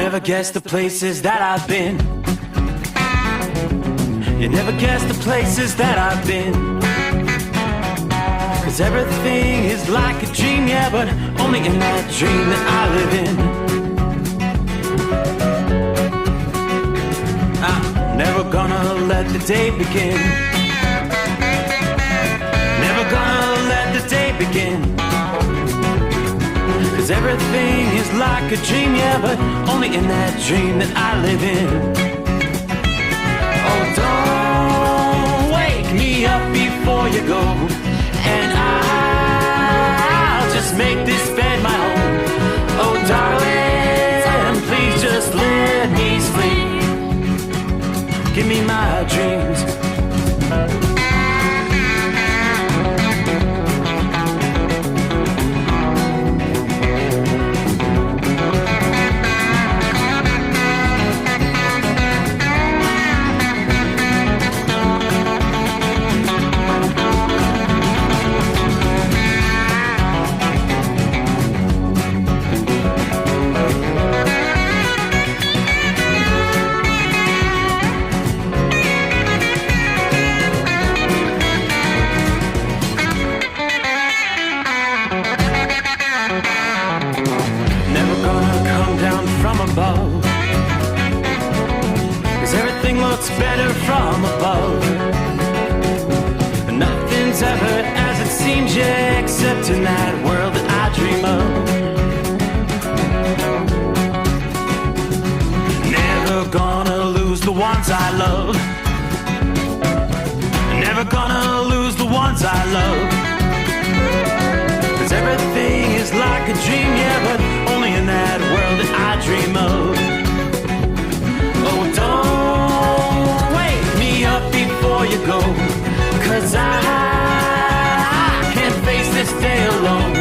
never guess the places that I've been. You never guess the places that I've been. 'Cause everything is like a dream, yeah, but only in that dream that I live in. I'm never gonna let the day begin. Never gonna let the day begin. 'Cause everything is like a dream, yeah, but only in that dream that I live in. Oh, don't wake me up before you go, and I'll just make this bed my home. Oh, darling, please just let me sleep. Give me my dreams. Better from above. Nothing's ever as it seems, yeah, except in that world that I dream of. Never gonna lose the ones I love. Never gonna lose the ones I love. 'Cause everything is like a dream, yeah, but only in that world that I dream of. Oh, don't wake me up before you go, 'cause I can't face this day alone.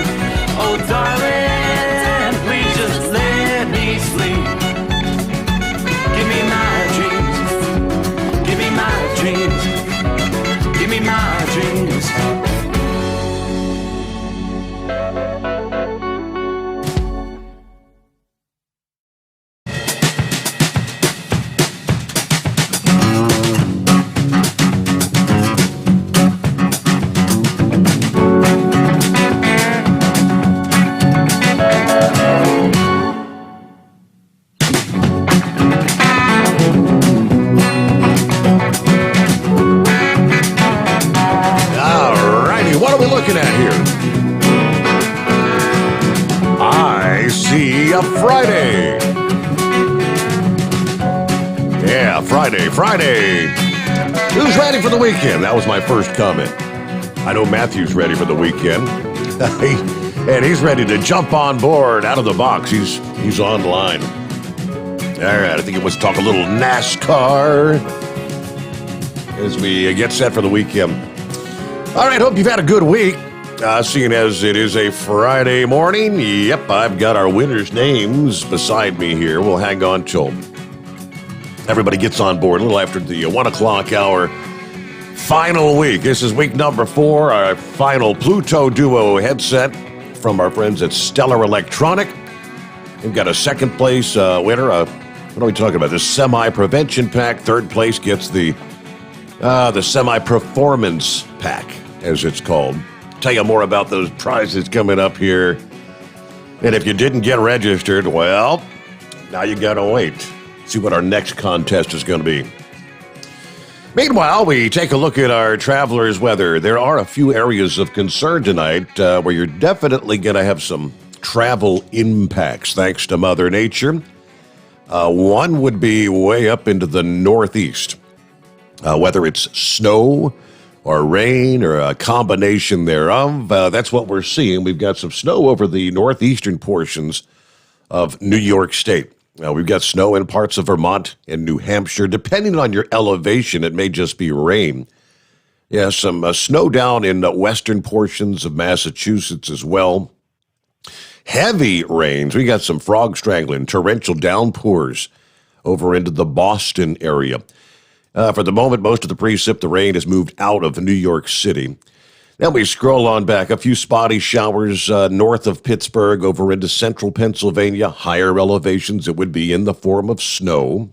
Oh, darling, please just let me sleep. Give me my dreams. Give me my dreams. Give me my dreams. Friday. Who's ready for the weekend? That was my first comment. I know Matthew's ready for the weekend. And he's ready to jump on board out of the box. He's online. All right, I think it was talk a little NASCAR as we get set for the weekend. All right, hope you've had a good week. Seeing as it is a Friday morning, yep, I've got our winners' names beside me here. We'll hang on till everybody gets on board a little after the 1 o'clock hour. Final week. This is week number 4, our final Pluto Duo headset from our friends at Stellar Electronic. We've got a second place winner. What are we talking about? The Semi-Prevention Pack. Third place gets the Semi-Performance Pack, as it's called. Tell you more about those prizes coming up here. And if you didn't get registered, well, now you got to wait. See what our next contest is going to be. Meanwhile, we take a look at our traveler's weather. There are a few areas of concern tonight where you're definitely going to have some travel impacts thanks to Mother Nature. One would be way up into the northeast. Whether it's snow or rain or a combination thereof, that's what we're seeing. We've got some snow over the northeastern portions of New York State. We've got snow in parts of Vermont and New Hampshire. Depending on your elevation, it may just be rain. Yeah, some snow down in the western portions of Massachusetts as well. Heavy rains. We got some frog strangling, torrential downpours over into the Boston area. For the moment, most of the precip, the rain has moved out of New York City. Then we scroll on back. A few spotty showers north of Pittsburgh over into central Pennsylvania. Higher elevations, it would be in the form of snow.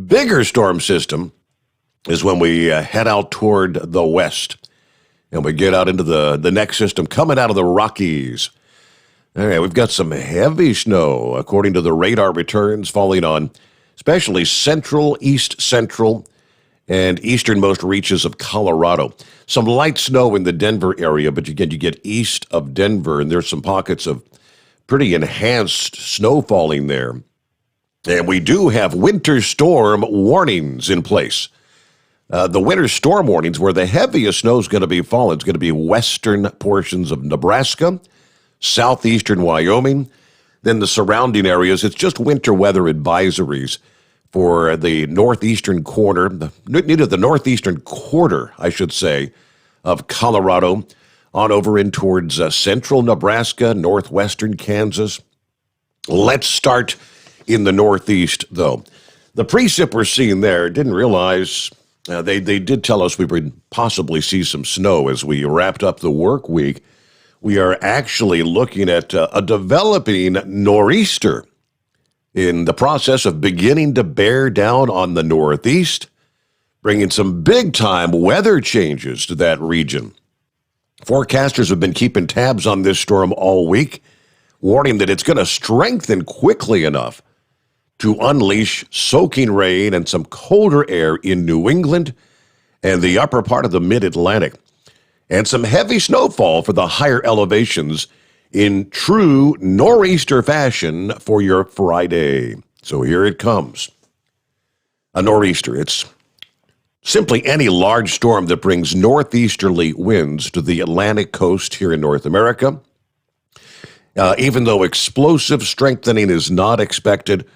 Bigger storm system is when we head out toward the west. And we get out into the next system coming out of the Rockies. All right, we've got some heavy snow, according to the radar returns, falling on especially central, east central, and easternmost reaches of Colorado. Some light snow in the Denver area, but again, you get east of Denver, and there's some pockets of pretty enhanced snow falling there. And we do have winter storm warnings in place. The winter storm warnings, where the heaviest snow is going to be falling, is going to be western portions of Nebraska, southeastern Wyoming, then the surrounding areas. It's just winter weather advisories for the northeastern quarter, the northeastern quarter, I should say, of Colorado, on over in towards central Nebraska, northwestern Kansas. Let's start in the northeast, though. The precip we're seeing there, didn't realize, they did tell us we would possibly see some snow as we wrapped up the work week. We are actually looking at a developing nor'easter in the process of beginning to bear down on the northeast, bringing some big-time weather changes to that region. Forecasters have been keeping tabs on this storm all week, warning that it's going to strengthen quickly enough to unleash soaking rain and some colder air in New England and the upper part of the mid-Atlantic, and some heavy snowfall for the higher elevations in true nor'easter fashion for your Friday. So here it comes. A nor'easter. It's simply any large storm that brings northeasterly winds to the Atlantic coast here in North America. Even though explosive strengthening is not expected,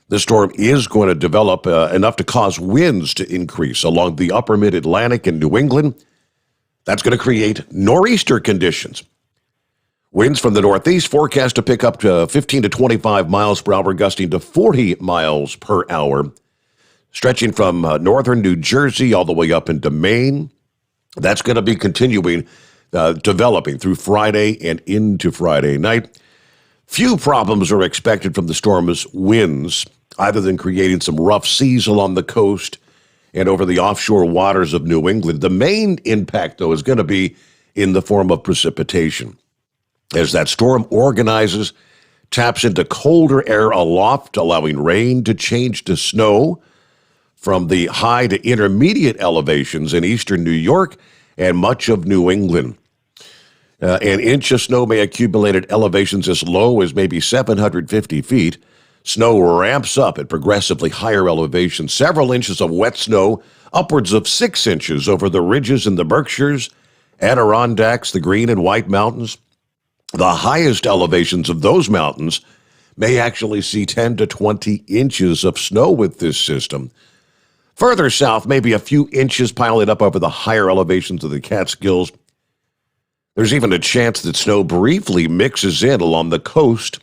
the storm is going to develop enough to cause winds to increase along the upper mid-Atlantic and New England. That's going to create nor'easter conditions. Winds from the northeast forecast to pick up to 15 to 25 miles per hour, gusting to 40 miles per hour, stretching from northern New Jersey all the way up into Maine. That's going to be continuing, developing through Friday and into Friday night. Few problems are expected from the storm's winds, other than creating some rough seas along the coast and over the offshore waters of New England. The main impact, though, is going to be in the form of precipitation. As that storm organizes, taps into colder air aloft, allowing rain to change to snow from the high to intermediate elevations in eastern New York and much of New England. An inch of snow may accumulate at elevations as low as maybe 750 feet. Snow ramps up at progressively higher elevations. Several inches of wet snow, upwards of 6 inches over the ridges in the Berkshires, Adirondacks, the Green and White Mountains. The highest elevations of those mountains may actually see 10 to 20 inches of snow with this system. Further south, maybe a few inches piling up over the higher elevations of the Catskills. There's even a chance that snow briefly mixes in along the coast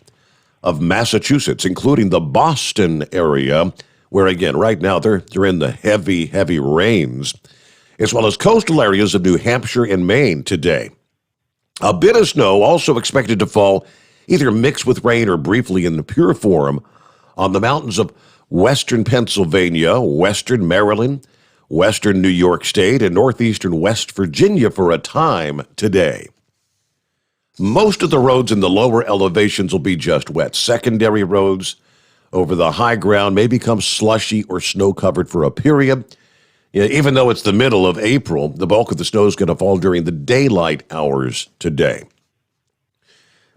of Massachusetts, including the Boston area, where, again, right now they're in the heavy, heavy rains, as well as coastal areas of New Hampshire and Maine today. A bit of snow also expected to fall, either mixed with rain or briefly in the pure form, on the mountains of western Pennsylvania, western Maryland, western New York State, and northeastern West Virginia for a time today. Most of the roads in the lower elevations will be just wet. Secondary roads over the high ground may become slushy or snow-covered for a period. Even though it's the middle of April, the bulk of the snow is going to fall during the daylight hours today.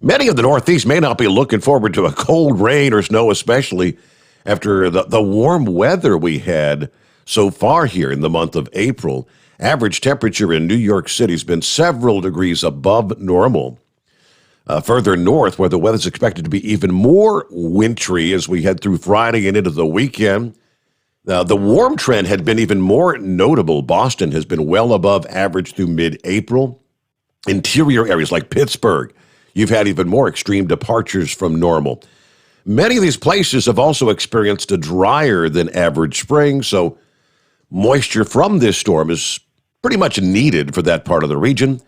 Many of the Northeast may not be looking forward to a cold rain or snow, especially after the warm weather we had so far here in the month of April. Average temperature in New York City has been several degrees above normal. Further north, where the weather is expected to be even more wintry as we head through Friday and into the weekend. The warm trend had been even more notable. Boston has been well above average through mid-April. Interior areas like Pittsburgh, you've had even more extreme departures from normal. Many of these places have also experienced a drier than average spring, so moisture from this storm is pretty much needed for that part of the region.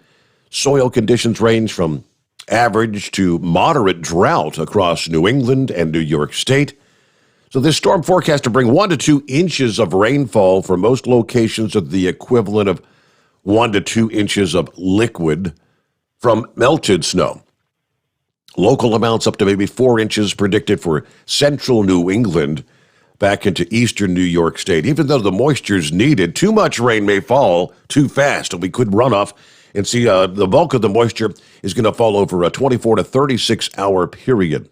Soil conditions range from average to moderate drought across New England and New York State. So this storm forecast to bring 1 to 2 inches of rainfall for most locations of the equivalent of 1 to 2 inches of liquid from melted snow. Local amounts up to maybe 4 inches predicted for central New England back into eastern New York State. Even though the moisture's needed, too much rain may fall too fast, and we could run off and see the bulk of the moisture is going to fall over a 24 to 36 hour period.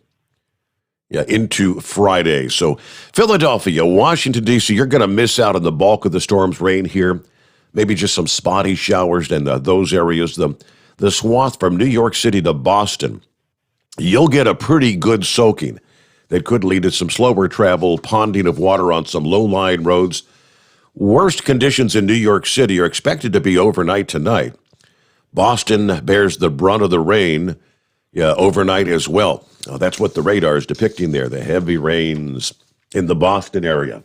Into Friday. So Philadelphia, Washington, D.C., you're going to miss out on the bulk of the storm's rain here. Maybe just some spotty showers in those areas. The swath from New York City to Boston, you'll get a pretty good soaking that could lead to some slower travel, ponding of water on some low-lying roads. Worst conditions in New York City are expected to be overnight tonight. Boston bears the brunt of the rain overnight as well. That's what the radar is depicting there, the heavy rains in the Boston area.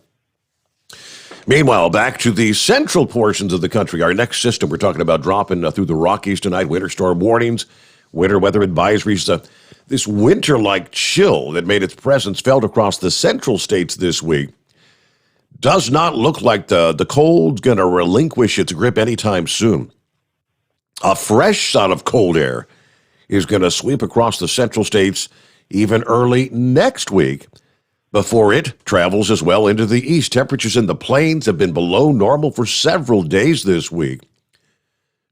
Meanwhile, back to the central portions of the country. Our next system, we're talking about dropping through the Rockies tonight, winter storm warnings, winter weather advisories. This winter-like chill that made its presence felt across the central states this week does not look like the cold's going to relinquish its grip anytime soon. A fresh shot of cold air is going to sweep across the central states even early next week before it travels as well into the east. Temperatures in the plains have been below normal for several days this week.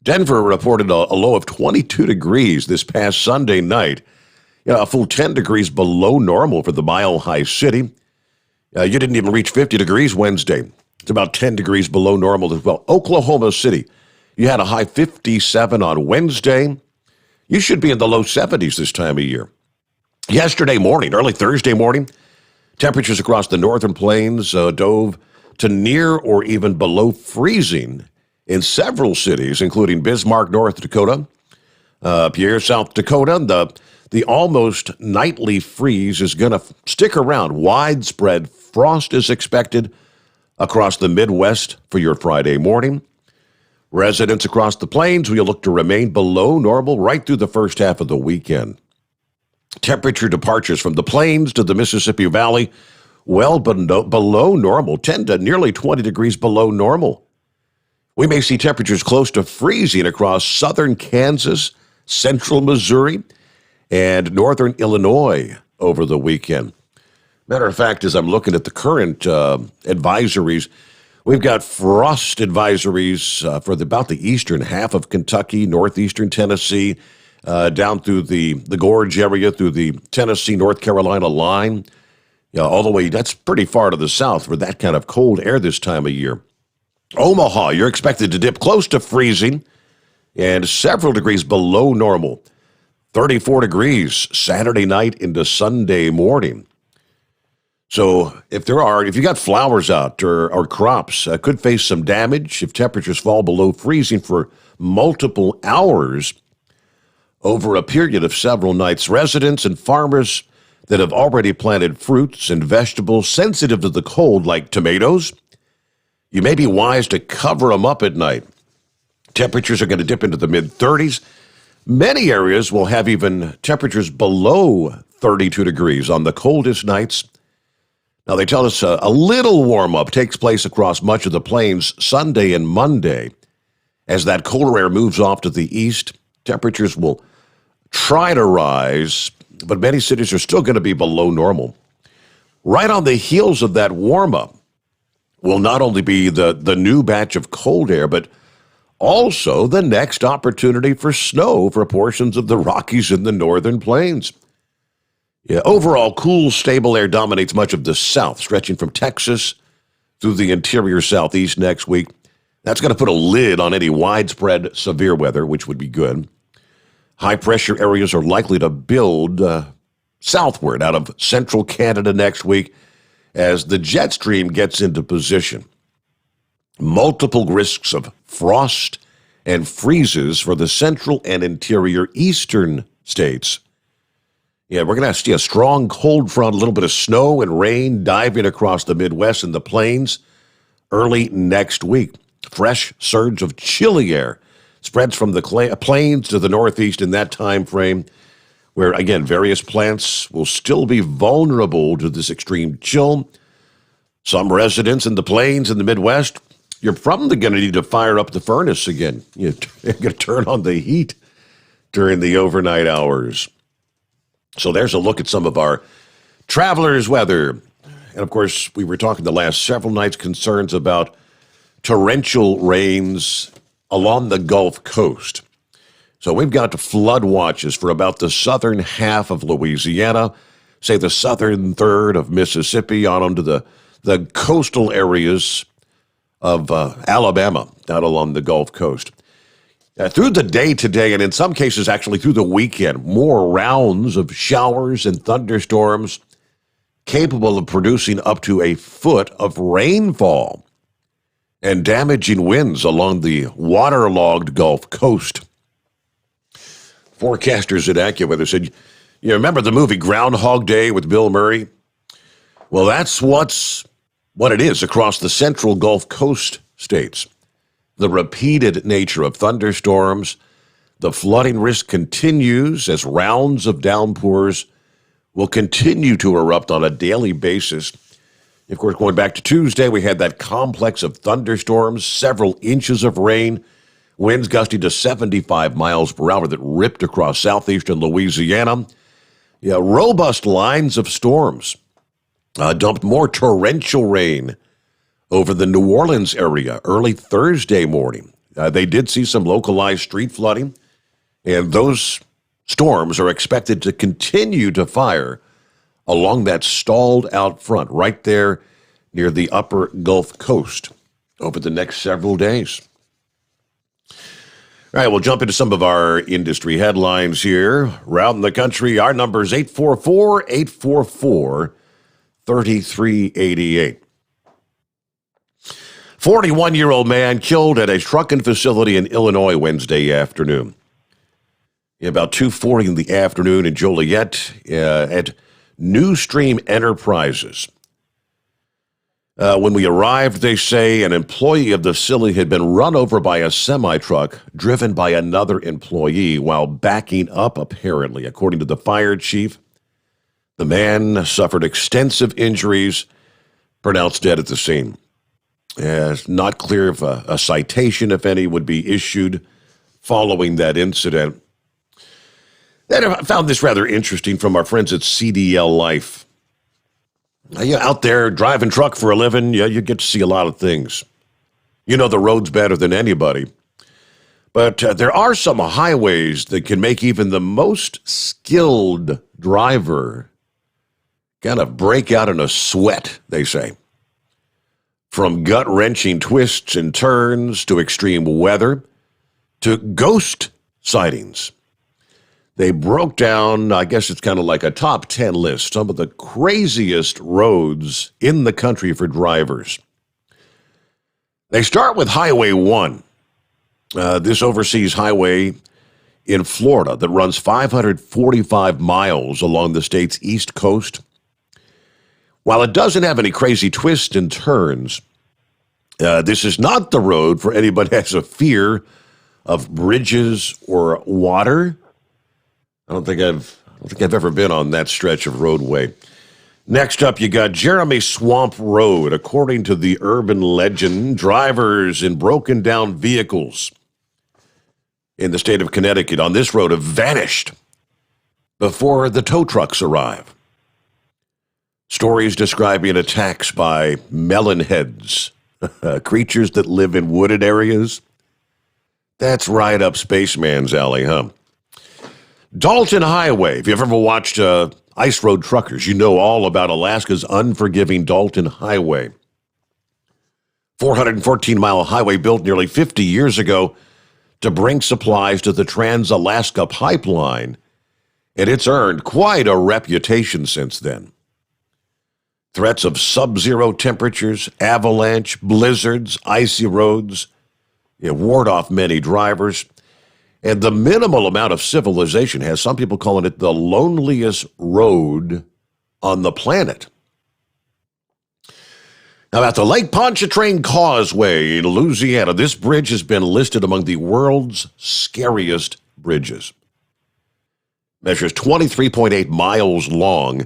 Denver reported a low of 22 degrees this past Sunday night, a full 10 degrees below normal for the mile-high city. You didn't even reach 50 degrees Wednesday. It's about 10 degrees below normal as well. Oklahoma City, you had a high 57 on Wednesday. You should be in the low 70s this time of year. Yesterday morning, early Thursday morning, temperatures across the northern plains dove to near or even below freezing in several cities, including Bismarck, North Dakota, Pierre, South Dakota. The almost nightly freeze is going to stick around. Widespread frost is expected across the Midwest for your Friday morning. Residents across the plains will look to remain below normal right through the first half of the weekend. Temperature departures from the plains to the Mississippi Valley, well below normal, 10 to nearly 20 degrees below normal. We may see temperatures close to freezing across southern Kansas, central Missouri, and northern Illinois over the weekend. Matter of fact, as I'm looking at the current advisories, we've got frost advisories for about the eastern half of Kentucky, northeastern Tennessee, down through the Gorge area, through the Tennessee, North Carolina line, all the way. That's pretty far to the south for that kind of cold air this time of year. Omaha, you're expected to dip close to freezing and several degrees below normal. 34 degrees Saturday night into Sunday morning. So if you got flowers out or crops, could face some damage if temperatures fall below freezing for multiple hours over a period of several nights. Residents and farmers that have already planted fruits and vegetables sensitive to the cold, like tomatoes, you may be wise to cover them up at night. Temperatures are going to dip into the mid-30s. Many areas will have even temperatures below 32 degrees on the coldest nights. Now, they tell us a little warm-up takes place across much of the plains Sunday and Monday. As that colder air moves off to the east, temperatures will try to rise, but many cities are still going to be below normal. Right on the heels of that warm-up will not only be the new batch of cold air, but also the next opportunity for snow for portions of the Rockies and the northern plains. Overall, cool, stable air dominates much of the south, stretching from Texas through the interior southeast next week. That's going to put a lid on any widespread severe weather, which would be good. High-pressure areas are likely to build southward out of central Canada next week as the jet stream gets into position. Multiple risks of frost and freezes for the central and interior eastern states. We're going to see a strong cold front, a little bit of snow and rain diving across the Midwest and the plains early next week. Fresh surge of chilly air spreads from the plains to the northeast in that time frame, where, again, various plants will still be vulnerable to this extreme chill. Some residents in the plains in the Midwest, you're probably going to need to fire up the furnace again. You're going to turn on the heat during the overnight hours. So there's a look at some of our travelers' weather. And, of course, we were talking the last several nights, concerns about torrential rains along the Gulf Coast. So we've got flood watches for about the southern half of Louisiana, say the southern third of Mississippi, on onto the coastal areas of Alabama, down along the Gulf Coast. Through the day today, and in some cases actually through the weekend, more rounds of showers and thunderstorms capable of producing up to a foot of rainfall and damaging winds along the waterlogged Gulf Coast. Forecasters at AccuWeather said, you remember the movie Groundhog Day with Bill Murray? Well, that's what it is across the central Gulf Coast states. The repeated nature of thunderstorms, the flooding risk continues as rounds of downpours will continue to erupt on a daily basis. Of course, going back to Tuesday, we had that complex of thunderstorms, several inches of rain, winds gusting to 75 miles per hour that ripped across southeastern Louisiana. Robust lines of storms dumped more torrential rain over the New Orleans area early Thursday morning. They did see some localized street flooding, and those storms are expected to continue to fire along that stalled out front right there near the upper Gulf Coast over the next several days. All right, we'll jump into some of our industry headlines here. Around the country, our number is 844-844-3388. 41-year-old man killed at a trucking facility in Illinois Wednesday afternoon. About 2:40 in the afternoon in Joliet at New Stream Enterprises. When we arrived, they say, an employee of the facility had been run over by a semi-truck driven by another employee while backing up, apparently. According to the fire chief, the man suffered extensive injuries, pronounced dead at the scene. It's not clear if a citation, if any, would be issued following that incident. Then I found this rather interesting from our friends at CDL Life. You're out there driving truck for a living, you get to see a lot of things. You know the roads better than anybody. But there are some highways that can make even the most skilled driver kind of break out in a sweat, they say. From gut-wrenching twists and turns to extreme weather to ghost sightings. They broke down, I guess it's kind of like a top 10 list, some of the craziest roads in the country for drivers. They start with Highway 1. This overseas highway in Florida that runs 545 miles along the state's east coast. While it doesn't have any crazy twists and turns, this is not the road for anybody who has a fear of bridges or water. I don't think I've ever been on that stretch of roadway. Next up, you got Jeremy Swamp Road. According to the urban legend, drivers in broken down vehicles in the state of Connecticut on this road have vanished before the tow trucks arrive. Stories describing attacks by melonheads, creatures that live in wooded areas. That's right up Spaceman's alley, huh? Dalton Highway. If you've ever watched Ice Road Truckers, you know all about Alaska's unforgiving Dalton Highway. 414-mile highway built nearly 50 years ago to bring supplies to the Trans-Alaska Pipeline, and it's earned quite a reputation since then. Threats of sub-zero temperatures, avalanche, blizzards, icy roads ward off many drivers. And the minimal amount of civilization has some people calling it the loneliest road on the planet. Now, at the Lake Pontchartrain Causeway in Louisiana, this bridge has been listed among the world's scariest bridges. Measures 23.8 miles long.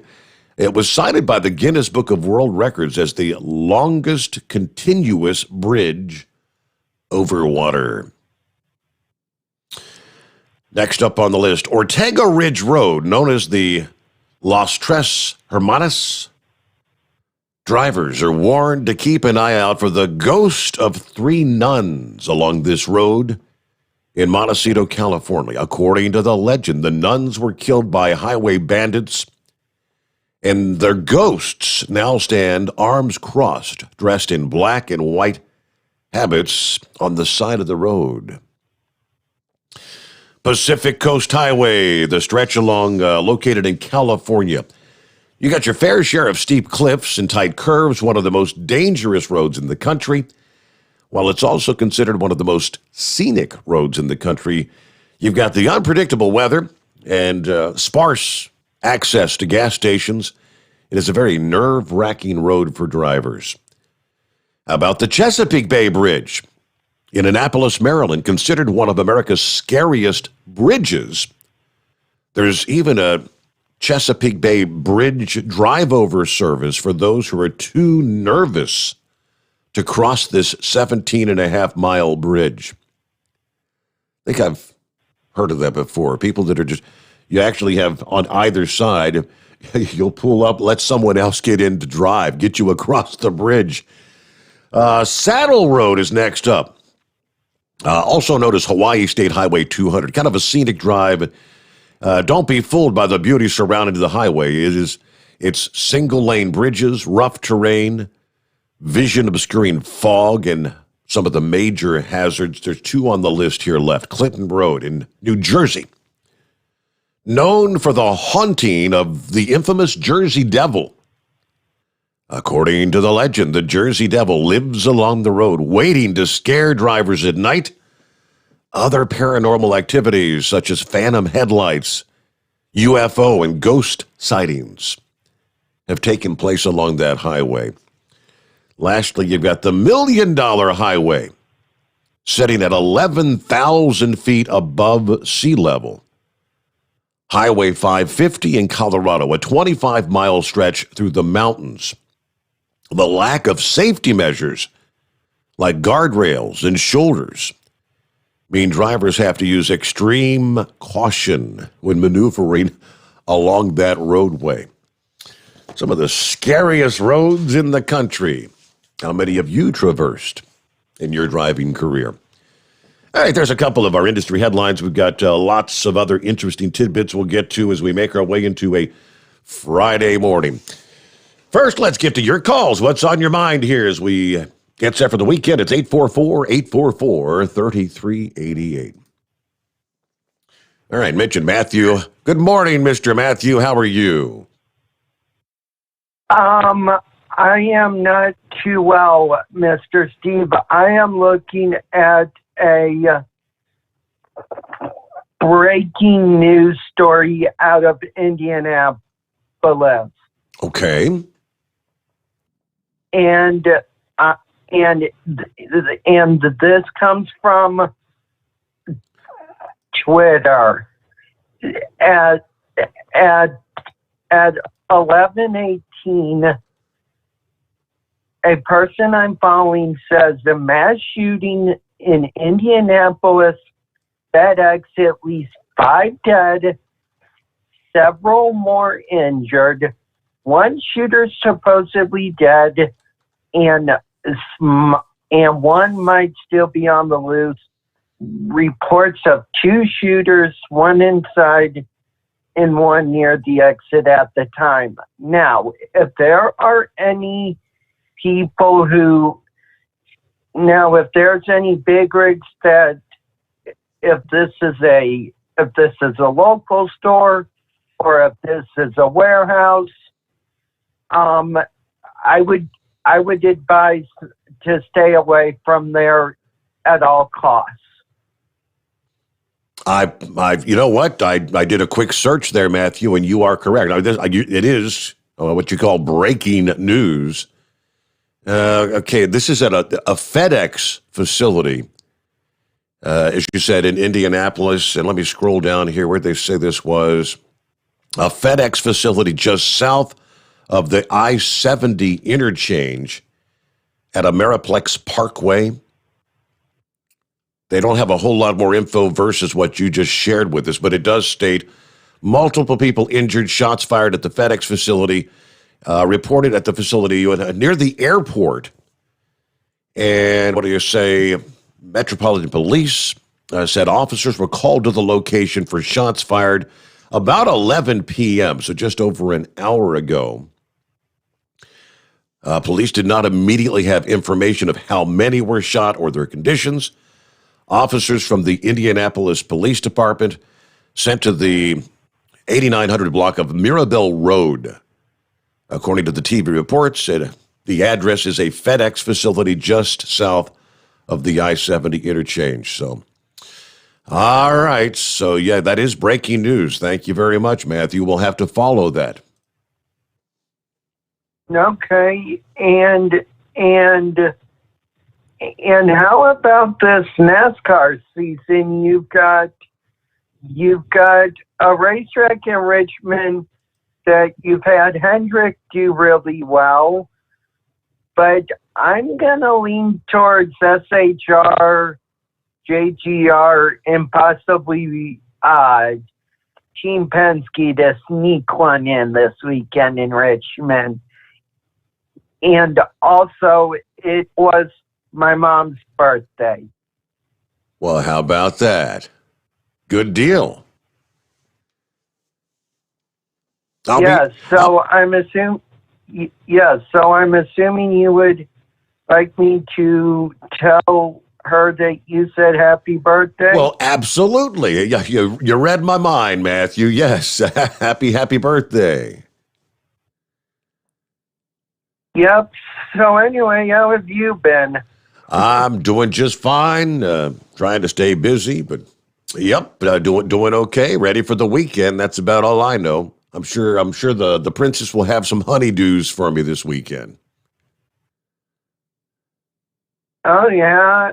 It was cited by the Guinness Book of World Records as the longest continuous bridge over water. Next up on the list, Ortega Ridge Road, known as the Los Tres Hermanos. Drivers are warned to keep an eye out for the ghost of 3 nuns along this road in Montecito, California. According to the legend, the nuns were killed by highway bandits, and their ghosts now stand arms crossed, dressed in black and white habits on the side of the road. Pacific Coast Highway, the stretch along located in California. You got your fair share of steep cliffs and tight curves, one of the most dangerous roads in the country. While it's also considered one of the most scenic roads in the country, you've got the unpredictable weather and sparse access to gas stations. It is a very nerve-wracking road for drivers. How about the Chesapeake Bay Bridge in Annapolis, Maryland, considered one of America's scariest bridges? There's even a Chesapeake Bay Bridge drive-over service for those who are too nervous to cross this 17.5-mile bridge. I think I've heard of that before. People that are just, you actually have on either side, you'll pull up, let someone else get in to drive, get you across the bridge. Saddle Road is next up. Also known as Hawaii State Highway 200, kind of a scenic drive. Don't be fooled by the beauty surrounding the highway. It's single-lane bridges, rough terrain, vision-obscuring fog, and some of the major hazards. There's 2 on the list here left. Clinton Road in New Jersey, known for the haunting of the infamous Jersey Devil. According to the legend, the Jersey Devil lives along the road, waiting to scare drivers at night. Other paranormal activities, such as phantom headlights, UFO, and ghost sightings, have taken place along that highway. Lastly, you've got the $1 Million Highway, sitting at 11,000 feet above sea level. Highway 550 in Colorado, a 25-mile stretch through the mountains. The lack of safety measures, like guardrails and shoulders, mean drivers have to use extreme caution when maneuvering along that roadway. Some of the scariest roads in the country. How many have you traversed in your driving career? All right, there's a couple of our industry headlines. We've got lots of other interesting tidbits we'll get to as we make our way into a Friday morning. First, let's get to your calls. What's on your mind here as we get set for the weekend? It's 844-844-3388. All right, Mitch and Matthew. Good morning, Mr. Matthew. How are you? I am not too well, Mr. Steve. I am looking at a breaking news story out of Indianapolis. Okay. And this comes from Twitter. At 11:18, a person I'm following says the mass shooting in Indianapolis FedEx, at least 5 dead, several more injured, one shooter supposedly dead, and one might still be on the loose. Reports of 2 shooters, one inside and one near the exit at the time. Now, if there are any people if there's any big rigs that if this is a local store or if this is a warehouse, I would advise to stay away from there at all costs. You know what? I did a quick search there, Matthew, and you are correct. It is what you call breaking news. Okay, this is at a FedEx facility, as you said, in Indianapolis. And let me scroll down here where they say this was. A FedEx facility just south of the I-70 interchange at Ameriplex Parkway. They don't have a whole lot more info versus what you just shared with us, but it does state multiple people injured, shots fired at the FedEx facility, reported at the facility near the airport. And what do you say? Metropolitan Police said officers were called to the location for shots fired about 11 p.m., so just over an hour ago. Police did not immediately have information of how many were shot or their conditions. Officers from the Indianapolis Police Department sent to the 8900 block of Mirabel Road. According to the TV reports, the address is a FedEx facility just south of the I-70 interchange. So, all right. So, yeah, that is breaking news. Thank you very much, Matthew. We'll have to follow that. Okay. And how about this NASCAR season? You've got a racetrack in Richmond that you've had Hendrick do really well, but I'm going to lean towards SHR, JGR, and possibly Team Penske to sneak one in this weekend in Richmond. And also, it was my mom's birthday. Well, how about that? Good deal. So I'm assuming you would like me to tell her that you said happy birthday. Well, absolutely. You read my mind, Matthew. Yes. happy birthday. Yep. So anyway, how have you been? I'm doing just fine. Trying to stay busy, but yep, doing okay. Ready for the weekend. That's about all I know. I'm sure the princess will have some honeydews for me this weekend. Oh yeah.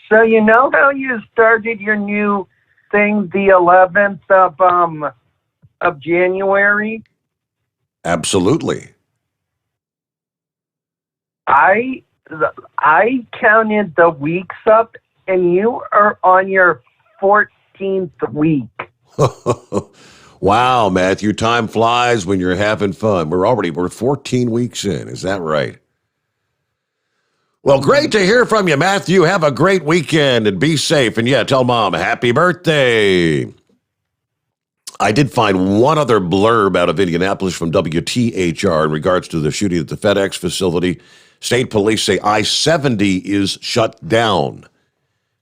So you know how you started your new thing the 11th of January? Absolutely. I counted the weeks up, and you are on your 14th week. Wow, Matthew, time flies when you're having fun. We're 14 weeks in. Is that right? Well, great to hear from you, Matthew. Have a great weekend and be safe. And yeah, tell Mom happy birthday. I did find one other blurb out of Indianapolis from WTHR in regards to the shooting at the FedEx facility. State police say I-70 is shut down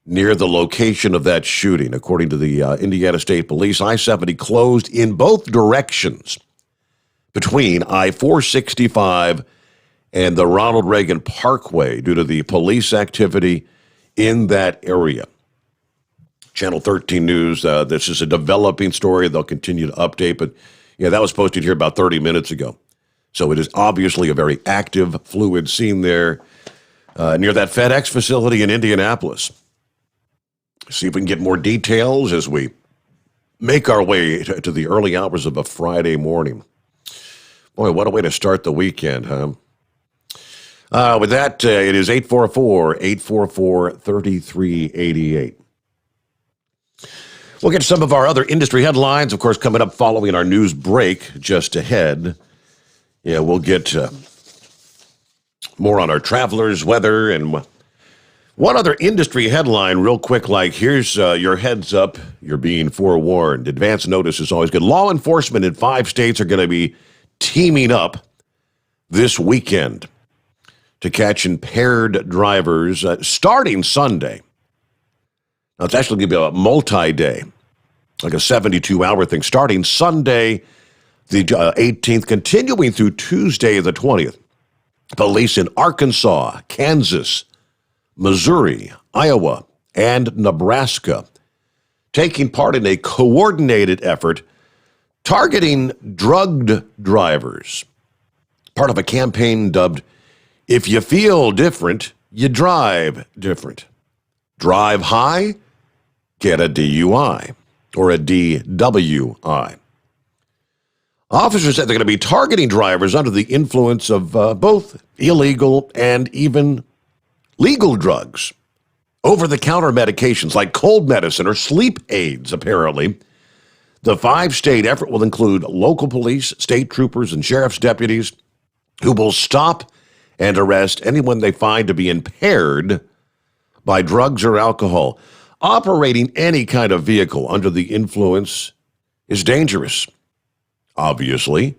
near the location of that shooting. According to the Indiana State Police, I-70 closed in both directions between I-465 and the Ronald Reagan Parkway due to the police activity in that area. Channel 13 News, this is a developing story. They'll continue to update, but yeah, that was posted here about 30 minutes ago. So it is obviously a very active, fluid scene there near that FedEx facility in Indianapolis. See if we can get more details as we make our way to the early hours of a Friday morning. Boy, what a way to start the weekend, huh? With that, it is 844-844-3388. We'll get to some of our other industry headlines, of course, coming up following our news break just ahead. Yeah, we'll get more on our travelers, weather, and one other industry headline real quick, like here's your heads up. You're being forewarned. Advance notice is always good. Law enforcement in 5 states are going to be teaming up this weekend to catch impaired drivers starting Sunday. Now, it's actually going to be a multi-day, like a 72-hour thing, starting Sunday, the 18th, continuing through Tuesday, the 20th. Police in Arkansas, Kansas, Missouri, Iowa, and Nebraska taking part in a coordinated effort targeting drugged drivers, part of a campaign dubbed If you feel different, you drive different. Drive high, get a DUI or a DWI. Officers said they're going to be targeting drivers under the influence of both illegal and even legal drugs. Over-the-counter medications like cold medicine or sleep aids, apparently. The 5-state effort will include local police, state troopers, and sheriff's deputies who will stop and arrest anyone they find to be impaired by drugs or alcohol. Operating any kind of vehicle under the influence is dangerous. Obviously,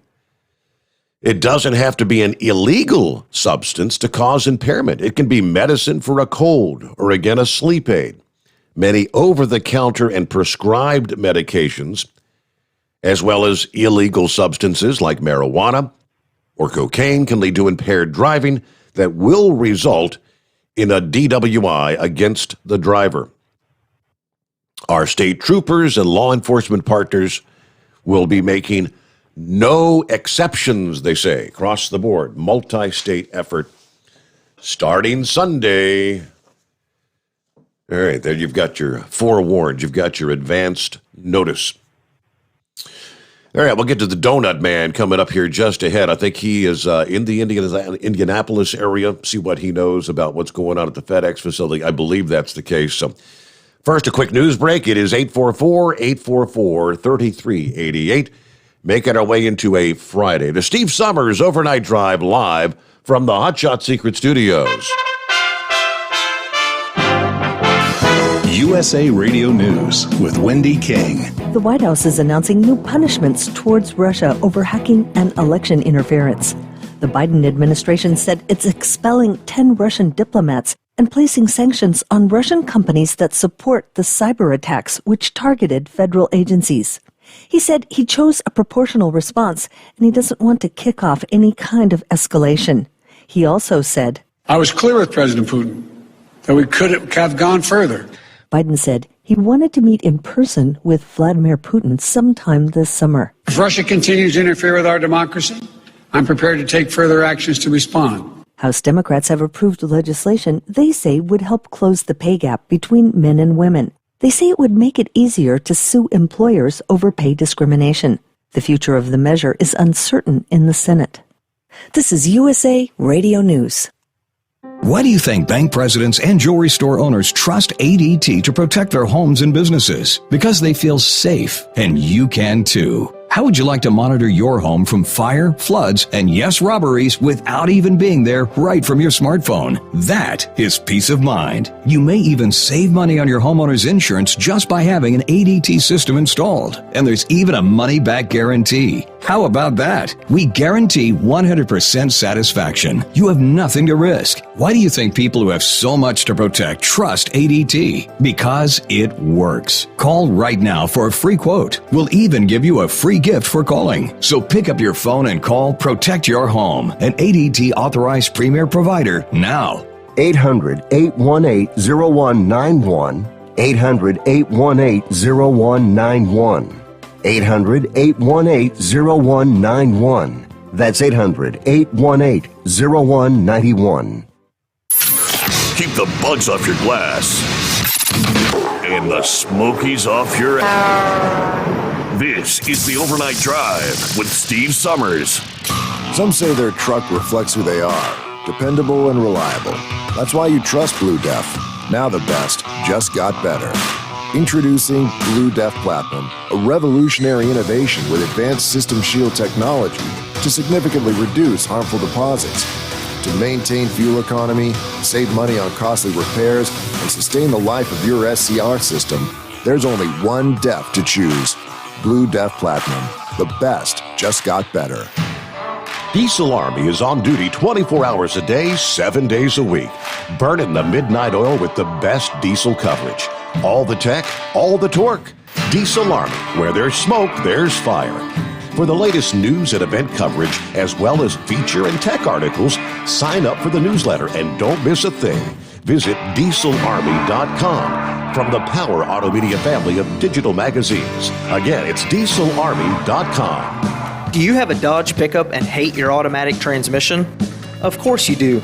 it doesn't have to be an illegal substance to cause impairment. It can be medicine for a cold or, again, a sleep aid. Many over-the-counter and prescribed medications, as well as illegal substances like marijuana or cocaine, can lead to impaired driving that will result in a DWI against the driver. Our state troopers and law enforcement partners will be making no exceptions, they say, across the board. Multi-state effort starting Sunday. All right, there you've got your forewarned. You've got your advanced notice. All right, we'll get to the Donut Man coming up here just ahead. I think he is in the Indianapolis area. See what he knows about what's going on at the FedEx facility. I believe that's the case. So first, a quick news break. It is 844-844-3388. Making our way into a Friday. The Steve Sommers Overnight Drive live from the Hotshot Secret Studios. USA Radio News with Wendy King. The White House is announcing new punishments towards Russia over hacking and election interference. The Biden administration said it's expelling 10 Russian diplomats and placing sanctions on Russian companies that support the cyber attacks which targeted federal agencies. He said he chose a proportional response and he doesn't want to kick off any kind of escalation. He also said, I was clear with President Putin that we could have gone further. Biden said he wanted to meet in person with Vladimir Putin sometime this summer. If Russia continues to interfere with our democracy, I'm prepared to take further actions to respond. House Democrats have approved legislation they say would help close the pay gap between men and women. They say it would make it easier to sue employers over pay discrimination. The future of the measure is uncertain in the Senate. This is USA Radio News. Why do you think bank presidents and jewelry store owners trust ADT to protect their homes and businesses? Because they feel safe, and you can too. How would you like to monitor your home from fire, floods, and yes, robberies without even being there right from your smartphone? That is peace of mind. You may even save money on your homeowner's insurance just by having an ADT system installed. And there's even a money-back guarantee. How about that? We guarantee 100% satisfaction. You have nothing to risk. Why do you think people who have so much to protect trust ADT? Because it works. Call right now for a free quote. We'll even give you a free gift for calling. So pick up your phone and call Protect Your Home, an ADT authorized premier provider now. 800-818-0191. 800-818-0191. 800-818-0191. That's 800-818-0191. Keep the bugs off your glass and the smokies off your ass. This is the Overnight Drive with Steve Sommers. Some say their truck reflects who they are, dependable and reliable. That's why you trust Blue Def. Now the best just got better. Introducing Blue Def Platinum, a revolutionary innovation with advanced System Shield technology to significantly reduce harmful deposits. To maintain fuel economy, save money on costly repairs, and sustain the life of your SCR system, there's only one DEF to choose. Blue Def Platinum. The best just got better. Diesel Army is on duty 24 hours a day, 7 days a week. Burning the midnight oil with the best diesel coverage. All the tech, all the torque. Diesel Army, where there's smoke, there's fire. For the latest news and event coverage, as well as feature and tech articles, sign up for the newsletter and don't miss a thing. Visit dieselarmy.com from the Power Auto Media family of digital magazines. Again, it's dieselarmy.com. Do you have a Dodge pickup and hate your automatic transmission? Of course you do.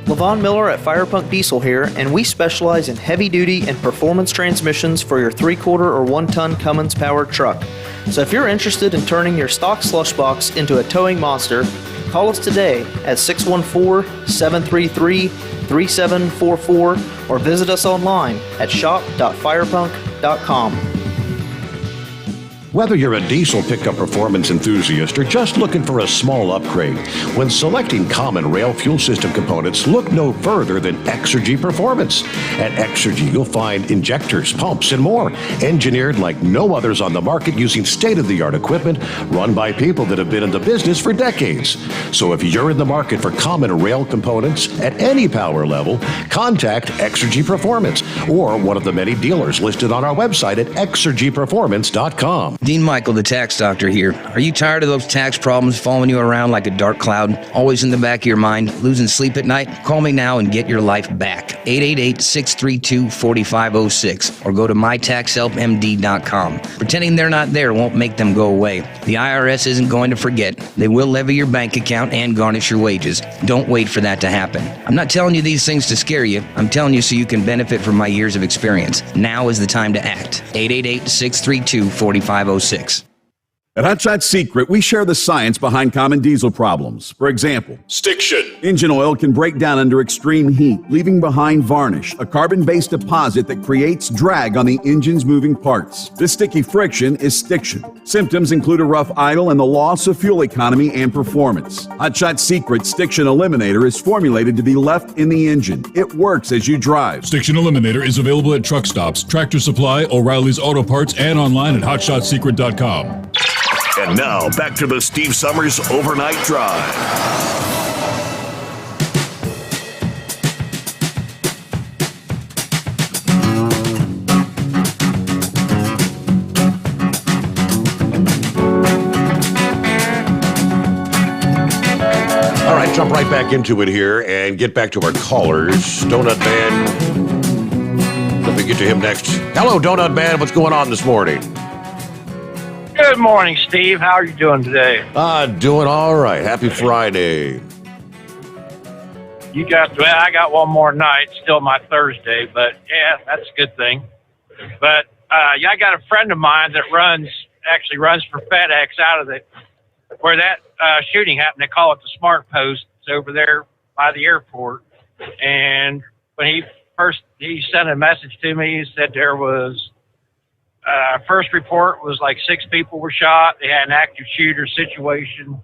Levon Miller at Firepunk Diesel here, and we specialize in heavy-duty and performance transmissions for your 3-quarter or 1-ton Cummins-powered truck. So if you're interested in turning your stock slush box into a towing monster, call us today at 614-733-3744 or visit us online at shop.firepunk.com. Whether you're a diesel pickup performance enthusiast or just looking for a small upgrade, when selecting common rail fuel system components, look no further than Exergy Performance. At Exergy, you'll find injectors, pumps, and more, engineered like no others on the market using state-of-the-art equipment run by people that have been in the business for decades. So if you're in the market for common rail components at any power level, contact Exergy Performance or one of the many dealers listed on our website at exergyperformance.com. Dean Michael, the tax doctor here. Are you tired of those tax problems following you around like a dark cloud, always in the back of your mind, losing sleep at night? Call me now and get your life back. 888-632-4506 or go to mytaxhelpmd.com. Pretending they're not there won't make them go away. The IRS isn't going to forget. They will levy your bank account and garnish your wages. Don't wait for that to happen. I'm not telling you these things to scare you. I'm telling you so you can benefit from my years of experience. Now is the time to act. 888-632-4506. At Hot Shot Secret, we share the science behind common diesel problems. For example, stiction. Engine oil can break down under extreme heat, leaving behind varnish, a carbon-based deposit that creates drag on the engine's moving parts. This sticky friction is stiction. Symptoms include a rough idle and the loss of fuel economy and performance. Hot Shot Secret Stiction Eliminator is formulated to be left in the engine. It works as you drive. Stiction Eliminator is available at truck stops, Tractor Supply, O'Reilly's Auto Parts, and online at hotshotsecret.com. And now, back to the Steve Sommers Overnight Drive. All right, jump right back into it here and get back to our callers. Donut Man, let me get to him next. Hello, Donut Man. What's going on this morning? Good morning, Steve. How are you doing today? Doing all right. Happy Friday. I got one more night, still my Thursday, but yeah, that's a good thing. But I got a friend of mine that runs for FedEx out of where that shooting happened. They call it the Smart Post. It's over there by the airport. And when he sent a message to me, he said there was first report was like 6 people were shot. They had an active shooter situation.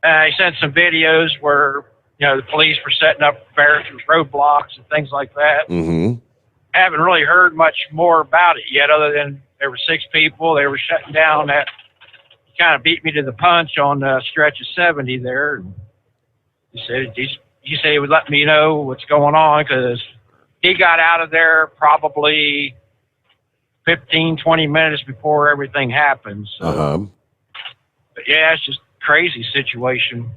He sent some videos where, the police were setting up barricades, roadblocks, and things like that. Mm-hmm. Haven't really heard much more about it yet, other than there were 6 people. They were shutting down that. Kind of beat me to the punch on the stretch of 70 there. And he said he would let me know what's going on because he got out of there probably 15, 20 minutes before everything happened. So, But yeah, it's just a crazy situation.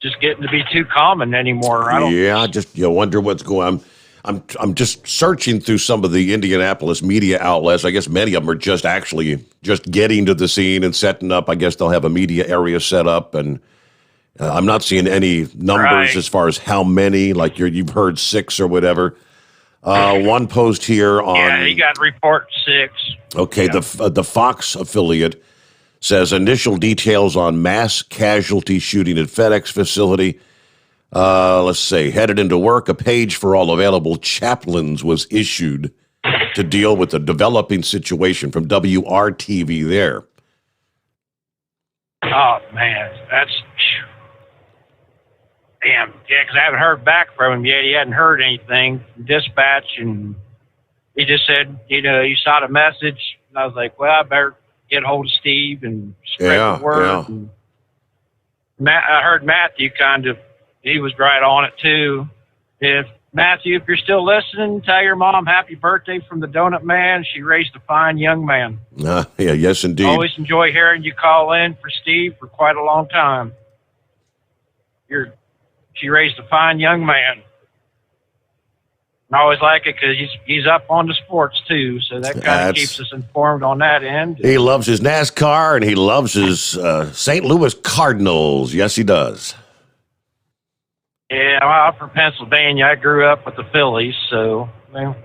Just getting to be too common anymore. I just wonder what's going on. I'm just searching through some of the Indianapolis media outlets. I guess many of them are just getting to the scene and setting up. I guess they'll have a media area set up, and I'm not seeing any numbers as far as how many. Like you've heard 6 or whatever. One post here on. Yeah, he got report 6. Okay, yeah. The Fox affiliate says initial details on mass casualty shooting at FedEx facility. Let's say, headed into work, a page for all available chaplains was issued to deal with the developing situation from WRTV there. Oh, man, that's... Damn, yeah, because I haven't heard back from him yet. He hadn't heard anything from dispatch, and he just said, you saw the message. And I was like, well, I better get hold of Steve and spread the word. Yeah. And I heard Matthew he was right on it, too. Matthew, if you're still listening, tell your mom happy birthday from the Donut Man. She raised a fine young man. Yes, indeed. Always enjoy hearing you call in for Steve for quite a long time. She raised a fine young man. And I always like it because he's up on the sports, too, so that kind of keeps us informed on that end. He loves his NASCAR, and he loves his St. Louis Cardinals. Yes, he does. Yeah, well, I'm from Pennsylvania. I grew up with the Phillies, so well,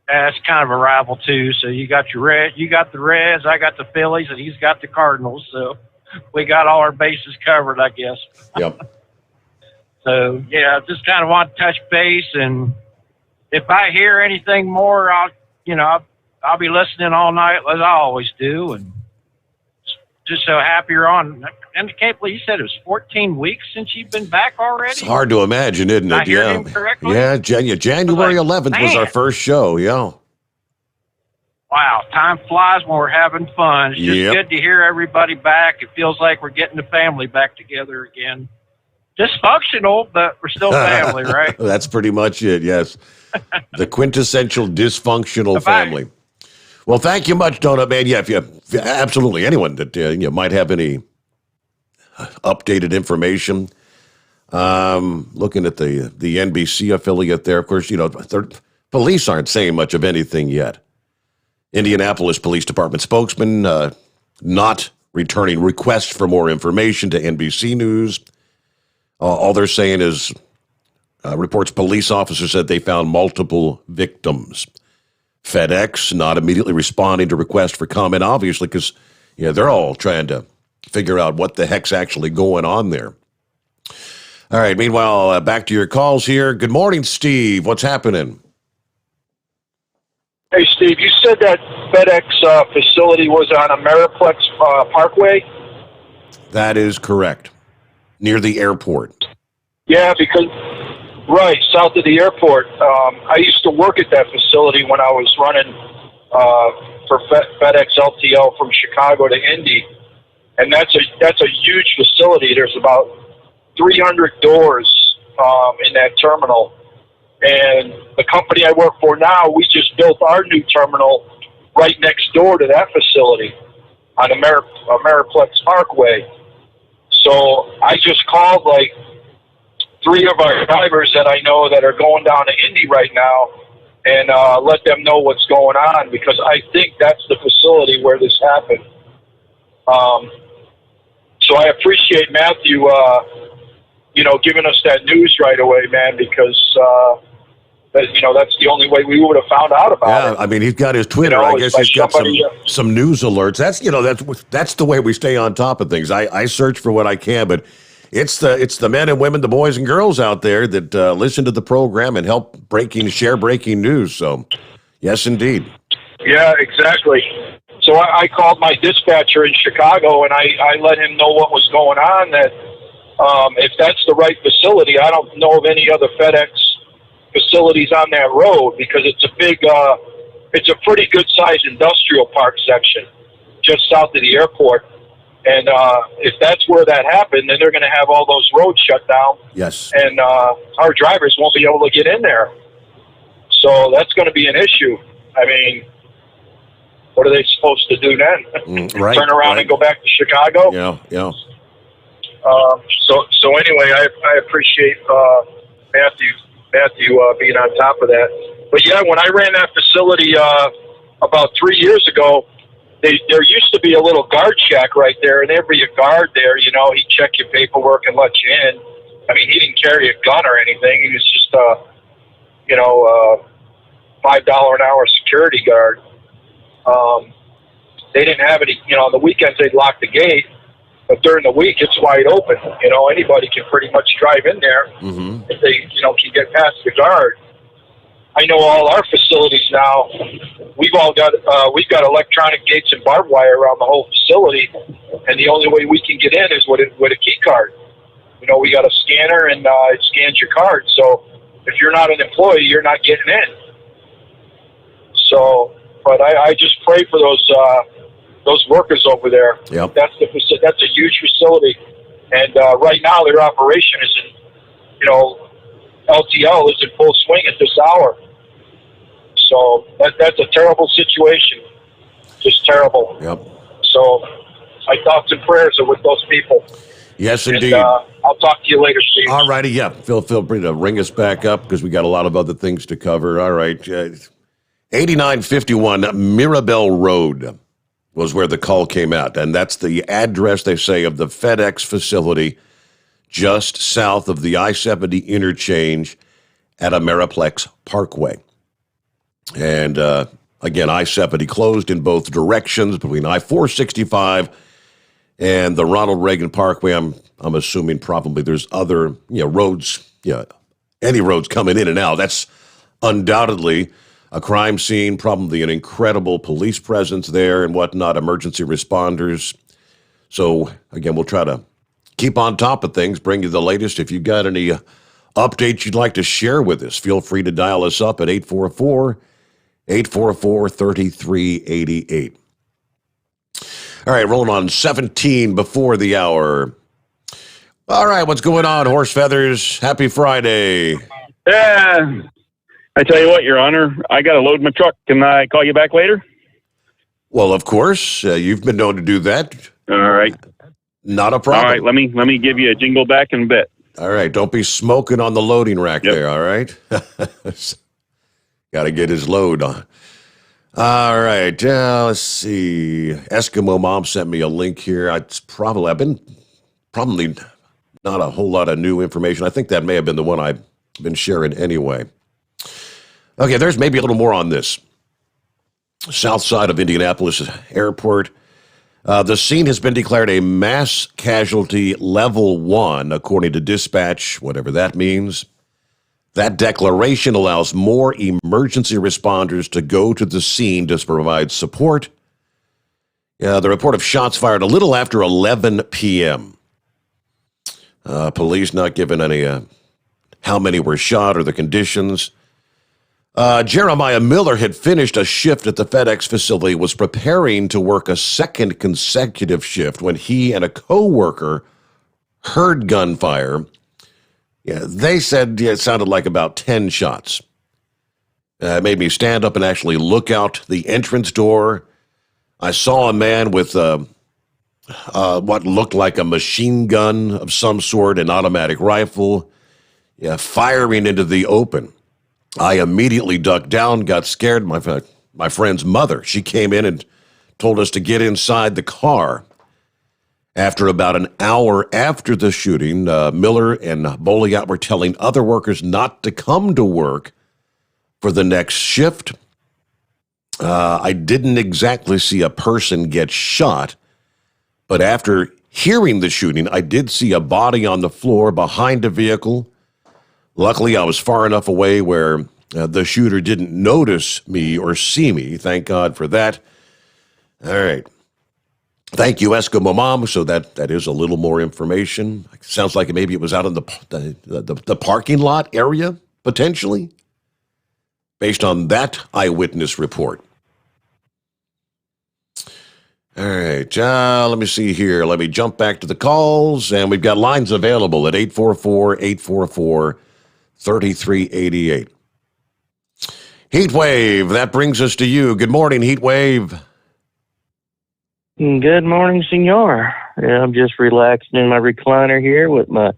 that's kind of a rival too. So you got the Reds, I got the Phillies, and he's got the Cardinals. So we got all our bases covered, I guess. Yep. So yeah, just kind of want to touch base, and if I hear anything more, I'll be listening all night as I always do, and just so happy you're on. And I can't believe you said it was 14 weeks since you've been back already. It's hard to imagine, isn't it? Did I hear him correctly? Yeah, January 11th was our first show, yeah. Wow, time flies when we're having fun. It's just good to hear everybody back. It feels like we're getting the family back together again. Dysfunctional, but we're still family, right? That's pretty much it, yes. The quintessential dysfunctional family. Well, thank you much, Donut Man. Yeah, if you absolutely anyone that might have any updated information. Looking at the NBC affiliate there, of course, police aren't saying much of anything yet. Indianapolis Police Department spokesman not returning requests for more information to NBC News. All they're saying is reports police officers said they found multiple victims. FedEx not immediately responding to requests for comment, obviously, because they're all trying to figure out what the heck's actually going on there. All right, meanwhile, back to your calls here. Good morning, Steve. What's happening? Hey, Steve, you said that FedEx facility was on Ameriplex Parkway? That is correct. Near the airport. Yeah, right, south of the airport. I used to work at that facility when I was running for FedEx LTL from Chicago to Indy. And that's a huge facility. There's about 300 doors in that terminal. And the company I work for now, we just built our new terminal right next door to that facility on Ameriplex Parkway. So I just called like 3 of our drivers that I know that are going down to Indy right now and let them know what's going on, because I think that's the facility where this happened. So I appreciate Matthew, giving us that news right away, man, because that's the only way we would have found out about it. Yeah, I mean, he's got his Twitter. I guess he's got some news alerts. That's the way we stay on top of things. I search for what I can, but it's the men and women, the boys and girls out there that listen to the program and help share breaking news. So, yes, indeed. Yeah, exactly. So I called my dispatcher in Chicago, and I let him know what was going on, that if that's the right facility, I don't know of any other FedEx facilities on that road, because it's a pretty good-sized industrial park section just south of the airport. And if that's where that happened, then they're going to have all those roads shut down. Yes. And our drivers won't be able to get in there. So that's going to be an issue. I mean, what are they supposed to do then? Right. Turn around and go back to Chicago? Yeah. So anyway, I appreciate Matthew being on top of that. But yeah, when I ran that facility about 3 years ago, there used to be a little guard shack right there, and there'd be a guard there. He'd check your paperwork and let you in. I mean, he didn't carry a gun or anything. He was just $5 an hour security guard. They didn't have any. On the weekends they'd lock the gate, but during the week it's wide open. Anybody can pretty much drive in there if they can get past the guard. I know all our facilities now. We've got electronic gates and barbed wire around the whole facility, and the only way we can get in is with a key card. We got a scanner, and it scans your card. So if you're not an employee, you're not getting in. So, but I just pray for those workers over there. Yep. That's a huge facility, and right now their operation is in, LTL is in full swing at this hour. So that's a terrible situation, just terrible. Yep. So my thoughts and prayers are with those people. Yes, indeed. And, I'll talk to you later, Steve. All righty, yeah. Feel free to ring us back up because we got a lot of other things to cover. All right. 8951 Mirabel Road was where the call came out, and that's the address, they say, of the FedEx facility just south of the I-70 interchange at Ameriplex Parkway. And again, I-70 closed in both directions between I-465 and the Ronald Reagan Parkway. I'm assuming probably there's other roads, any roads coming in and out. That's undoubtedly a crime scene, probably an incredible police presence there and whatnot, emergency responders. So again, we'll try to keep on top of things, bring you the latest. If you've got any updates you'd like to share with us, feel free to dial us up at 844-3388. All right, rolling on 17 before the hour. All right, what's going on, Horse Feathers? Happy Friday. Yeah, I tell you what, Your Honor, I got to load my truck. Can I call you back later? Well, of course. You've been known to do that. All right. Not a problem. All right, let me give you a jingle back in a bit. All right, don't be smoking on the loading rack there, all right? Got to get his load on. All right, let's see. Eskimo Mom sent me a link here. I've been not a whole lot of new information. I think that may have been the one I've been sharing anyway. Okay, there's maybe a little more on this. South side of Indianapolis Airport. The scene has been declared a mass casualty level 1, according to dispatch, whatever that means. That declaration allows more emergency responders to go to the scene to provide support. The report of shots fired a little after 11 p.m. Police not given any how many were shot or the conditions. Jeremiah Miller had finished a shift at the FedEx facility, was preparing to work a second consecutive shift when he and a co-worker heard gunfire. They said it sounded like about 10 shots. It made me stand up and actually look out the entrance door. I saw a man with what looked like a machine gun of some sort, an automatic rifle, firing into the open. I immediately ducked down, got scared. My friend's mother, she came in and told us to get inside the car. After about an hour after the shooting, Miller and Boliat were telling other workers not to come to work for the next shift. I didn't exactly see a person get shot, but after hearing the shooting, I did see a body on the floor behind a vehicle. Luckily, I was far enough away where the shooter didn't notice me or see me. Thank God for that. All right. Thank you, Eskimo Mom. So that is a little more information. Sounds like maybe it was out in the parking lot area, potentially, based on that eyewitness report. All right, let me see here. Let me jump back to the calls, and we've got lines available at 844-844-3388. Heatwave, that brings us to you. Good morning, Heatwave. Good morning, senor. I'm just relaxing in my recliner here with my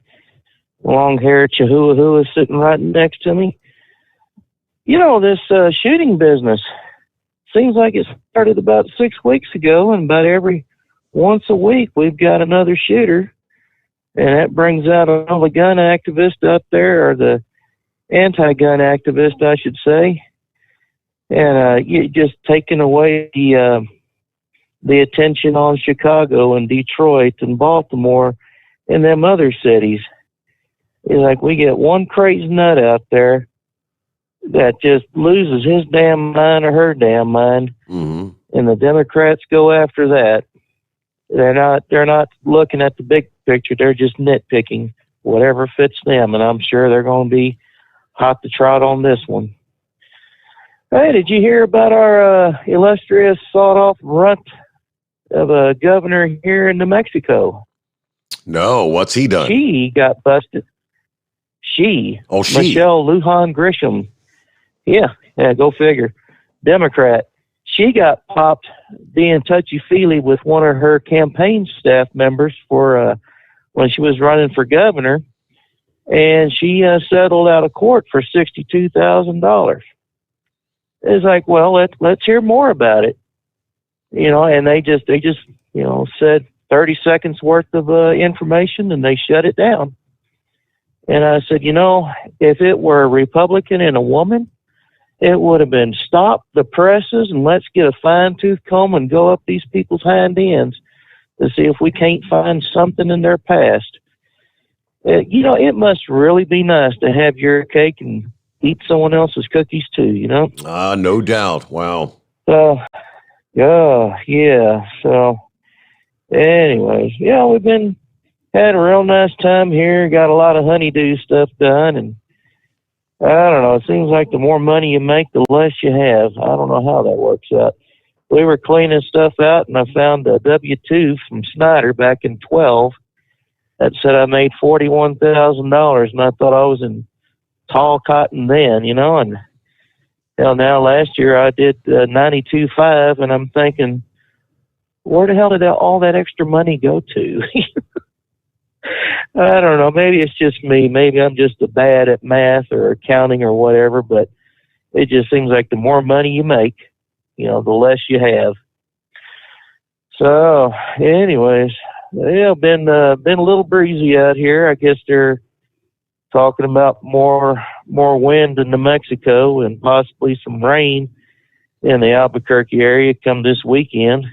long-haired chihuahua sitting right next to me. You know, this shooting business seems like it started about 6 weeks ago, and about every once a week we've got another shooter, and that brings out all the gun activists up there, or the anti-gun activist, I should say, and you just taking away the attention on Chicago and Detroit and Baltimore and them other cities. It's like we get one crazy nut out there that just loses his damn mind or her damn mind, and the Democrats go after that. They're not looking at the big picture. They're just nitpicking whatever fits them, and I'm sure they're going to be hot to trot on this one. Hey, did you hear about our illustrious sawed-off runt of a governor here in New Mexico? No, what's he done? She got busted. Michelle Lujan Grisham. Yeah, go figure. Democrat. She got popped being touchy-feely with one of her campaign staff members for when she was running for governor, and she settled out of court for $62,000. It's like, well, let's hear more about it. You know, and they just said 30 seconds worth of information, and they shut it down. And I said, if it were a Republican and a woman, it would have been stop the presses and let's get a fine-tooth comb and go up these people's hind ends to see if we can't find something in their past. It must really be nice to have your cake and eat someone else's cookies too, No doubt. Wow. So, yeah. So, anyways, we've had a real nice time here. Got a lot of honeydew stuff done, and I don't know. It seems like the more money you make, the less you have. I don't know how that works out. We were cleaning stuff out, and I found a W-2 from Snyder back in 12 that said I made $41,000, and I thought I was in tall cotton then, and now last year I did 92.5, and I'm thinking, where the hell did all that extra money go to? I don't know. Maybe it's just me. Maybe I'm just bad at math or accounting or whatever, but it just seems like the more money you make, the less you have. So, anyways, been a little breezy out here. I guess they're talking about more wind in New Mexico and possibly some rain in the Albuquerque area come this weekend.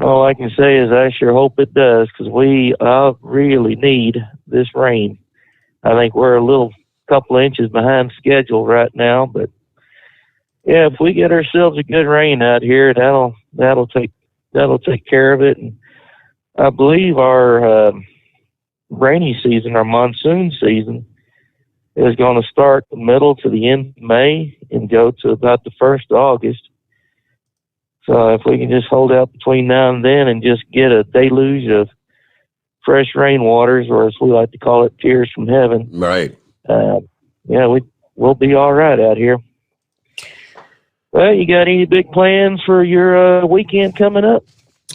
All I can say is I sure hope it does, because we really need this rain. I think we're a couple of inches behind schedule right now, but if we get ourselves a good rain out here, that'll take care of it. And I believe our rainy season, our monsoon season, is going to start the middle to the end of May and go to about the 1st of August. So if we can just hold out between now and then and just get a deluge of fresh rainwaters, or as we like to call it, tears from heaven. Right. We'll be all right out here. Well, you got any big plans for your weekend coming up?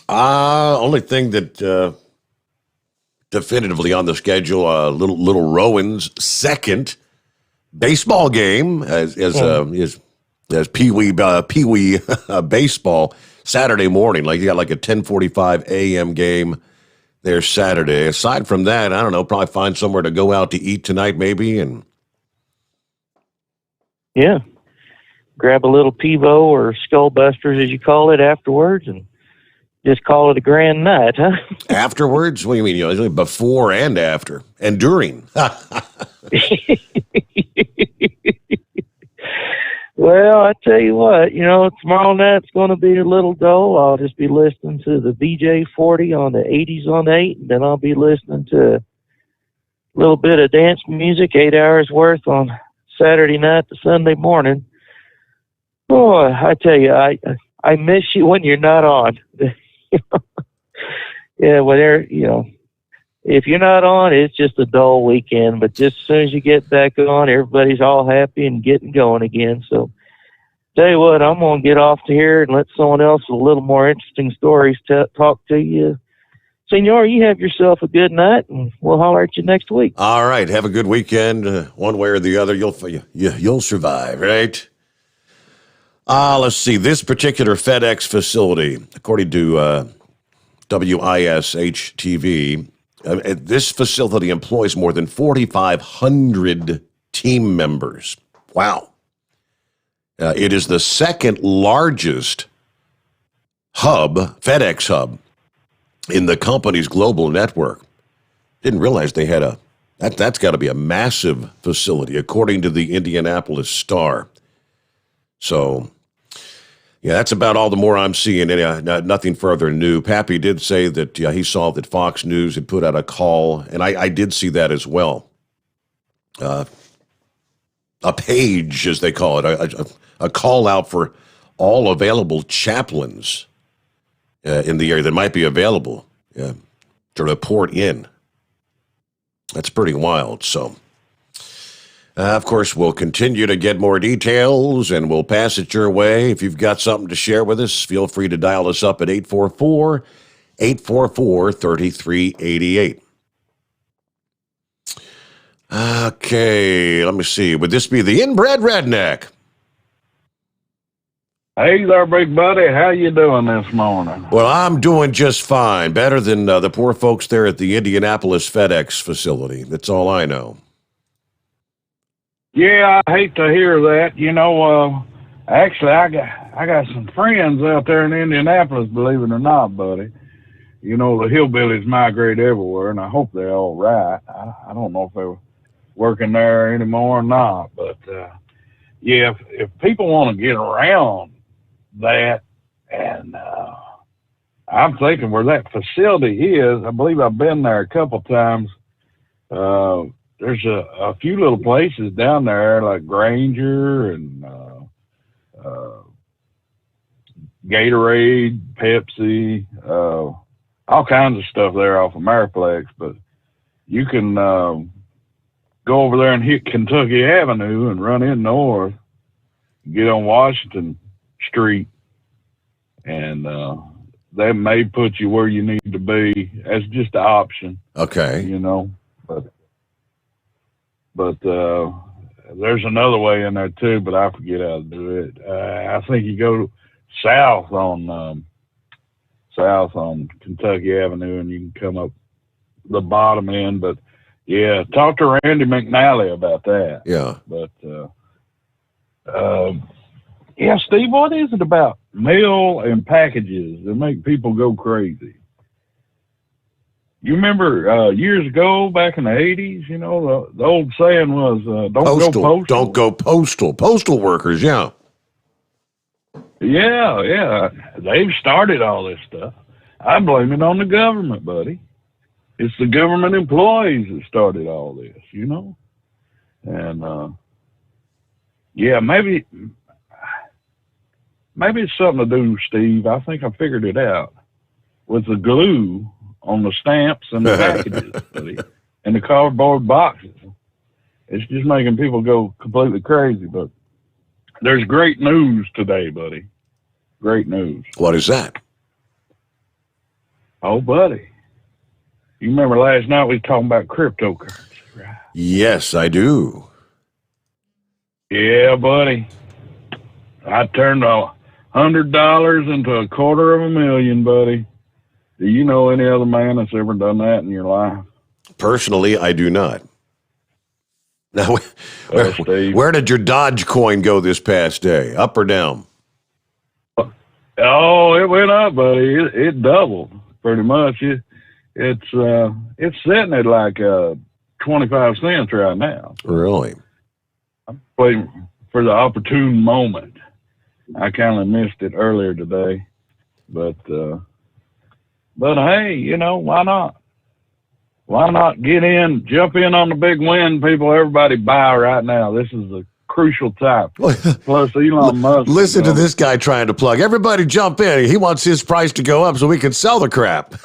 Only thing that definitively on the schedule, Little Rowan's second baseball game as Pee Wee baseball Saturday morning. Like you got like a 10:45 a.m. game there Saturday. Aside from that, I don't know. Probably find somewhere to go out to eat tonight, maybe, and grab a little Pivo or Skullbusters, as you call it, afterwards, and just call it a grand night, huh? Afterwards? What do you mean? Before and after and during. Well, I tell you what, tomorrow night's going to be a little dull. I'll just be listening to the VJ40 on the 80s on 8, and then I'll be listening to a little bit of dance music, 8 hours worth on Saturday night to Sunday morning. Boy, I tell you, I miss you when you're not on. If you're not on, it's just a dull weekend. But just as soon as you get back on, everybody's all happy and getting going again. So, tell you what, I'm going to get off to here and let someone else with a little more interesting stories talk to you. Senor, you have yourself a good night, and we'll holler at you next week. All right, have a good weekend. One way or the other, you'll survive, right? Let's see. This particular FedEx facility, according to WISH-TV, this facility employs more than 4,500 team members. Wow. It is the second largest FedEx hub in the company's global network. Didn't realize they had that's got to be a massive facility, according to the Indianapolis Star. So, yeah, that's about all the more I'm seeing. Nothing further new. Pappy did say that he saw that Fox News had put out a call, and I did see that as well. A page, as they call it, a call out for all available chaplains in the area that might be available to report in. That's pretty wild. So, of course, we'll continue to get more details, and we'll pass it your way. If you've got something to share with us, feel free to dial us up at 844-844-3388. Okay, let me see. Would this be the inbred redneck? Hey there, big buddy. How you doing this morning? Well, I'm doing just fine. Better than the poor folks there at the Indianapolis FedEx facility. That's all I know. Yeah, I hate to hear that. You know, actually, I got some friends out there in Indianapolis, believe it or not, buddy. You know, the hillbillies migrate everywhere, and I hope they're all right. I don't know if they're working there anymore or not, but yeah, if people want to get around that, and I'm thinking where that facility is, I believe I've been there a couple times. There's a few little places down there like Granger and Gatorade, Pepsi, all kinds of stuff there off of Mariplex, but you can go over there and hit Kentucky Avenue and run in north, get on Washington Street, and that may put you where you need to be as just an option. Okay. You know, but there's another way in there too, but I forget how to do it. I think you go south on Kentucky Avenue and you can come up the bottom end. But yeah, talk to Randy McNally about that. Yeah. But yeah, Steve, what is it about mail and packages that make people go crazy? You remember years ago, back in the 80s, you know, the old saying was, don't go postal. Don't go postal. Postal workers, yeah. Yeah. They've started all this stuff. I blame it on the government, buddy. It's the government employees that started all this, you know? And, yeah, maybe it's something to do, Steve. I think I figured it out. With the glue on the stamps and the packages, buddy, and the cardboard boxes. It's just making people go completely crazy, but there's great news today, buddy. Great news. What is that? Oh, buddy. You remember last night we were talking about cryptocurrency, right? Yes, I do. Yeah, buddy. I turned $100 into $250,000, buddy. Do you know any other man that's ever done that in your life? Personally, I do not. Now, where did your Dogecoin go this past day? Up or down? Oh, it went up, buddy. It doubled pretty much. It's sitting at like 25 cents right now. Really? I'm waiting for the opportune moment. I kind of missed it earlier today, but hey, you know, why not? Why not jump in on the big win, people? Everybody buy right now. This is a crucial time. Plus, Elon Musk. Listen to this guy trying to plug. Everybody jump in. He wants his price to go up so we can sell the crap.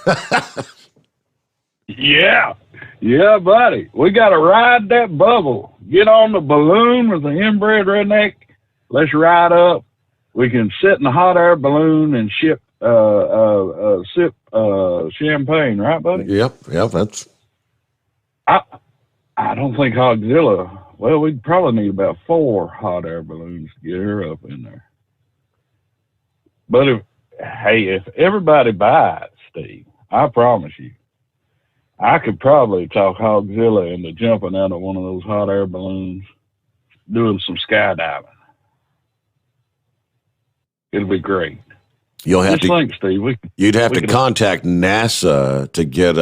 Yeah, buddy. We got to ride that bubble. Get on the balloon with the inbred redneck. Let's ride up. We can sit in the hot air balloon and sip champagne, right, buddy? Yep, that's... I don't think Hogzilla... Well, we'd probably need about 4 hot air balloons to get her up in there. But if everybody buys, Steve, I promise you, I could probably talk Hogzilla into jumping out of one of those hot air balloons, doing some skydiving. It'll be great. You'll have think, Steve, you'd have to contact NASA to get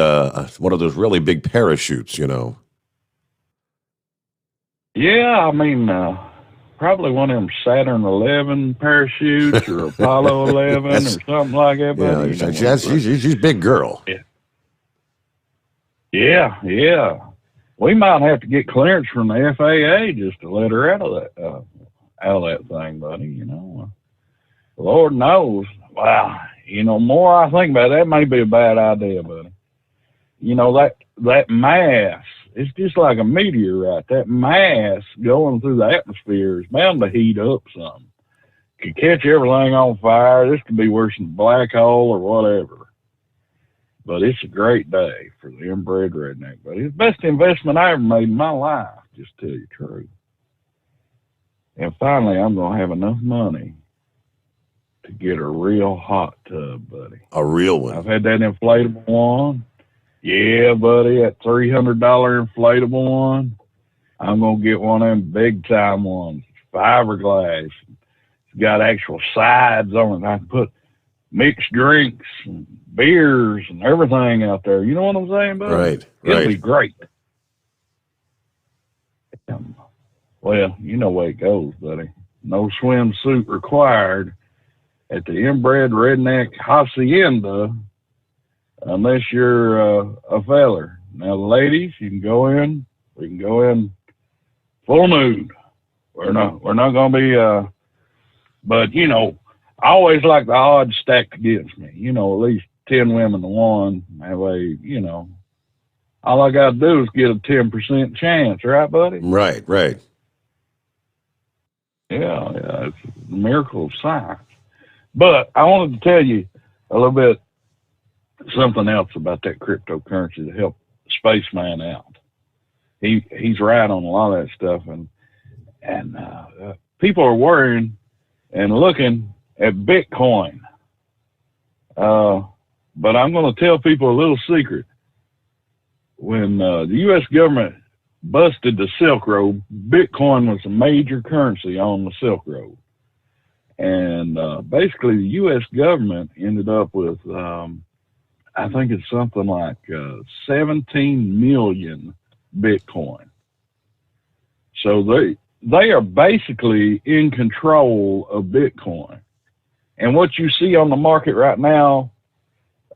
one of those really big parachutes, you know. Yeah, I mean, probably one of them Saturn 11 parachutes or Apollo 11 or something like that. Yeah, she's a big girl. Yeah. We might have to get clearance from the FAA just to let her out of that thing, buddy. You know, Lord knows. Wow, you know, more I think about it, that may be a bad idea, buddy. You know, that mass, it's just like a meteorite. That mass going through the atmosphere is bound to heat up something. Could catch everything on fire. This could be worse than a black hole or whatever. But it's a great day for the inbred redneck, buddy. It's the best investment I ever made in my life, just to tell you the truth. And finally, I'm going to have enough money to get a real hot tub, buddy. A real one? I've had that inflatable one. Yeah, buddy, that $300 inflatable one. I'm going to get one of them big-time ones, fiberglass. It's got actual sides on it. I can put mixed drinks and beers and everything out there. You know what I'm saying, buddy? Right. It'll be great. Well, you know where it goes, buddy. No swimsuit required at the Inbred Redneck Hacienda unless you're a feller. Now, the ladies, you can go in. We can go in full nude. We're not going to be, but, you know, I always like the odds stacked against me. You know, at least 10 women to 1. That way, you know, all I got to do is get a 10% chance. Right, buddy? Right. Yeah, it's a miracle of science. But I wanted to tell you a little bit something else about that cryptocurrency to help Spaceman out. He's right on a lot of that stuff, and people are worrying and looking at Bitcoin. But I'm going to tell people a little secret. When the U.S. government busted the Silk Road, Bitcoin was a major currency on the Silk Road. And basically the U.S. government ended up with, I think it's something like 17 million Bitcoin. So they are basically in control of Bitcoin. And what you see on the market right now,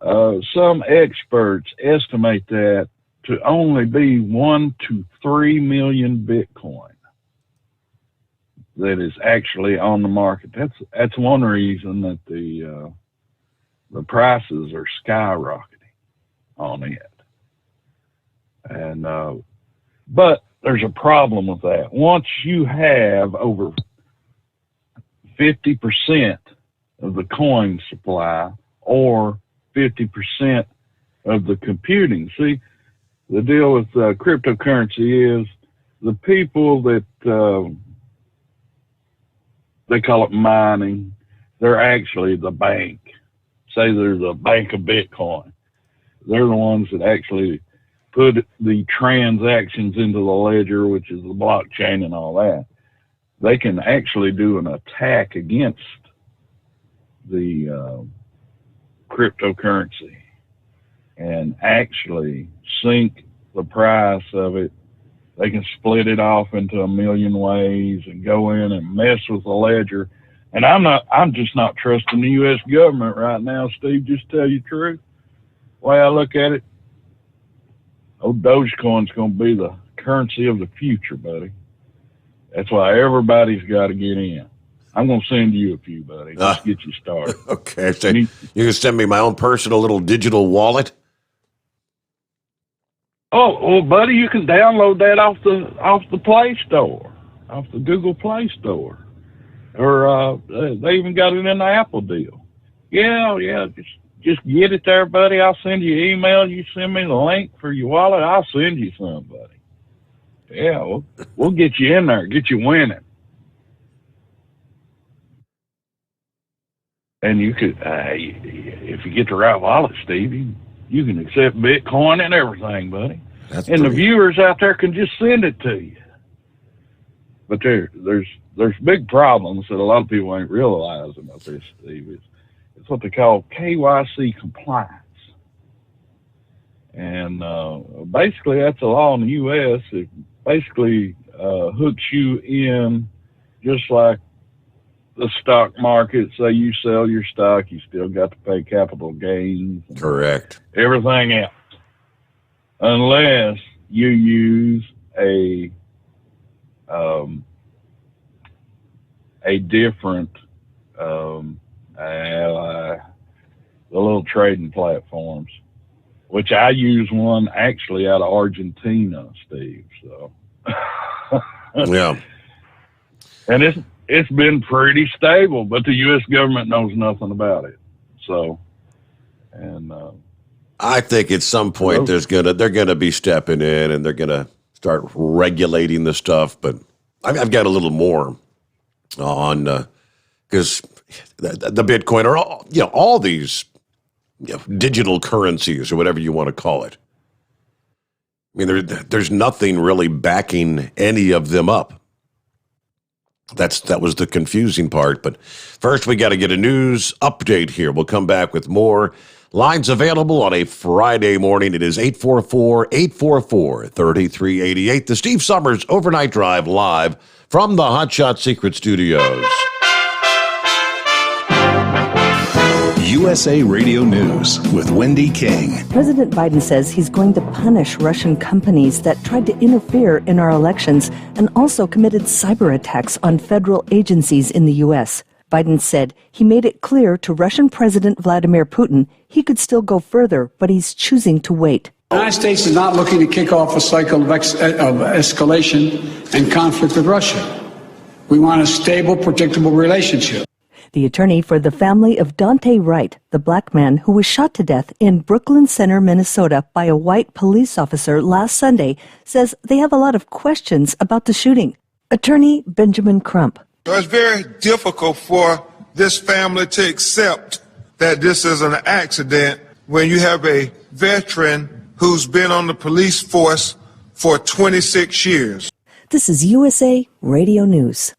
some experts estimate that to only be 1 to 3 million Bitcoin that is actually on the market. That's one reason that the prices are skyrocketing on it. And but there's a problem with that. Once you have over 50% of the coin supply or 50% of the computing, see, the deal with cryptocurrency is the people that they call it mining, they're actually the bank. Say there's a bank of Bitcoin. They're the ones that actually put the transactions into the ledger, which is the blockchain and all that. They can actually do an attack against the cryptocurrency and actually sink the price of it. They can split it off into a million ways and go in and mess with the ledger. And I'm just not trusting the U.S. government right now, Steve, just tell you the truth. The way I look at it, old Dogecoin's going to be the currency of the future, buddy. That's why everybody's got to get in. I'm going to send you a few, buddy. Just get you started. Okay. So you can send me my own personal little digital wallet? Oh, well, buddy, you can download that off the Play Store, off the Google Play Store. Or they even got it in the Apple deal. Yeah, just get it there, buddy. I'll send you an email. You send me the link for your wallet, I'll send you some, buddy. Yeah, we'll get you in there, get you winning. And you could, if you get the right wallet, Steve, you can accept Bitcoin and everything, buddy. And the viewers out there can just send it to you. But there's big problems that a lot of people ain't realizing about this, Steve. It's what they call KYC compliance. And basically that's a law in the U.S. It basically hooks you in just like the stock market. Say you sell your stock, you still got to pay capital gains. Correct. Everything else. Unless you use a different, the little trading platforms, which I use one actually out of Argentina, Steve. So, yeah. And it's been pretty stable, but the U.S. government knows nothing about it. So, and I think at some point they're gonna be stepping in and they're gonna start regulating the stuff. But I've got a little more on because the Bitcoin or all these digital currencies or whatever you want to call it. I mean, there's nothing really backing any of them up. That was the confusing part. But first, we got to get a news update here. We'll come back with more. Lines available on a Friday morning. It is 844-844-3388. The Steve Sommers Overnight Drive live from the Hotshot Secret Studios. USA Radio News with Wendy King. President Biden says he's going to punish Russian companies that tried to interfere in our elections and also committed cyber attacks on federal agencies in the U.S. Biden said he made it clear to Russian President Vladimir Putin he could still go further, but he's choosing to wait. The United States is not looking to kick off a cycle of escalation and conflict with Russia. We want a stable, predictable relationship. The attorney for the family of Dante Wright, the black man who was shot to death in Brooklyn Center, Minnesota by a white police officer last Sunday, says they have a lot of questions about the shooting. Attorney Benjamin Crump. It's very difficult for this family to accept that this is an accident when you have a veteran who's been on the police force for 26 years. This is USA Radio News.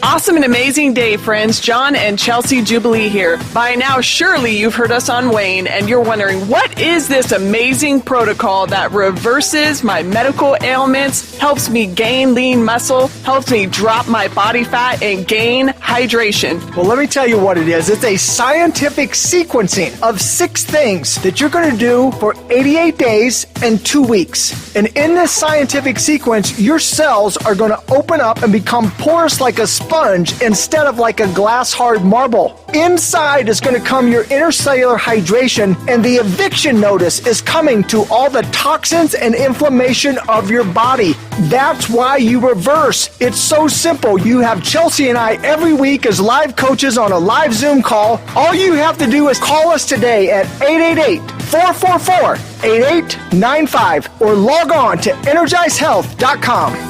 Awesome and amazing day, friends. John and Chelsea Jubilee here. By now, surely you've heard us on Wayne, and you're wondering, what is this amazing protocol that reverses my medical ailments, helps me gain lean muscle, helps me drop my body fat, and gain hydration? Well, let me tell you what it is. It's a scientific sequencing of 6 things that you're going to do for 88 days and 2 weeks. And in this scientific sequence, your cells are going to open up and become porous like a sponge instead of like a glass hard marble. Inside is going to come your intercellular hydration, and the eviction notice is coming to all the toxins and inflammation of your body. That's why you reverse. It's so simple. You have Chelsea and I every week as live coaches on a live Zoom call. All you have to do is call us today at 888-444-8895 or log on to energizehealth.com.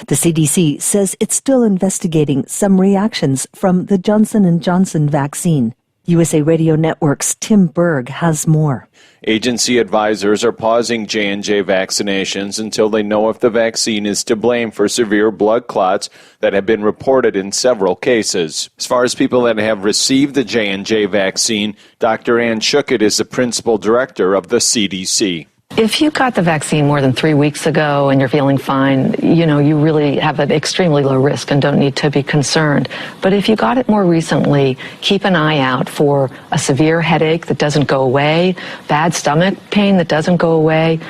The CDC says it's still investigating some reactions from the Johnson & Johnson vaccine. USA Radio Network's Tim Berg has more. Agency advisors are pausing J&J vaccinations until they know if the vaccine is to blame for severe blood clots that have been reported in several cases. As far as people that have received the J&J vaccine, Dr. Ann Schuckett is the principal director of the CDC. If you got the vaccine more than 3 weeks ago and you're feeling fine, you really have an extremely low risk and don't need to be concerned. But if you got it more recently, keep an eye out for a severe headache that doesn't go away, bad stomach pain that doesn't go away,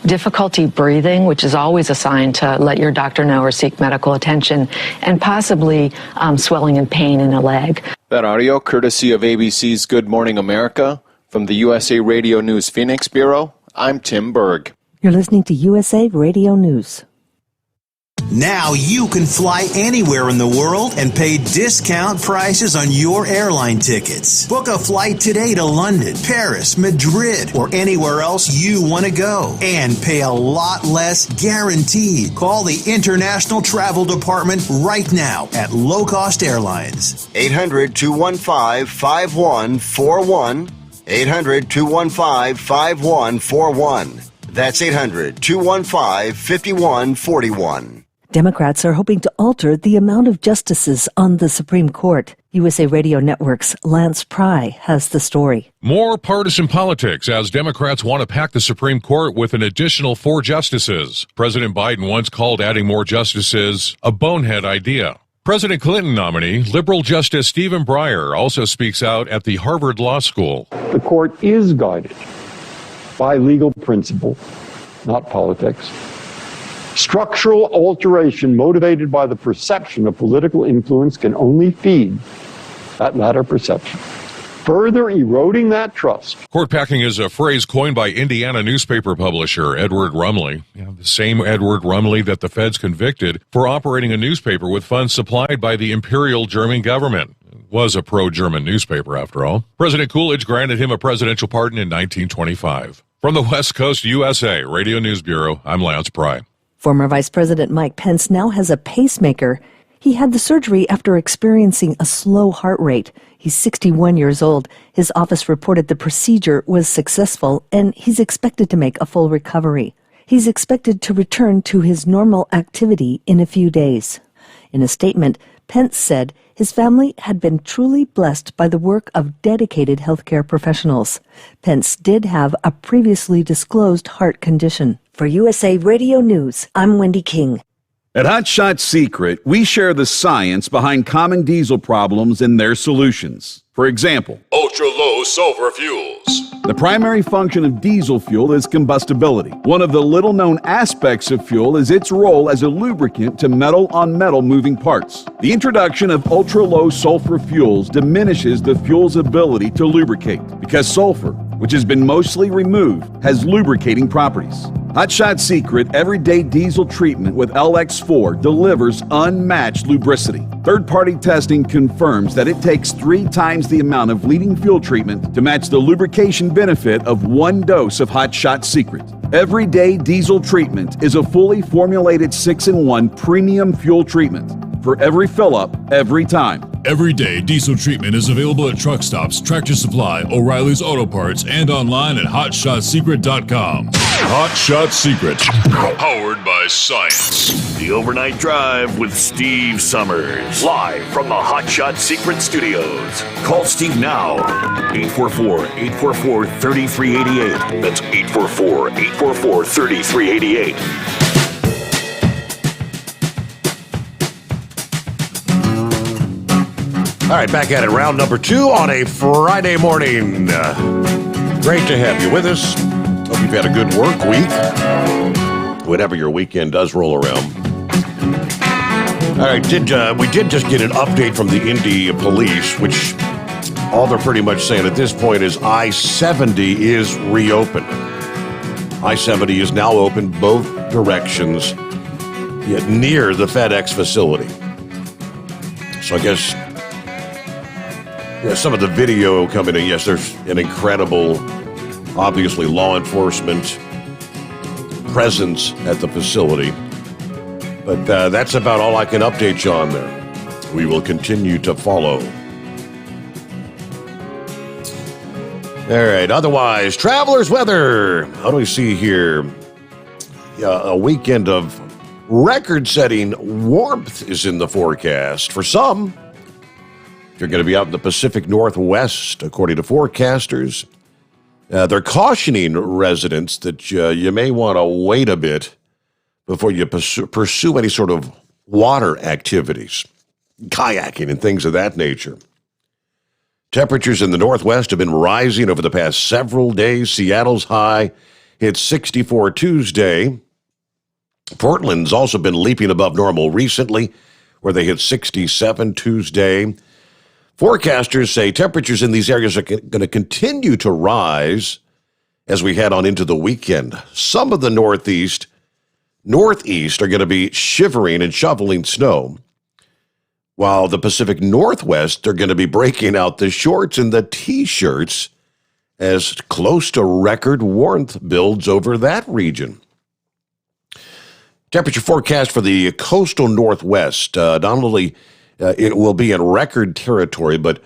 difficulty breathing, which is always a sign to let your doctor know or seek medical attention, and possibly swelling and pain in a leg. That audio courtesy of ABC's Good Morning America. From the USA Radio News Phoenix Bureau, I'm Tim Berg. You're listening to USA Radio News. Now you can fly anywhere in the world and pay discount prices on your airline tickets. Book a flight today to London, Paris, Madrid, or anywhere else you want to go. And pay a lot less guaranteed. Call the International Travel Department right now at Low Cost Airlines. 800-215-5141. 800-215-5141. That's 800-215-5141. Democrats are hoping to alter the amount of justices on the Supreme Court. USA Radio Network's Lance Pry has the story. More partisan politics as Democrats want to pack the Supreme Court with an additional 4 justices. President Biden once called adding more justices a bonehead idea. President Clinton nominee, liberal Justice Stephen Breyer, also speaks out at the Harvard Law School. The court is guided by legal principle, not politics. Structural alteration motivated by the perception of political influence can only feed that latter perception, further eroding that trust. Court packing is a phrase coined by Indiana newspaper publisher Edward Rumley, the same Edward Rumley that the feds convicted for operating a newspaper with funds supplied by the Imperial German government. It was a pro-German newspaper, after all. President Coolidge granted him a presidential pardon in 1925. From the West Coast USA Radio News Bureau, I'm Lance Pry. Former Vice President Mike Pence now has a pacemaker. He had the surgery after experiencing a slow heart rate. He's 61 years old. His office reported the procedure was successful, and he's expected to make a full recovery. He's expected to return to his normal activity in a few days. In a statement, Pence said his family had been truly blessed by the work of dedicated healthcare professionals. Pence did have a previously disclosed heart condition. For USA Radio News, I'm Wendy King. At Hot Shot Secret, we share the science behind common diesel problems and their solutions. For example, ultra-low sulfur fuels. The primary function of diesel fuel is combustibility. One of the little-known aspects of fuel is its role as a lubricant to metal-on-metal moving parts. The introduction of ultra-low sulfur fuels diminishes the fuel's ability to lubricate because sulfur, which has been mostly removed, has lubricating properties. Hot Shot Secret Everyday Diesel Treatment with LX4 delivers unmatched lubricity. Third-party testing confirms that it takes 3 times the amount of leading fuel treatment to match the lubrication benefit of 1 dose of Hot Shot Secret. Everyday Diesel Treatment is a fully formulated 6-in-1 premium fuel treatment for every fill-up, every time. Everyday diesel treatment is available at truck stops, Tractor Supply, O'Reilly's Auto Parts, and online at HotShotSecret.com. Hot Shot Secret, powered by science. The Overnight Drive with Steve Summers. Live from the Hot Shot Secret Studios. Call Steve now. 844-844-3388. That's 844-844-3388. All right, back at it. Round number 2 on a Friday morning. Great to have you with us. Hope you've had a good work week. Whatever your weekend does roll around. All right, we did just get an update from the Indy police, which all they're pretty much saying at this point is I-70 is reopened. I-70 is now open both directions, yet near the FedEx facility. So I guess some of the video coming in, yes, there's an incredible, obviously, law enforcement presence at the facility. But that's about all I can update you on there. We will continue to follow. All right, otherwise, travelers' weather. How do we see here? A weekend of record-setting warmth is in the forecast for some. If you're going to be out in the Pacific Northwest, according to forecasters, they're cautioning residents that you may want to wait a bit before you pursue any sort of water activities, kayaking and things of that nature. Temperatures in the Northwest have been rising over the past several days. Seattle's high hit 64 Tuesday. Portland's also been leaping above normal recently, where they hit 67 Tuesday. Forecasters say temperatures in these areas are going to continue to rise as we head on into the weekend. Some of the northeast are going to be shivering and shoveling snow, while the Pacific Northwest, they're going to be breaking out the shorts and the T-shirts as close to record warmth builds over that region. Temperature forecast for the coastal Northwest, not only it will be in record territory, but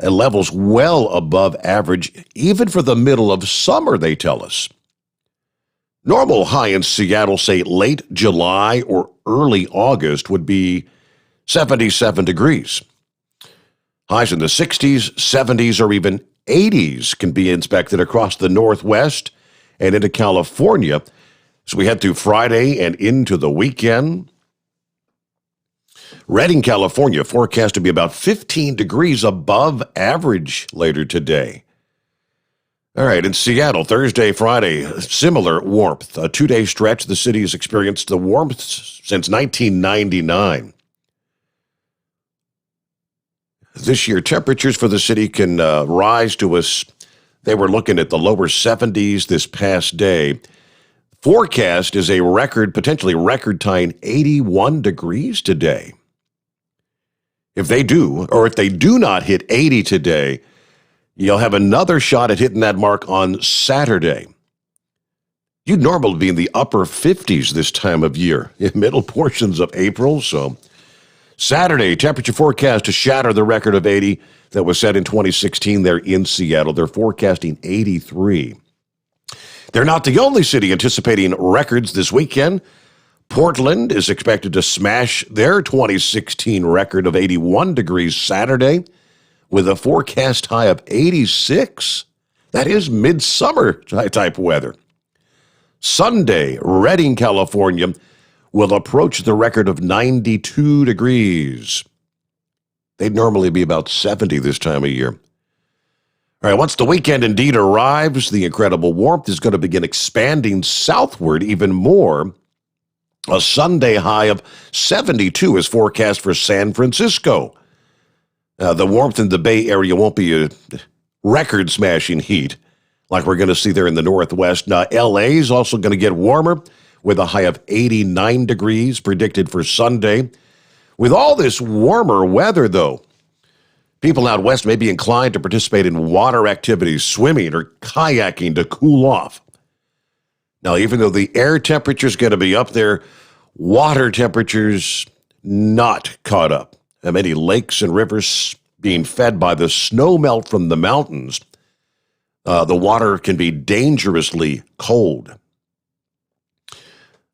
at levels well above average, even for the middle of summer, they tell us. Normal high in Seattle, say late July or early August, would be 77 degrees. Highs in the 60s, 70s, or even 80s can be inspected across the Northwest and into California as we head through Friday and into the weekend. Redding, California, forecast to be about 15 degrees above average later today. All right, in Seattle, Thursday, Friday, similar warmth. A 2-day stretch, the city has experienced the warmth since 1999. This year, temperatures for the city can rise to us. They were looking at the lower 70s this past day. Forecast is a record, potentially record-tying 81 degrees today. If they do not hit 80 today, you'll have another shot at hitting that mark on Saturday. You'd normally be in the upper 50s this time of year, in middle portions of April, so Saturday, temperature forecast to shatter the record of 80 that was set in 2016 there in Seattle. They're forecasting 83. They're not the only city anticipating records this weekend. Portland is expected to smash their 2016 record of 81 degrees Saturday with a forecast high of 86. That is midsummer type weather. Sunday, Redding, California, will approach the record of 92 degrees. They'd normally be about 70 this time of year. All right, once the weekend indeed arrives, the incredible warmth is going to begin expanding southward even more. A Sunday high of 72 is forecast for San Francisco. The warmth in the Bay Area won't be a record-smashing heat like we're going to see there in the Northwest. Now, L.A. is also going to get warmer with a high of 89 degrees predicted for Sunday. With all this warmer weather, though, people out west may be inclined to participate in water activities, swimming or kayaking to cool off. Now, even though the air temperature is going to be up there, water temperatures not caught up. Many lakes and rivers being fed by the snow melt from the mountains. The water can be dangerously cold.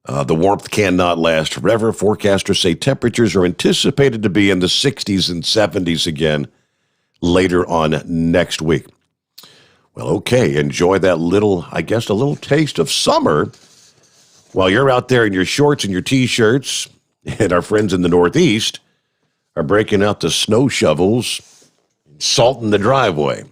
The warmth cannot last forever. Forecasters say temperatures are anticipated to be in the 60s and 70s again later on next week. Well, okay, enjoy that little taste of summer while you're out there in your shorts and your T-shirts, and our friends in the Northeast are breaking out the snow shovels and salting the driveway.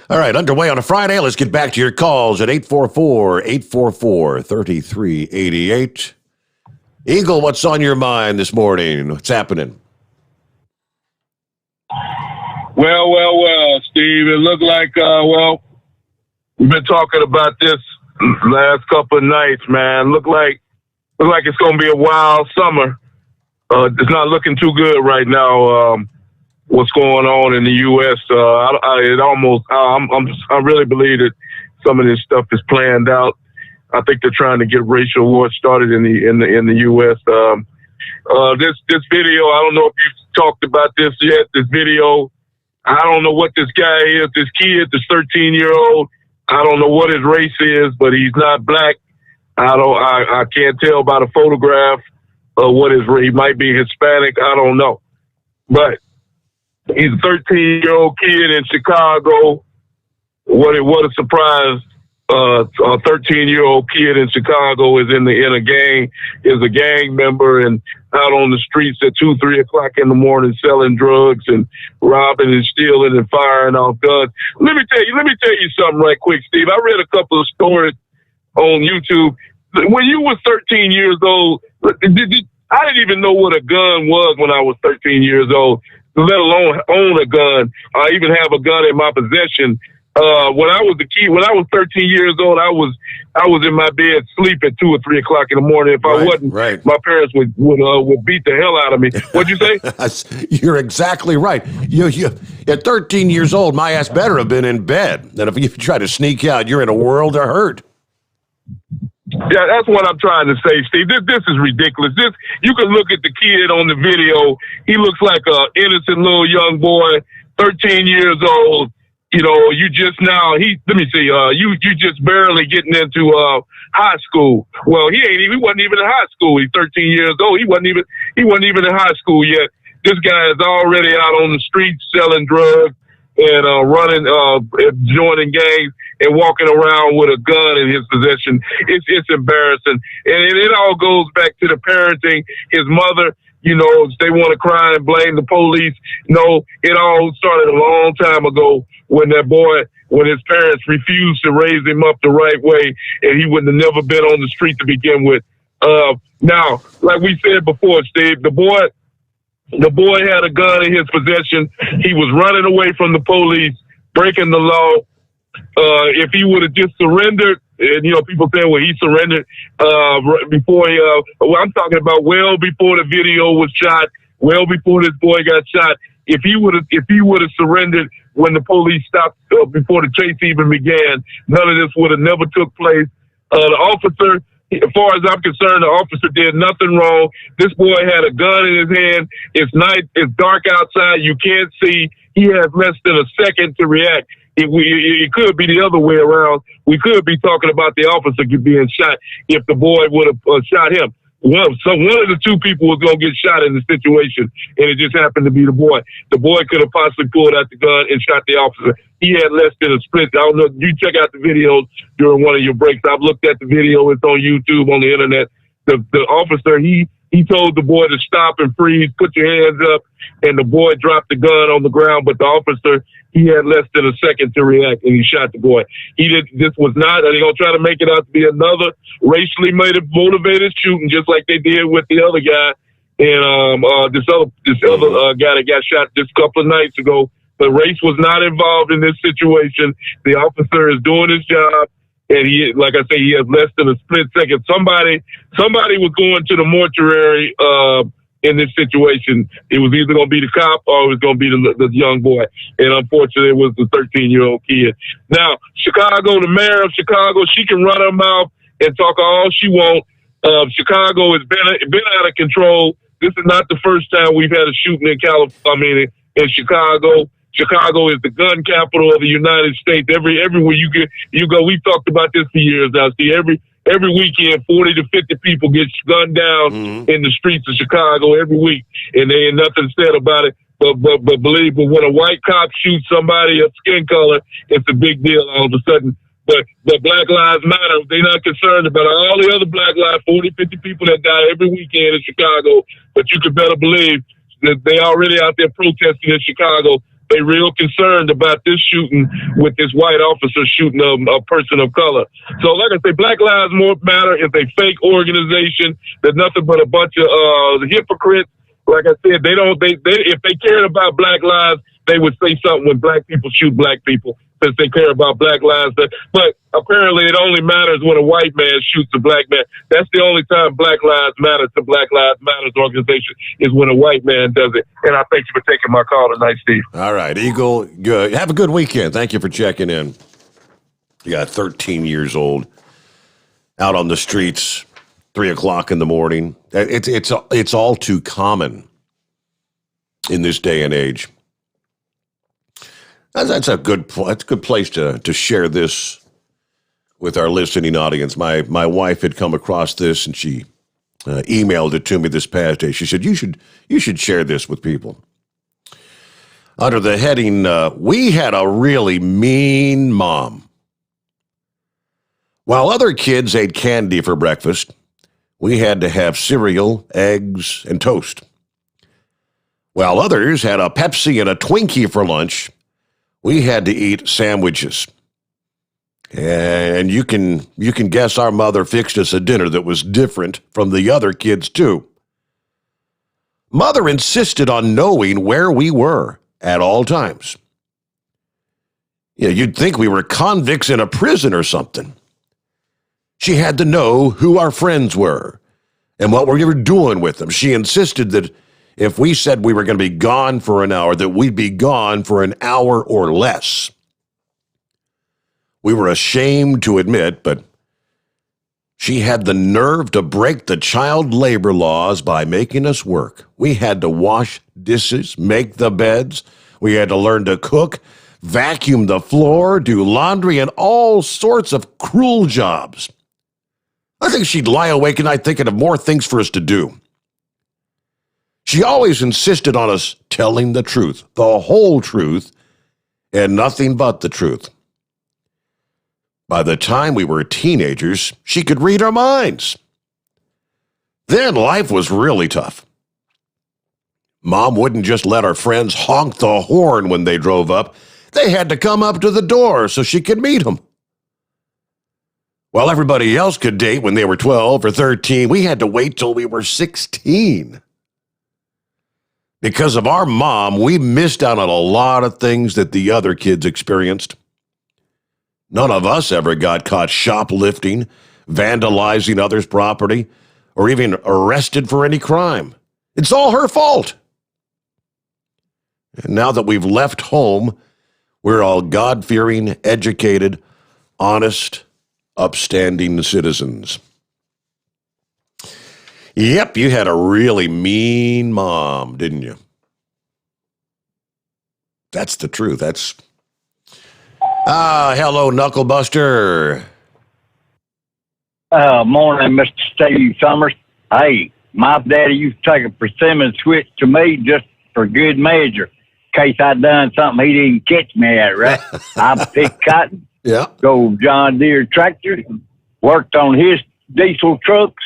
All right, underway on a Friday. Let's get back to your calls at 844-844-3388. Eagle, what's on your mind this morning? What's happening? Well, Steve, it looked like, we've been talking about this last couple of nights, man. Look like it's going to be a wild summer. It's not looking too good right now. What's going on in the U.S. I really believe that some of this stuff is planned out. I think they're trying to get racial war started in the U.S. This video, I don't know if you've talked about this yet. This video, I don't know what this guy is. This kid, this 13-year-old, I don't know what his race is, but he's not black. I can't tell by the photograph what his race. He might be Hispanic. I don't know, but he's a 13-year-old kid in Chicago. What a surprise. A 13-year-old kid in Chicago is in a gang, is a gang member and out on the streets at 2, 3 o'clock in the morning selling drugs and robbing and stealing and firing off guns. Let me tell you something right quick, Steve. I read a couple of stories on YouTube. When you was 13 years old, I didn't even know what a gun was when I was 13 years old, let alone own a gun or even have a gun in my possession. When I was a kid, when I was 13 years old, I was in my bed sleep at 2 or 3 o'clock in the morning. If I wasn't, my parents would beat the hell out of me. What'd you say? You're exactly right. You at 13 years old, my ass better have been in bed. And if you try to sneak out, you're in a world of hurt. Yeah, that's what I'm trying to say, Steve. This is ridiculous. You can look at the kid on the video. He looks like an innocent little young boy, 13 years old. You know, you just barely getting into high school. Well, he wasn't even in high school. He's 13 years old. He wasn't even in high school yet. This guy is already out on the streets selling drugs and running, joining gangs and walking around with a gun in his possession. It's embarrassing. And it all goes back to the parenting. His mother, you know, they want to cry and blame the police. No, it all started a long time ago when his parents refused to raise him up the right way, and he would have never been on the street to begin with. Now, like we said before, Steve, the boy had a gun in his possession. He was running away from the police, breaking the law. If he would have just surrendered, and you know, people saying, well, he surrendered before I'm talking about well before the video was shot, well before this boy got shot. If he would have surrendered when the police stopped before the chase even began, none of this would have never took place. The officer As far as I'm concerned, the officer did nothing wrong. This boy had a gun in his hand. It's night. It's dark outside. You can't see. He has less than a second to react. It could be the other way around. We could be talking about the officer being shot if the boy would have shot him. One of the two people was going to get shot in the situation, and it just happened to be the boy. The boy could have possibly pulled out the gun and shot the officer. He had less than a split. I don't know. You check out the videos during one of your breaks. I've looked at the video. It's on YouTube, on the internet. The officer, he told the boy to stop and freeze, put your hands up, and the boy dropped the gun on the ground, but the officer, he had less than a second to react, and he shot the boy. This was not, they're going to try to make it out to be another racially motivated shooting, just like they did with the other guy, and this other guy that got shot just a couple of nights ago. But race was not involved in this situation. The officer is doing his job. And he, like I say, he has less than a split second. Somebody was going to the mortuary in this situation. It was either going to be the cop or it was going to be the young boy. And unfortunately, it was the 13-year-old kid. Now, Chicago, the mayor of Chicago, she can run her mouth and talk all she wants. Chicago has been out of control. This is not the first time we've had a shooting in Chicago. Chicago is the gun capital of the United States. Everywhere you go, we've talked about this for years now. See, every weekend, 40 to 50 people get gunned down in the streets of Chicago every week, and there ain't nothing said about it. But believe me, when a white cop shoots somebody of skin color, it's a big deal all of a sudden. But Black Lives Matter, they're not concerned about all the other Black lives, 40, 50 people that die every weekend in Chicago. But you can better believe that they already out there protesting in Chicago. They real concerned about this shooting with this white officer shooting a person of color. So like I say, Black Lives Matter is a fake organization. There's nothing but a bunch of hypocrites. Like I said, they if they cared about Black lives, they would say something when black people shoot black people, since they care about Black lives. But apparently it only matters when a white man shoots a black man. That's the only time Black Lives Matter to Black Lives Matters organization is when a white man does it. And I thank you for taking my call tonight, Steve. All right, Eagle, good. Have a good weekend. Thank you for checking in. You got 13 years old out on the streets, 3 o'clock in the morning. It's all too common in this day and age. That's a good place to share this with our listening audience. My wife had come across this, and she emailed it to me this past day. She said, you should share this with people. Under the heading, we had a really mean mom. While other kids ate candy for breakfast, we had to have cereal, eggs, and toast. While others had a Pepsi and a Twinkie for lunch, we had to eat sandwiches. And you can guess our mother fixed us a dinner that was different from the other kids too. Mother insisted on knowing where we were at all times. Yeah, you'd think we were convicts in a prison or something. She had to know who our friends were and what we were doing with them. She insisted that if we said we were going to be gone for an hour, that we'd be gone for an hour or less. We were ashamed to admit, but she had the nerve to break the child labor laws by making us work. We had to wash dishes, make the beds. We had to learn to cook, vacuum the floor, do laundry, and all sorts of cruel jobs. I think she'd lie awake at night thinking of more things for us to do. She always insisted on us telling the truth, the whole truth, and nothing but the truth. By the time we were teenagers, she could read our minds. Then life was really tough. Mom wouldn't just let our friends honk the horn when they drove up. They had to come up to the door so she could meet them. While everybody else could date when they were 12 or 13, we had to wait till we were 16. Because of our mom, we missed out on a lot of things that the other kids experienced. None of us ever got caught shoplifting, vandalizing others' property, or even arrested for any crime. It's all her fault. And now that we've left home, we're all God-fearing, educated, honest, upstanding citizens. Yep, you had a really mean mom, didn't you? That's the truth. Hello, Knucklebuster. Morning, Mr. Steve Sommers. Hey, my daddy used to take a persimmon switch to me just for good measure. In case I done something he didn't catch me at, right? I picked cotton, go John Deere tractor, worked on his diesel trucks,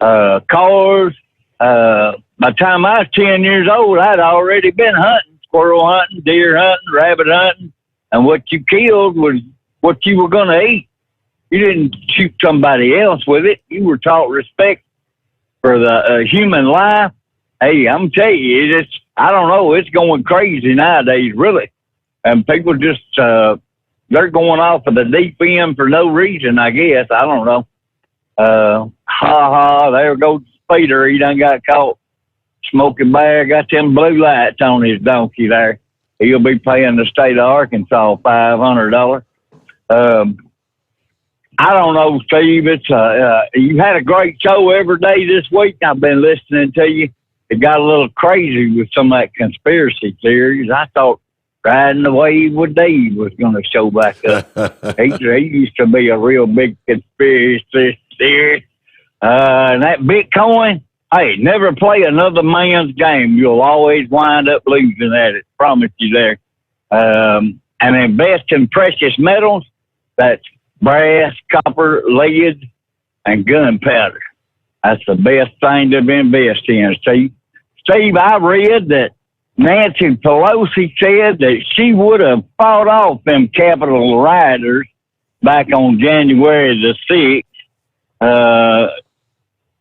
cars. By the time I was 10 years old, I'd already been hunting, squirrel hunting, deer hunting, rabbit hunting, and what you killed was what you were going to eat. You didn't shoot somebody else with it. You were taught respect for the human life. Hey, I'm telling you, I don't know, it's going crazy nowadays, really. And people just, they're going off of the deep end for no reason, I guess. I don't know. There goes Peter. He done got caught smoking bag, got them blue lights on his donkey there. He'll be paying the state of Arkansas $500. I don't know, Steve. It's you had a great show every day this week. I've been listening to you. It got a little crazy with some of that conspiracy theories. I thought Riding the Wave with Dave was going to show back up. He used to be a real big conspiracy theorist. And that Bitcoin, hey, never play another man's game. You'll always wind up losing at it. Promise you there. And invest in precious metals. That's brass, copper, lead, and gunpowder. That's the best thing to invest in, Steve. Steve, I read that Nancy Pelosi said that she would have fought off them Capitol rioters back on January the 6th.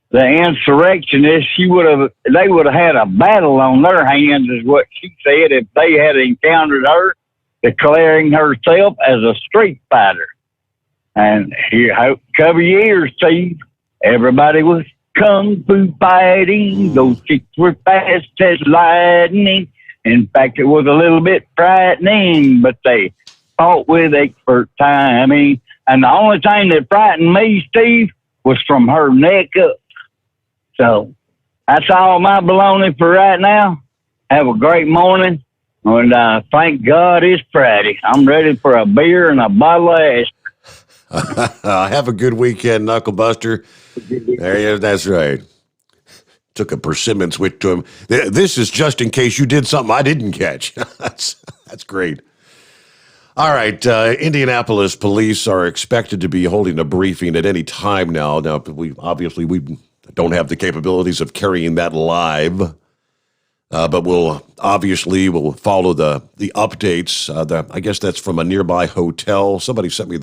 The insurrectionists, they would have had a battle on their hands, is what she said, if they had encountered her, declaring herself as a street fighter. And here, a couple of years, Steve, everybody was kung fu fighting. Those chicks were fast as lightning. In fact, it was a little bit frightening, but they fought with expert timing. And the only thing that frightened me, Steve, was from her neck up. So that's all my baloney for right now. Have a great morning. And thank God it's Friday. I'm ready for a beer and a bottle of ash. Have a good weekend, Knucklebuster. There you go. That's right. Took a persimmon switch to him. This is just in case you did something I didn't catch. That's great. All right. Indianapolis police are expected to be holding a briefing at any time now. Now, we don't have the capabilities of carrying that live. But we'll follow the updates. I guess that's from a nearby hotel. Somebody sent me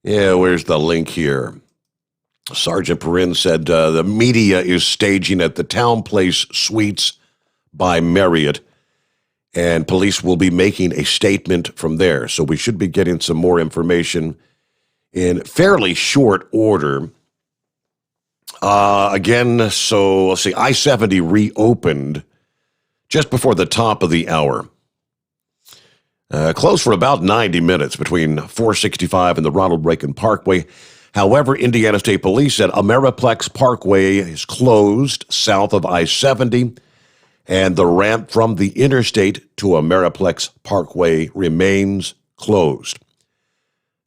where's the link here? Sergeant Perrin said the media is staging at the Town Place Suites by Marriott, and police will be making a statement from there. So we should be getting some more information in fairly short order. Again, so let's see, I-70 reopened just before the top of the hour. Closed for about 90 minutes between 465 and the Ronald Reagan Parkway. However, Indiana State Police said Ameriplex Parkway is closed south of I-70, and the ramp from the interstate to Ameriplex Parkway remains closed.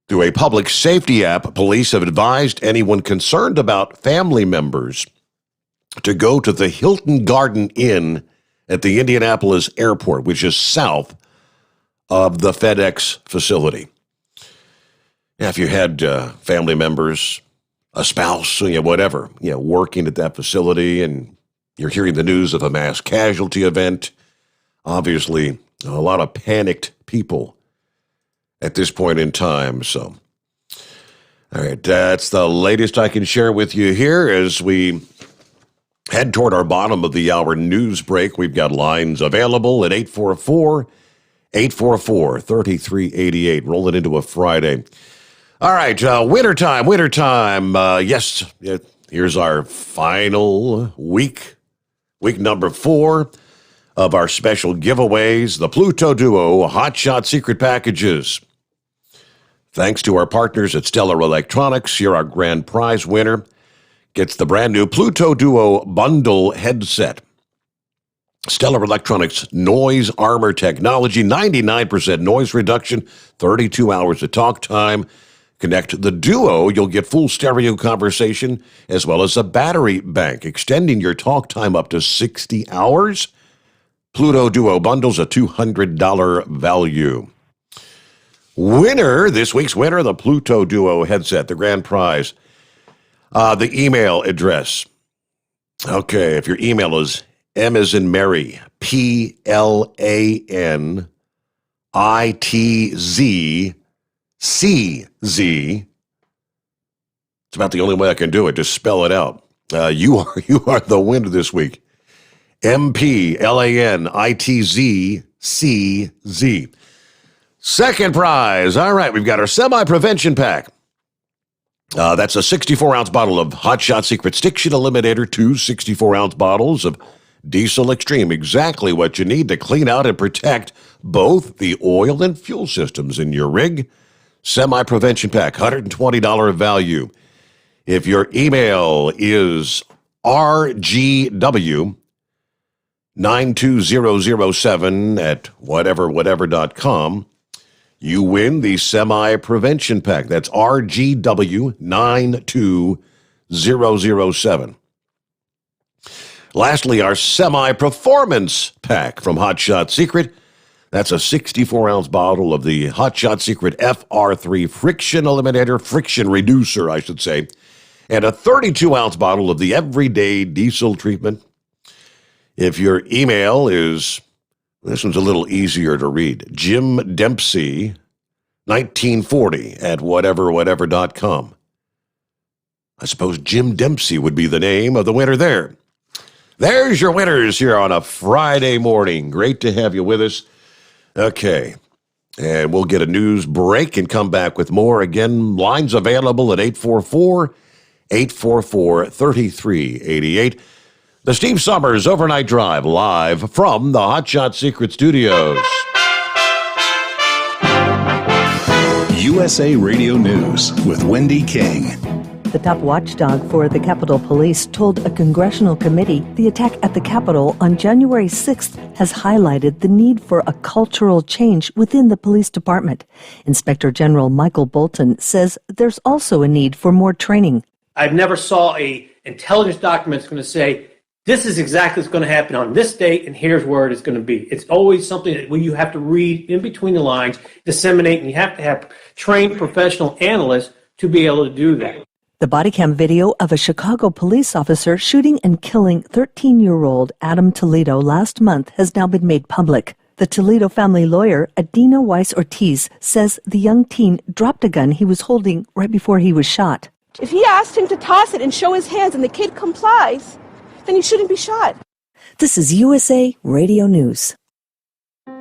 Through a public safety app, police have advised anyone concerned about family members to go to the Hilton Garden Inn at the Indianapolis airport, which is south of the FedEx facility. Now, if you had family members, a spouse, whatever, working at that facility, and you're hearing the news of a mass casualty event, obviously a lot of panicked people at this point in time. So, all right, that's the latest I can share with you here as we head toward our bottom of the hour news break. We've got lines available at 844-3388, rolling into a Friday. All right, wintertime. Yes, here's our final week number 4 of our special giveaways, the Pluto Duo Hot Shot Secret Packages. Thanks to our partners at Stellar Electronics, you're our grand prize winner. gets the brand new Pluto Duo bundle headset. Stellar Electronics noise armor technology, 99% noise reduction, 32 hours of talk time. Connect the Duo, you'll get full stereo conversation as well as a battery bank, extending your talk time up to 60 hours. Pluto Duo bundles a $200 value. Winner, this week's winner, the Pluto Duo headset, the grand prize. The email address. Okay, if your email is M as in Mary, PLANITZCZ. It's about the only way I can do it. Just spell it out. You are the winner this week. MPLANITZCZ. Second prize. All right, we've got our semi-prevention pack. That's a 64-ounce bottle of Hot Shot Secret Stiction Eliminator, 2 64-ounce bottles of Diesel Extreme. Exactly what you need to clean out and protect both the oil and fuel systems in your rig. Semi-prevention pack, $120 value. If your email is rgw92007 at whatever.com, you win the semi-prevention pack. That's RGW92007. Lastly, our semi-performance pack from Hot Shot Secret. That's a 64-ounce bottle of the Hot Shot Secret FR3 friction eliminator, friction reducer, I should say, and a 32-ounce bottle of the Everyday Diesel treatment. If your email is, this one's a little easier to read, Jim Dempsey 1940 at whatever.com. I suppose Jim Dempsey would be the name of the winner there. There's your winners here on a Friday morning. Great to have you with us. Okay, and we'll get a news break and come back with more. Again, lines available at 844-3388. The Steve Sommers Overnight Drive, live from the Hot Shot Secret Studios. USA Radio News with Wendy King. The top watchdog for the Capitol Police told a congressional committee the attack at the Capitol on January 6th has highlighted the need for a cultural change within the police department. Inspector General Michael Bolton says there's also a need for more training. I've never saw a intelligence document that's going to say, this is exactly what's going to happen on this date, and here's where it is going to be. It's always something that you have to read in between the lines, disseminate, and you have to have trained professional analysts to be able to do that. The body cam video of a Chicago police officer shooting and killing 13-year-old Adam Toledo last month has now been made public. The Toledo family lawyer, Adina Weiss-Ortiz, says the young teen dropped a gun he was holding right before he was shot. If he asked him to toss it and show his hands and the kid complies, then he shouldn't be shot. This is USA Radio News.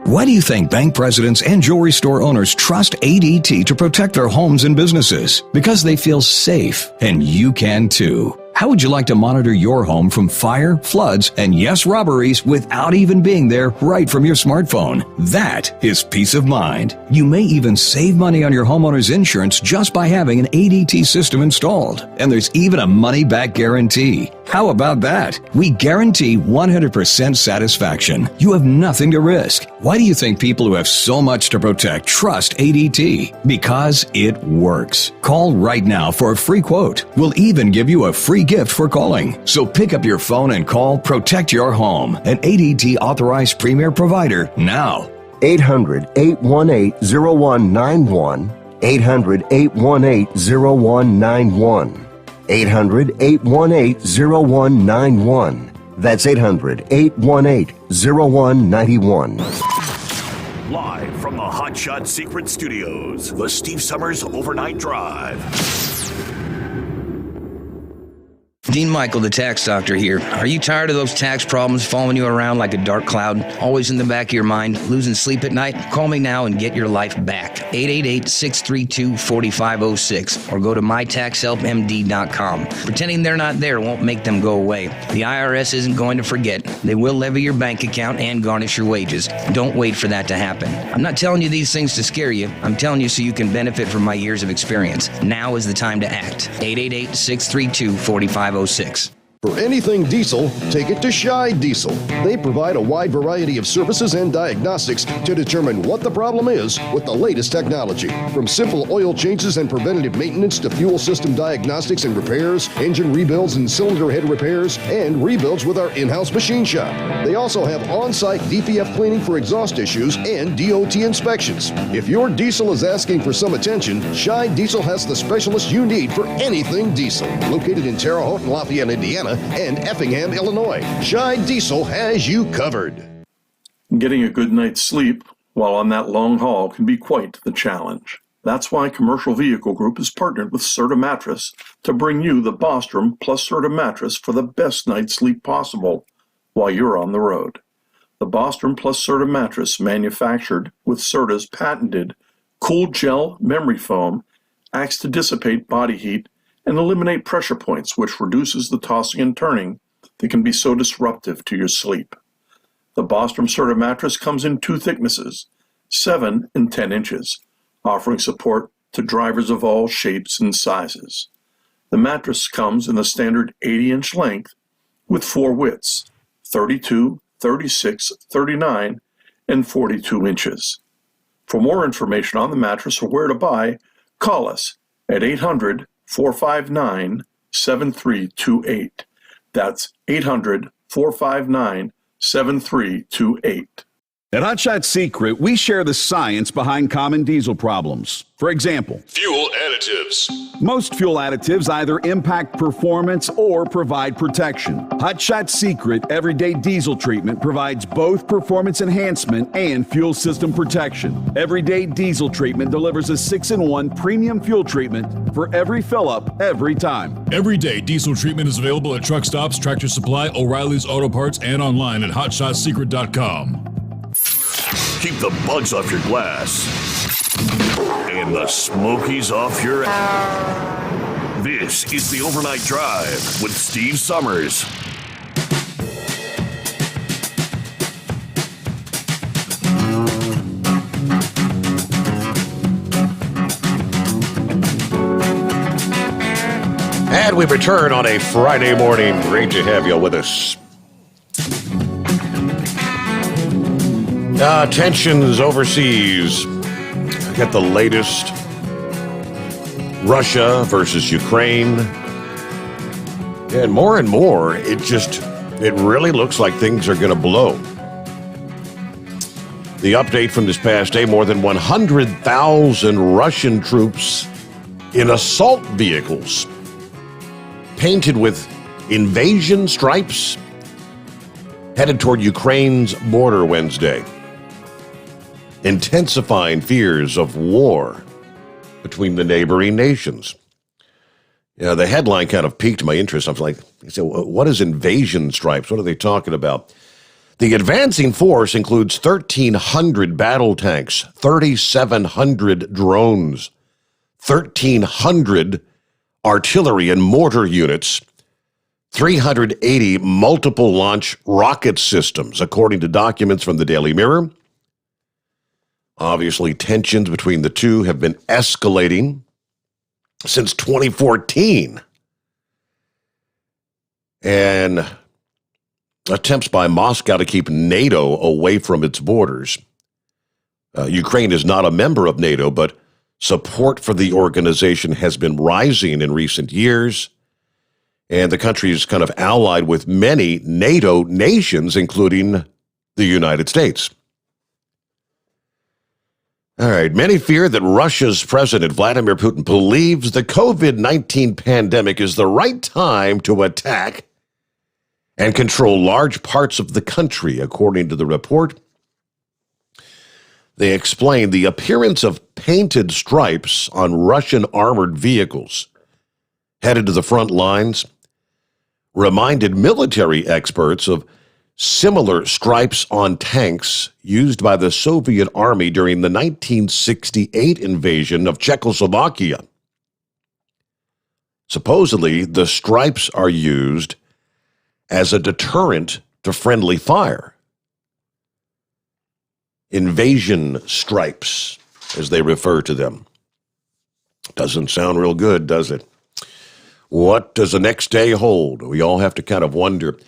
Why do you think bank presidents and jewelry store owners trust ADT to protect their homes and businesses? Because they feel safe, and you can too. How would you like to monitor your home from fire, floods, and yes, robberies without even being there right from your smartphone? That is peace of mind. You may even save money on your homeowner's insurance just by having an ADT system installed. And there's even a money-back guarantee. How about that? We guarantee 100% satisfaction. You have nothing to risk. Why do you think people who have so much to protect trust ADT? Because it works. Call right now for a free quote. We'll even give you a free gift for calling. So pick up your phone and call Protect Your Home, an ADT authorized premier provider now. 800-818-0191. 800-818-0191. 800-818-0191. That's 800-818-0191. Live from the Hot Shot Secret Studios, the Steve Sommers Overnight Drive. Dean Michael, the tax doctor here. Are you tired of those tax problems following you around like a dark cloud, always in the back of your mind, losing sleep at night? Call me now and get your life back. 888-632-4506 or go to mytaxhelpmd.com. Pretending they're not there won't make them go away. The IRS isn't going to forget. They will levy your bank account and garnish your wages. Don't wait for that to happen. I'm not telling you these things to scare you. I'm telling you so you can benefit from my years of experience. Now is the time to act. 888-632-4506. 506. For anything diesel, take it to Shy Diesel. They provide a wide variety of services and diagnostics to determine what the problem is with the latest technology. From simple oil changes and preventative maintenance to fuel system diagnostics and repairs, engine rebuilds and cylinder head repairs, and rebuilds with our in-house machine shop. They also have on-site DPF cleaning for exhaust issues and DOT inspections. If your diesel is asking for some attention, Shy Diesel has the specialist you need for anything diesel. Located in Terre Haute and Lafayette, Indiana, and Effingham, Illinois. Shy Diesel has you covered. Getting a good night's sleep while on that long haul can be quite the challenge. That's why Commercial Vehicle Group has partnered with Serta Mattress to bring you the Bostrom plus Serta mattress for the best night's sleep possible while you're on the road. The Bostrom plus Serta mattress, manufactured with Serta's patented Cool Gel memory foam, acts to dissipate body heat and eliminate pressure points, which reduces the tossing and turning that can be so disruptive to your sleep. The Bostrom Serta mattress comes in two thicknesses, 7 and 10 inches, offering support to drivers of all shapes and sizes. The mattress comes in the standard 80-inch length with 4 widths, 32, 36, 39, and 42 inches. For more information on the mattress or where to buy, call us at 800-459-7328. That's 800-459-7328. At Hotshot Secret, we share the science behind common diesel problems. For example, Fuel additives. most fuel additives either impact performance or provide protection. Hotshot Secret Everyday Diesel Treatment provides both performance enhancement and fuel system protection. Everyday Diesel Treatment delivers a 6-in-1 premium fuel treatment for every fill-up, every time. Everyday diesel treatment is available at truck stops, Tractor Supply, O'Reilly's Auto Parts, and online at hotshotsecret.com. Keep the bugs off your glass and the smokies off your ass. This is the Overnight Drive with Steve Sommers. And we return on a Friday morning. Great to have you with us. Tensions overseas. Got the latest. Russia versus Ukraine. And more, it really looks like things are going to blow. The update from this past day, more than 100,000 Russian troops in assault vehicles painted with invasion stripes headed toward Ukraine's border Wednesday, intensifying fears of war between the neighboring nations. The headline kind of piqued my interest. I was like, what is invasion stripes? What are they talking about? The advancing force includes 1,300 battle tanks, 3,700 drones, 1,300 artillery and mortar units, 380 multiple launch rocket systems, according to documents from the Daily Mirror. Obviously, tensions between the two have been escalating since 2014. And attempts by Moscow to keep NATO away from its borders. Ukraine is not a member of NATO, but support for the organization has been rising in recent years. And the country is kind of allied with many NATO nations, including the United States. All right, many fear that Russia's President Vladimir Putin believes the COVID-19 pandemic is the right time to attack and control large parts of the country, according to the report. They explain the appearance of painted stripes on Russian armored vehicles headed to the front lines reminded military experts of similar stripes on tanks used by the Soviet Army during the 1968 invasion of Czechoslovakia. Supposedly, the stripes are used as a deterrent to friendly fire. Invasion stripes, as they refer to them. Doesn't sound real good, does it? What does the next day hold? We all have to kind of wonder.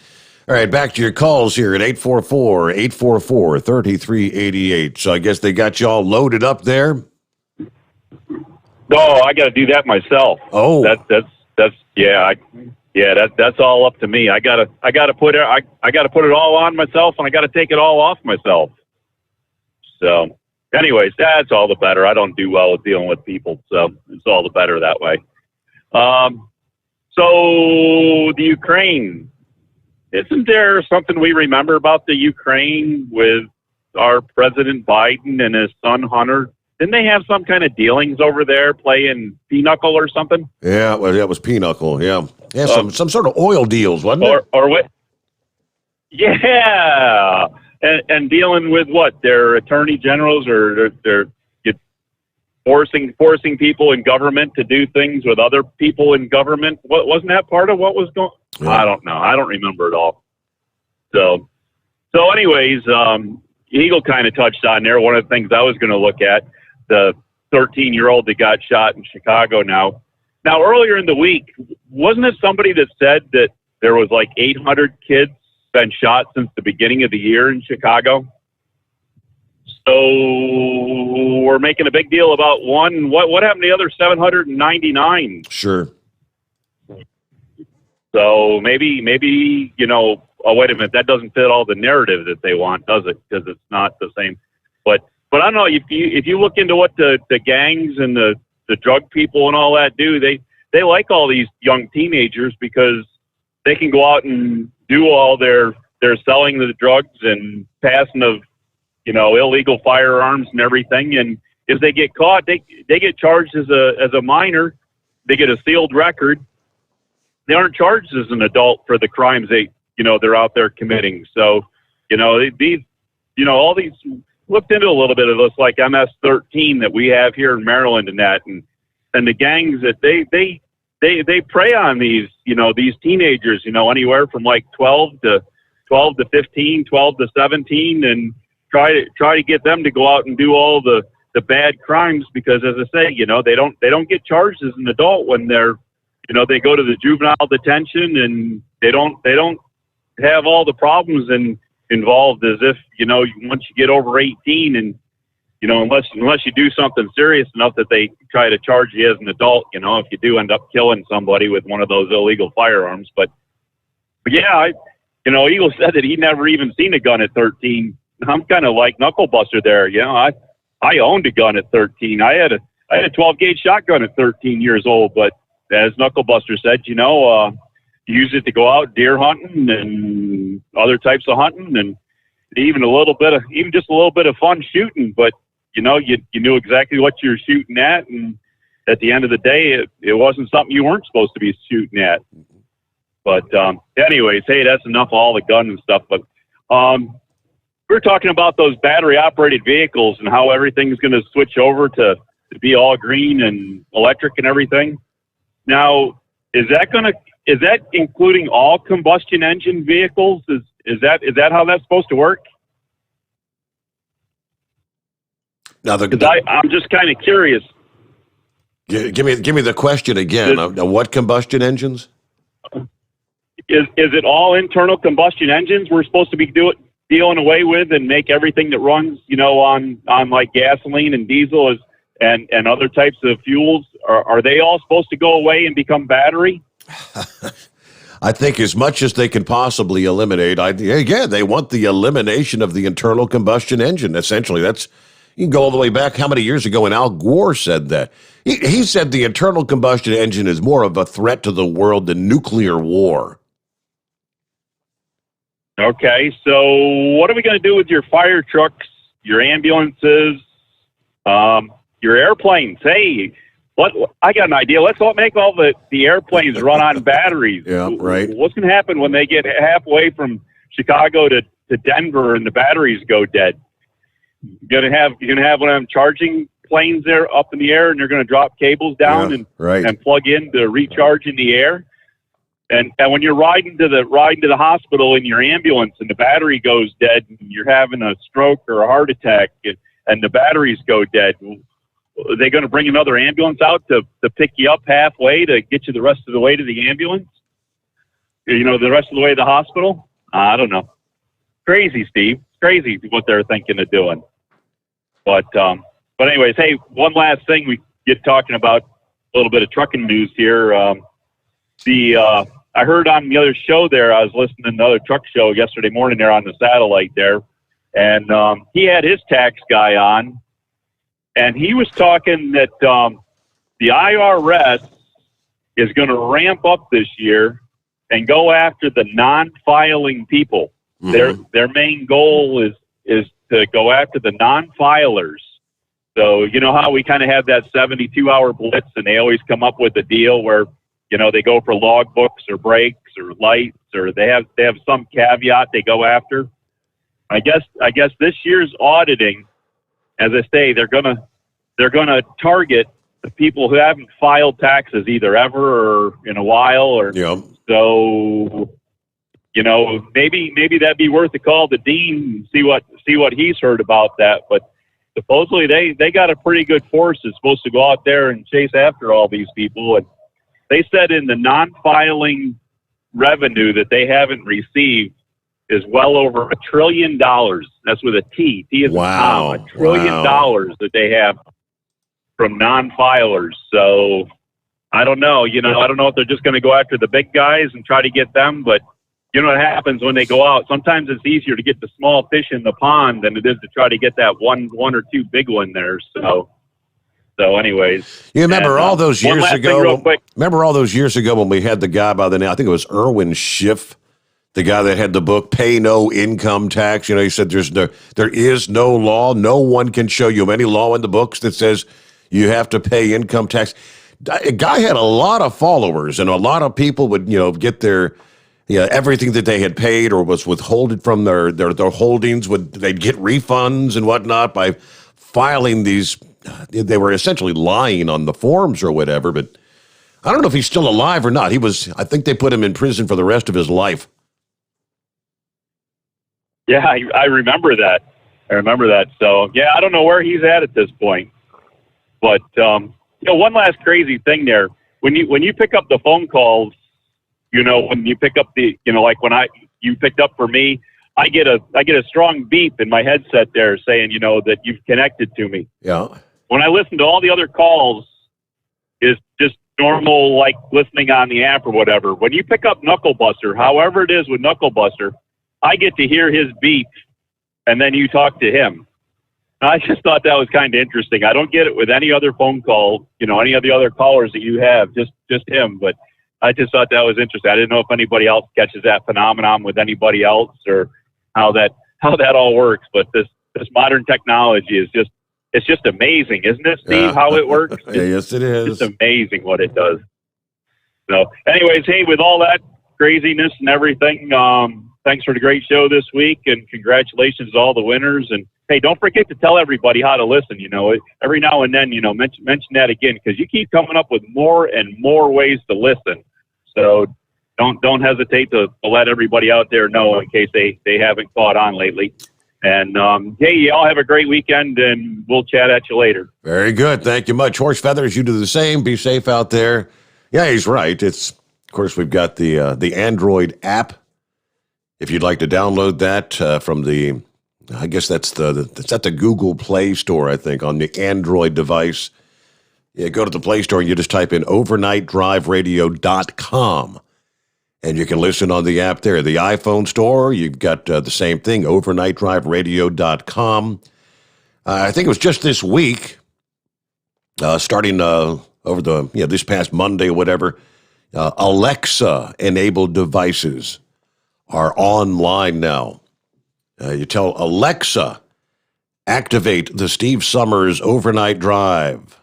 All right, back to your calls here at 844-844-3388. So I guess they got you all loaded up there? No, I got to do that myself. Oh. That's all up to me. I got to put it all on myself, and I got to take it all off myself. So, anyways, that's all the better. I don't do well with dealing with people, so it's all the better that way. So the Ukraine, isn't there something we remember about the Ukraine with our President Biden and his son Hunter? Didn't they have some kind of dealings over there playing pinochle or something? Yeah, well, that was pinochle, yeah. Yeah, some sort of oil deals, wasn't it? Or what? Yeah, and dealing with what? Their attorney generals or they're forcing people in government to do things with other people in government. What wasn't that part of what was going? Yeah. I don't know. I don't remember it all. So anyways, Eagle kind of touched on there. One of the things I was going to look at, the 13-year-old that got shot in Chicago now. Now, earlier in the week, wasn't it somebody that said that there was like 800 kids been shot since the beginning of the year in Chicago? So we're making a big deal about one. What happened to the other 799? Sure. So maybe oh, wait a minute, that doesn't fit all the narrative that they want, does it? Because it's not the same. But I don't know, if you look into what the gangs and the drug people and all that do, they like all these young teenagers because they can go out and do all their selling the drugs and passing of illegal firearms and everything. And if they get caught, they get charged as a minor. They get a sealed record. They aren't charged as an adult for the crimes they're out there committing. So, all these, looked into a little bit of this, like MS-13 that we have here in Maryland and that, and the gangs that they prey on these teenagers, anywhere from like 12 to 15, 12 to 17, and try to get them to go out and do all the bad crimes, because as I say, they don't get charged as an adult when they're, they go to the juvenile detention, and they don't have all the problems involved as if, once you get over 18 and, unless you do something serious enough that they try to charge you as an adult, if you do end up killing somebody with one of those illegal firearms. But yeah, Eagle said that he never even seen a gun at 13. I'm kind of like Knucklebuster there. I owned a gun at 13. I had a 12 gauge shotgun at 13 years old, but as Knucklebuster said, use it to go out deer hunting and other types of hunting, and even just a little bit of fun shooting. But you knew exactly what you were shooting at, and at the end of the day, it wasn't something you weren't supposed to be shooting at. But anyways, hey, that's enough of all the gun and stuff. But we're talking about those battery operated vehicles and how everything's going to switch over to be all green and electric and everything. Now, is that including all combustion engine vehicles? Is that how that's supposed to work? Now, I'm just kind of curious. Give me the question again. What combustion engines? Is it all internal combustion engines we're supposed to be dealing away with and make everything that runs, on like gasoline and diesel and other types of fuels? Are they all supposed to go away and become battery? I think as much as they can possibly eliminate. They want the elimination of the internal combustion engine. Essentially, you can go all the way back. How many years ago? And Al Gore said that. He said the internal combustion engine is more of a threat to the world than nuclear war. Okay, so what are we going to do with your fire trucks, your ambulances, your airplanes? Hey, I got an idea. Let's make all the airplanes run on batteries. Yeah, right. What's going to happen when they get halfway from Chicago to Denver and the batteries go dead? You're gonna have one of them charging planes there up in the air, and they're going to drop cables down and plug in to recharge in the air. And when you're riding to the hospital in your ambulance and the battery goes dead and you're having a stroke or a heart attack and the batteries go dead, are they going to bring another ambulance out to pick you up halfway to get you the rest of the way to the ambulance? The rest of the way to the hospital? I don't know. Crazy, Steve. It's crazy what they're thinking of doing. But anyways, hey, one last thing we get talking about, a little bit of trucking news here. I heard on the other show there, I was listening to another truck show yesterday morning there on the satellite there, and he had his tax guy on, and he was talking that the IRS is going to ramp up this year and go after the non-filing people. Mm-hmm. Their main goal is to go after the non-filers. So you know how we kind of have that 72-hour blitz, and they always come up with a deal where they go for logbooks or brakes or lights, or they have some caveat they go after. I guess this year's auditing, as I say, they're gonna target the people who haven't filed taxes either ever or in a while, or so. Maybe that'd be worth a call to Dean and see what he's heard about that. But supposedly they got a pretty good force that's supposed to go out there and chase after all these people. And they said in the non-filing revenue that they haven't received is well over $1 trillion. That's with a T. T is wow. $1 trillion that they have from non-filers. So I don't know. I don't know if they're just going to go after the big guys and try to get them, but you know what happens when they go out? Sometimes it's easier to get the small fish in the pond than it is to try to get that one or two big one there. So anyways. You remember all those years ago? Remember all those years ago when we had the guy by the name, I think it was Irwin Schiff, the guy that had the book Pay No Income Tax. He said there is no law. No one can show you any law in the books that says you have to pay income tax. A guy had a lot of followers, and a lot of people would, get their everything that they had paid or was withholded from their holdings, they'd get refunds and whatnot by filing these. They were essentially lying on the forms or whatever, but I don't know if he's still alive or not. I think they put him in prison for the rest of his life. Yeah, I remember that. So, yeah, I don't know where he's at this point. But, one last crazy thing there. When you pick up the phone calls, when you pick up like when you picked up for me, I get a strong beep in my headset there saying, that you've connected to me. Yeah. When I listen to all the other calls, is just normal, like listening on the app or whatever. When you pick up Knucklebuster, however it is with Knucklebuster, I get to hear his beep, and then you talk to him. I just thought that was kind of interesting. I don't get it with any other phone call, any of the other callers that you have, just him. But I just thought that was interesting. I didn't know if anybody else catches that phenomenon with anybody else or how that all works. But this modern technology is just amazing, isn't it, Steve? How it works? Yes, it is. It's amazing what it does. So, anyways, hey, with all that craziness and everything, thanks for the great show this week, and congratulations to all the winners. And hey, don't forget to tell everybody how to listen. Every now and then, mention that again, because you keep coming up with more and more ways to listen. So don't hesitate to let everybody out there know in case they haven't caught on lately. And hey, y'all have a great weekend, and we'll chat at you later. Very good. Thank you much. Horse Feathers, you do the same. Be safe out there. Yeah, he's right. Of course, we've got the Android app. If you'd like to download that from I guess that's at the Google Play Store, I think, on the Android device. Yeah, go to the Play Store and you just type in overnightdriveradio.com. And you can listen on the app there. The iPhone store, you've got the same thing, overnightdriveradio.com. I think it was just this week, starting over this past Monday or whatever, Alexa-enabled devices are online now. You tell Alexa, activate the Steve Sommers Overnight Drive.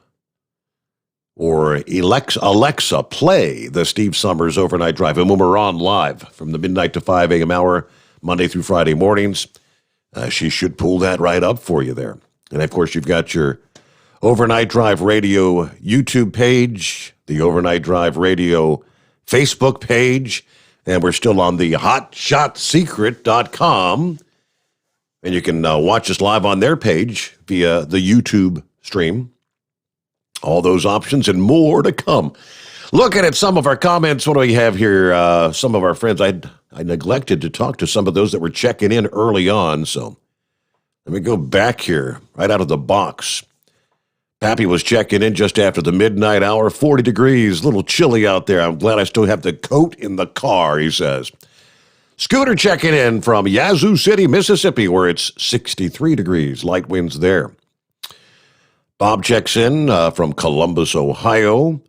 Or Alexa, play the Steve Sommers Overnight Drive. And when we're on live from the midnight to 5 a.m. hour, Monday through Friday mornings, she should pull that right up for you there. And, of course, you've got your Overnight Drive Radio YouTube page, the Overnight Drive Radio Facebook page, and we're still on the hotshotsecret.com. And you can watch us live on their page via the YouTube stream. All those options and more to come. Looking at some of our comments, what do we have here? Some of our friends, I neglected to talk to some of those that were checking in early on, so let me go back here, right out of the box. Pappy was checking in just after the midnight hour, 40 degrees, a little chilly out there. I'm glad I still have the coat in the car, he says. Scooter checking in from Yazoo City, Mississippi, where it's 63 degrees, light winds there. Bob checks in from Columbus, Ohio.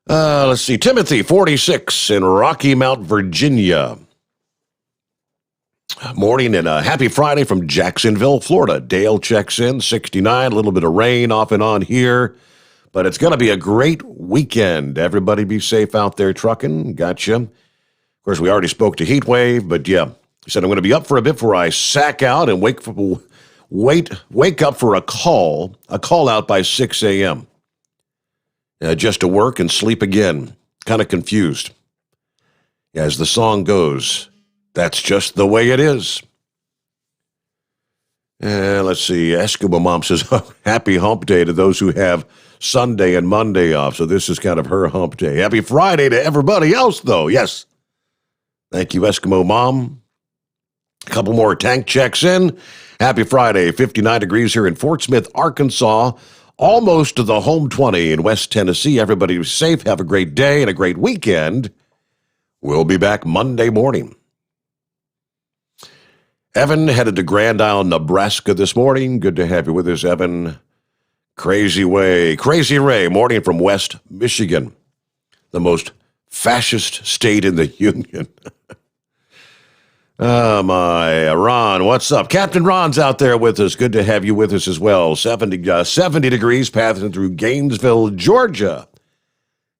Let's see, Timothy, 46, in Rocky Mount, Virginia. Morning and happy Friday from Jacksonville, Florida. Dale checks in, 69, a little bit of rain off and on here, but it's going to be a great weekend. Everybody be safe out there trucking. Gotcha. Of course, we already spoke to Heatwave, but yeah, he said I'm going to be up for a bit before I sack out and wake up for a call out by 6 a.m. Just to work and sleep again. Kind of confused. As the song goes, that's just the way it is. Let's see. Eskimo Mom says, happy hump day to those who have Sunday and Monday off. So this is kind of her hump day. Happy Friday to everybody else, though. Yes. Thank you, Eskimo Mom. A couple more tank checks in. Happy Friday. 59 degrees here in Fort Smith, Arkansas. Almost to the home 20 in West Tennessee. Everybody was safe. Have a great day and a great weekend. We'll be back Monday morning. Evan headed to Grand Isle, Nebraska this morning. Good to have you with us, Evan. Crazy Ray, morning from West Michigan, the most fascist state in the Union. Oh, my. Ron, what's up? Captain Ron's out there with us. Good to have you with us as well. 70 degrees passing through Gainesville, Georgia.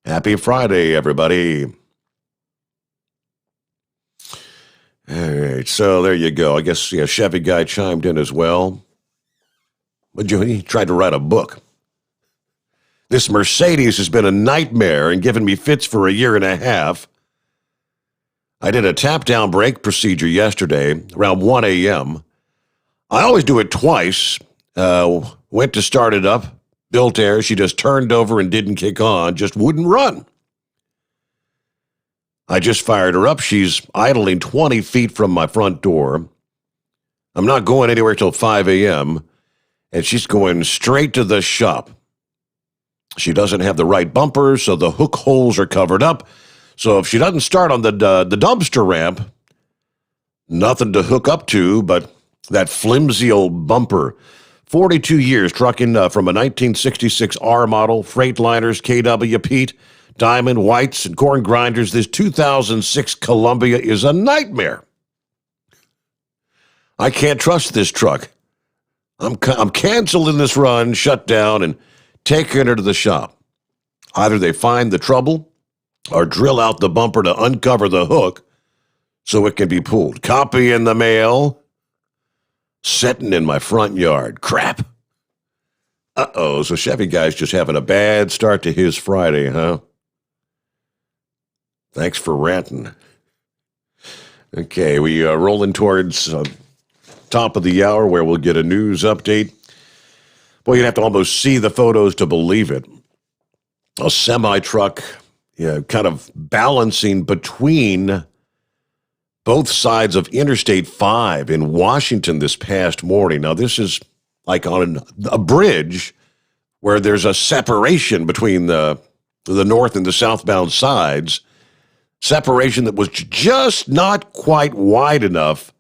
Happy Friday, everybody. All right, so there you go. I guess Chevy guy chimed in as well. But he tried to write a book. This Mercedes has been a nightmare and given me fits for a year and a half. I did a tap-down brake procedure yesterday around 1 a.m. I always do it twice. Went to start it up, built air. She just turned over and didn't kick on, just wouldn't run. I just fired her up. She's idling 20 feet from my front door. I'm not going anywhere till 5 a.m., and she's going straight to the shop. She doesn't have the right bumper, so the hook holes are covered up. So if she doesn't start on the dumpster ramp, nothing to hook up to but that flimsy old bumper. 42 years trucking from a 1966 R model, Freightliners, KW Pete, Diamond, Whites, and corn grinders. This 2006 Columbia is a nightmare. I can't trust this truck. I'm canceling this run, shut down, and taking her to the shop. Either they find the trouble or drill out the bumper to uncover the hook so it can be pulled. Copy in the mail. Sitting in my front yard. Crap. Uh-oh, so Chevy guy's just having a bad start to his Friday, huh? Thanks for ranting. Okay, we are rolling towards top of the hour where we'll get a news update. Boy, you'd have to almost see the photos to believe it. A semi-truck, kind of balancing between both sides of Interstate 5 in Washington this past morning. Now, this is like on a bridge where there's a separation between the north and the southbound sides. Separation that was just not quite wide enough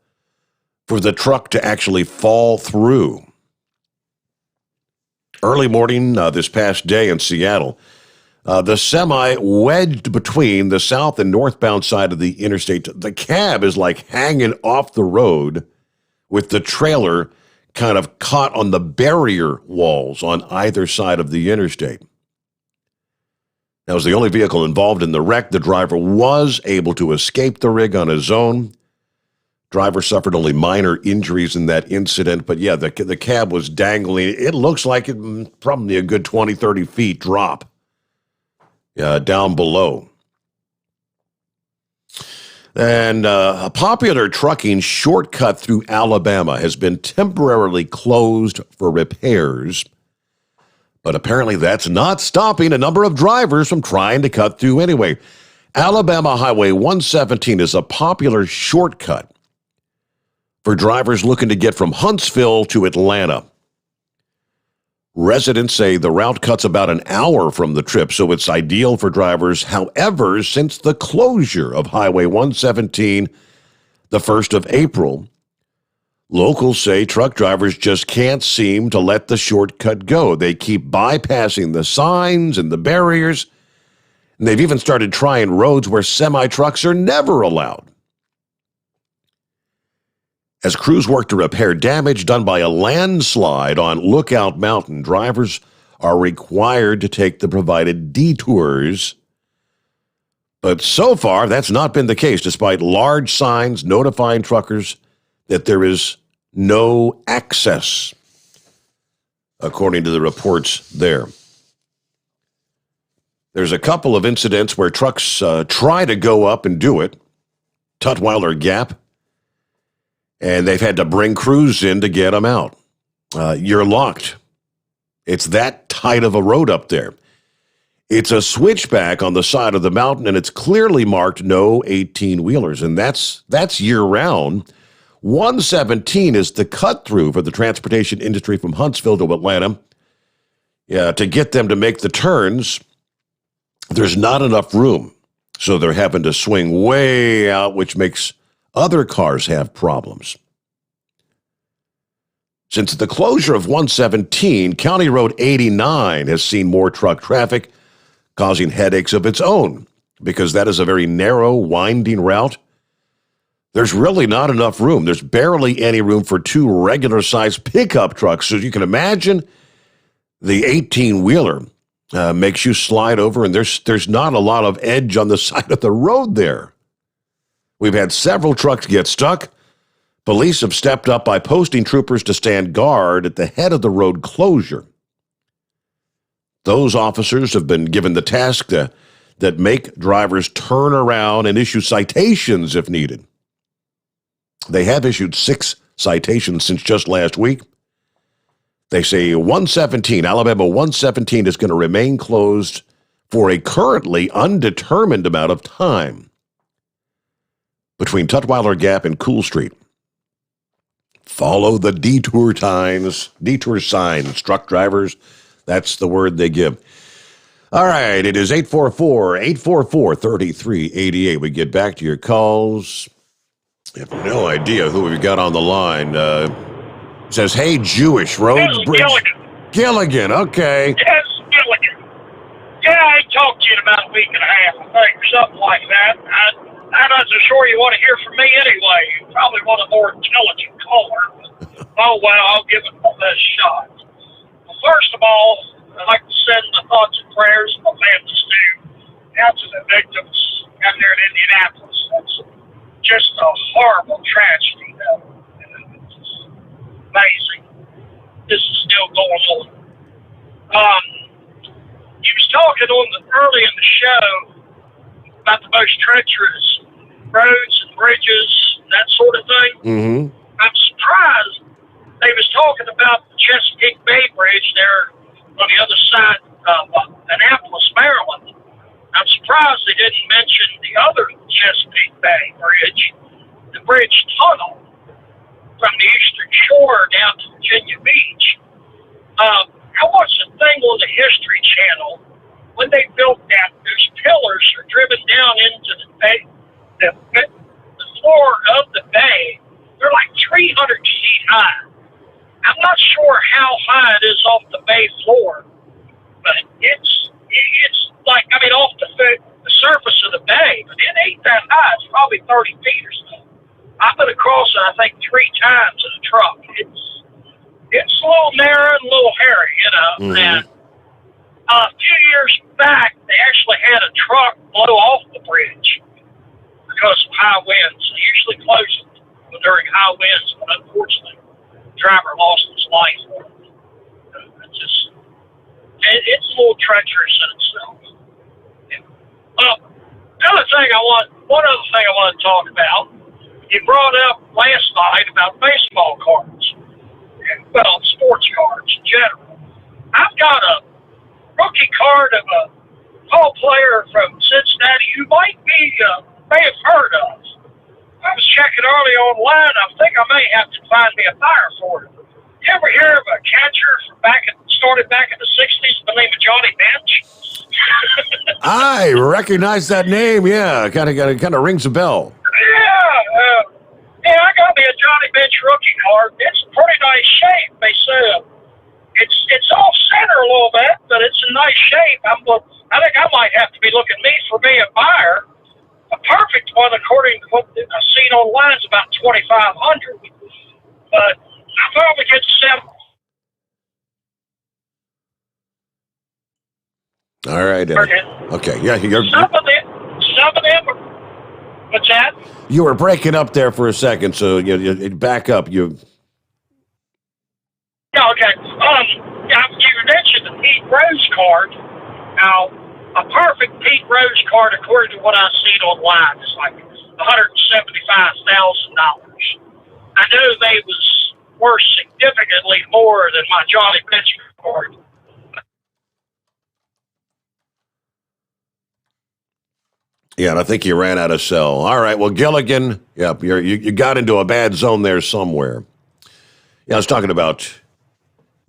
for the truck to actually fall through. Early morning this past day in Seattle, the semi wedged between the south and northbound side of the interstate. The cab is like hanging off the road with the trailer kind of caught on the barrier walls on either side of the interstate. That was the only vehicle involved in the wreck. The driver was able to escape the rig on his own. Driver suffered only minor injuries in that incident, but yeah, the cab was dangling. It looks like it probably a good 20, 30 feet drop down below. And a popular trucking shortcut through Alabama has been temporarily closed for repairs. But apparently that's not stopping a number of drivers from trying to cut through anyway. Alabama Highway 117 is a popular shortcut for drivers looking to get from Huntsville to Atlanta. Residents say the route cuts about an hour from the trip, so it's ideal for drivers. However, since the closure of Highway 117 the 1st of April, locals say truck drivers just can't seem to let the shortcut go. They keep bypassing the signs and the barriers, and they've even started trying roads where semi-trucks are never allowed. As crews work to repair damage done by a landslide on Lookout Mountain, drivers are required to take the provided detours. But so far, that's not been the case, despite large signs notifying truckers that there is no access, according to the reports there. There's a couple of incidents where trucks try to go up and do it, Tutwiler Gap, and they've had to bring crews in to get them out. You're locked. It's that tight of a road up there. It's a switchback on the side of the mountain, and it's clearly marked no 18-wheelers, and that's year-round. 117 is the cut-through for the transportation industry from Huntsville to Atlanta. Yeah, to get them to make the turns, there's not enough room, so they're having to swing way out, which makes other cars have problems. Since the closure of 117, County Road 89 has seen more truck traffic, causing headaches of its own, because that is a very narrow, winding route. There's really not enough room. There's barely any room for two regular-sized pickup trucks. So you can imagine the 18-wheeler makes you slide over, and there's not a lot of edge on the side of the road there. We've had several trucks get stuck. Police have stepped up by posting troopers to stand guard at the head of the road closure. Those officers have been given the task that make drivers turn around and issue citations if needed. They have issued 6 citations since just last week. They say 117, Alabama 117, is going to remain closed for a currently undetermined amount of time between Tutwiler Gap and Cool Street. Follow the detour signs, truck drivers. That's the word they give. All right, it is 844-3388. We get back to your calls. I have no idea who we've got on the line. Says, hey, Jewish Road Bridge. Gilligan, okay. Yes, Gilligan. Yeah, I talked to you in about a week and a half, I think, or something like that. I'm not so sure you want to hear from me anyway. You probably want a more intelligent caller. Oh, well, I'll give it my best shot. Well, first of all, I'd like to send my thoughts and prayers of my family's out to the victims out there in Indianapolis. That's just a horrible tragedy, though. It's amazing. This is still going on. You was talking early in the show about the most treacherous roads and bridges and that sort of thing. Mm-hmm. I'm surprised they was talking about the Chesapeake Bay Bridge there on the other side of Annapolis, Maryland. I'm surprised they didn't mention the other Chesapeake Bay Bridge, the bridge tunnel from the Eastern Shore down to Virginia Beach. I watched a thing on the History Channel. When they built that, those pillars are driven down into the bay, the floor of the bay. They're like 300 feet high. I'm not sure how high it is off the bay floor, but it's like, I mean, off the surface of the bay, but it ain't that high. It's probably 30 feet or so. I've been across it, I think, 3 times in a truck. It's a little narrow and a little hairy, you know. Mm-hmm. And a few years back, they actually had a truck blow off the bridge because of high winds. They usually close it during high winds, but unfortunately, the driver lost his life. It's a little treacherous in itself. One other thing I want to talk about, you brought up last night about baseball cards. Well, sports cards in general. I've got a card of a ball player from Cincinnati you may have heard of. I was checking early online. I think I may have to find me a buyer for it. You ever hear of a catcher from started back in the 60s by the name of Johnny Bench? I recognize that name. Yeah, kind of rings a bell. Yeah, I got me a Johnny Bench rookie card. It's in pretty nice shape. They say it's off center a little bit, but it's in nice shape. I think I might have to be looking for me a buyer. A perfect one, according to what I've seen online, is about $2,500. But I probably get $7. All right. Okay. Yeah. Some of them. What's that? You were breaking up there for a second, so you back up. Yeah. Okay. You mentioned the Pete Rose card. Now, a perfect Pete Rose card, according to what I've seen online, is like $175,000. I know they was worth significantly more than my Johnny Bench card. Yeah, and I think you ran out of cell. All right, well, Gilligan, you got into a bad zone there somewhere. Yeah, I was talking about,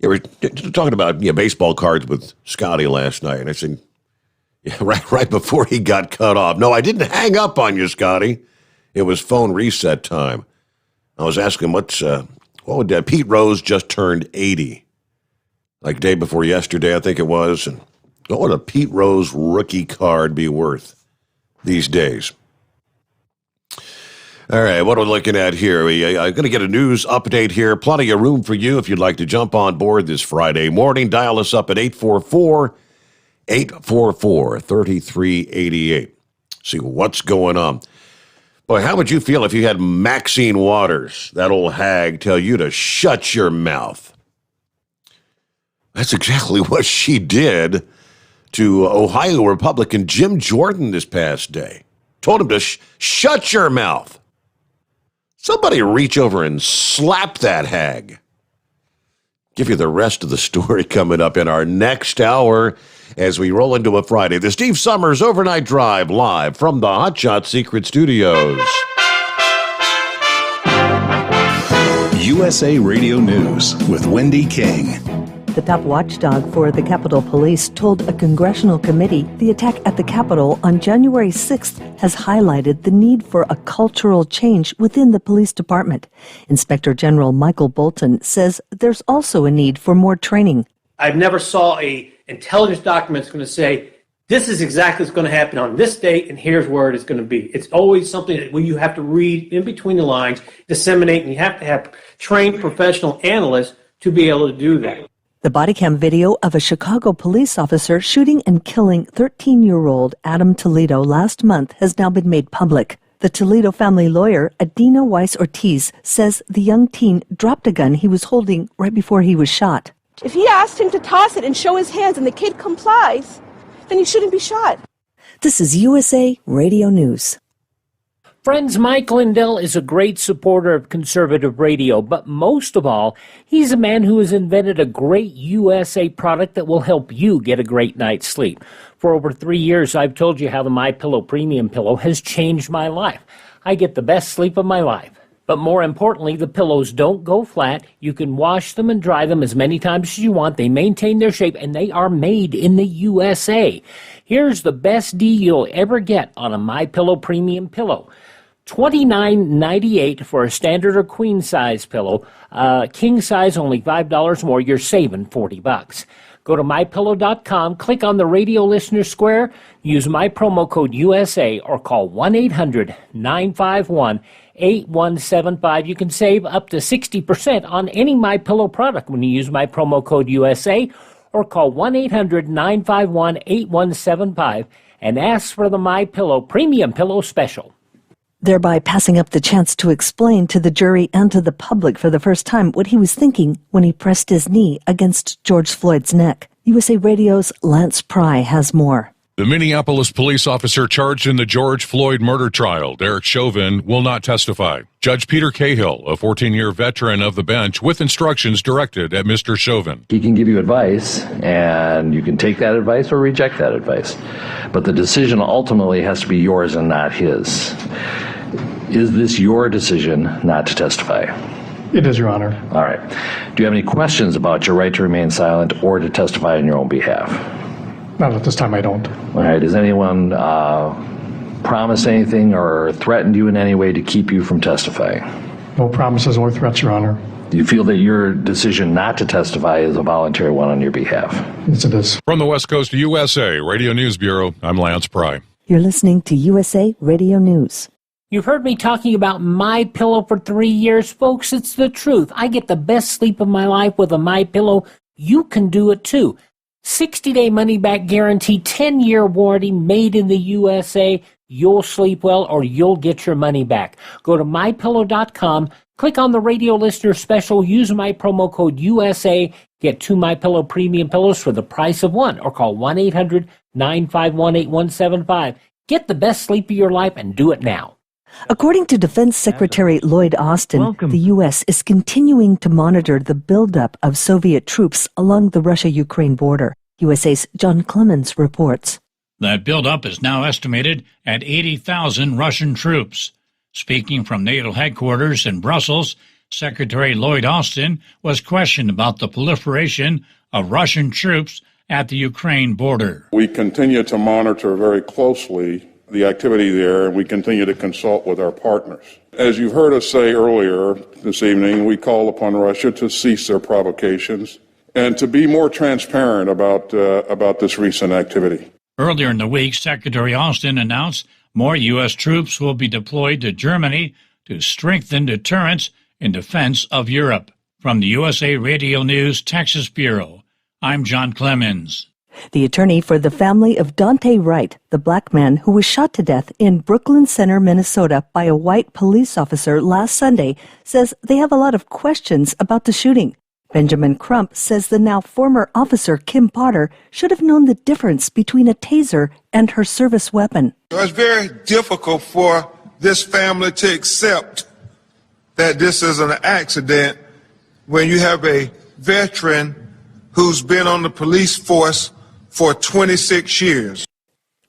baseball cards with Scotty last night, and I said, right before he got cut off. No, I didn't hang up on you, Scotty. It was phone reset time. I was asking him what would Pete Rose just turned 80, like day before yesterday, I think it was, and what would a Pete Rose rookie card be worth these days? All right, what are we looking at here? I'm going to get a news update here. Plenty of room for you if you'd like to jump on board this Friday morning. Dial us up at 844-3388. See what's going on. Boy, how would you feel if you had Maxine Waters, that old hag, tell you to shut your mouth? That's exactly what she did to Ohio Republican Jim Jordan this past day. Told him to shut your mouth. Somebody reach over and slap that hag. Give you the rest of the story coming up in our next hour as we roll into a Friday. The Steve Sommers Overnight Drive live from the Hot Shot Secret Studios. USA Radio News with Wendy King. The top watchdog for the Capitol Police told a congressional committee the attack at the Capitol on January 6th has highlighted the need for a cultural change within the police department. Inspector General Michael Bolton says there's also a need for more training. I've never saw a intelligence document that's going to say, this is exactly what's going to happen on this date, and here's where it is going to be. It's always something that you have to read in between the lines, disseminate, and you have to have trained professional analysts to be able to do that. The body cam video of a Chicago police officer shooting and killing 13-year-old Adam Toledo last month has now been made public. The Toledo family lawyer, Adina Weiss-Ortiz, says the young teen dropped a gun he was holding right before he was shot. If he asked him to toss it and show his hands and the kid complies, then he shouldn't be shot. This is USA Radio News. Friends, Mike Lindell is a great supporter of conservative radio, but most of all, he's a man who has invented a great USA product that will help you get a great night's sleep. For over 3 years, I've told you how the MyPillow Premium Pillow has changed my life. I get the best sleep of my life. But more importantly, the pillows don't go flat. You can wash them and dry them as many times as you want. They maintain their shape, and they are made in the USA. Here's the best deal you'll ever get on a MyPillow Premium Pillow. $29.98 for a standard or queen size pillow. King size only $5 more. You're saving $40. Go to mypillow.com, click on the radio listener square, use my promo code USA, or call 1-800-951-8175. You can save up to 60% on any MyPillow product when you use my promo code USA, or call 1-800-951-8175 and ask for the MyPillow Premium Pillow Special. Thereby passing up the chance to explain to the jury and to the public for the first time what he was thinking when he pressed his knee against George Floyd's neck. USA Radio's Lance Pry has more. The Minneapolis police officer charged in the George Floyd murder trial, Derek Chauvin, will not testify. Judge Peter Cahill, a 14-year veteran of the bench, with instructions directed at Mr. Chauvin. He can give you advice, and you can take that advice or reject that advice. But the decision ultimately has to be yours and not his. Is this your decision not to testify? It is, Your Honor. All right. Do you have any questions about your right to remain silent or to testify on your own behalf? Not at this time, I don't. All right. Has anyone promised anything or threatened you in any way to keep you from testifying? No promises or threats, Your Honor. Do you feel that your decision not to testify is a voluntary one on your behalf? Yes, it is. From the West Coast USA Radio News Bureau, I'm Lance Pry. You're listening to USA Radio News. You've heard me talking about MyPillow for 3 years, folks. It's the truth. I get the best sleep of my life with a MyPillow. You can do it too. 60-day money-back guarantee, 10-year warranty, made in the USA. You'll sleep well or you'll get your money back. Go to MyPillow.com, click on the radio listener special, use my promo code USA, get 2 MyPillow premium pillows for the price of one, or call 1-800-951-8175. Get the best sleep of your life and do it now. According to Defense Secretary Lloyd Austin, the U.S. is continuing to monitor the buildup of Soviet troops along the Russia-Ukraine border. USA's John Clemens reports. That buildup is now estimated at 80,000 Russian troops. Speaking from NATO headquarters in Brussels, Secretary Lloyd Austin was questioned about the proliferation of Russian troops at the Ukraine border. We continue to monitor very closely the activity there, and we continue to consult with our partners. As you've heard us say earlier this evening, we call upon Russia to cease their provocations and to be more transparent about this recent activity. Earlier in the week, Secretary Austin announced more U.S. troops will be deployed to Germany to strengthen deterrence in defense of Europe. From the USA Radio News Texas Bureau, I'm John Clemens. The attorney for the family of Dante Wright, the black man who was shot to death in Brooklyn Center, Minnesota by a white police officer last Sunday, says they have a lot of questions about the shooting. Benjamin Crump says the now former officer Kim Potter should have known the difference between a taser and her service weapon. It's very difficult for this family to accept that this is an accident when you have a veteran who's been on the police force for 26 years.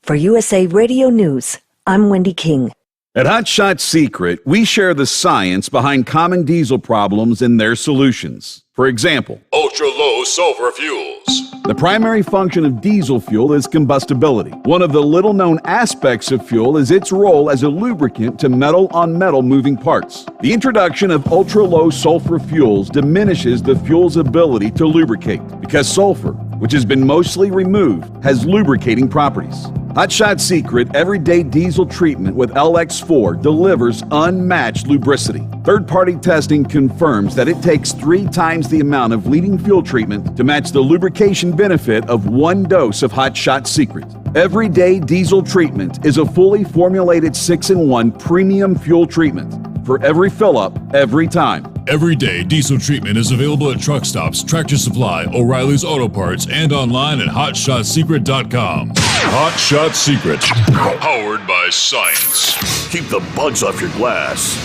For USA Radio News, I'm Wendy King. At Hot Shot Secret, we share the science behind common diesel problems and their solutions. For example, ultra-low sulfur fuels. The primary function of diesel fuel is combustibility. One of the little-known aspects of fuel is its role as a lubricant to metal-on-metal moving parts. The introduction of ultra-low sulfur fuels diminishes the fuel's ability to lubricate because sulfur, which has been mostly removed, has lubricating properties. Hot Shot Secret Everyday Diesel Treatment with LX4 delivers unmatched lubricity. Third-party testing confirms that it takes 3 times the amount of leading fuel treatment to match the lubrication benefit of 1 dose of Hot Shot Secret. Everyday Diesel Treatment is a fully formulated 6-in-1 premium fuel treatment for every fill-up, every time. Everyday Diesel Treatment is available at truck stops, Tractor Supply, O'Reilly's Auto Parts, and online at HotShotSecret.com. Hot Shot Secret, powered by science. Keep the bugs off your glass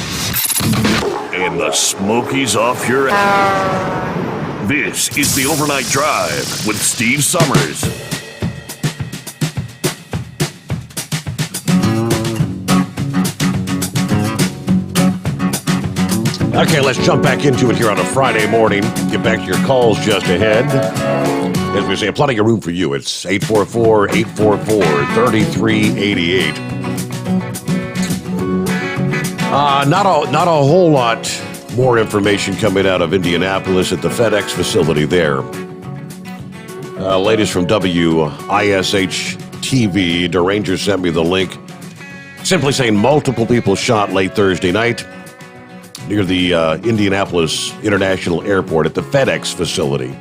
and the smokies off your ass. This is the Overnight Drive with Steve Summers. Okay, let's jump back into it here on a Friday morning. Get back to your calls just ahead. As we say, plenty of room for you. It's 844-844-3388. Not a whole lot more information coming out of Indianapolis at the FedEx facility there. Latest from WISH TV. Deranger sent me the link. Simply saying multiple people shot late Thursday night near the Indianapolis International Airport at the FedEx facility.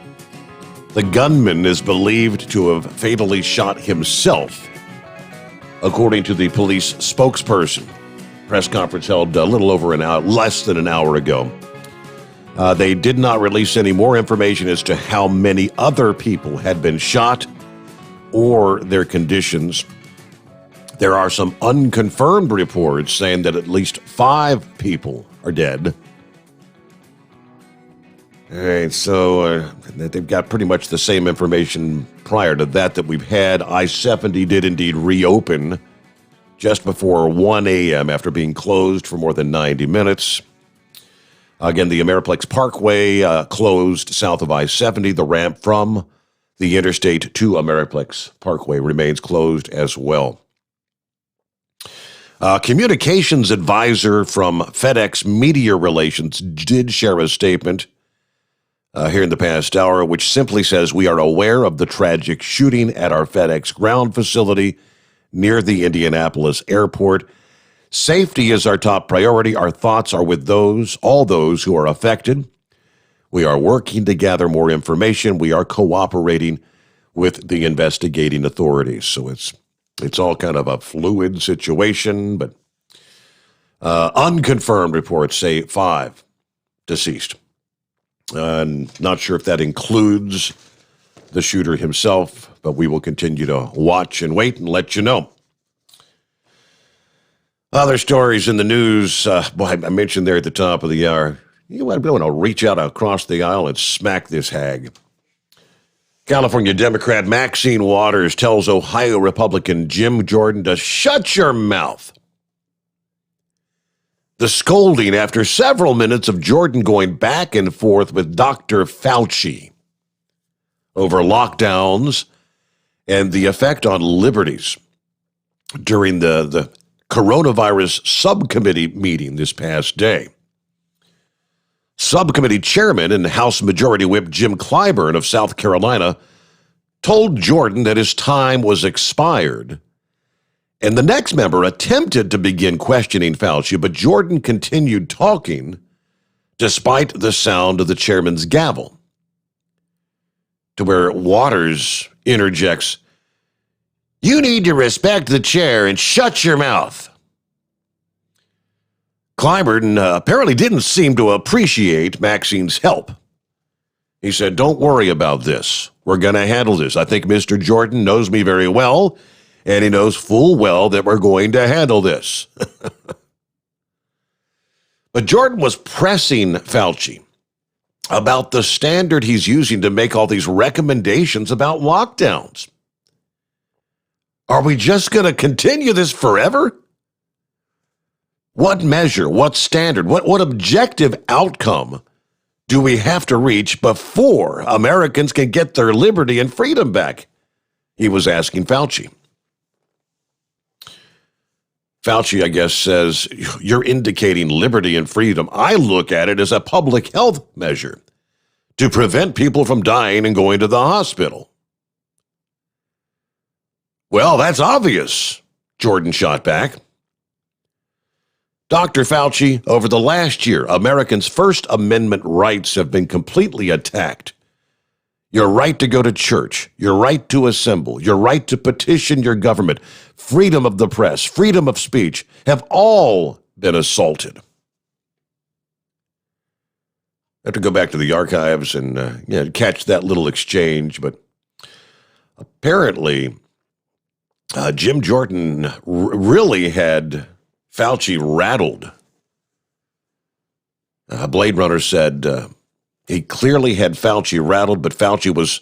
The gunman is believed to have fatally shot himself, according to the police spokesperson. Press conference held a little over an hour, less than an hour ago. They did not release any more information as to how many other people had been shot or their conditions. There are some unconfirmed reports saying that at least 5 people are dead. All right, so they've got pretty much the same information prior to that we've had. I-70 did indeed reopen just before 1 a.m. after being closed for more than 90 minutes. Again, the Ameriplex Parkway closed south of I-70. The ramp from the interstate to Ameriplex Parkway remains closed as well. Communications advisor from FedEx Media Relations did share a statement here in the past hour, which simply says, "We are aware of the tragic shooting at our FedEx ground facility near the Indianapolis airport. Safety is our top priority. Our thoughts are with all those who are affected. We are working to gather more information. We are cooperating with the investigating authorities." So it's all kind of a fluid situation, but unconfirmed reports say 5 deceased. Not sure if that includes the shooter himself, but we will continue to watch and wait and let you know. Other stories in the news, I mentioned there at the top of the hour. You want to reach out across the aisle and smack this hag. California Democrat Maxine Waters tells Ohio Republican Jim Jordan to shut your mouth. The scolding after several minutes of Jordan going back and forth with Dr. Fauci over lockdowns and the effect on liberties during the coronavirus subcommittee meeting this past day. Subcommittee chairman and House Majority Whip Jim Clyburn of South Carolina told Jordan that his time was expired. And the next member attempted to begin questioning Fauci, but Jordan continued talking despite the sound of the chairman's gavel, to where Waters interjects, "You need to respect the chair and shut your mouth." Clyburn apparently didn't seem to appreciate Maxine's help. He said, "Don't worry about this. We're going to handle this. I think Mr. Jordan knows me very well, and he knows full well that we're going to handle this." But Jordan was pressing Fauci about the standard he's using to make all these recommendations about lockdowns. Are we just going to continue this forever? What measure, what standard, what objective outcome do we have to reach before Americans can get their liberty and freedom back? He was asking Fauci. Fauci, I guess, says, "You're indicating liberty and freedom. I look at it as a public health measure to prevent people from dying and going to the hospital." "Well, that's obvious," Jordan shot back. Dr. Fauci, over the last year, Americans' First Amendment rights have been completely attacked. Your right to go to church, your right to assemble, your right to petition your government, freedom of the press, freedom of speech have all been assaulted. I have to go back to the archives and catch that little exchange, but apparently Jim Jordan really had Fauci rattled. Blade Runner said he clearly had Fauci rattled, but Fauci was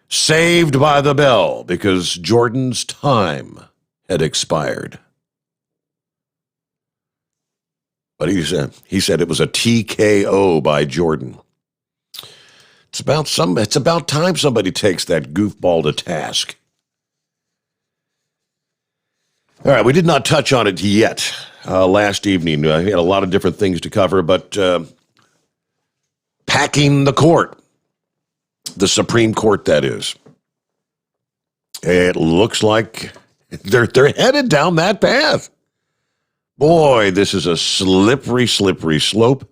saved by the bell because Jordan's time had expired. But he said it was a TKO by Jordan. It's about time somebody takes that goofball to task. All right, we did not touch on it yet last evening. We had a lot of different things to cover, but packing the court, the Supreme Court, that is. It looks like they're headed down that path. Boy, this is a slippery, slippery slope.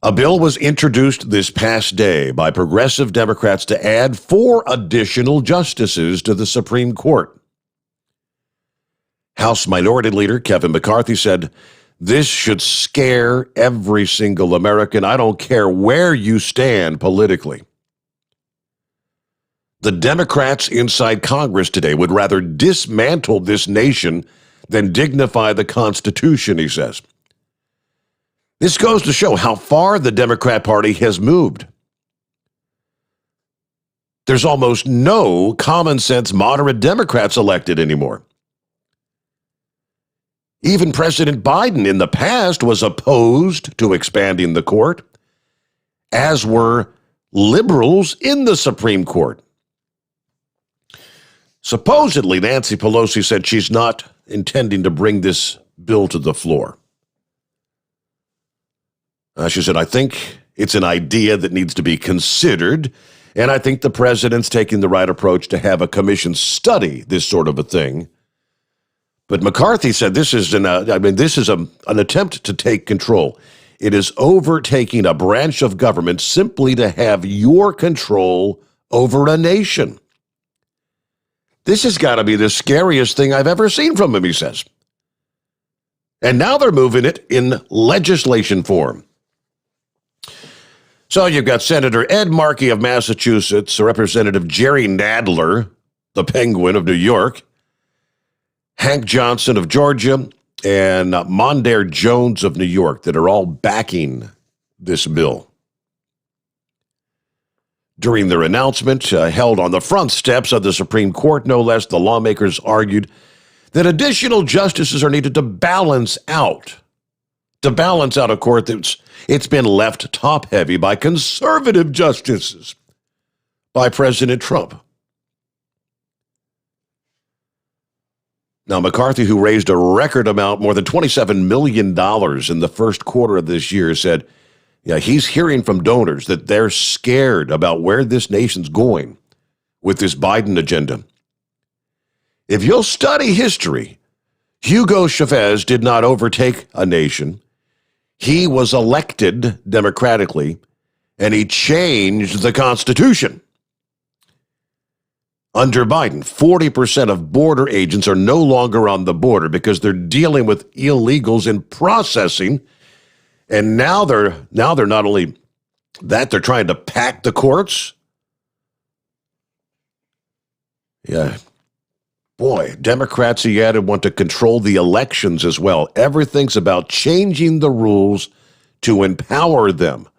A bill was introduced this past day by progressive Democrats to add 4 additional justices to the Supreme Court. House Minority Leader Kevin McCarthy said, "This should scare every single American. I don't care where you stand politically." The Democrats inside Congress today would rather dismantle this nation than dignify the Constitution, he says. This goes to show how far the Democrat Party has moved. There's almost no common sense moderate Democrats elected anymore. Even President Biden in the past was opposed to expanding the court, as were liberals in the Supreme Court. Supposedly, Nancy Pelosi said she's not intending to bring this bill to the floor. She said, I think it's an idea that needs to be considered, and I think the president's taking the right approach to have a commission study this sort of a thing. But McCarthy said this is an attempt to take control. It is overtaking a branch of government simply to have your control over a nation. This has got to be the scariest thing I've ever seen from him, he says. And now they're moving it in legislation form. So you've got Senator Ed Markey of Massachusetts, Representative Jerry Nadler, the Penguin of New York, Hank Johnson of Georgia, and Mondaire Jones of New York that are all backing this bill. During their announcement held on the front steps of the Supreme Court, no less, the lawmakers argued that additional justices are needed to balance out a court it's been left top-heavy by conservative justices by President Trump. Now, McCarthy, who raised a record amount, more than $27 million in the first quarter of this year, said, he's hearing from donors that they're scared about where this nation's going with this Biden agenda. If you'll study history, Hugo Chavez did not overtake a nation. He was elected democratically, and he changed the Constitution. Under Biden, 40% of border agents are no longer on the border because they're dealing with illegals in processing. And now they're not only that, they're trying to pack the courts. Yeah. Boy, Democrats, he added, want to control the elections as well. Everything's about changing the rules to empower them,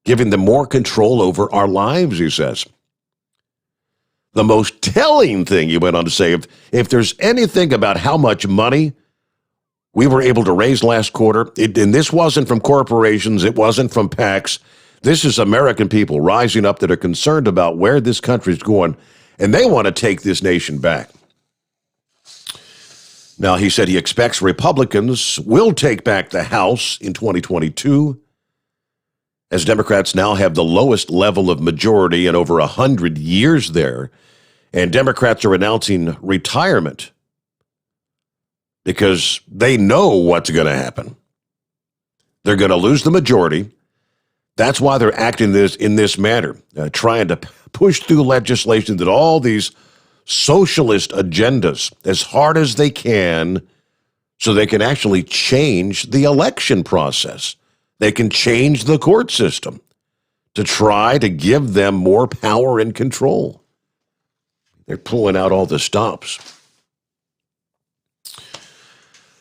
giving them more control over our lives, he says. The most telling thing, he went on to say, if there's anything about how much money we were able to raise last quarter, and this wasn't from corporations, it wasn't from PACs, this is American people rising up that are concerned about where this country's going, and they want to take this nation back. Now, he said he expects Republicans will take back the House in 2022, as Democrats now have the lowest level of majority in over 100 years there, and Democrats are announcing retirement because they know what's going to happen. They're going to lose the majority. That's why they're acting in this manner, trying to push through legislation that all these socialist agendas as hard as they can so they can actually change the election process. They can change the court system to try to give them more power and control. They're pulling out all the stops.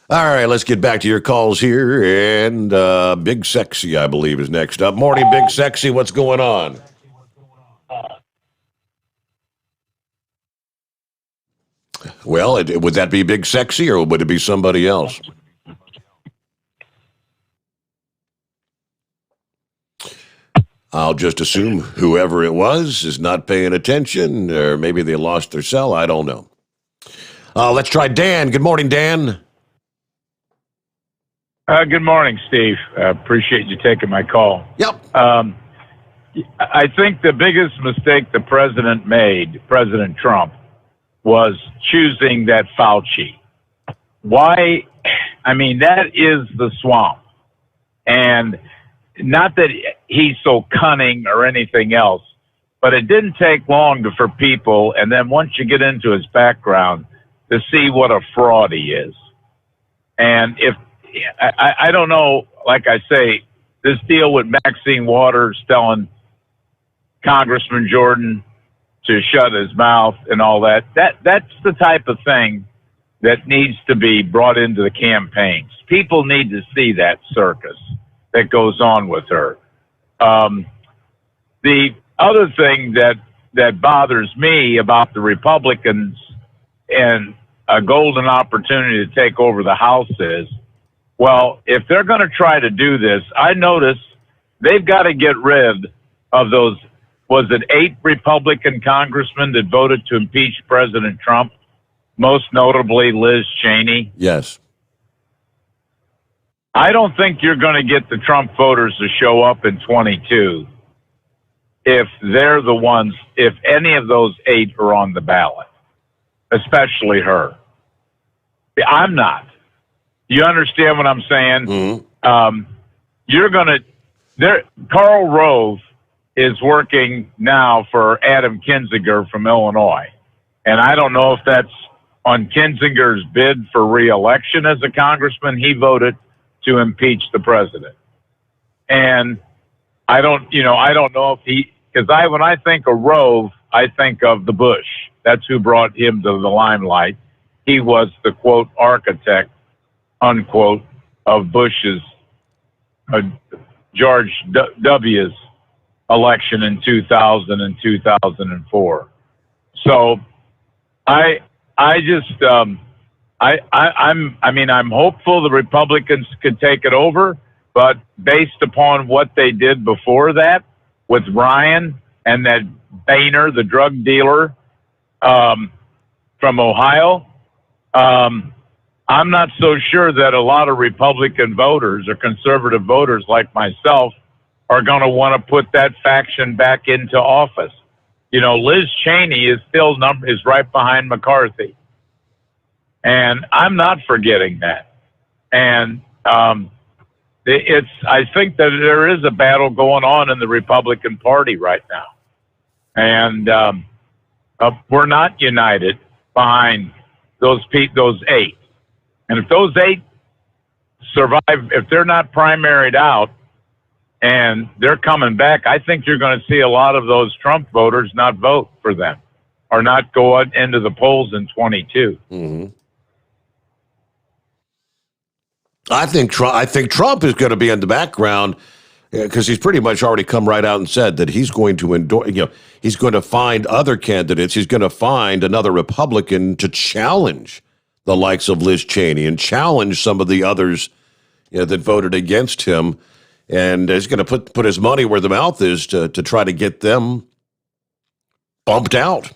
All right, let's get back to your calls here. And Big Sexy, I believe, is next up. Morning, Big Sexy. What's going on? Well, would that be Big Sexy or would it be somebody else? I'll just assume whoever it was is not paying attention, or maybe they lost their cell. I don't know. Let's try Dan. Good morning, Dan. Good morning, Steve. Appreciate you taking my call. Yep. I think the biggest mistake the president made, President Trump, was choosing that Fauci. Why? I mean, that is the swamp. And not that he's so cunning or anything else, but it didn't take long for people, and then once you get into his background, to see what a fraud he is. And if, I don't know, like I say, this deal with Maxine Waters telling Congressman Jordan to shut his mouth and all that. That's the type of thing that needs to be brought into the campaigns. People need to see that circus that goes on with her. The other thing that bothers me about the Republicans and a golden opportunity to take over the House is, well, if they're going to try to do this, I notice they've got to get rid of those, was it 8 Republican congressmen that voted to impeach President Trump, most notably Liz Cheney? Yes. I don't think you're going to get the Trump voters to show up in 22 if they're the ones, if any of those 8 are on the ballot, especially her. I'm not. You understand what I'm saying? Mm-hmm. You're going to, Karl Rove is working now for Adam Kinzinger from Illinois. And I don't know if that's on Kinzinger's bid for re-election as a congressman. He voted to impeach the president. And I don't know if he, because when I think of Rove, I think of the Bush. That's who brought him to the limelight. He was the, quote, architect, unquote, of Bush's, George W.'s election in 2000 and 2004. So I'm hopeful the Republicans could take it over, but based upon what they did before that with Ryan and that Boehner, the drug dealer from Ohio, I'm not so sure that a lot of Republican voters or conservative voters like myself are going to want to put that faction back into office. You know, Liz Cheney is still is right behind McCarthy. And I'm not forgetting that. And I think that there is a battle going on in the Republican Party right now. And we're not united behind those 8. And if those 8 survive, if they're not primaried out and they're coming back, I think you're going to see a lot of those Trump voters not vote for them or not go into the polls in 22. Mm-hmm. I think Trump is going to be in the background because he's pretty much already come right out and said that he's going to endorse. He's going to find other candidates. He's going to find another Republican to challenge the likes of Liz Cheney and challenge some of the others that voted against him. And he's going to put his money where the mouth is to try to get them bumped out.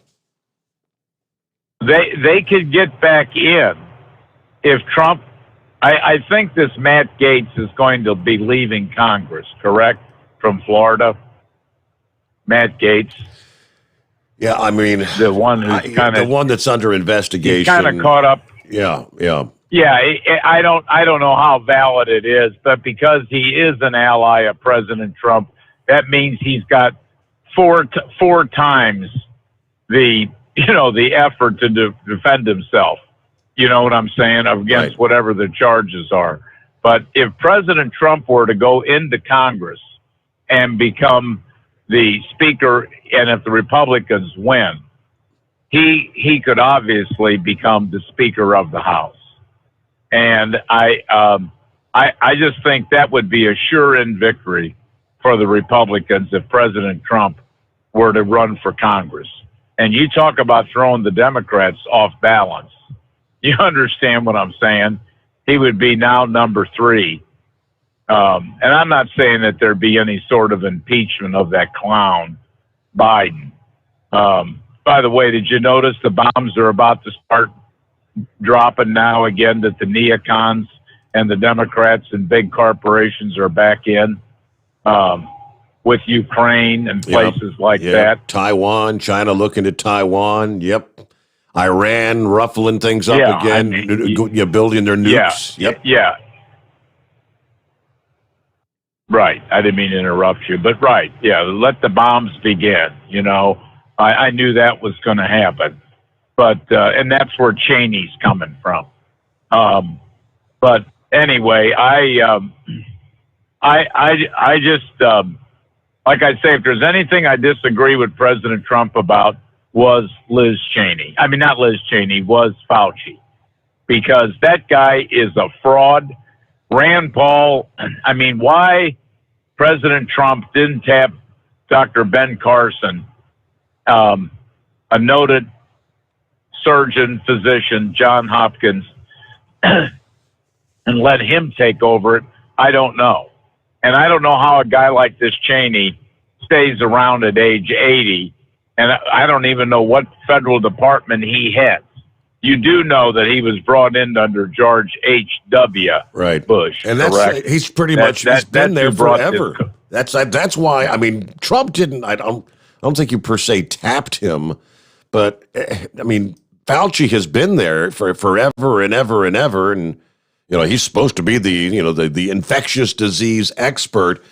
They could get back in if Trump. I think this Matt Gaetz is going to be leaving Congress, correct? From Florida, Matt Gaetz. Yeah, I mean the one who's the one that's under investigation. He's kind of caught up. Yeah. Yeah, I don't know how valid it is, but because he is an ally of President Trump, that means he's got four times the effort to defend himself. You know what I'm saying? Against whatever the charges are. But if President Trump were to go into Congress and become the speaker, and if the Republicans win, he could obviously become the Speaker of the House. And I just think that would be a sure-in victory for the Republicans if President Trump were to run for Congress. And you talk about throwing the Democrats off balance. You understand what I'm saying? He would be now number 3. And I'm not saying that there'd be any sort of impeachment of that clown, Biden. By the way, did you notice the bombs are about to start dropping now again, that the neocons and the Democrats and big corporations are back in with Ukraine and places like that? Taiwan, China looking at Taiwan. Yep. Iran ruffling things up again, building their nukes. Yeah. Right. I didn't mean to interrupt you, but right. Yeah. Let the bombs begin. I knew that was going to happen, but, and that's where Cheney's coming from. But anyway, I just, like I say, if there's anything I disagree with President Trump about, was Liz Cheney. I mean, not Liz Cheney, was Fauci. Because that guy is a fraud. Rand Paul, I mean, why President Trump didn't tap Dr. Ben Carson, a noted surgeon, physician, John Hopkins, and let him take over it, I don't know. And I don't know how a guy like this Cheney stays around at age 80, and I don't even know what federal department he heads. You do know that he was brought in under George H.W. Bush, and correct? He's pretty much he's been there forever. That's why. I mean, Trump didn't. I don't think you per se tapped him, but I mean, Fauci has been there for forever and ever and ever, and he's supposed to be the infectious disease expert.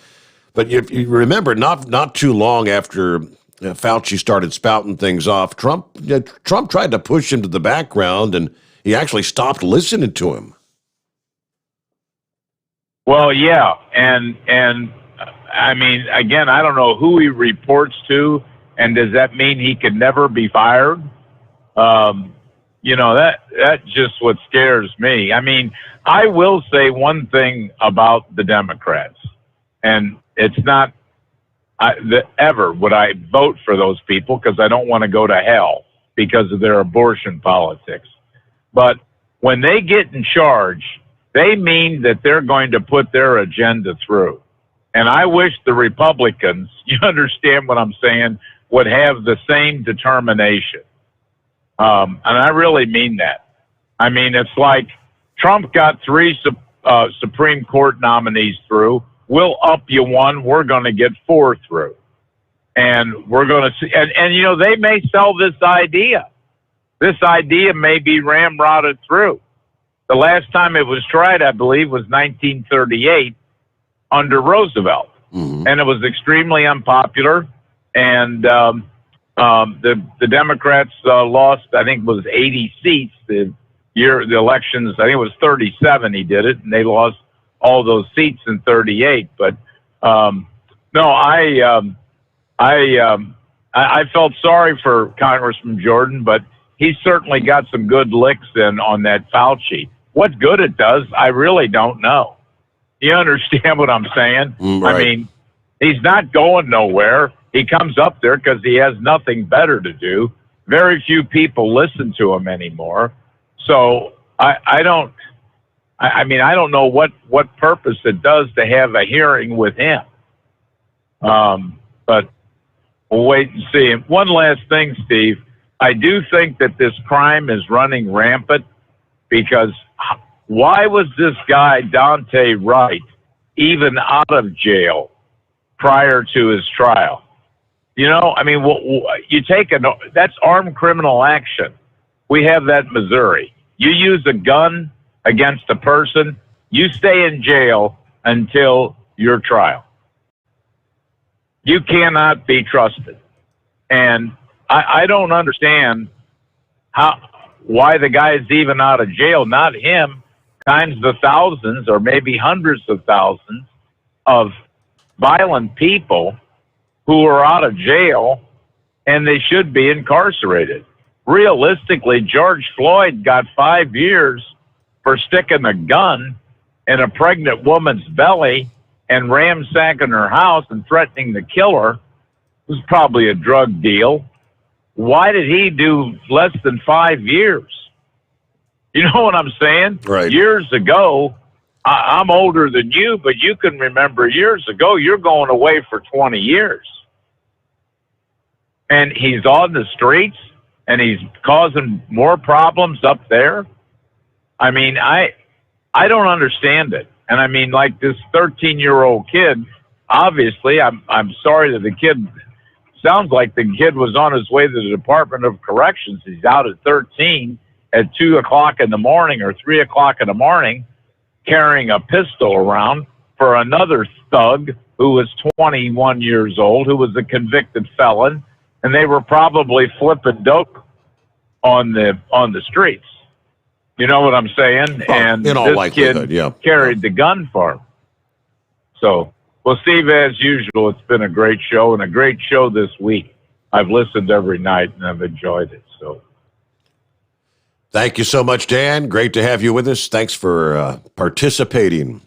But if you remember, not too long after Fauci started spouting things off, Trump tried to push him to the background, and he actually stopped listening to him. Well, yeah, and I mean, again, I don't know who he reports to, and does that mean he can never be fired? That's just what scares me. I mean, I will say one thing about the Democrats, and it's not ever would I vote for those people because I don't want to go to hell because of their abortion politics. But when they get in charge, they mean that they're going to put their agenda through. And I wish the Republicans, you understand what I'm saying, would have the same determination. And I really mean that. I mean, it's like Trump got 3 Supreme Court nominees through. We'll up you one. We're going to get 4 through. And we're going to see. And they may sell this idea. This idea may be ramrodded through. The last time it was tried, I believe, was 1938 under Roosevelt. Mm-hmm. And it was extremely unpopular. And the Democrats lost, I think it was 80 seats. The elections, I think it was 37 he did it, and they lost all those seats in 38. But no, I felt sorry for Congressman Jordan, but he certainly got some good licks in on that Fauci. What good it does, I really don't know. You understand what I'm saying? Right. I mean, he's not going nowhere. He comes up there because he has nothing better to do. Very few people listen to him anymore. So I don't know what purpose it does to have a hearing with him. But we'll wait and see. And one last thing, Steve. I do think that this crime is running rampant because why was this guy, Dante Wright, even out of jail prior to his trial? I mean, you take that's armed criminal action. We have that in Missouri. You use a gun against a person, you stay in jail until your trial. You cannot be trusted. And I don't understand why the guy is even out of jail, not him, times the thousands or maybe hundreds of thousands of violent people who are out of jail and they should be incarcerated. Realistically, George Floyd got 5 years for sticking a gun in a pregnant woman's belly and ransacking her house and threatening to kill her. It was probably a drug deal. Why did he do less than 5 years? You know what I'm saying? Right. Years ago, I'm older than you, but you can remember years ago, you're going away for 20 years. And he's on the streets, and he's causing more problems up there. I mean, I don't understand it. And I mean, like this 13-year-old kid, obviously, I'm sorry that the kid, sounds like the kid was on his way to the Department of Corrections. He's out at 13 at 2 o'clock in the morning or 3 o'clock in the morning carrying a pistol around for another thug who was 21 years old, who was a convicted felon, and they were probably flipping dope on the streets. You know what I'm saying? And in all this likelihood, kid carried the gun for him. So, well, Steve, as usual, it's been a great show and a great show this week. I've listened every night and I've enjoyed it. So Thank you so much, Dan. Great to have you with us. Thanks for participating.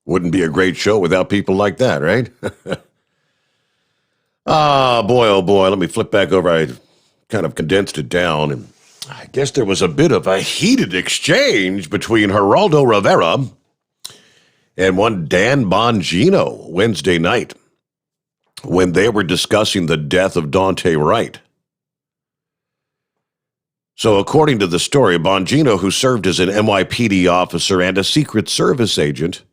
Wouldn't be a great show without people like that, right? Oh, boy. Let me flip back over. I kind of condensed it down, and I guess there was a bit of a heated exchange between Geraldo Rivera and one Dan Bongino Wednesday night when they were discussing the death of Daunte Wright. So according to the story, Bongino, who served as an NYPD officer and a Secret Service agent,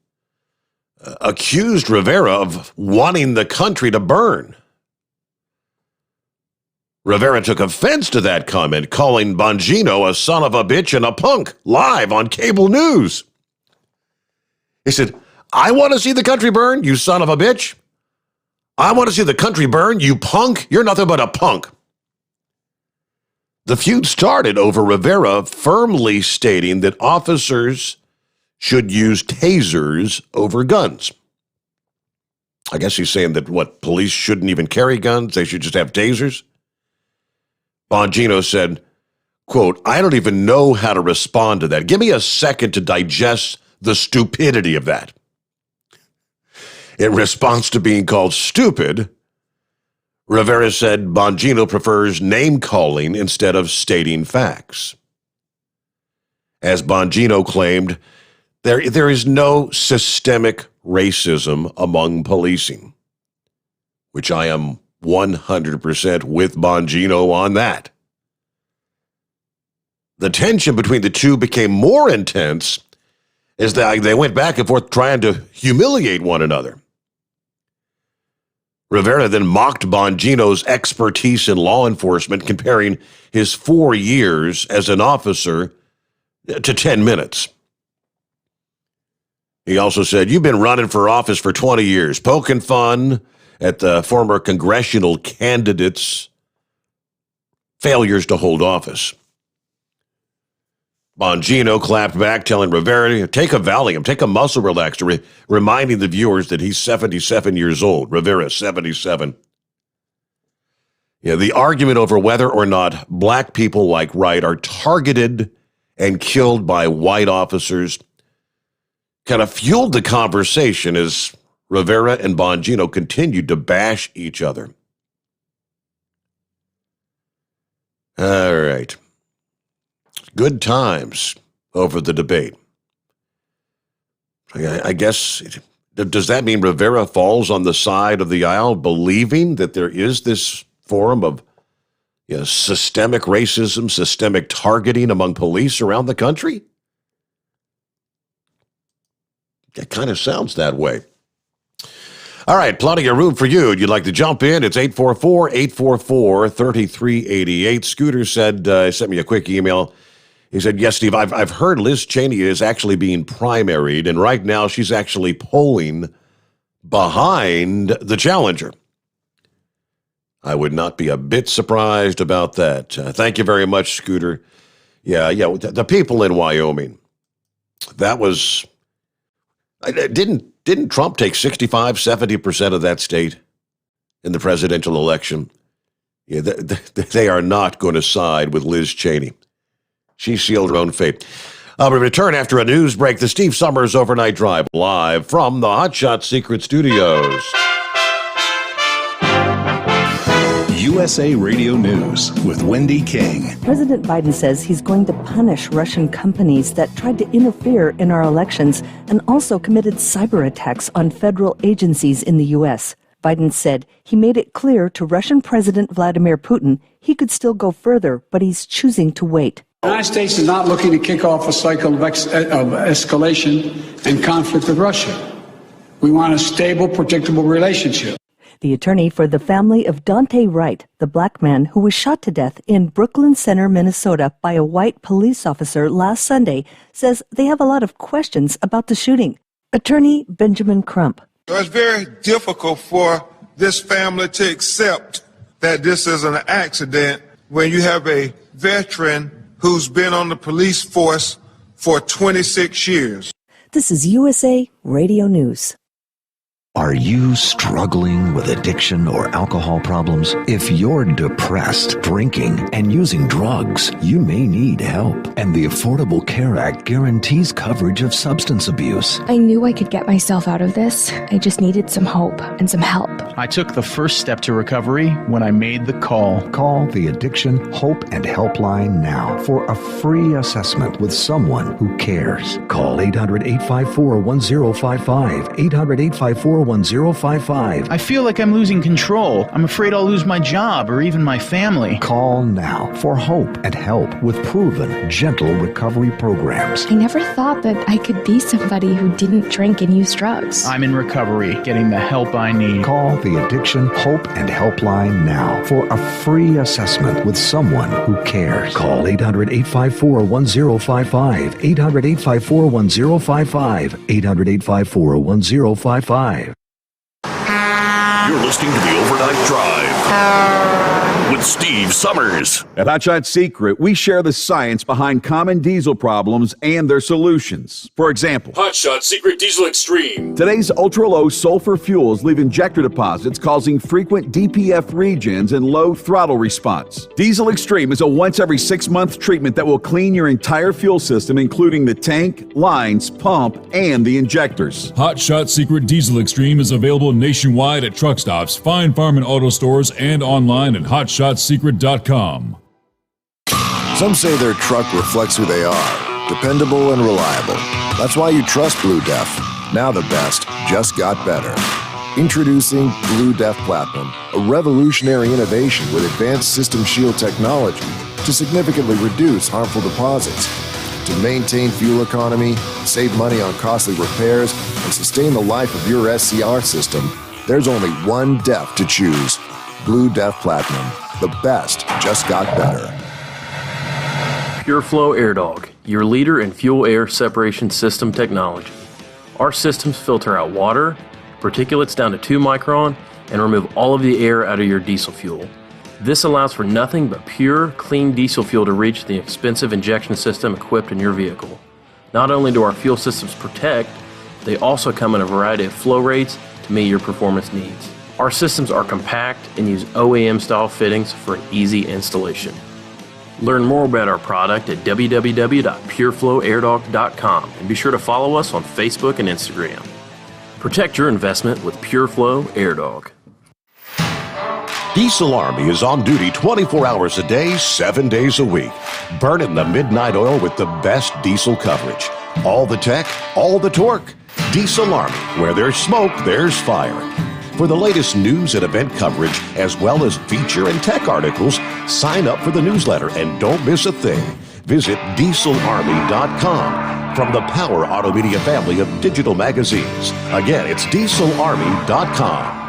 accused Rivera of wanting the country to burn. Rivera took offense to that comment, calling Bongino a son of a bitch and a punk live on cable news. He said, I want to see the country burn, you son of a bitch. I want to see the country burn, you punk. You're nothing but a punk. The feud started over Rivera firmly stating that officers should use tasers over guns. I guess he's saying that, police shouldn't even carry guns, they should just have tasers? Bongino said, quote, I don't even know how to respond to that. Give me a second to digest the stupidity of that. In response to being called stupid, Rivera said Bongino prefers name-calling instead of stating facts. As Bongino claimed, there is no systemic racism among policing, which I am 100% with Bongino on that. The tension between the two became more intense as they went back and forth trying to humiliate one another. Rivera then mocked Bongino's expertise in law enforcement, comparing his 4 years as an officer to 10 minutes. He also said, you've been running for office for 20 years, poking fun at the former congressional candidates' failures to hold office. Bongino clapped back, telling Rivera, take a Valium, take a muscle relaxer, reminding the viewers that he's 77 years old. Rivera, 77. Yeah, the argument over whether or not black people like Wright are targeted and killed by white officers kind of fueled the conversation as Rivera and Bongino continued to bash each other. All right. Good times over the debate. I guess, does that mean Rivera falls on the side of the aisle believing that there is this form of systemic racism, systemic targeting among police around the country? It kind of sounds that way. All right, plenty of room for you. You'd like to jump in? It's 844-844-3388. Scooter said, sent me a quick email. He said, yes, Steve, I've heard Liz Cheney is actually being primaried, and right now she's actually polling behind the challenger. I would not be a bit surprised about that. Thank you very much, Scooter. Yeah, the people in Wyoming. That was... Didn't Trump take 65-70% of that state in the presidential election? Yeah, they are not going to side with Liz Cheney. She sealed her own fate. We return after a news break. The Steve Sommers Overnight Drive, live from the Hotshot Secret Studios. USA Radio News with Wendy King. President Biden says he's going to punish Russian companies that tried to interfere in our elections and also committed cyber attacks on federal agencies in the U.S. Biden said he made it clear to Russian President Vladimir Putin he could still go further, but he's choosing to wait. The United States is not looking to kick off a cycle of escalation and conflict with Russia. We want a stable, predictable relationship. The attorney for the family of Daunte Wright, the black man who was shot to death in Brooklyn Center, Minnesota by a white police officer last Sunday, says they have a lot of questions about the shooting. Attorney Benjamin Crump. It's very difficult for this family to accept that this is an accident when you have a veteran who's been on the police force for 26 years. This is USA Radio News. Are you struggling with addiction or alcohol problems? If you're depressed, drinking, and using drugs, you may need help. And the Affordable Care Act guarantees coverage of substance abuse. I knew I could get myself out of this. I just needed some hope and some help. I took the first step to recovery when I made the call. Call the Addiction Hope and Helpline now for a free assessment with someone who cares. Call 800-854-1055. 800-854-1055. I feel like I'm losing control. I'm afraid I'll lose my job or even my family. Call now for hope and help with proven, gentle recovery programs. I never thought that I could be somebody who didn't drink and use drugs. I'm in recovery, getting the help I need. Call the Addiction Hope and Helpline now for a free assessment with someone who cares. Call 800-854-1055. 800-854-1055. 800-854-1055. You're listening to the Overnight Drive with Steve Summers. At Hot Shot Secret, we share the science behind common diesel problems and their solutions. For example, Hot Shot Secret Diesel Extreme. Today's ultra-low sulfur fuels leave injector deposits causing frequent DPF regens and low throttle response. Diesel Extreme is a once every 6-month treatment that will clean your entire fuel system, including the tank, lines, pump, and the injectors. Hot Shot Secret Diesel Extreme is available nationwide at truck stops, fine farm and auto stores, and online at hotshotsecret.com. Some say their truck reflects who they are, dependable and reliable. That's why you trust Blue Def. Now the best just got better. Introducing Blue Def Platinum, a revolutionary innovation with advanced system shield technology to significantly reduce harmful deposits. To maintain fuel economy, save money on costly repairs, and sustain the life of your SCR system, there's only one DEF to choose. Blue Def Platinum. The best just got better. PureFlow AirDog, your leader in fuel air separation system technology. Our systems filter out water, particulates down to 2 micron, and remove all of the air out of your diesel fuel. This allows for nothing but pure, clean diesel fuel to reach the expensive injection system equipped in your vehicle. Not only do our fuel systems protect, they also come in a variety of flow rates to meet your performance needs. Our systems are compact and use OEM-style fittings for an easy installation. Learn more about our product at www.pureflowairdog.com and be sure to follow us on Facebook and Instagram. Protect your investment with PureFlow AirDog. Diesel Army is on duty 24 hours a day, 7 days a week. Burning the midnight oil with the best diesel coverage. All the tech, all the torque. Diesel Army, where there's smoke, there's fire. For the latest news and event coverage, as well as feature and tech articles, sign up for the newsletter and don't miss a thing. Visit dieselarmy.com from the Power Auto Media family of digital magazines. Again, it's dieselarmy.com.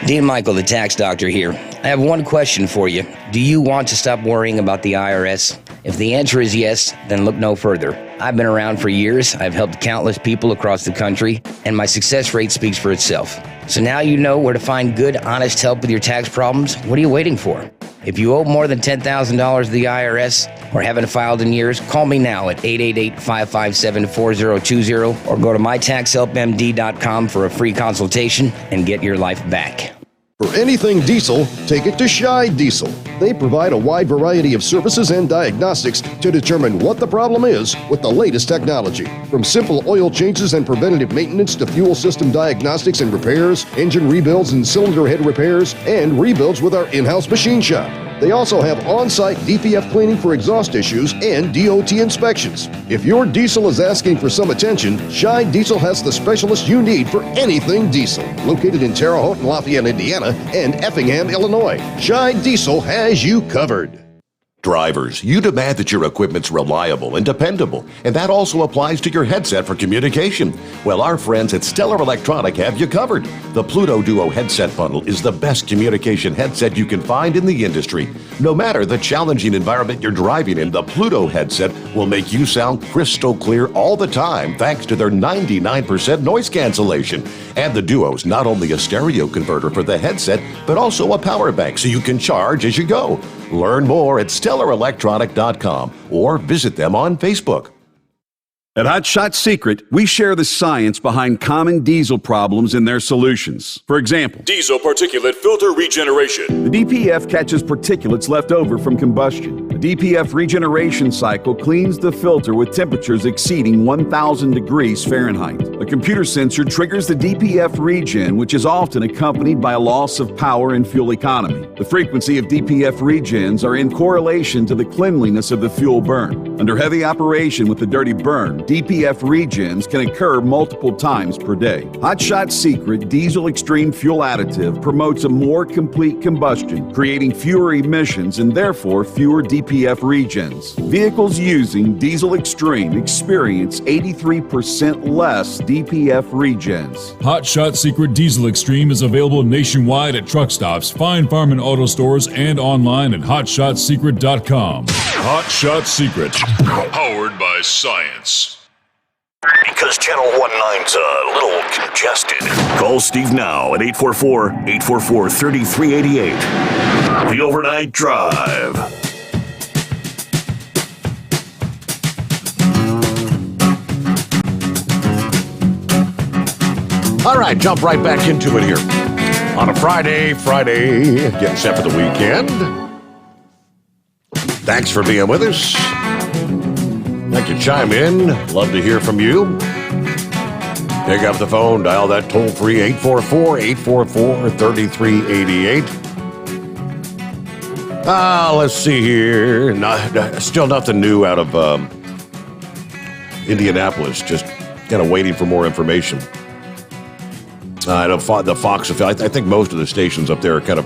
Dean Michael, the tax doctor here. I have one question for you. Do you want to stop worrying about the IRS? If the answer is yes, then look no further. I've been around for years, I've helped countless people across the country, and my success rate speaks for itself. So now you know where to find good, honest help with your tax problems. What are you waiting for? If you owe more than $10,000 to the IRS or haven't filed in years, call me now at 888-557-4020 or go to mytaxhelpmd.com for a free consultation and get your life back. For anything diesel, take it to Scheid Diesel. They provide a wide variety of services and diagnostics to determine what the problem is with the latest technology. From simple oil changes and preventative maintenance to fuel system diagnostics and repairs, engine rebuilds and cylinder head repairs, and rebuilds with our in-house machine shop. They also have on-site DPF cleaning for exhaust issues and DOT inspections. If your diesel is asking for some attention, Scheid Diesel has the specialist you need for anything diesel. Located in Terre Haute and Lafayette, Indiana, and Effingham, Illinois, Scheid Diesel has you covered. Drivers, you demand that your equipment's reliable and dependable, and that also applies to your headset for communication. Well, our friends at Stellar Electronic have you covered. The Pluto Duo headset bundle is the best communication headset you can find in the industry. No matter the challenging environment you're driving in, the Pluto headset will make you sound crystal clear all the time thanks to their 99% noise cancellation. And the Duo's not only a stereo converter for the headset, but also a power bank so you can charge as you go. Learn more at StellarElectronic.com or visit them on Facebook. At Hot Shot Secret, we share the science behind common diesel problems and their solutions. For example, Diesel particulate filter regeneration. the DPF catches particulates left over from combustion. The DPF regeneration cycle cleans the filter with temperatures exceeding 1,000 degrees Fahrenheit. A computer sensor triggers the DPF regen, which is often accompanied by a loss of power and fuel economy. The frequency of DPF regens are in correlation to the cleanliness of the fuel burn. Under heavy operation with the dirty burn, DPF regens can occur multiple times per day. Hot Shot Secret Diesel Extreme Fuel Additive promotes a more complete combustion, creating fewer emissions and therefore fewer DPF regens. Vehicles using Diesel Extreme experience 83% less DPF regens. Hot Shot Secret Diesel Extreme is available nationwide at truck stops, fine farm and auto stores, and online at hotshotsecret.com. Hot Shot Secret, powered by science. Because Channel 19's a little congested. Call Steve now at 844-844-3388. The Overnight Drive. All right, jump right back into it here. On a Friday, getting set for the weekend. Thanks for being with us. Like to chime in. Love to hear from you. Pick up the phone, dial that toll-free 844-844-3388. Let's see here. Still nothing new out of Indianapolis. Just kind of waiting for more information. The Fox affiliate. I think most of the stations up there are kind of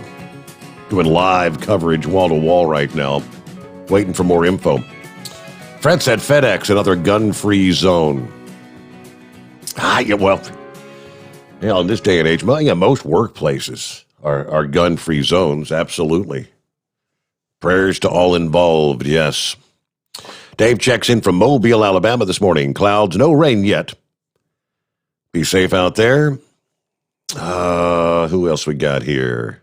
doing live coverage wall-to-wall right now, waiting for more info. Fred said FedEx, another gun-free zone. In this day and age, most workplaces are gun-free zones, absolutely. Prayers to all involved, yes. Dave checks in from Mobile, Alabama this morning. Clouds, no rain yet. Be safe out there. Who else we got here?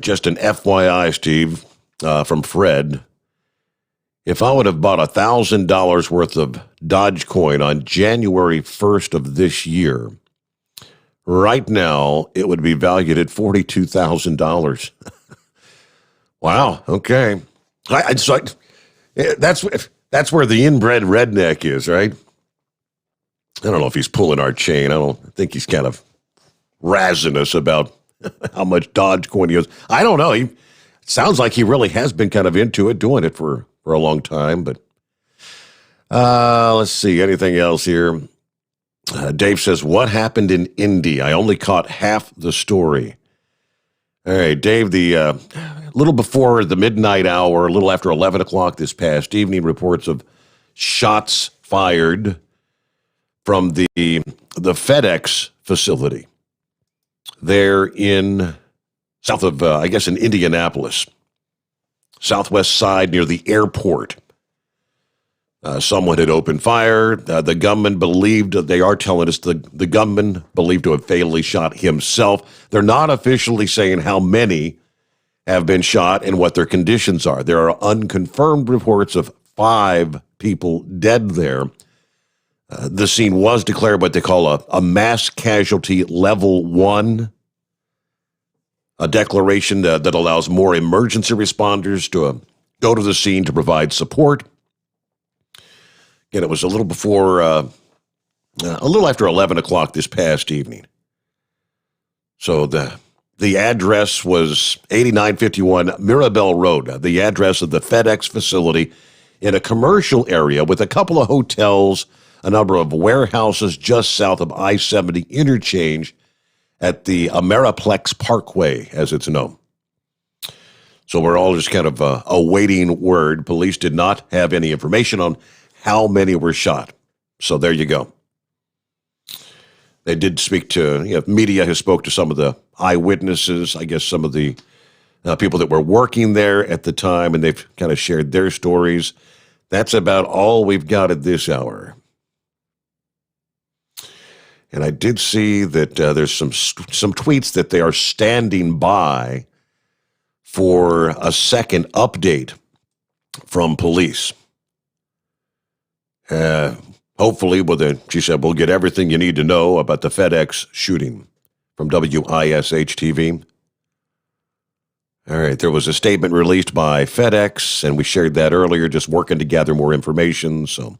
Just an FYI, Steve, from Fred. If I would have bought $1,000 worth of Dogecoin on January 1st of this year, right now it would be valued at $42,000. Wow. Okay. That's where the inbred redneck is, right? I don't know if he's pulling our chain. I think he's kind of razzing us about how much Dogecoin he is. I don't know. It sounds like he really has been kind of into it, doing it for a long time. But let's see. Anything else here? Dave says, what happened in Indy? I only caught half the story. All right, Dave, a little before the midnight hour, a little after 11 o'clock this past evening, reports of shots fired from the FedEx facility there in south of, in Indianapolis, southwest side near the airport. Someone had opened fire. The gunman believed, they are telling us, the gunman believed to have fatally shot himself. They're not officially saying how many have been shot and what their conditions are. There are unconfirmed reports of 5 people dead there. The scene was declared what they call a mass casualty level 1, a declaration that allows more emergency responders to go to the scene to provide support. Again, it was a little after 11 o'clock this past evening. So the address was 8951 Mirabel Road, the address of the FedEx facility in a commercial area with a couple of hotels, a number of warehouses just south of I-70 interchange at the Ameriplex Parkway, as it's known. So we're all just kind of awaiting word. Police did not have any information on how many were shot. So there you go. They did speak to, media has spoke to some of the eyewitnesses, I guess some of the people that were working there at the time, and they've kind of shared their stories. That's about all we've got at this hour. And I did see that there's some tweets that they are standing by for a second update from police. Hopefully, she said, we'll get everything you need to know about the FedEx shooting from WISH-TV. All right, there was a statement released by FedEx, and we shared that earlier, just working to gather more information. So,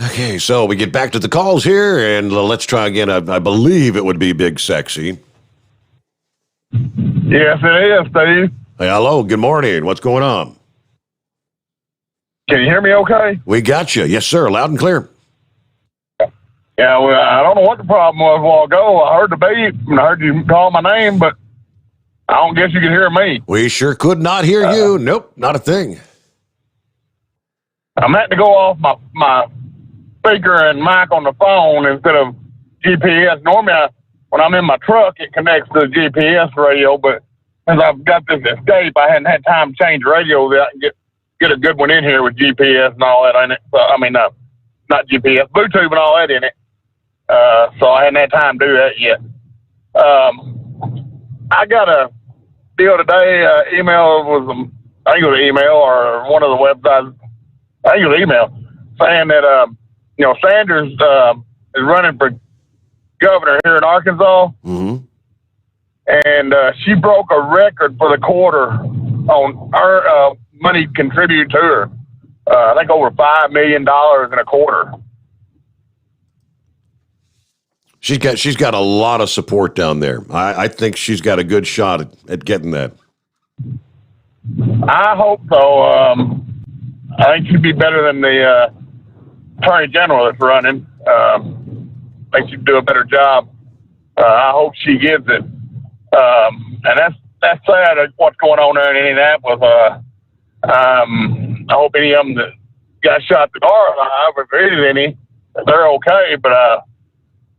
okay, so we get back to the calls here, and let's try again. I believe it would be Big Sexy. Yes, it is, Steve. Hey, hello, good morning. What's going on? Can you hear me okay? We got you. Yes, sir. Loud and clear. Yeah, well, I don't know what the problem was a while ago. I heard the beep and I heard you call my name, but I don't guess you can hear me. We sure could not hear you. Nope, not a thing. I'm having to go off my speaker and mic on the phone instead of GPS. Normally, when I'm in my truck, it connects to the GPS radio, but since I've got this escape, I hadn't had time to change the radio that I can get a good one in here with GPS and all that in it. So, I mean, not GPS, Bluetooth and all that in it. So I hadn't had time to do that yet. I got a deal today, email was, I think it was an email or one of the websites, I think it was an email, saying that, Sanders is running for governor here in Arkansas. Mm-hmm. And she broke a record for the quarter on her money contributed to her. I think over $5 million in a quarter. She's got a lot of support down there. I think she's got a good shot at getting that. I hope so. I think she'd be better than the Attorney General that's running. I think she'd do a better job. I hope she gets it. And that's sad what's going on there in Indianapolis. I hope any of them that got shot at the bar alive, if there is any, they're okay. But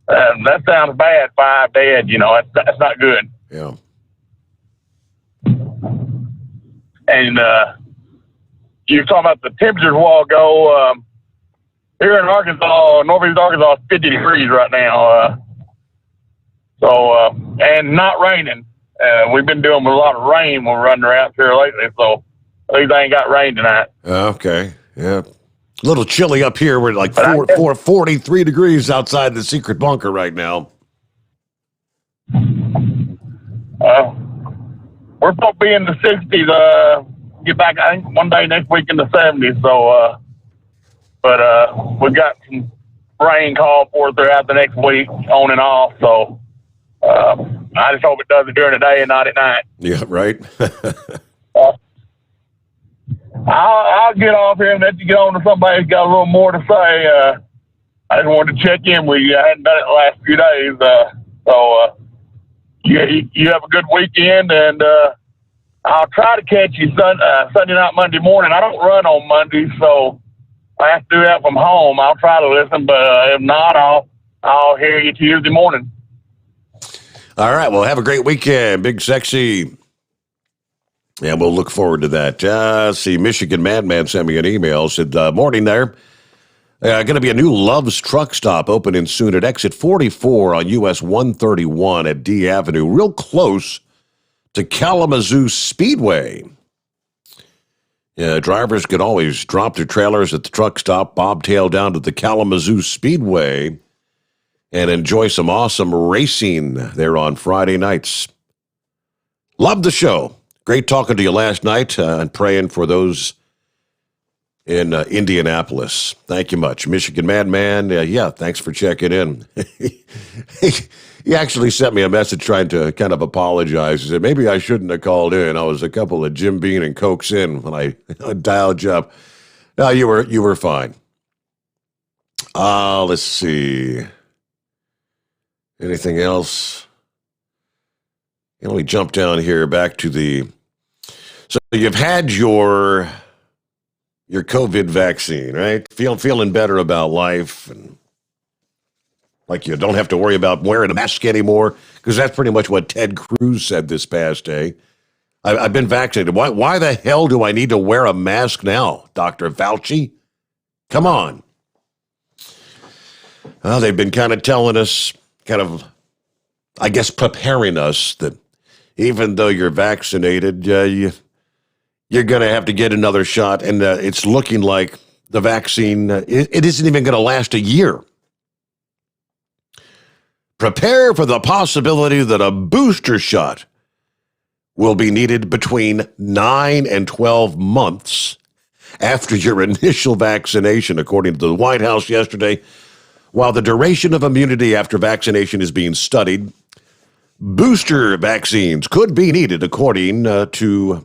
that sounds bad. 5 dead, that's not good. Yeah. And you were talking about the temperatures a while ago. Here in Arkansas, northeast Arkansas, it's 50 degrees right now. And not raining. We've been dealing with a lot of rain when we're running around here lately, so at least I ain't got rain tonight. Okay, yeah. A little chilly up here. We're like 43 degrees outside the secret bunker right now. We're supposed to be in the 60s. Get back, I think, one day next week in the 70s. So, but we've got some rain called for throughout the next week, on and off. So, I just hope it does it during the day and not at night. Yeah, right. I'll get off here and let you get on to somebody who's got a little more to say. I just wanted to check in with you. I hadn't done it the last few days. So you have a good weekend, and I'll try to catch you Sunday night, Monday morning. I don't run on Monday, so I have to do that from home. I'll try to listen, but if not, I'll hear you Tuesday morning. All right. Well, have a great weekend, Big Sexy. Yeah, we'll look forward to that. Let's see, Michigan Madman sent me an email. Said, morning there. Going to be a new Love's truck stop opening soon at exit 44 on US 131 at D Avenue, real close to Kalamazoo Speedway. Yeah, drivers can always drop their trailers at the truck stop, bobtail down to the Kalamazoo Speedway, and enjoy some awesome racing there on Friday nights. Love the show. Great talking to you last night and praying for those in Indianapolis. Thank you much. Michigan Madman, thanks for checking in. He actually sent me a message trying to kind of apologize. He said, maybe I shouldn't have called in. I was a couple of Jim Beam and Cokes in when I dialed you up. No, you were fine. Let's see. Anything else? Let me jump down here back to the... So you've had your COVID vaccine, right? Feeling better about life, and like you don't have to worry about wearing a mask anymore, because that's pretty much what Ted Cruz said this past day. I've been vaccinated. Why the hell do I need to wear a mask now, Dr. Fauci? Come on. Well, they've been kind of telling us, I guess, preparing us that even though you're vaccinated, you you're going to have to get another shot, and it's looking like the vaccine, it isn't even going to last a year. Prepare for the possibility that a booster shot will be needed between 9 and 12 months after your initial vaccination, according to the White House yesterday. While the duration of immunity after vaccination is being studied, booster vaccines could be needed, according to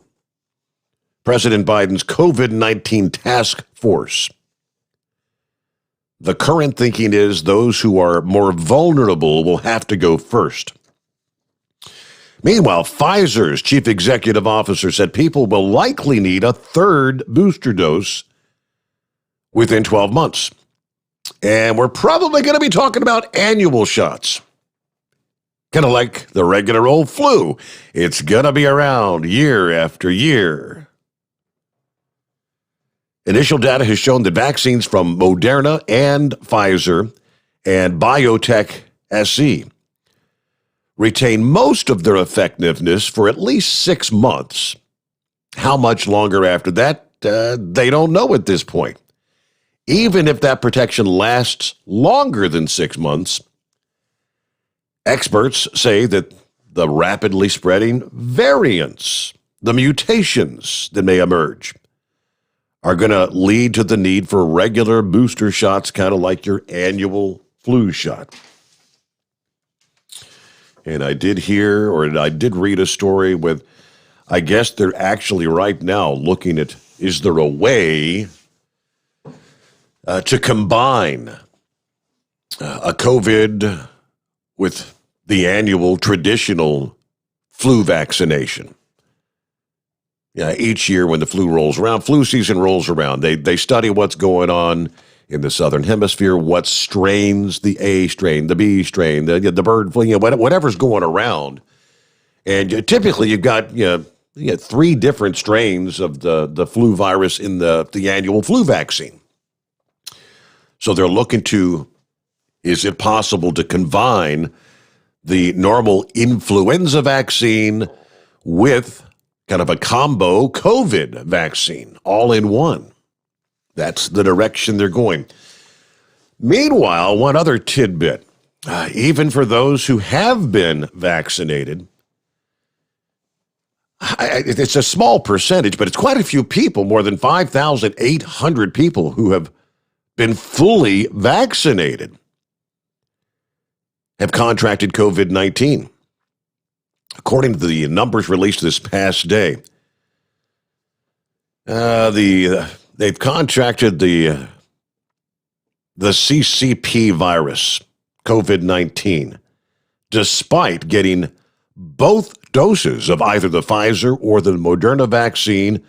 President Biden's COVID-19 task force. The current thinking is those who are more vulnerable will have to go first. Meanwhile, Pfizer's chief executive officer said people will likely need a third booster dose within 12 months. And we're probably going to be talking about annual shots. Kind of like the regular old flu. It's going to be around year after year. Initial data has shown that vaccines from Moderna and Pfizer and Biotech SE retain most of their effectiveness for at least 6 months. How much longer after that, they don't know at this point. Even if that protection lasts longer than 6 months, experts say that the rapidly spreading variants, the mutations that may emerge, are going to lead to the need for regular booster shots, kind of like your annual flu shot. And I did read a story with, I guess they're actually right now looking at, is there a way to combine a COVID with the annual traditional flu vaccination? Yeah, each year when the flu season rolls around, they study what's going on in the southern hemisphere, what strains, the A strain, the B strain, the bird flu, whatever's going around. And typically you've got 3 different strains of the flu virus in the annual flu vaccine. So they're looking to, is it possible to combine the normal influenza vaccine with kind of a combo COVID vaccine, all in one? That's the direction they're going. Meanwhile, one other tidbit, even for those who have been vaccinated, it's a small percentage, but it's quite a few people, more than 5,800 people who have been fully vaccinated have contracted COVID-19. According to the numbers released this past day, they've contracted the CCP virus, COVID-19, despite getting both doses of either the Pfizer or the Moderna vaccine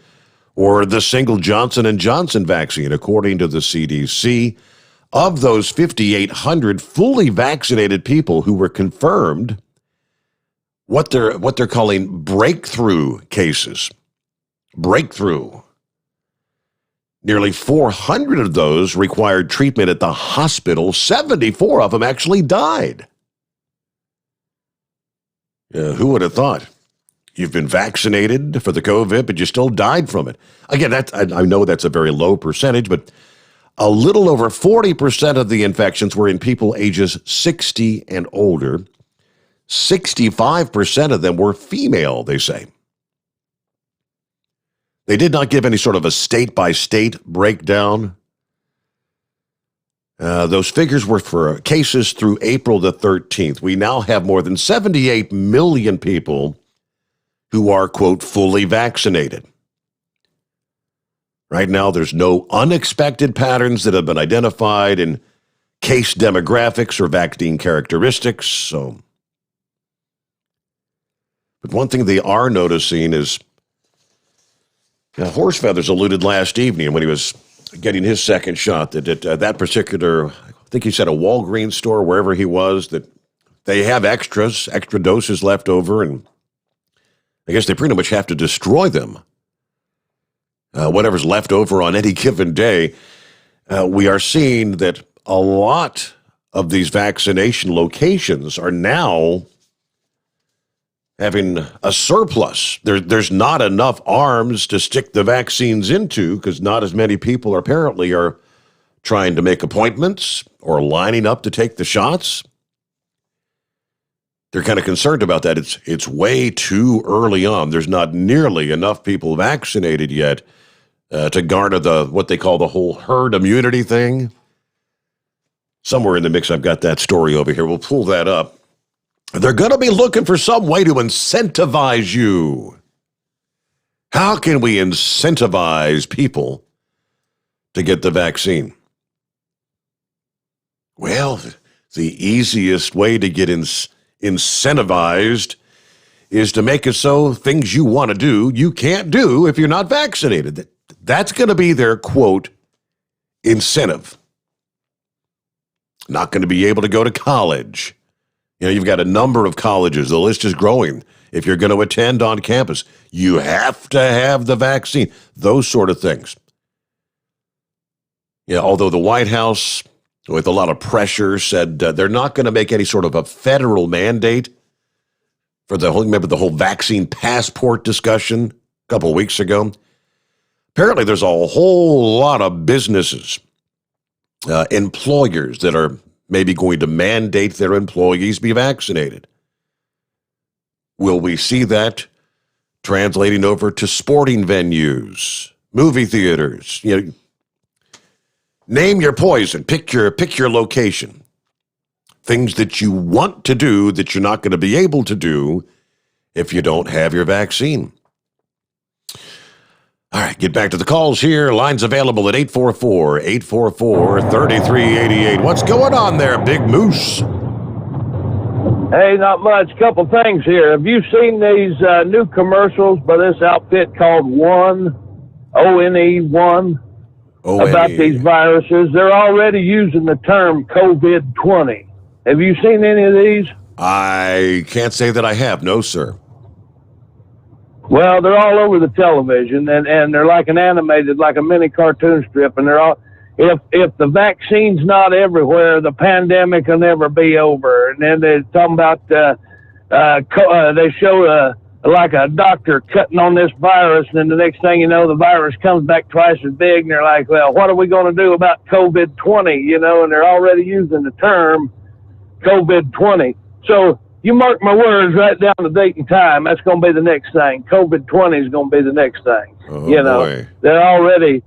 or the single Johnson & Johnson vaccine, according to the CDC. Of those 5,800 fully vaccinated people who were confirmed, what they're calling breakthrough cases. Breakthrough. Nearly 400 of those required treatment at the hospital. 74 of them actually died. Who would have thought? You've been vaccinated for the COVID, but you still died from it. Again, I know that's a very low percentage, but a little over 40% of the infections were in people ages 60 and older. 65% of them were female, they say. They did not give any sort of a state-by-state breakdown. Those figures were for cases through April the 13th. We now have more than 78 million people who are, quote, fully vaccinated. Right now, there's no unexpected patterns that have been identified in case demographics or vaccine characteristics. But one thing they are noticing is, Horse Feathers alluded last evening when he was getting his second shot that at that particular, I think he said a Walgreens store, wherever he was, that they have extra doses left over, and I guess they pretty much have to destroy them. Whatever's left over on any given day, we are seeing that a lot of these vaccination locations are now having a surplus. There's not enough arms to stick the vaccines into because not as many people apparently are trying to make appointments or lining up to take the shots. They're kind of concerned about that. It's way too early on. There's not nearly enough people vaccinated yet to garner what they call the whole herd immunity thing. Somewhere in the mix, I've got that story over here. We'll pull that up. They're going to be looking for some way to incentivize you. How can we incentivize people to get the vaccine? Well, the easiest way to get incentivized is to make it so things you want to do, you can't do if you're not vaccinated. That's going to be their, quote, incentive. Not going to be able to go to college. You know, you've got a number of colleges. The list is growing. If you're going to attend on campus, you have to have the vaccine. Those sort of things. Yeah, although the White House, with a lot of pressure, said they're not going to make any sort of a federal mandate for remember the whole vaccine passport discussion a couple of weeks ago? Apparently, there's a whole lot of businesses, employers that are maybe going to mandate their employees be vaccinated. Will we see that translating over to sporting venues, movie theaters? You know, name your poison. Pick your location. Things that you want to do that you're not going to be able to do if you don't have your vaccine. All right, get back to the calls here. Lines available at 844-844-3388. What's going on there, Big Moose? Hey, not much. Couple things here. Have you seen these new commercials by this outfit called One, O-N-E, about these viruses? They're already using the term COVID-20. Have you seen any of these? I can't say that I have. No, sir. Well, they're all over the television, and they're like an animated, like a mini cartoon strip, and they're all, if the vaccine's not everywhere, the pandemic will never be over. And then they're talking about, they show like a doctor cutting on this virus, and then the next thing you know, the virus comes back twice as big, and they're like, well, what are we going to do about COVID-20, you know, and they're already using the term COVID-20. So you mark my words, right down the date and time. That's going to be the next thing. COVID-20 is going to be the next thing. Oh, you know, boy. they're already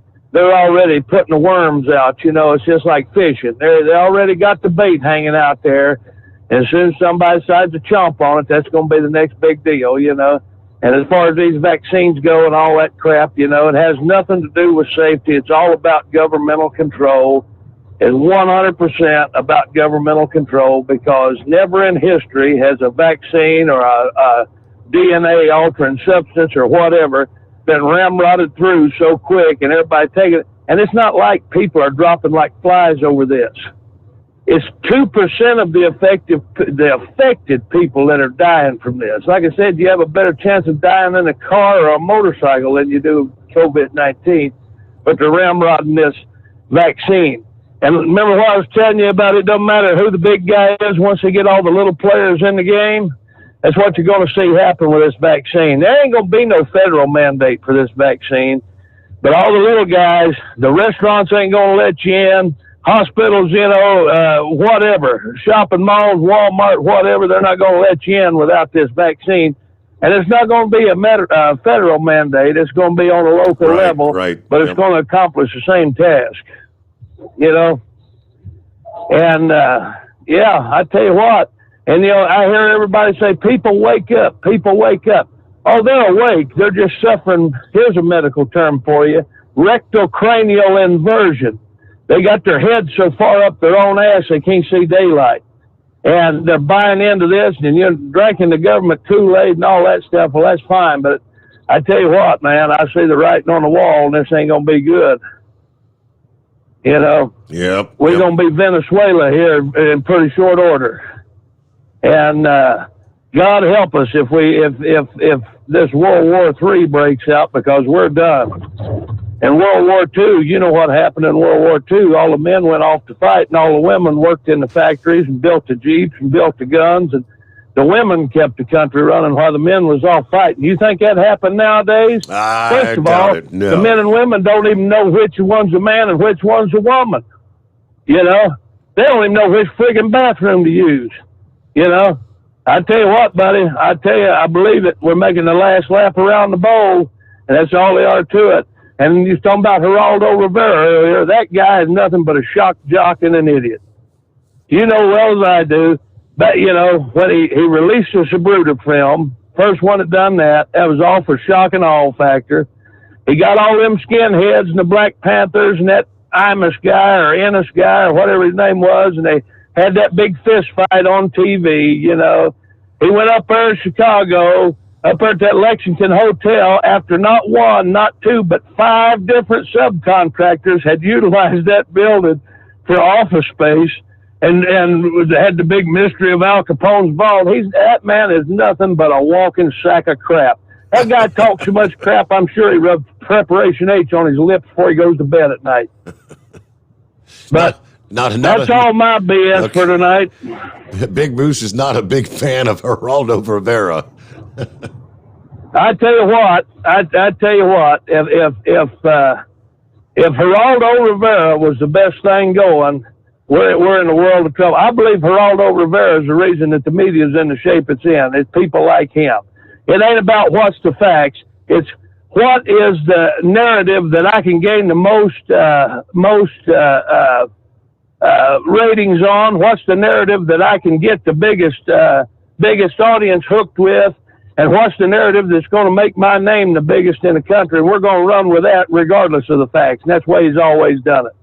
putting the worms out. You know, it's just like fishing. They already got the bait hanging out there. And as soon as somebody decides to chomp on it, that's going to be the next big deal, you know. And as far as these vaccines go and all that crap, you know, it has nothing to do with safety. It's all about governmental control. It's 100% about governmental control, because never in history has a vaccine or a DNA altering substance or whatever been ramrodded through so quick and everybody taking it. And it's not like people are dropping like flies over this. It's 2% of the affected people that are dying from this. Like I said, you have a better chance of dying in a car or a motorcycle than you do COVID-19, but they're ramrodding this vaccine. And remember what I was telling you about? It doesn't matter who the big guy is once they get all the little players in the game. That's what you're going to see happen with this vaccine. There ain't going to be no federal mandate for this vaccine. But all the little guys, the restaurants ain't going to let you in. Hospitals, you know, whatever. Shopping malls, Walmart, whatever, they're not going to let you in without this vaccine. And it's not going to be a federal mandate. It's going to be on a local level. Right. But it's going to accomplish the same task. You know, and yeah, I tell you what, and you know, I hear everybody say, people wake up, people wake up. Oh, they're awake. They're just suffering. Here's a medical term for you: rectal cranial inversion. They got their head so far up their own ass they can't see daylight, and they're buying into this, and you're drinking the government Kool-Aid and all that stuff. Well, that's fine, but I tell you what, man, I see the writing on the wall, and this ain't gonna be good. You know, we're going to be Venezuela here in pretty short order, and God help us if this World War III breaks out, because we're done. In World War II, you know what happened in World War II? All the men went off to fight, and all the women worked in the factories and built the jeeps and built the guns, and The women kept the country running while the men was off fighting. You think that happened nowadays? First of all, No. the men and women don't even know which one's a man and which one's a woman. You know, they don't even know which friggin' bathroom to use. You know, I tell you what, buddy, I tell you, I believe it. We're making the last lap around the bowl, and that's all there are to it. And you was talking about Geraldo Rivera earlier. That guy is nothing but a shock jock and an idiot. You know well as I do. But, you know, when he released the Sabruder film, first one that done that was all for shock and awe factor. He got all them skinheads and the Black Panthers and that Imus guy or Ennis guy or whatever his name was, and they had that big fist fight on TV, you know. He went up there in Chicago, up there at that Lexington Hotel, after not one, not two, but 5 different subcontractors had utilized that building for office space. And had the big mystery of Al Capone's vault. That man is nothing but a walking sack of crap. That guy talks so much crap, I'm sure he rubs Preparation H on his lips before he goes to bed at night. But that's all my BS for tonight. Big Moose is not a big fan of Geraldo Rivera. I tell you what, if Geraldo Rivera was the best thing going, we're in a world of trouble. I believe Geraldo Rivera is the reason that the media is in the shape it's in. It's people like him. It ain't about what's the facts. It's what is the narrative that I can gain the most ratings on. What's the narrative that I can get the biggest audience hooked with? And what's the narrative that's going to make my name the biggest in the country? And we're going to run with that regardless of the facts. And that's the way he's always done it.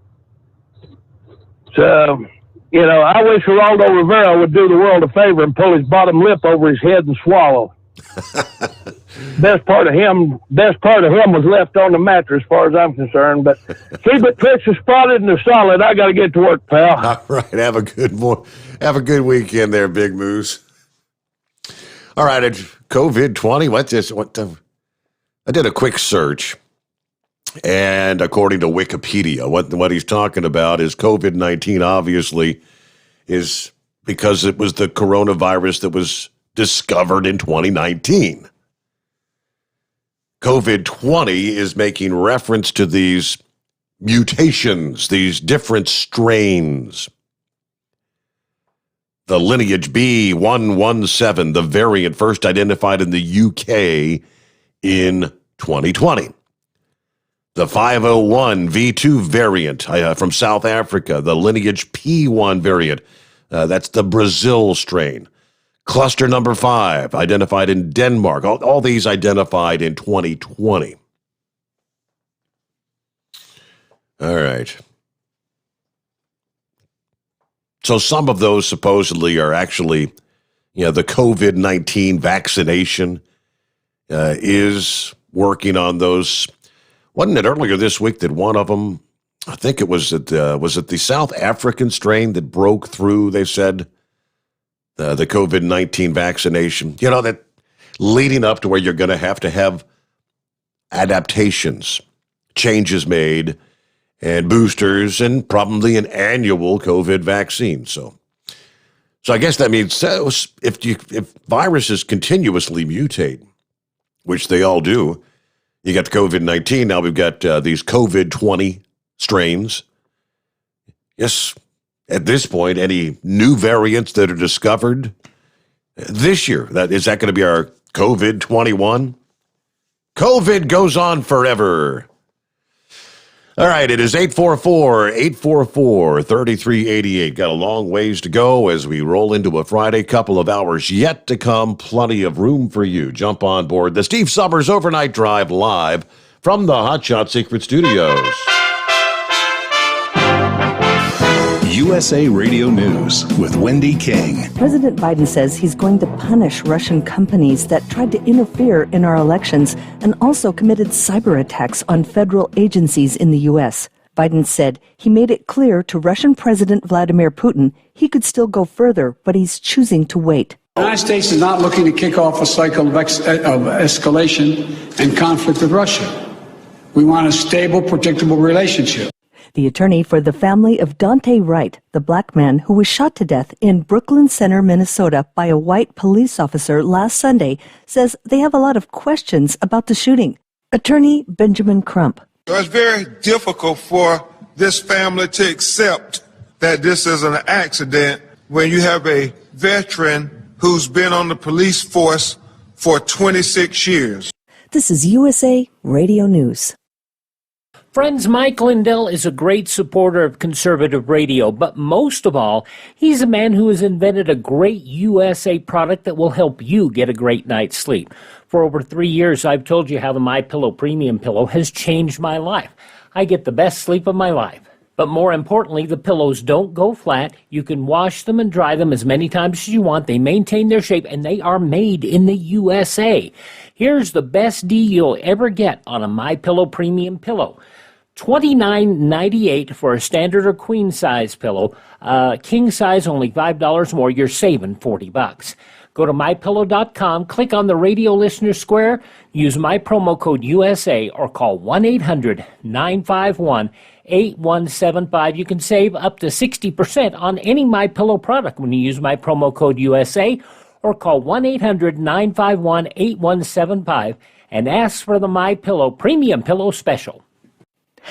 So, you know, I wish Geraldo Rivera would do the world a favor and pull his bottom lip over his head and swallow. Best part of him was left on the mattress, as far as I'm concerned. But keep it Texas spotted and solid. I got to get to work, pal. All right, have a good weekend there, Big Moose. All right, COVID-20. I did a quick search. And according to Wikipedia, what he's talking about is COVID-19, obviously, is because it was the coronavirus that was discovered in 2019. COVID-20 is making reference to these mutations, these different strains. The lineage B117, the variant first identified in the UK in 2020. The 501 V2 variant from South Africa, the lineage P1 variant, that's the Brazil strain. Cluster number 5, identified in Denmark. All these identified in 2020. All right. So some of those supposedly are actually, the COVID-19 vaccination is working on those. Wasn't it earlier this week that one of them, I think it was the South African strain that broke through, they said, the COVID-19 vaccination? You know, that leading up to where you're going to have adaptations, changes made, and boosters, and probably an annual COVID vaccine. So I guess that means if viruses continuously mutate, which they all do, you got the COVID-19, now we've got these COVID-20 strains. Yes, at this point, any new variants that are discovered this year, is that going to be our COVID-21? COVID goes on forever. All right, it is 844-844-3388. Got a long ways to go as we roll into a Friday. Couple of hours yet to come. Plenty of room for you. Jump on board the Steve Sommers Overnight Drive live from the Hot Shot Secret Studios. USA Radio News with Wendy King. President Biden says he's going to punish Russian companies that tried to interfere in our elections and also committed cyber attacks on federal agencies in the U.S. Biden said he made it clear to Russian President Vladimir Putin he could still go further, but he's choosing to wait. The United States is not looking to kick off a cycle of escalation and conflict with Russia. We want a stable, predictable relationship. The attorney for the family of Dante Wright, the black man who was shot to death in Brooklyn Center, Minnesota by a white police officer last Sunday, says they have a lot of questions about the shooting. Attorney Benjamin Crump. It's very difficult for this family to accept that this is an accident when you have a veteran who's been on the police force for 26 years. This is USA Radio News. Friends, Mike Lindell is a great supporter of conservative radio, but most of all, he's a man who has invented a great USA product that will help you get a great night's sleep. For over 3 years, I've told you how the MyPillow Premium Pillow has changed my life. I get the best sleep of my life. But more importantly, the pillows don't go flat. You can wash them and dry them as many times as you want. They maintain their shape, and they are made in the USA. Here's the best deal you'll ever get on a MyPillow Premium Pillow. $29.98 for a standard or queen size pillow. King size only $5 more. You're saving $40. Go to MyPillow.com, click on the radio listener square, use my promo code USA, or call 1-800-951-8175. You can save up to 60% on any MyPillow product when you use my promo code USA, or call 1-800-951-8175 and ask for the MyPillow Premium Pillow Special.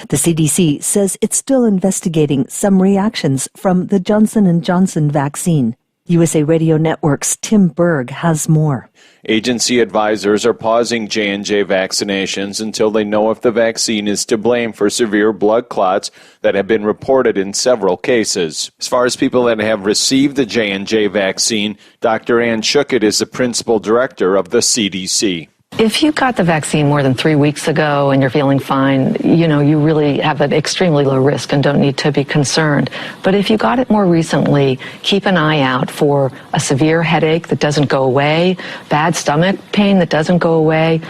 The CDC says it's still investigating some reactions from the Johnson & Johnson vaccine. USA Radio Network's Tim Berg has more. Agency advisors are pausing J&J vaccinations until they know if the vaccine is to blame for severe blood clots that have been reported in several cases. As far as people that have received the J&J vaccine, Dr. Ann Schuckett is the principal director of the CDC. If you got the vaccine more than 3 weeks ago and you're feeling fine, you really have an extremely low risk and don't need to be concerned. But if you got it more recently, keep an eye out for a severe headache that doesn't go away, bad stomach pain that doesn't go away,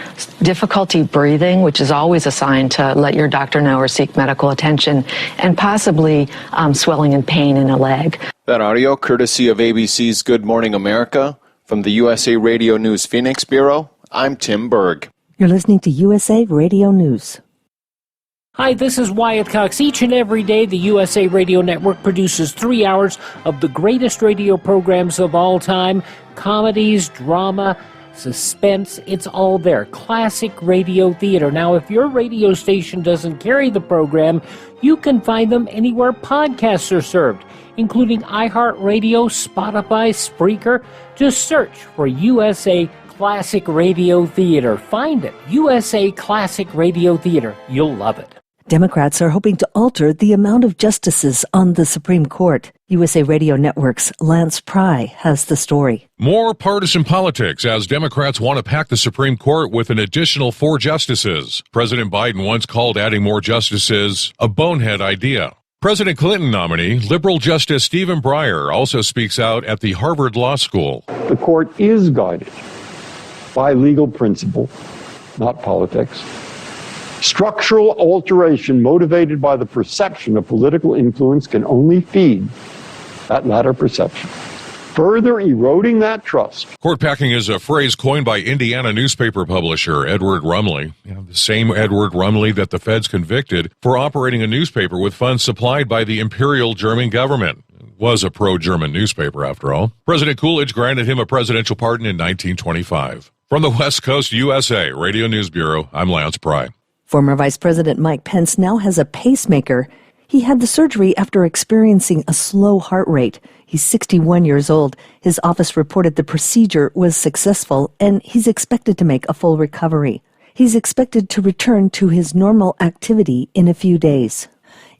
difficulty breathing, which is always a sign to let your doctor know or seek medical attention, and possibly swelling and pain in a leg. That audio courtesy of ABC's Good Morning America. From the USA Radio News Phoenix Bureau, I'm Tim Berg. You're listening to USA Radio News. Hi, this is Wyatt Cox. Each and every day, the USA Radio Network produces 3 hours of the greatest radio programs of all time. Comedies, drama, suspense, it's all there. Classic radio theater. Now, if your radio station doesn't carry the program, you can find them anywhere podcasts are served, including iHeartRadio, Spotify, Spreaker. Just search for USA Classic Radio Theater. Find it. USA Classic Radio Theater. You'll love it. Democrats are hoping to alter the amount of justices on the Supreme Court. USA Radio Network's Lance Pry has the story. More partisan politics as Democrats want to pack the Supreme Court with an additional 4 justices. President Biden once called adding more justices a bonehead idea. President Clinton nominee, liberal Justice Stephen Breyer, also speaks out at the Harvard Law School. The court is guided by legal principle, not politics. Structural alteration motivated by the perception of political influence can only feed that latter perception, further eroding that trust. Court packing is a phrase coined by Indiana newspaper publisher Edward Rumley, the same Edward Rumley that the feds convicted for operating a newspaper with funds supplied by the Imperial German government. Was a pro-German newspaper, after all. President Coolidge granted him a presidential pardon in 1925. From the West Coast USA Radio News Bureau, I'm Lance Pry. Former Vice President Mike Pence now has a pacemaker. He had the surgery after experiencing a slow heart rate. He's 61 years old. His office reported the procedure was successful, and he's expected to make a full recovery. He's expected to return to his normal activity in a few days.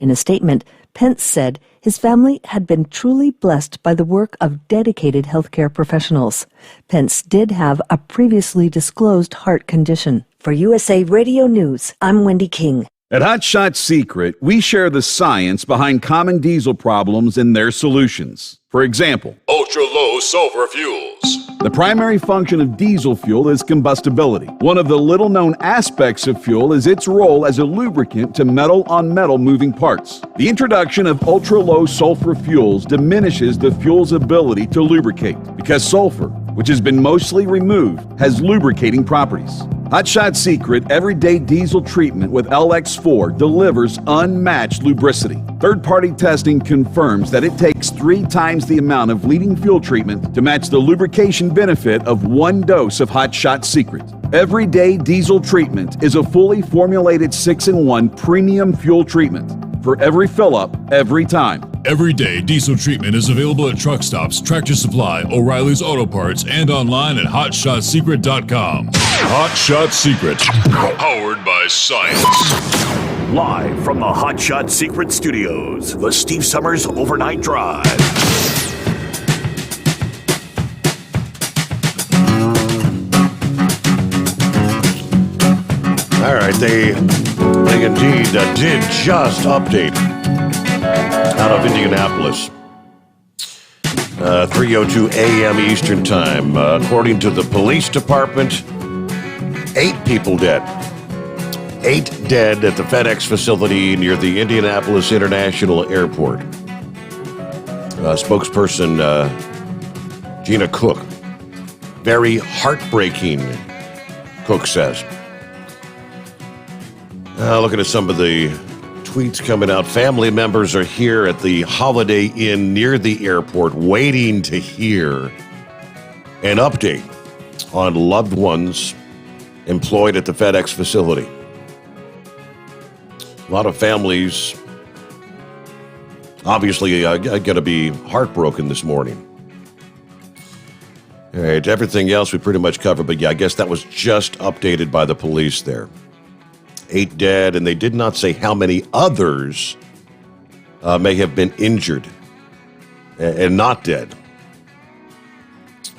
In a statement, Pence said his family had been truly blessed by the work of dedicated healthcare professionals. Pence did have a previously disclosed heart condition. For USA Radio News, I'm Wendy King. At Hot Shot Secret, we share the science behind common diesel problems and their solutions. For example, ultra-low sulfur fuels. The primary function of diesel fuel is combustibility. One of the little-known aspects of fuel is its role as a lubricant to metal-on-metal moving parts. The introduction of ultra-low sulfur fuels diminishes the fuel's ability to lubricate because sulfur, which has been mostly removed, has lubricating properties. Hot Shot Secret Everyday Diesel Treatment with LX4 delivers unmatched lubricity. Third-party testing confirms that it takes 3 times the amount of leading fuel treatment to match the lubrication benefit of 1 dose of Hot Shot Secret. Everyday Diesel Treatment is a fully formulated 6-in-1 premium fuel treatment for every fill-up, every time. Everyday Diesel Treatment is available at truck stops, Tractor Supply, O'Reilly's Auto Parts, and online at HotShotSecret.com. Hot Shot Secret, powered by science. Live from the Hot Shot Secret Studios, the Steve Summers Overnight Drive. All right, they indeed did just update out of Indianapolis. 3:02 a.m. Eastern Time. According to the police department, 8 people dead. 8 dead at the FedEx facility near the Indianapolis International Airport. Spokesperson Gina Cook. Very heartbreaking, Cook says. Looking at some of the tweets coming out. Family members are here at the Holiday Inn near the airport waiting to hear an update on loved ones employed at the FedEx facility. A lot of families obviously going to be heartbroken this morning. All right, everything else we pretty much covered, but yeah, I guess that was just updated by the police there. 8 dead, and they did not say how many others may have been injured and not dead.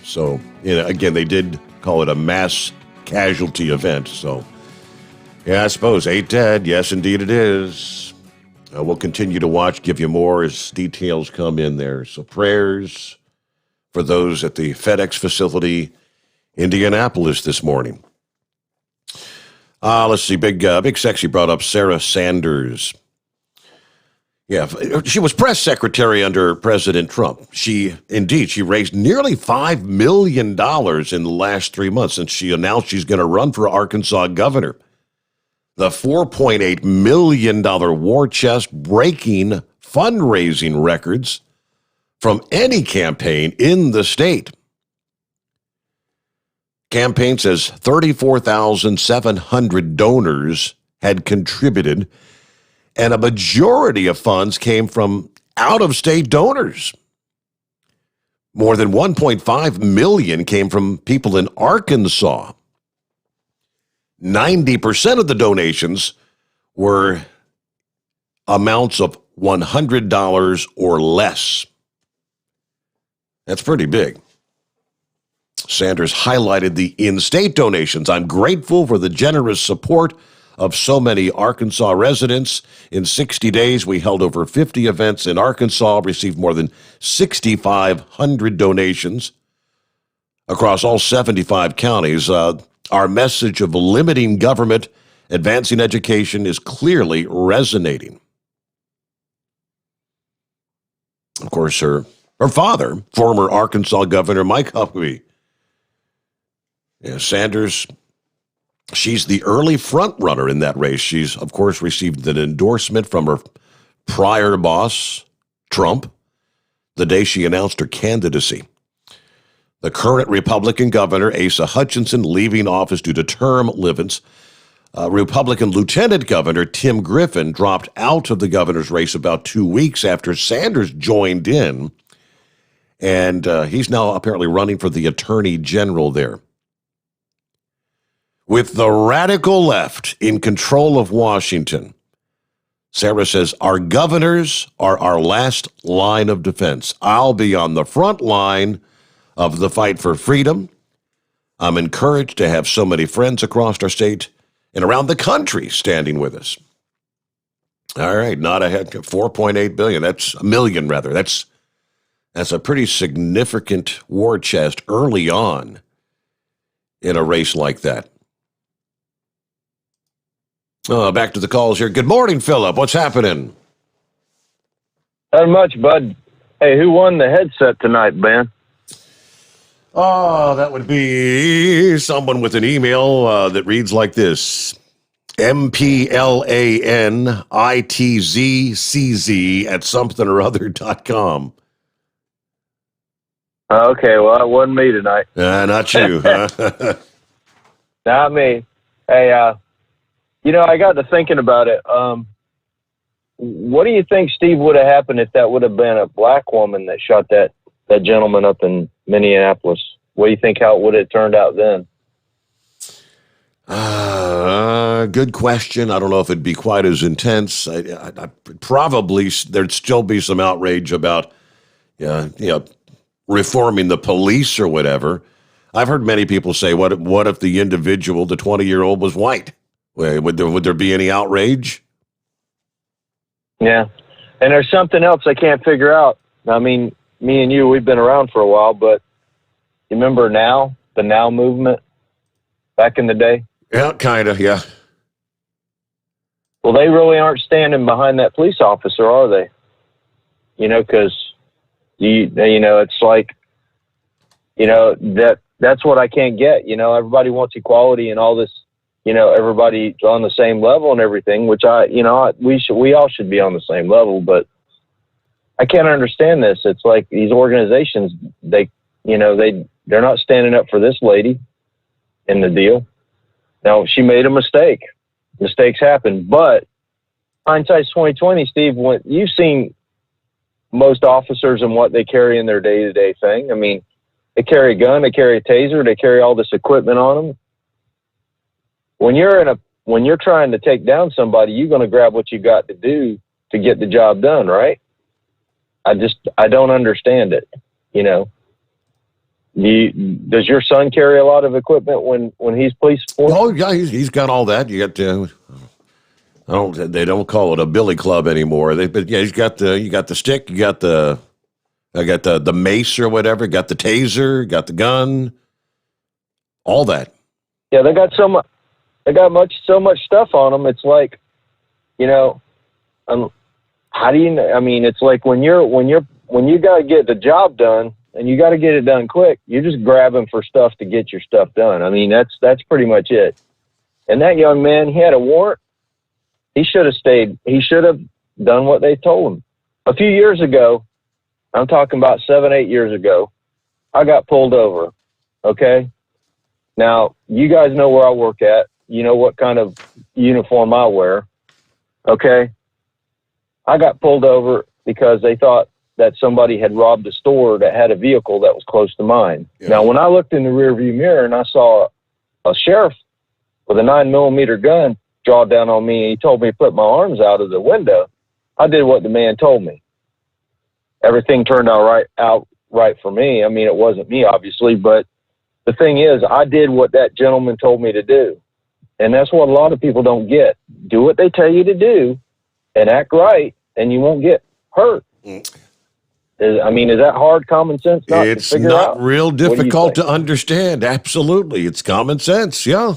So, again, they did call it a mass casualty event. So, yeah, I suppose 8 dead. Yes, indeed it is. We'll continue to watch, give you more as details come in there. So prayers for those at the FedEx facility, Indianapolis this morning. Let's see. Big Sexy brought up Sarah Sanders. Yeah, she was press secretary under President Trump. She raised nearly $5 million in the last 3 months since she announced she's going to run for Arkansas governor. The $4.8 million war chest breaking fundraising records from any campaign in the state. Campaign says 34,700 donors had contributed, and a majority of funds came from out-of-state donors. More than 1.5 million came from people in Arkansas. 90% of the donations were amounts of $100 or less. That's pretty big. Sanders highlighted the in-state donations. I'm grateful for the generous support of so many Arkansas residents. In 60 days, we held over 50 events in Arkansas, received more than 6,500 donations across all 75 counties. Our message of limiting government, advancing education is clearly resonating. Of course, her father, former Arkansas Governor Mike Huckabee. Yeah, Sanders, she's the early front runner in that race. She's, of course, received an endorsement from her prior boss, Trump, the day she announced her candidacy. The current Republican governor, Asa Hutchinson, leaving office due to term limits. Republican Lieutenant Governor Tim Griffin dropped out of the governor's race about 2 weeks after Sanders joined in, and he's now apparently running for the Attorney General there. With the radical left in control of Washington, Sarah says, our governors are our last line of defense. I'll be on the front line of the fight for freedom. I'm encouraged to have so many friends across our state and around the country standing with us. All right, not ahead. 4.8 billion. That's a million, rather. That's a pretty significant war chest early on in a race like that. Back to the calls here. Good morning, Philip. What's happening? Not much, bud. Hey, who won the headset tonight, Ben? Oh, that would be someone with an email that reads like this. MPLANITZCZ@somethingorother.com. Okay, well, that wasn't me tonight. Not you, huh? Not me. Hey, I got to thinking about it. What do you think, Steve, would have happened if that would have been a black woman that shot that gentleman up in Minneapolis? What do you think, how it would have turned out then? Good question. I don't know if it'd be quite as intense. I probably there'd still be some outrage about, reforming the police or whatever. I've heard many people say, "What if the individual, the 20-year-old, was white? Would there be any outrage?" Yeah, and there's something else I can't figure out. I mean, me and you, we've been around for a while, but you remember the Now movement back in the day? Yeah, kind of, yeah. Well, they really aren't standing behind that police officer, are they? Because it's like, that's what I can't get. Everybody wants equality and all this. Everybody on the same level and everything, which we all should be on the same level. But I can't understand this. It's like these organizations, they're not standing up for this lady in the deal. Now, she made a mistake. Mistakes happen, but hindsight's 20/20, Steve. When you've seen most officers and what they carry in their day-to-day thing. I mean, they carry a gun, they carry a taser, they carry all this equipment on them. When you're trying to take down somebody, you're going to grab what you got to do to get the job done, right? I don't understand it. Does your son carry a lot of equipment when he's police force? Oh yeah, he's got all that. You got they don't call it a billy club anymore. You got the stick, you got the mace or whatever, got the taser, got the gun, all that. Yeah, they got so much stuff on them. It's like, how do you? I mean, it's like when you got to get the job done. And you got to get it done quick. You're just grabbing for stuff to get your stuff done. I mean, that's pretty much it. And that young man, he had a warrant. He should have stayed. He should have done what they told him. A few years ago, I'm talking about 7-8 years ago, I got pulled over. Okay. Now, you guys know where I work at. You know what kind of uniform I wear. Okay. I got pulled over because they thought that somebody had robbed a store that had a vehicle that was close to mine. Yeah. Now, when I looked in the rearview mirror and I saw a sheriff with a 9mm gun draw down on me, and he told me to put my arms out of the window, I did what the man told me. Everything turned out right for me. I mean, it wasn't me, obviously, but the thing is, I did what that gentleman told me to do. And that's what a lot of people don't get. Do what they tell you to do and act right, and you won't get hurt. Is that hard common sense? It's not real difficult to understand. Absolutely. It's common sense. Yeah.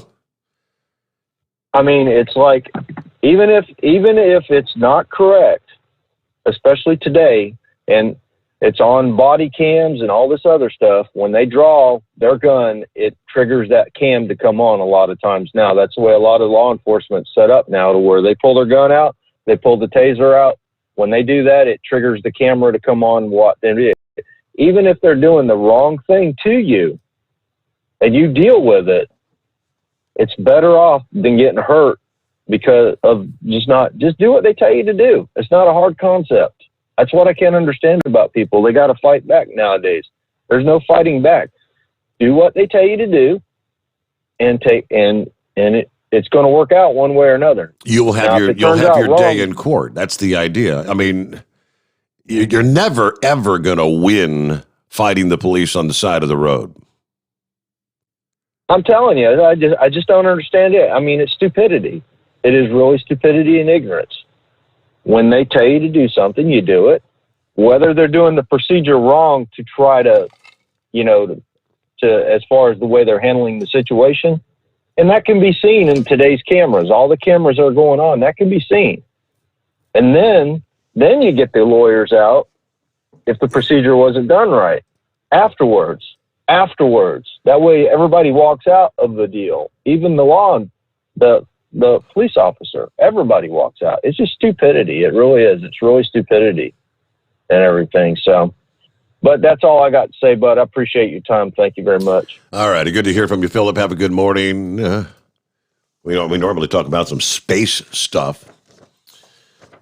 I mean, it's like, even if it's not correct, especially today, and it's on body cams and all this other stuff, when they draw their gun, it triggers that cam to come on a lot of times now. That's the way a lot of law enforcement set up now, to where they pull their gun out, they pull the taser out. When they do that, it triggers the camera to come on. Even if they're doing the wrong thing to you and you deal with it, it's better off than getting hurt because of just do what they tell you to do. It's not a hard concept. That's what I can't understand about people. They got to fight back nowadays. There's no fighting back. Do what they tell you to do, and it's going to work out one way or another. You'll have your day in court. That's the idea. I mean, you're never ever going to win fighting the police on the side of the road. I'm telling you, I just don't understand it. I mean, it's stupidity. It is really stupidity and ignorance. When they tell you to do something, you do it. Whether they're doing the procedure wrong to try to, as far as the way they're handling the situation, and that can be seen in today's cameras. All the cameras are going on. That can be seen. And then you get the lawyers out if the procedure wasn't done right afterwards. afterwards. That way everybody walks out of the deal. Even the police officer, everybody walks out. It's just stupidity. It really is. It's really stupidity and everything. So, but that's all I got to say, bud. I appreciate your time. Thank you very much. All right. Good to hear from you, Philip. Have a good morning. We normally talk about some space stuff,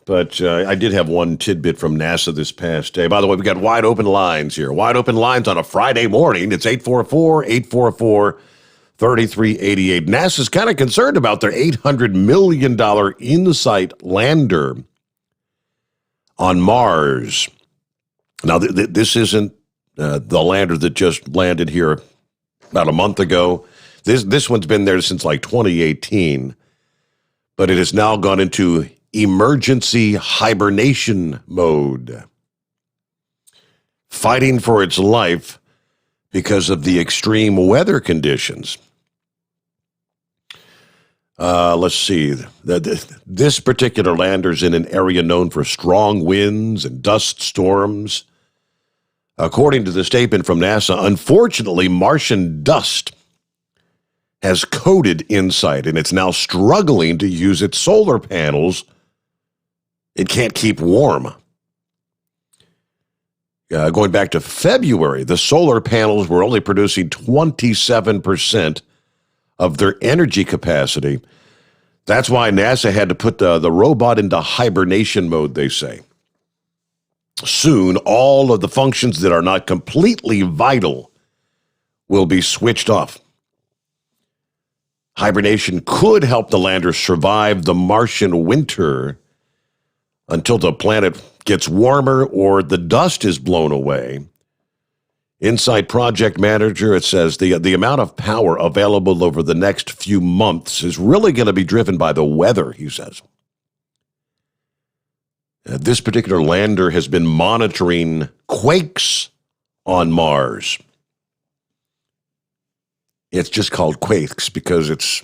but I did have one tidbit from NASA this past day. By the way, we got wide open lines here. Wide open lines on a Friday morning. It's 844-844-3388. NASA's kind of concerned about their $800 million InSight lander on Mars. Now, this isn't the lander that just landed here about a month ago. This one's been there since like 2018, but it has now gone into emergency hibernation mode, fighting for its life because of the extreme weather conditions. Let's see. This particular lander's in an area known for strong winds and dust storms. According to the statement from NASA, unfortunately, Martian dust has coated InSight, and it's now struggling to use its solar panels. It can't keep warm. Going back to February, the solar panels were only producing 27% of their energy capacity. That's why NASA had to put the robot into hibernation mode, they say. Soon, all of the functions that are not completely vital will be switched off. Hibernation could help the lander survive the Martian winter until the planet gets warmer or the dust is blown away. InSight project manager, it says the amount of power available over the next few months is really going to be driven by the weather, he says. This particular lander has been monitoring quakes on Mars. It's just called quakes because it's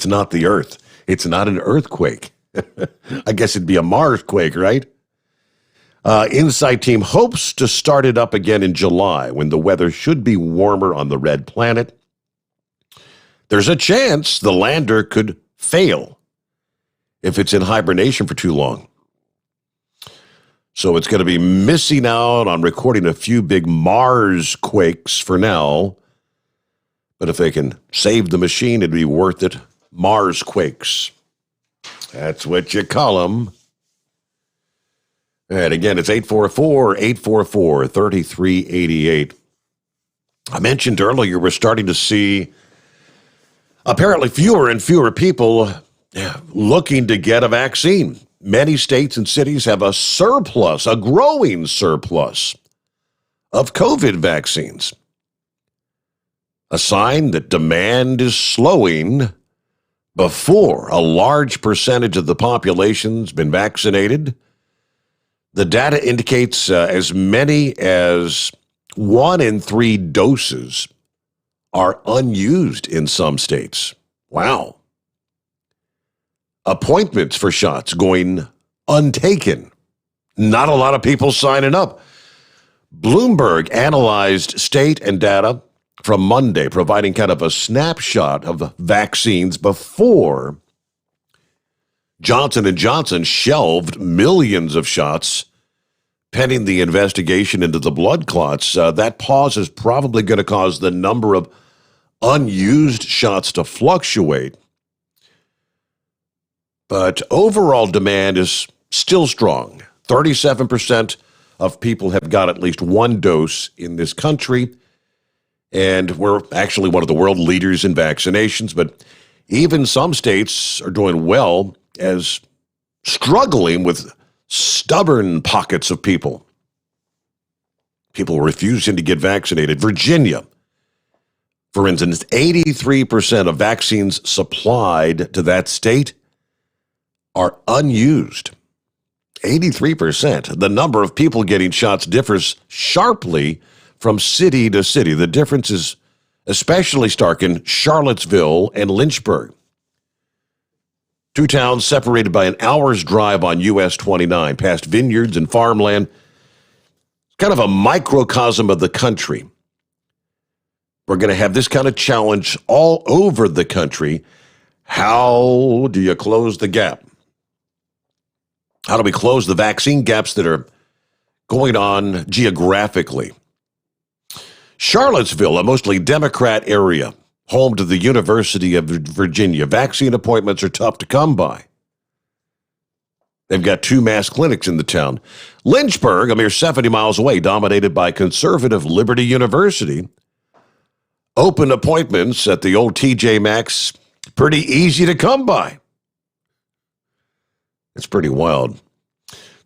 not the Earth. It's not an earthquake. I guess it'd be a Mars quake, right? InSight team hopes to start it up again in July when the weather should be warmer on the red planet. There's a chance the lander could fail if it's in hibernation for too long. So it's going to be missing out on recording a few big Mars quakes for now. But if they can save the machine, it'd be worth it. Mars quakes. That's what you call them. And again, it's 844-844-3388. I mentioned earlier we're starting to see apparently fewer and fewer people looking to get a vaccine. Many states and cities have a surplus, a growing surplus of COVID vaccines. A sign that demand is slowing before a large percentage of the population's been vaccinated. The data indicates as many as 1 in 3 doses are unused in some states. Wow. Appointments for shots going untaken. Not a lot of people signing up. Bloomberg analyzed state and data from Monday, providing kind of a snapshot of vaccines before Johnson & Johnson shelved millions of shots pending the investigation into the blood clots. That pause is probably going to cause the number of unused shots to fluctuate. But overall demand is still strong. 37% of people have got at least one dose in this country. And we're actually one of the world leaders in vaccinations, but even some states are doing well as struggling with stubborn pockets of people. People refusing to get vaccinated. Virginia, for instance, 83% of vaccines supplied to that state are unused. 83%. The number of people getting shots differs sharply from city to city. The difference is especially stark in Charlottesville and Lynchburg. 2 towns separated by an hour's drive on US 29, past vineyards and farmland. It's kind of a microcosm of the country. We're going to have this kind of challenge all over the country. How do you close the gap? How do we close the vaccine gaps that are going on geographically? Charlottesville, a mostly Democrat area, home to the University of Virginia. Vaccine appointments are tough to come by. They've got 2 mass clinics in the town. Lynchburg, a mere 70 miles away, dominated by conservative Liberty University. Open appointments at the old TJ Maxx, pretty easy to come by. It's pretty wild.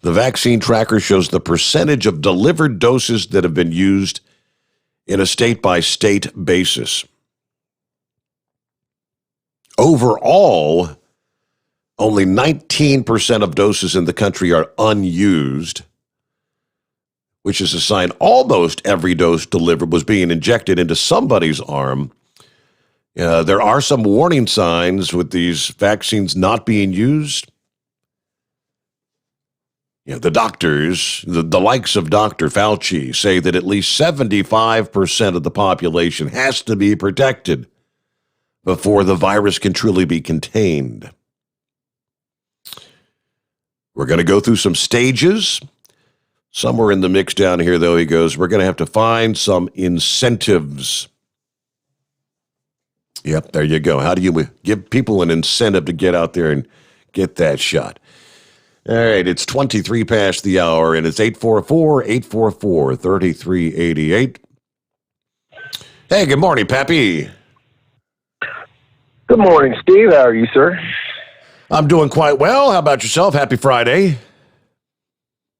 The vaccine tracker shows the percentage of delivered doses that have been used in a state-by-state basis. Overall, only 19% of doses in the country are unused, which is a sign almost every dose delivered was being injected into somebody's arm. There are some warning signs with these vaccines not being used. The doctors, the likes of Dr. Fauci, say that at least 75% of the population has to be protected before the virus can truly be contained. We're going to go through some stages. Somewhere in the mix down here, though, he goes, we're going to have to find some incentives. Yep, there you go. How do you give people an incentive to get out there and get that shot? All right, it's 23 past the hour, and it's 844-844-3388. Hey, good morning, Pappy. Good morning, Steve. How are you, sir? I'm doing quite well. How about yourself? Happy Friday.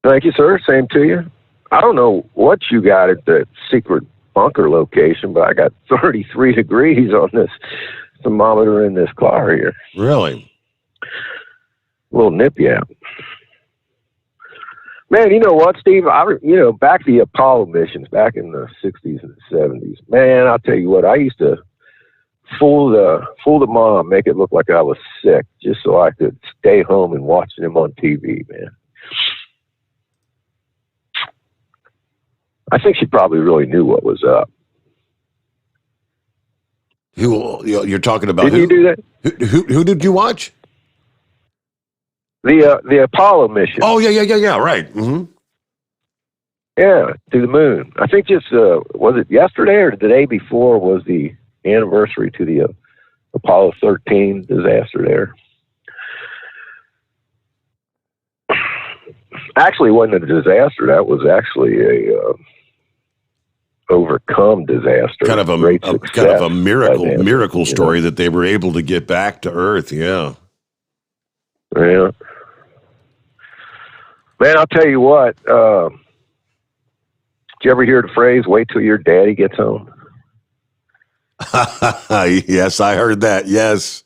Thank you, sir. Same to you. I don't know what you got at the secret bunker location, but I got 33 degrees on this thermometer in this car here. Really? A little nippy out. Man, you know what, Steve? Back the Apollo missions back in the 60s and 70s. Man, I'll tell you what, I used to fool the mom, make it look like I was sick, just so I could stay home and watch them on TV, man. I think she probably really knew what was up. You're talking about? Did you do that? Who did you watch? The Apollo mission. Oh yeah, right. Mm-hmm. Yeah, to the moon. I think just was it yesterday or the day before was the anniversary to the Apollo 13 disaster there. Actually, it wasn't a disaster. That was actually a overcome disaster. Kind of a miracle story that they were able to get back to Earth. Yeah. Yeah. Man, I'll tell you what. Did you ever hear the phrase, wait till your daddy gets home? Yes, I heard that. Yes.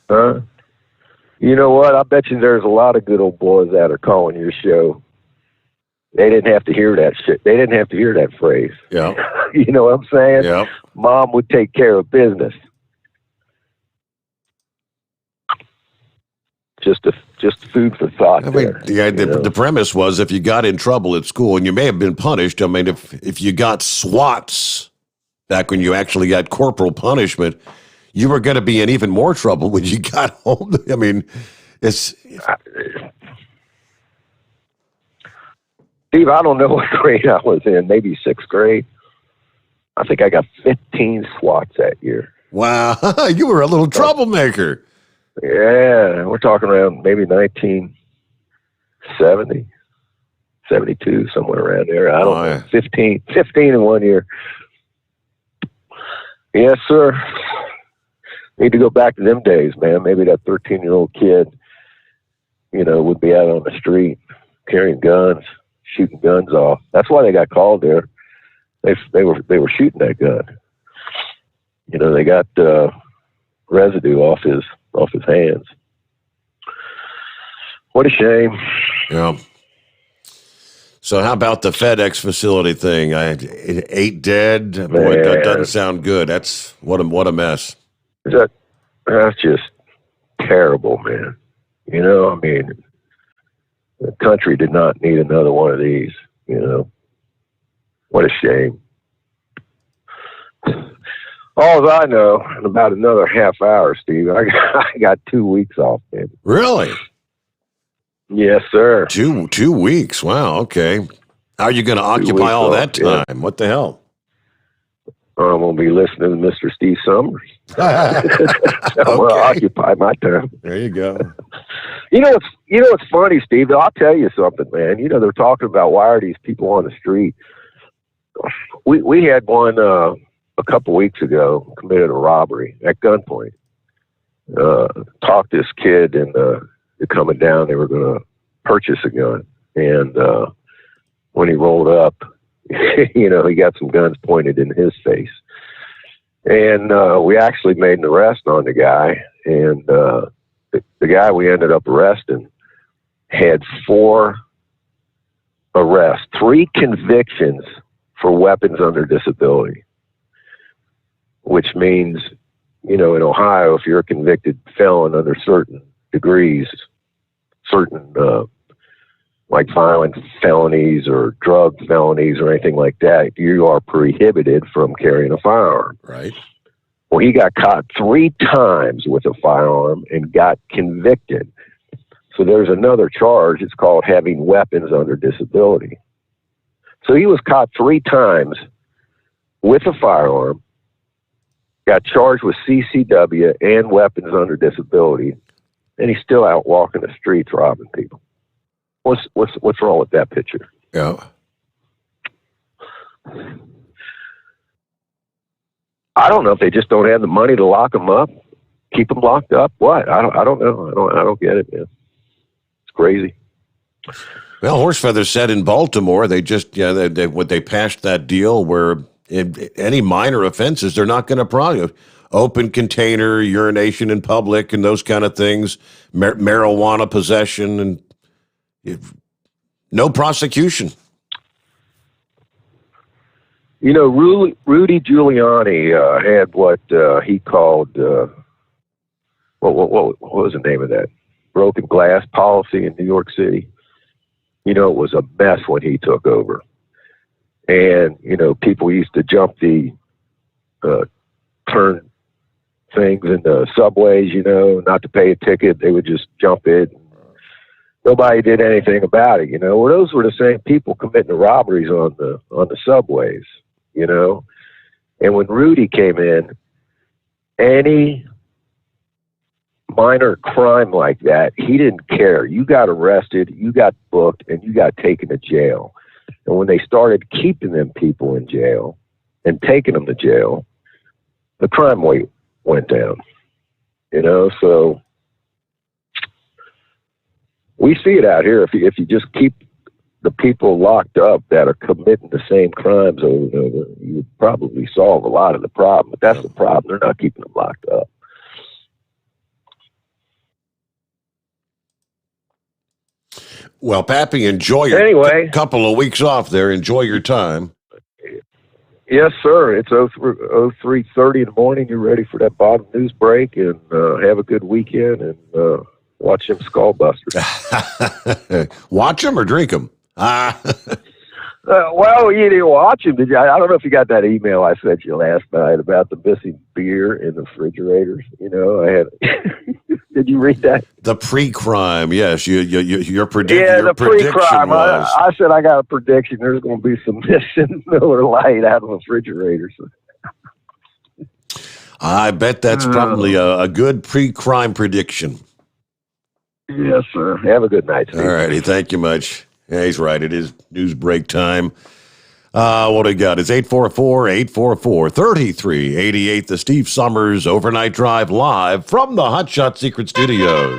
You know what? I bet you there's a lot of good old boys that are calling your show. They didn't have to hear that shit. They didn't have to hear that phrase. Yeah. You know what I'm saying? Yeah. Mom would take care of business. Just food for thought. The premise was if you got in trouble at school, and you may have been punished. I mean, if you got SWATs back when you actually got corporal punishment, you were going to be in even more trouble when you got home. I mean, it's. Steve, I don't know what grade I was in. Maybe 6th grade. I think I got 15 SWATs that year. Wow, you were a little troublemaker. Yeah, we're talking around maybe 1970, 72, somewhere around there. I don't know. 15 in 1 year. Yes, sir. Need to go back to them days, man. Maybe that 13-year-old kid, would be out on the street carrying guns, shooting guns off. That's why they got called there. They were shooting that gun. They got residue off his hands. What a shame. Yeah. So how about the FedEx facility thing? 8 dead. Man. Boy, that doesn't sound good. That's what a mess. That's just terrible, man. The country did not need another one of these. What a shame. All I know, in about another half hour, Steve, I got 2 weeks off, man. Really? Yes, sir. 2 weeks. Wow. Okay. How are you going to occupy all that time? Yeah. What the hell? I'm going to be listening to Mr. Steve Sommers. I'm going to occupy my time. There you go. You know what's funny, Steve? I'll tell you something, man. You know, they're talking about why are these people on the street. We had one a couple weeks ago committed a robbery at gunpoint. Talked this kid into coming down. They were going to purchase a gun, and when he rolled up, you know, he got some guns pointed in his face. And we actually made an arrest on the guy. And the guy we ended up arresting had 4 arrests, 3 convictions for weapons under disability, which means, you know, in Ohio, if you're a convicted felon under certain degrees, certain like violent felonies or drug felonies or anything like that, you are prohibited from carrying a firearm. Right. Well, he got caught 3 times with a firearm and got convicted. So there's another charge. It's called having weapons under disability. So he was caught 3 times with a firearm, got charged with CCW and weapons under disability, and he's still out walking the streets robbing people. What's wrong with that picture? Yeah. I don't know if they just don't have the money to lock them up, keep them locked up. What? I don't know. I don't get it, man. It's crazy. Well, Horsefeather said in Baltimore, they passed that deal where any minor offenses, they're not going to prosecute. Open container, urination in public, and those kind of things, marijuana possession, and no prosecution. You know, Rudy Giuliani had what he called, what was the name of that? Broken glass policy in New York City. You know, it was a mess when he took over. And, you know, people used to jump the turn things in the subways, you know, not to pay a ticket. They would just jump it. Nobody did anything about it, you know. Well, those were the same people committing the robberies on the subways, you know. And when Rudy came in, any minor crime like that, he didn't care. You got arrested, you got booked, and you got taken to jail. And when they started keeping them people in jail and taking them to jail, the crime rate went down, you know. So we see it out here. If you just keep the people locked up that are committing the same crimes over and over, you would probably solve a lot of the problem. But that's the problem. They're not keeping them locked up. Well, Pappy, enjoy your couple of weeks off there. Enjoy your time. Yes, sir. It's 3:30 in the morning. You're ready for that bottom news break, and have a good weekend, and watch them Skullbusters. Watch them or drink them? Well, you didn't watch them, did you? I don't know if you got that email I sent you last night about the missing beer in the refrigerators. You know, I had. Did you read that? The pre-crime, yes. Your prediction. Yeah, the prediction pre-crime. was. I said I got a prediction. There's going to be some missing Miller Lite out of the refrigerators. I bet that's probably a good pre-crime prediction. Yes, sir. Have a good night, Steve. All righty. Thank you much. Yeah, he's right. It is news break time. What do we got? It's 844-844-3388. The Steve Sommers Overnight Drive live from the Hot Shot Secret Studios.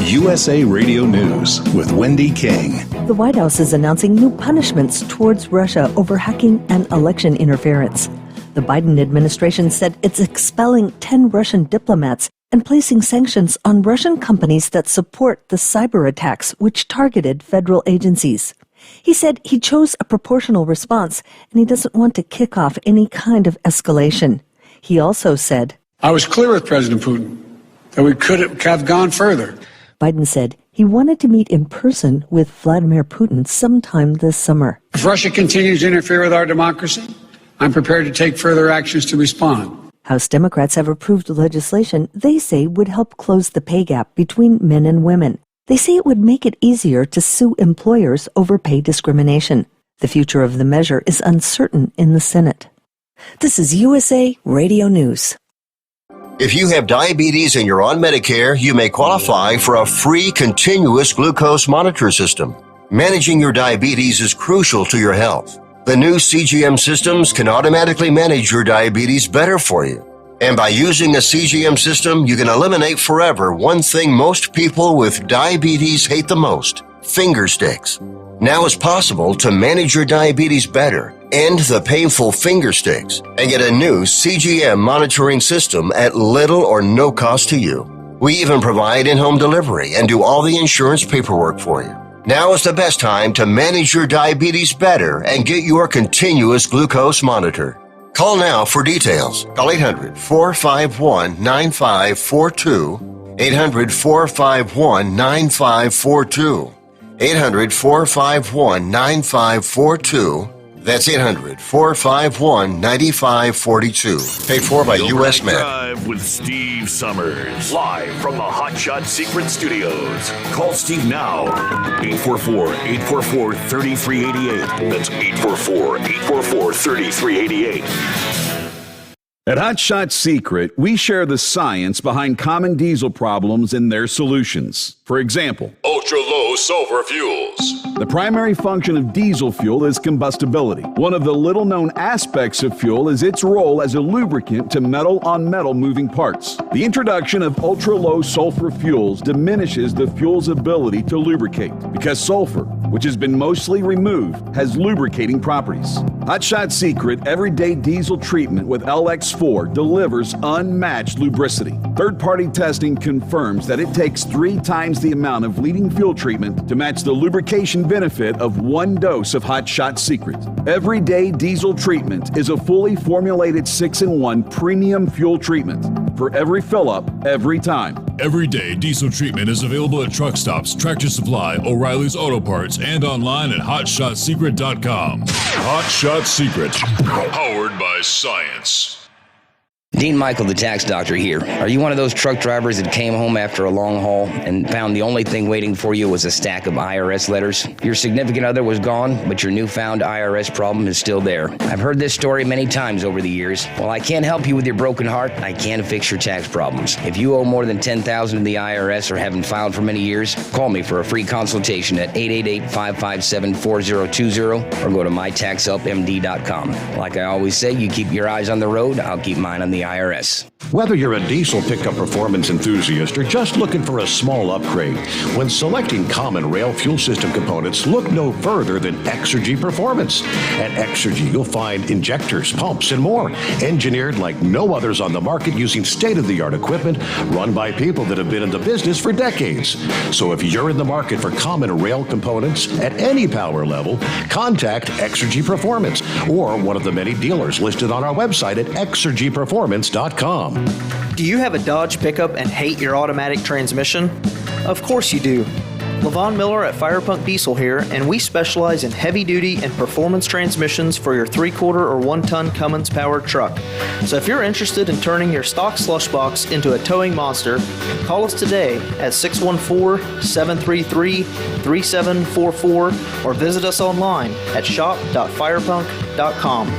USA Radio News with Wendy King. The White House is announcing new punishments towards Russia over hacking and election interference. The Biden administration said it's expelling 10 Russian diplomats and placing sanctions on Russian companies that support the cyber attacks which targeted federal agencies. He said he chose a proportional response and he doesn't want to kick off any kind of escalation. He also said, I was clear with President Putin that we could have gone further. Biden said he wanted to meet in person with Vladimir Putin sometime this summer. If Russia continues to interfere with our democracy, I'm prepared to take further actions to respond. House Democrats have approved legislation they say would help close the pay gap between men and women. They say it would make it easier to sue employers over pay discrimination. The future of the measure is uncertain in the Senate. This is USA Radio News. If you have diabetes and you're on Medicare, you may qualify for a free continuous glucose monitor system. Managing your diabetes is crucial to your health. The new CGM systems can automatically manage your diabetes better for you. And by using a CGM system, you can eliminate forever one thing most people with diabetes hate the most: finger sticks. Now it's possible to manage your diabetes better, end the painful finger sticks, and get a new CGM monitoring system at little or no cost to you. We even provide in-home delivery and do all the insurance paperwork for you. Now is the best time to manage your diabetes better and get your continuous glucose monitor. Call now for details. Call 800-451-9542. 800-451-9542. 800-451-9542. That's 800-451-9542. Paid for by U.S. Med. Drive with Steve Summers. Live from the Hot Shot Secret Studios. Call Steve now. 844-844-3388. That's 844-844-3388. At Hot Shot Secret, we share the science behind common diesel problems and their solutions. For example, ultra-low sulfur fuels. The primary function of diesel fuel is combustibility. One of the little-known aspects of fuel is its role as a lubricant to metal-on-metal moving parts. The introduction of ultra-low sulfur fuels diminishes the fuel's ability to lubricate because sulfur, which has been mostly removed, has lubricating properties. Hot Shot Secret Everyday Diesel Treatment with LX4 delivers unmatched lubricity. Third-party testing confirms that it takes 3 times the amount of leading fuel treatment to match the lubrication benefit of 1 dose of Hot Shot Secret. Everyday Diesel Treatment is a fully formulated 6-in-1 premium fuel treatment for every fill-up, every time. Everyday Diesel Treatment is available at truck stops, Tractor Supply, O'Reilly's Auto Parts, and online at HotShotSecret.com. Hot Shot Secret, powered by science. Dean Michael, the tax doctor here. Are you one of those truck drivers that came home after a long haul and found the only thing waiting for you was a stack of IRS letters? Your significant other was gone, but your newfound IRS problem is still there. I've heard this story many times over the years. While I can't help you with your broken heart, I can fix your tax problems. If you owe more than $10,000 to the IRS or haven't filed for many years, call me for a free consultation at 888-557-4020 or go to mytaxhelpmd.com. Like I always say, you keep your eyes on the road, I'll keep mine on the IRS. Whether you're a diesel pickup performance enthusiast or just looking for a small upgrade, when selecting common rail fuel system components, look no further than Exergy Performance. At Exergy, you'll find injectors, pumps, and more, engineered like no others on the market using state-of-the-art equipment run by people that have been in the business for decades. So if you're in the market for common rail components at any power level, contact Exergy Performance or one of the many dealers listed on our website at exergyperformance.com. Do you have a Dodge pickup and hate your automatic transmission? Of course you do. LaVon Miller at Firepunk Diesel here, and we specialize in heavy-duty and performance transmissions for your 3-quarter or 1-ton Cummins-powered truck. So if you're interested in turning your stock slush box into a towing monster, call us today at 614-733-3744 or visit us online at shop.firepunk.com.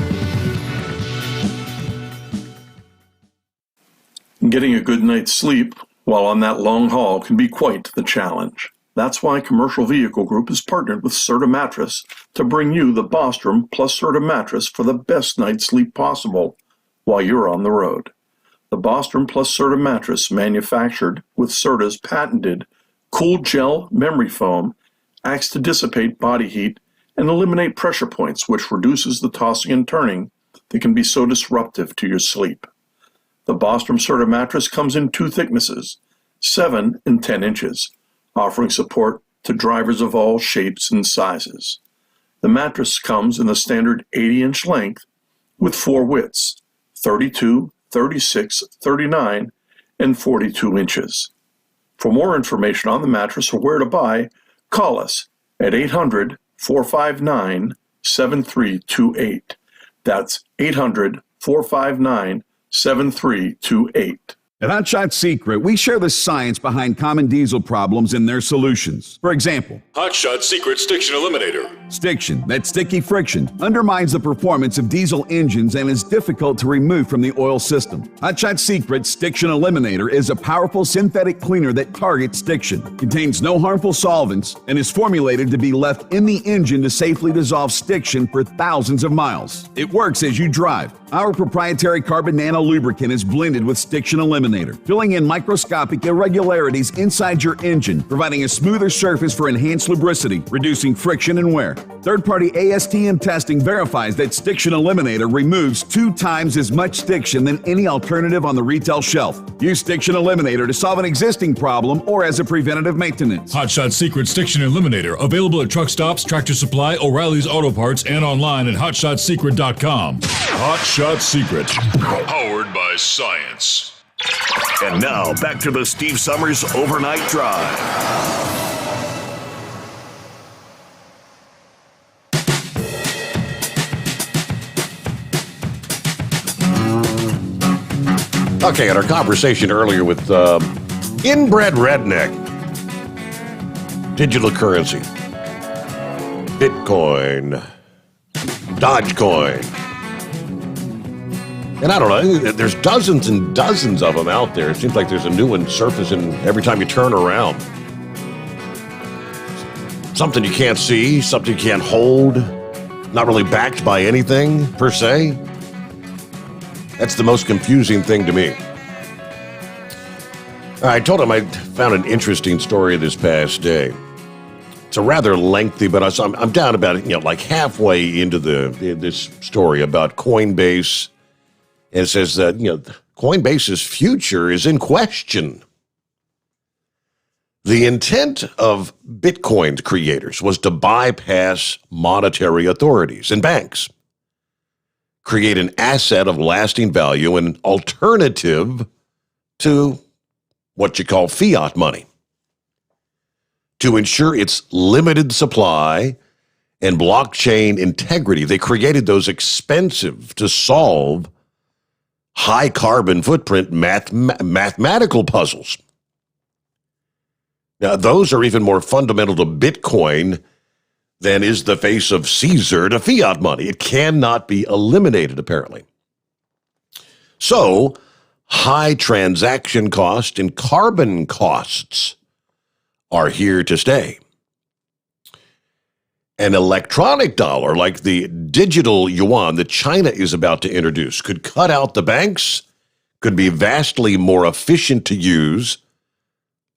Getting a good night's sleep while on that long haul can be quite the challenge. That's why Commercial Vehicle Group has partnered with Serta Mattress to bring you the Bostrom plus Serta mattress for the best night's sleep possible while you're on the road. The Bostrom plus Serta mattress, manufactured with Serta's patented Cool Gel memory foam, acts to dissipate body heat and eliminate pressure points, which reduces the tossing and turning that can be so disruptive to your sleep. The Bostrom Serta mattress comes in 2 thicknesses, 7 and 10 inches, offering support to drivers of all shapes and sizes. The mattress comes in the standard 80-inch length with 4 widths, 32, 36, 39, and 42 inches. For more information on the mattress or where to buy, call us at 800-459-7328. That's 800-459-7328. At Hot Shot Secret, we share the science behind common diesel problems and their solutions. For example, Hot Shot Secret Stiction Eliminator. Stiction, that sticky friction, undermines the performance of diesel engines and is difficult to remove from the oil system. Hot Shot Secret Stiction Eliminator is a powerful synthetic cleaner that targets stiction, contains no harmful solvents, and is formulated to be left in the engine to safely dissolve stiction for thousands of miles. It works as you drive. Our proprietary carbon nano lubricant is blended with Stiction Eliminator, filling in microscopic irregularities inside your engine, providing a smoother surface for enhanced lubricity, reducing friction and wear. Third-party ASTM testing verifies that Stiction Eliminator removes 2 times as much stiction than any alternative on the retail shelf. Use Stiction Eliminator to solve an existing problem or as a preventative maintenance. Hot Shot Secret Stiction Eliminator, available at truck stops, Tractor Supply, O'Reilly's Auto Parts, and online at hotshotsecret.com. Hot Shot Secret, powered by science. And now, back to the Steve Summers Overnight Drive. Okay, in our conversation earlier with inbred redneck, digital currency, Bitcoin, Dogecoin, and I don't know, there's dozens and dozens of them out there. It seems like there's a new one surfacing every time you turn around. Something you can't see, something you can't hold, not really backed by anything per se. That's the most confusing thing to me. I told him I found an interesting story this past day. It's a rather lengthy, but I'm down about like halfway into this story about Coinbase. And it says that Coinbase's future is in question. The intent of Bitcoin's creators was to bypass monetary authorities and banks, create an asset of lasting value, an alternative to what you call fiat money, to ensure its limited supply and blockchain integrity. They created those expensive to solve high carbon footprint mathematical puzzles. Now, those are even more fundamental to Bitcoin than is the face of Caesar to fiat money. It cannot be eliminated, apparently. So, high transaction cost and carbon costs are here to stay. An electronic dollar like the digital yuan that China is about to introduce could cut out the banks, could be vastly more efficient to use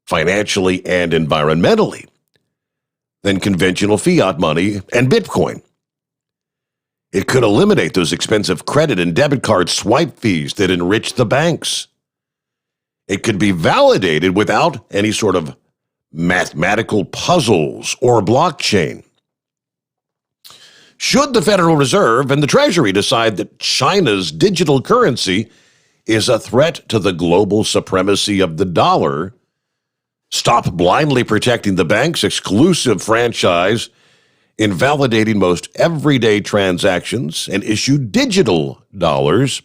financially and environmentally than conventional fiat money and Bitcoin. It could eliminate those expensive credit and debit card swipe fees that enrich the banks. It could be validated without any sort of mathematical puzzles or blockchain. Should the Federal Reserve and the Treasury decide that China's digital currency is a threat to the global supremacy of the dollar, stop blindly protecting the bank's exclusive franchise, invalidating most everyday transactions, and issue digital dollars,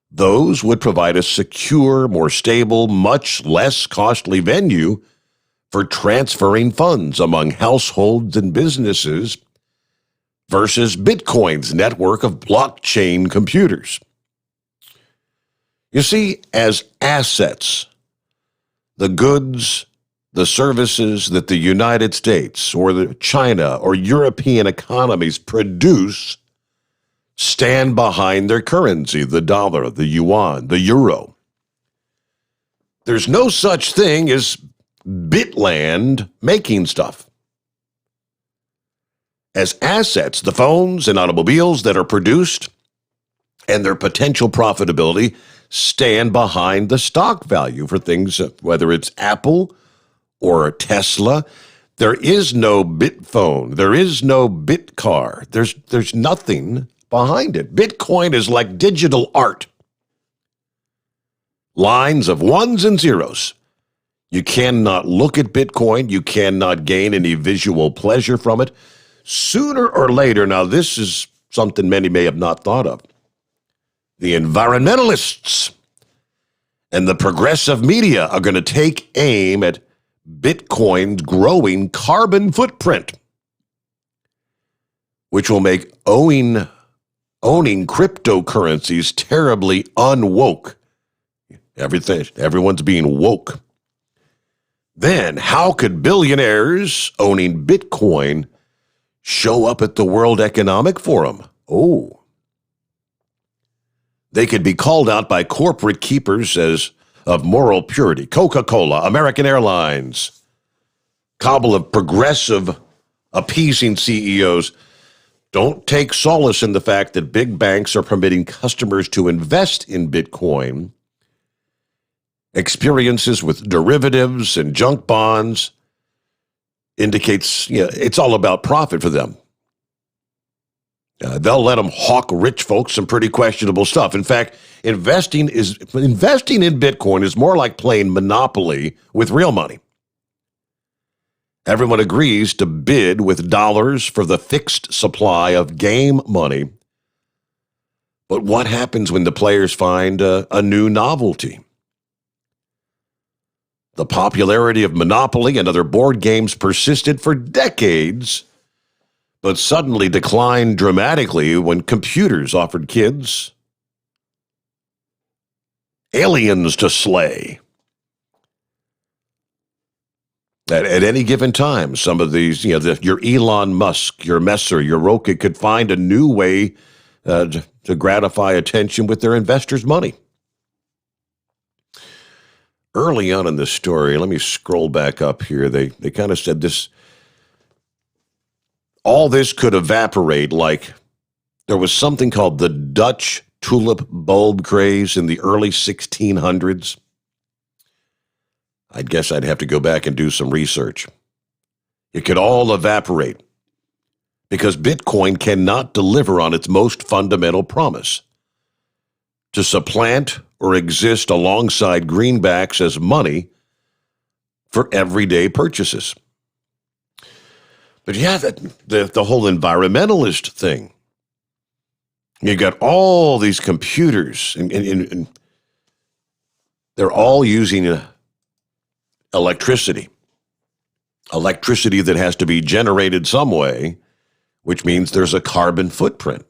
those would provide a secure, more stable, much less costly venue for transferring funds among households and businesses versus Bitcoin's network of blockchain computers. You see, as assets, the goods, the services that the United States or the China or European economies produce stand behind their currency, the dollar, the yuan, the euro. There's no such thing as Bitland making stuff. As assets, the phones and automobiles that are produced and their potential profitability stand behind the stock value for things, whether it's Apple or Tesla. There is no Bitphone. There is no Bitcar. There's nothing behind it. Bitcoin is like digital art. Lines of ones and zeros. You cannot look at Bitcoin. You cannot gain any visual pleasure from it. Sooner or later, now this is something many may have not thought of. The environmentalists and the progressive media are going to take aim at Bitcoin's growing carbon footprint, which will make owning cryptocurrencies terribly unwoke. Everyone's being woke. Then, how could billionaires owning Bitcoin show up at the World Economic Forum? Oh. They could be called out by corporate keepers as of moral purity. Coca-Cola, American Airlines, cabal of progressive, appeasing CEOs don't take solace in the fact that big banks are permitting customers to invest in Bitcoin. Experiences with derivatives and junk bonds indicates it's all about profit for them. They'll let them hawk rich folks some pretty questionable stuff. In fact, investing in Bitcoin is more like playing Monopoly with real money. Everyone agrees to bid with dollars for the fixed supply of game money. But what happens when the players find a new novelty? The popularity of Monopoly and other board games persisted for decades, but suddenly declined dramatically when computers offered kids aliens to slay. At any given time, some of these, your Elon Musk, your Messer, your Roka could find a new way to gratify attention with their investors' money. Early on in the story, let me scroll back up here. They kind of said this. All this could evaporate like there was something called the Dutch tulip bulb craze in the early 1600s. I guess I'd have to go back and do some research. It could all evaporate because Bitcoin cannot deliver on its most fundamental promise: to supplant or exist alongside greenbacks as money for everyday purchases. But yeah, the whole environmentalist thing. You got all these computers, and they're all using electricity that has to be generated some way, which means there's a carbon footprint.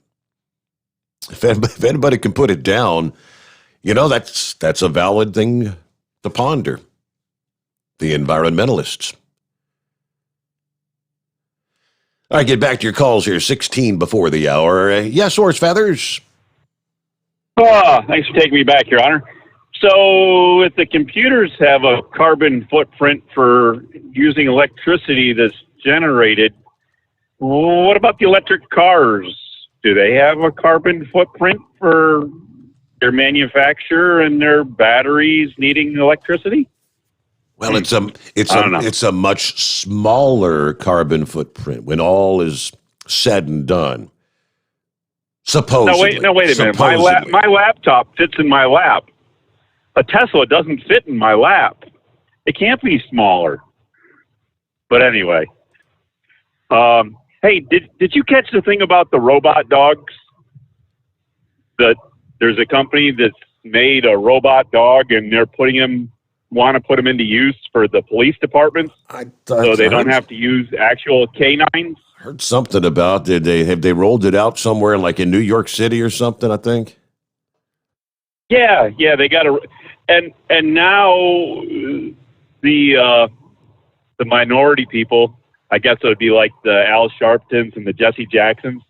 If anybody can put it down, that's a valid thing to ponder. The environmentalists. All right, get back to your calls here, 16 before the hour. Yes, Horse Feathers? Thanks for taking me back, Your Honor. So if the computers have a carbon footprint for using electricity that's generated, what about the electric cars? Do they have a carbon footprint for their manufacture and their batteries needing electricity? Well, it's a much smaller carbon footprint when all is said and done. Supposedly. No, wait a minute. My laptop fits in my lap. A Tesla doesn't fit in my lap. It can't be smaller. But anyway, hey, did you catch the thing about the robot dogs? That there's a company that's made a robot dog, and they're want to put them into use for the police departments, so they don't have to use actual canines. Heard something about they rolled it out somewhere like in New York City or something, I think. Yeah, they got and now the minority people, I guess it would be like the Al Sharptons and the Jesse Jacksons,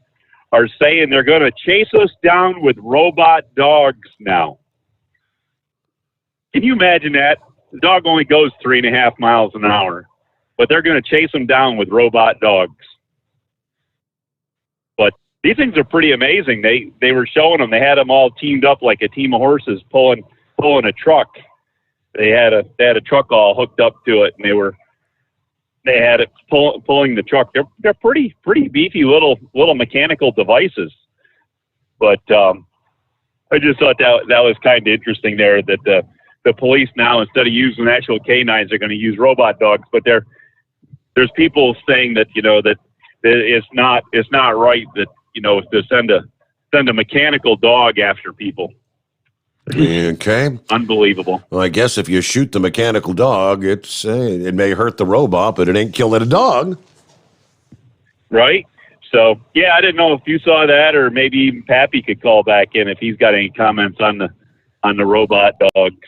are saying they're going to chase us down with robot dogs now. Can you imagine that? The dog only goes 3.5 miles an hour, but they're going to chase them down with robot dogs. But these things are pretty amazing. They were showing them. They had them all teamed up like a team of horses pulling a truck. They had a truck all hooked up to it, and they had it pulling the truck. They're pretty beefy little mechanical devices. But I just thought that was kind of interesting there, that the police now, instead of using actual canines, are going to use robot dogs. But there's people saying that that it's not right that to send a mechanical dog after people. Okay. Unbelievable. Well, I guess if you shoot the mechanical dog, it may hurt the robot, but it ain't killing a dog. Right? So, yeah, I didn't know if you saw that, or maybe even Pappy could call back in if he's got any comments on the robot dogs.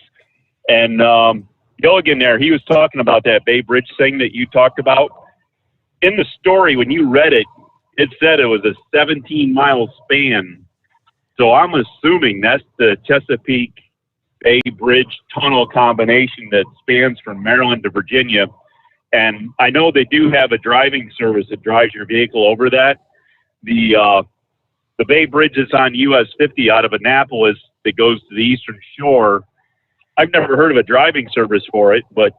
And Gilligan there, he was talking about that Bay Bridge thing that you talked about. In the story, when you read it, it said it was a 17-mile span. So I'm assuming that's the Chesapeake Bay Bridge tunnel combination that spans from Maryland to Virginia. And I know they do have a driving service that drives your vehicle over that. The Bay Bridge is on US 50 out of Annapolis that goes to the eastern shore. I've never heard of a driving service for it, but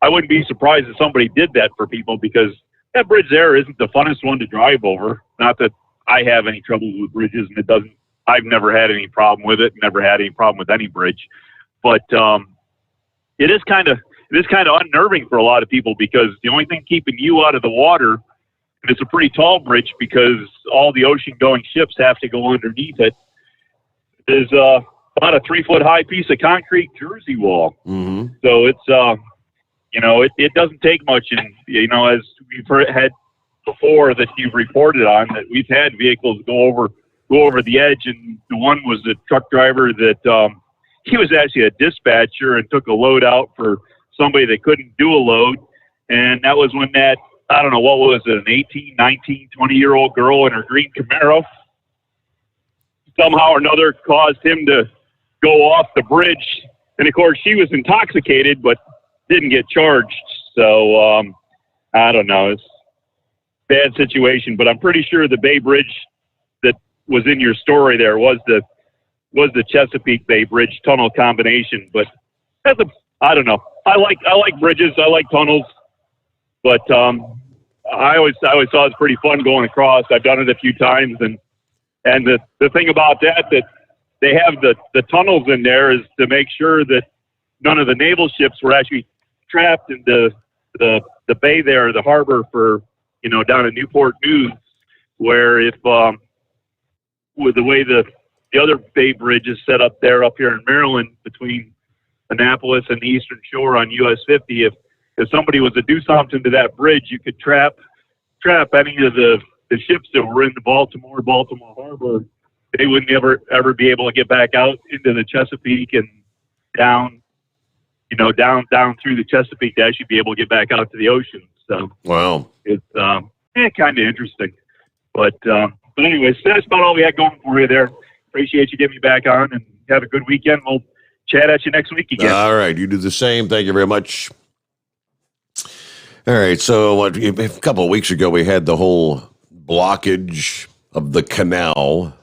I wouldn't be surprised if somebody did that for people, because that bridge there isn't the funnest one to drive over. Not that I have any trouble with bridges, and I've never had any problem with it, never had any problem with any bridge. But it is kind of unnerving for a lot of people, because the only thing keeping you out of the water, and it's a pretty tall bridge because all the ocean-going ships have to go underneath it, is about a 3-foot high piece of concrete Jersey wall. Mm-hmm. So it's, it doesn't take much. And, as we've had before that you've reported on, that we've had vehicles go over the edge. And the one was the truck driver that he was actually a dispatcher and took a load out for somebody that couldn't do a load. And that was when that, I don't know, what was it, an 18, 19, 20-year-old girl in her green Camaro somehow or another caused him to go off the bridge. And of course she was intoxicated, but didn't get charged. So I don't know. It's a bad situation, but I'm pretty sure the Bay Bridge that was in your story there was the Chesapeake Bay Bridge tunnel combination. But I don't know. I like bridges. I like tunnels, but I always thought it was pretty fun going across. I've done it a few times, and the thing about that they have the tunnels in there is to make sure that none of the naval ships were actually trapped in the bay there, the harbor for, down in Newport News, where if with the way the other Bay Bridge is set up there up here in Maryland between Annapolis and the eastern shore on US 50, if somebody was to do something to that bridge, you could trap any of the ships that were in the Baltimore harbor. They wouldn't ever be able to get back out into the Chesapeake and down through the Chesapeake to actually be able to get back out to the ocean. So wow, it's kind of interesting. But anyways, that's about all we had going for you there. Appreciate you getting me back on, and have a good weekend. We'll chat at you next week again. All right, you do the same. Thank you very much. All right, so a couple of weeks ago we had the whole blockage of the canal,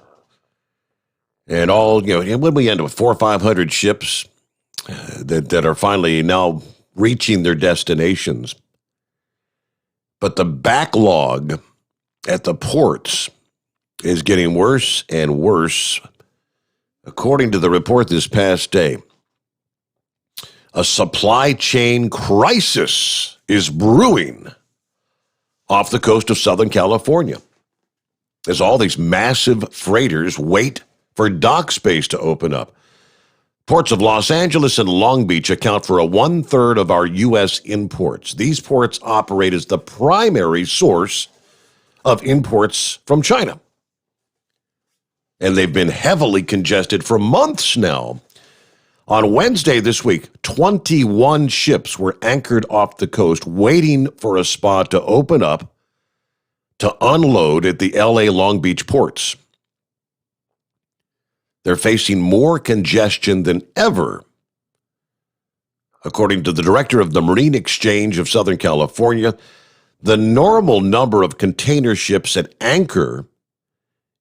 and all, when we end up with 400 or 500 ships that are finally now reaching their destinations. But the backlog at the ports is getting worse and worse. According to the report this past day, a supply chain crisis is brewing off the coast of Southern California as all these massive freighters wait for dock space to open up. Ports of Los Angeles and Long Beach account for 1/3 of our U.S. imports. These ports operate as the primary source of imports from China. And they've been heavily congested for months now. On Wednesday this week, 21 ships were anchored off the coast waiting for a spot to open up to unload at the L.A. Long Beach ports. They're facing more congestion than ever. According to the director of the Marine Exchange of Southern California, the normal number of container ships at anchor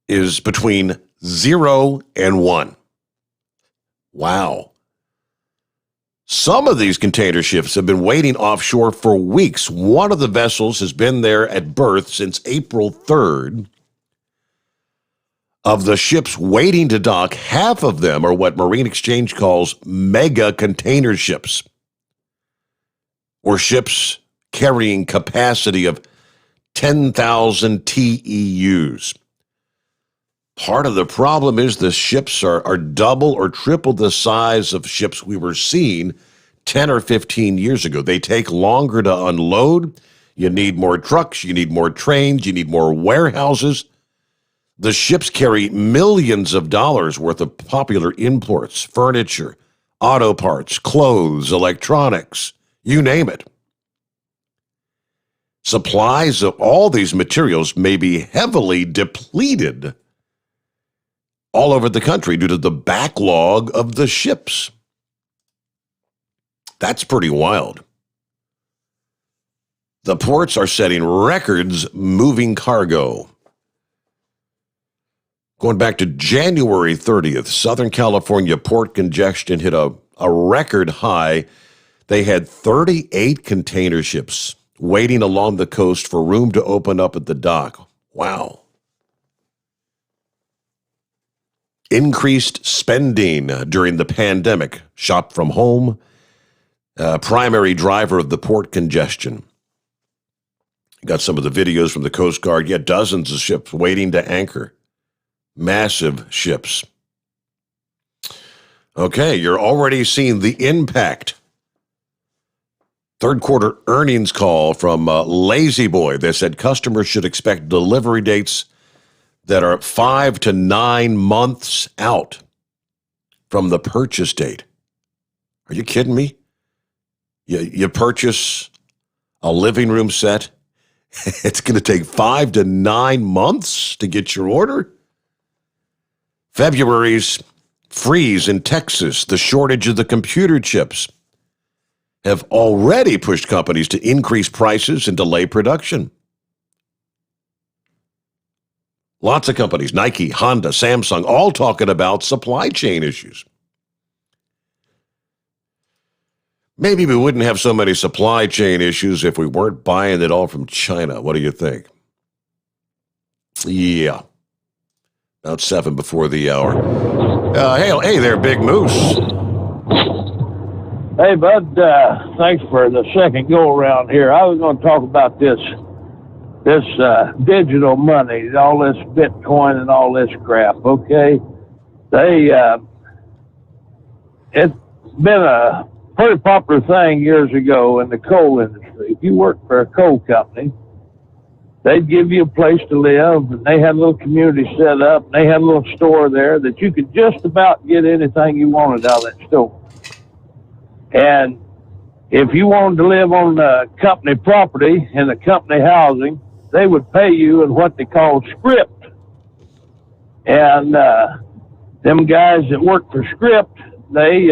is between 0 and 1. Wow. Some of these container ships have been waiting offshore for weeks. One of the vessels has been there at berth since April 3rd. Of the ships waiting to dock, half of them are what Marine Exchange calls mega container ships, or ships carrying capacity of 10,000 TEUs. Part of the problem is the ships are double or triple the size of ships we were seeing 10 or 15 years ago. They take longer to unload. You need more trucks. You need more trains. You need more warehouses. The ships carry millions of dollars worth of popular imports, furniture, auto parts, clothes, electronics, you name it. Supplies of all these materials may be heavily depleted all over the country due to the backlog of the ships. That's pretty wild. The ports are setting records moving cargo. Going back to January 30th, Southern California port congestion hit a record high. They had 38 container ships waiting along the coast for room to open up at the dock. Wow. Increased spending during the pandemic. Shop from home, primary driver of the port congestion. Got some of the videos from the Coast Guard. Yeah, dozens of ships waiting to anchor. Massive ships. Okay, you're already seeing the impact. Third quarter earnings call from Lazy Boy. They said customers should expect delivery dates that are 5 to 9 months out from the purchase date. Are you kidding me? You purchase a living room set, it's going to take 5 to 9 months to get your order? February's freeze in Texas, the shortage of the computer chips, have already pushed companies to increase prices and delay production. Lots of companies, Nike, Honda, Samsung, all talking about supply chain issues. Maybe we wouldn't have so many supply chain issues if we weren't buying it all from China. What do you think? Yeah. About 7 before the hour. Hey there, Big Moose. Hey, bud. Thanks for the second go around here. I was going to talk about this digital money, all this Bitcoin and all this crap. Okay, it's been a pretty popular thing years ago in the coal industry. If you worked for a coal company, they'd give you a place to live, and they had a little community set up, and they had a little store there that you could just about get anything you wanted out of that store. And if you wanted to live on the company property in the company housing, they would pay you in what they call script. And them guys that work for script, they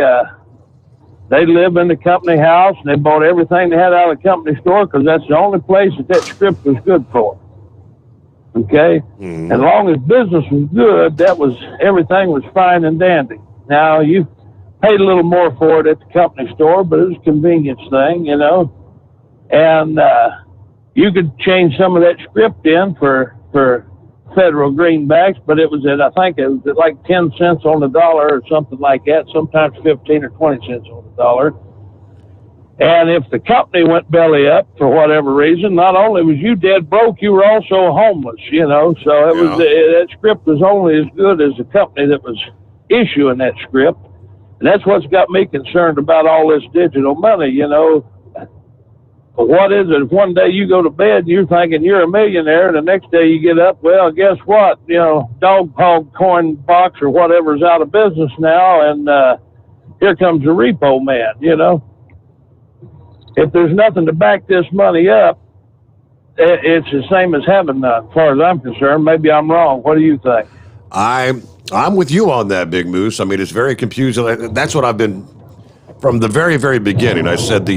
live in the company house, and they bought everything they had out of the company store because that's the only place that script was good for. Okay? Mm-hmm. As long as business was good, everything was fine and dandy. Now, you paid a little more for it at the company store, but it was a convenience thing, you know. And you could change some of that script in for federal greenbacks, but I think it was at like 10 cents on the dollar or something like that, sometimes 15 or 20 cents on the dollar. And if the company went belly up for whatever reason, not only was you dead broke, you were also homeless, you know. So that script was only as good as the company that was issuing that script. And that's what's got me concerned about all this digital money, you know. But what is it? If one day you go to bed and you're thinking you're a millionaire, and the next day you get up, well, guess what? You know, Dog Hog Coin Box or whatever's out of business now, and here comes the repo man, you know. If there's nothing to back this money up, it's the same as having none, as far as I'm concerned. Maybe I'm wrong. What do you think? I'm with you on that, Big Moose. I mean, it's very confusing. That's what I've been from the very, very beginning. I said the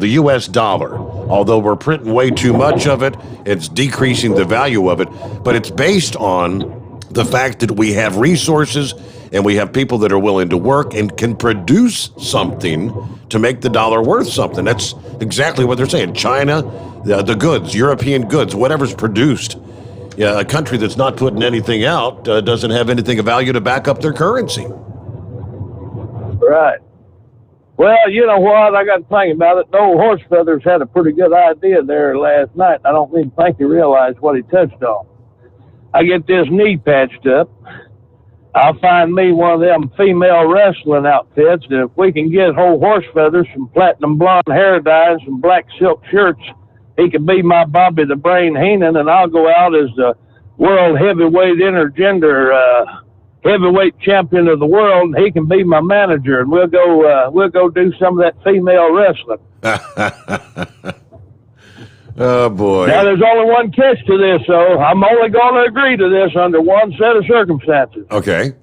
U.S. dollar, although we're printing way too much of it, it's decreasing the value of it. But it's based on the fact that we have resources and we have people that are willing to work and can produce something to make the dollar worth something. That's exactly what they're saying. China, the goods, European goods, whatever's produced. Yeah, a country that's not putting anything out doesn't have anything of value to back up their currency. Right. Well, you know what? I got to think about it. The old horse feathers had a pretty good idea there last night. I don't even think he realized what he touched on. I get this knee patched up. I'll find me one of them female wrestling outfits, and if we can get whole horse feathers, some platinum blonde hair dye, and some black silk shirts, he can be my Bobby the Brain Heenan, and I'll go out as the world heavyweight intergender heavyweight champion of the world, and he can be my manager, and we'll go do some of that female wrestling. Oh, boy. Now, there's only one catch to this, though. I'm only going to agree to this under one set of circumstances. Okay.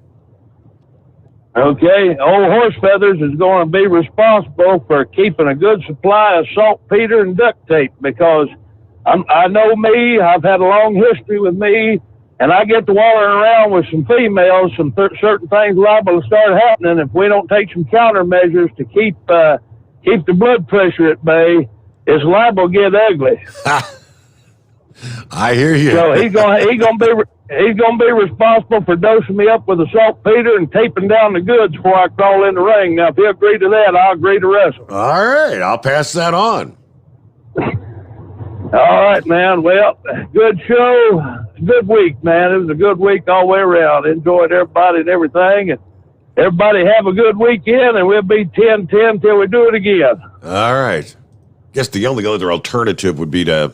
Okay, Old Horse Feathers is going to be responsible for keeping a good supply of saltpeter and duct tape, because I know me, I've had a long history with me, and I get to wandering around with some females, certain things liable to start happening if we don't take some countermeasures to keep the blood pressure at bay. It's liable to get ugly. I hear you. So he's gonna be responsible for dosing me up with the saltpeter and taping down the goods before I crawl in the ring. Now, if he'll agree to that, I'll agree to wrestle. All right, I'll pass that on. All right, man. Well, good show. Good week, man. It was a good week all the way around. Enjoyed everybody and everything. And everybody have a good weekend, and we'll be 10-10 till we do it again. All right. Guess the only other alternative would be to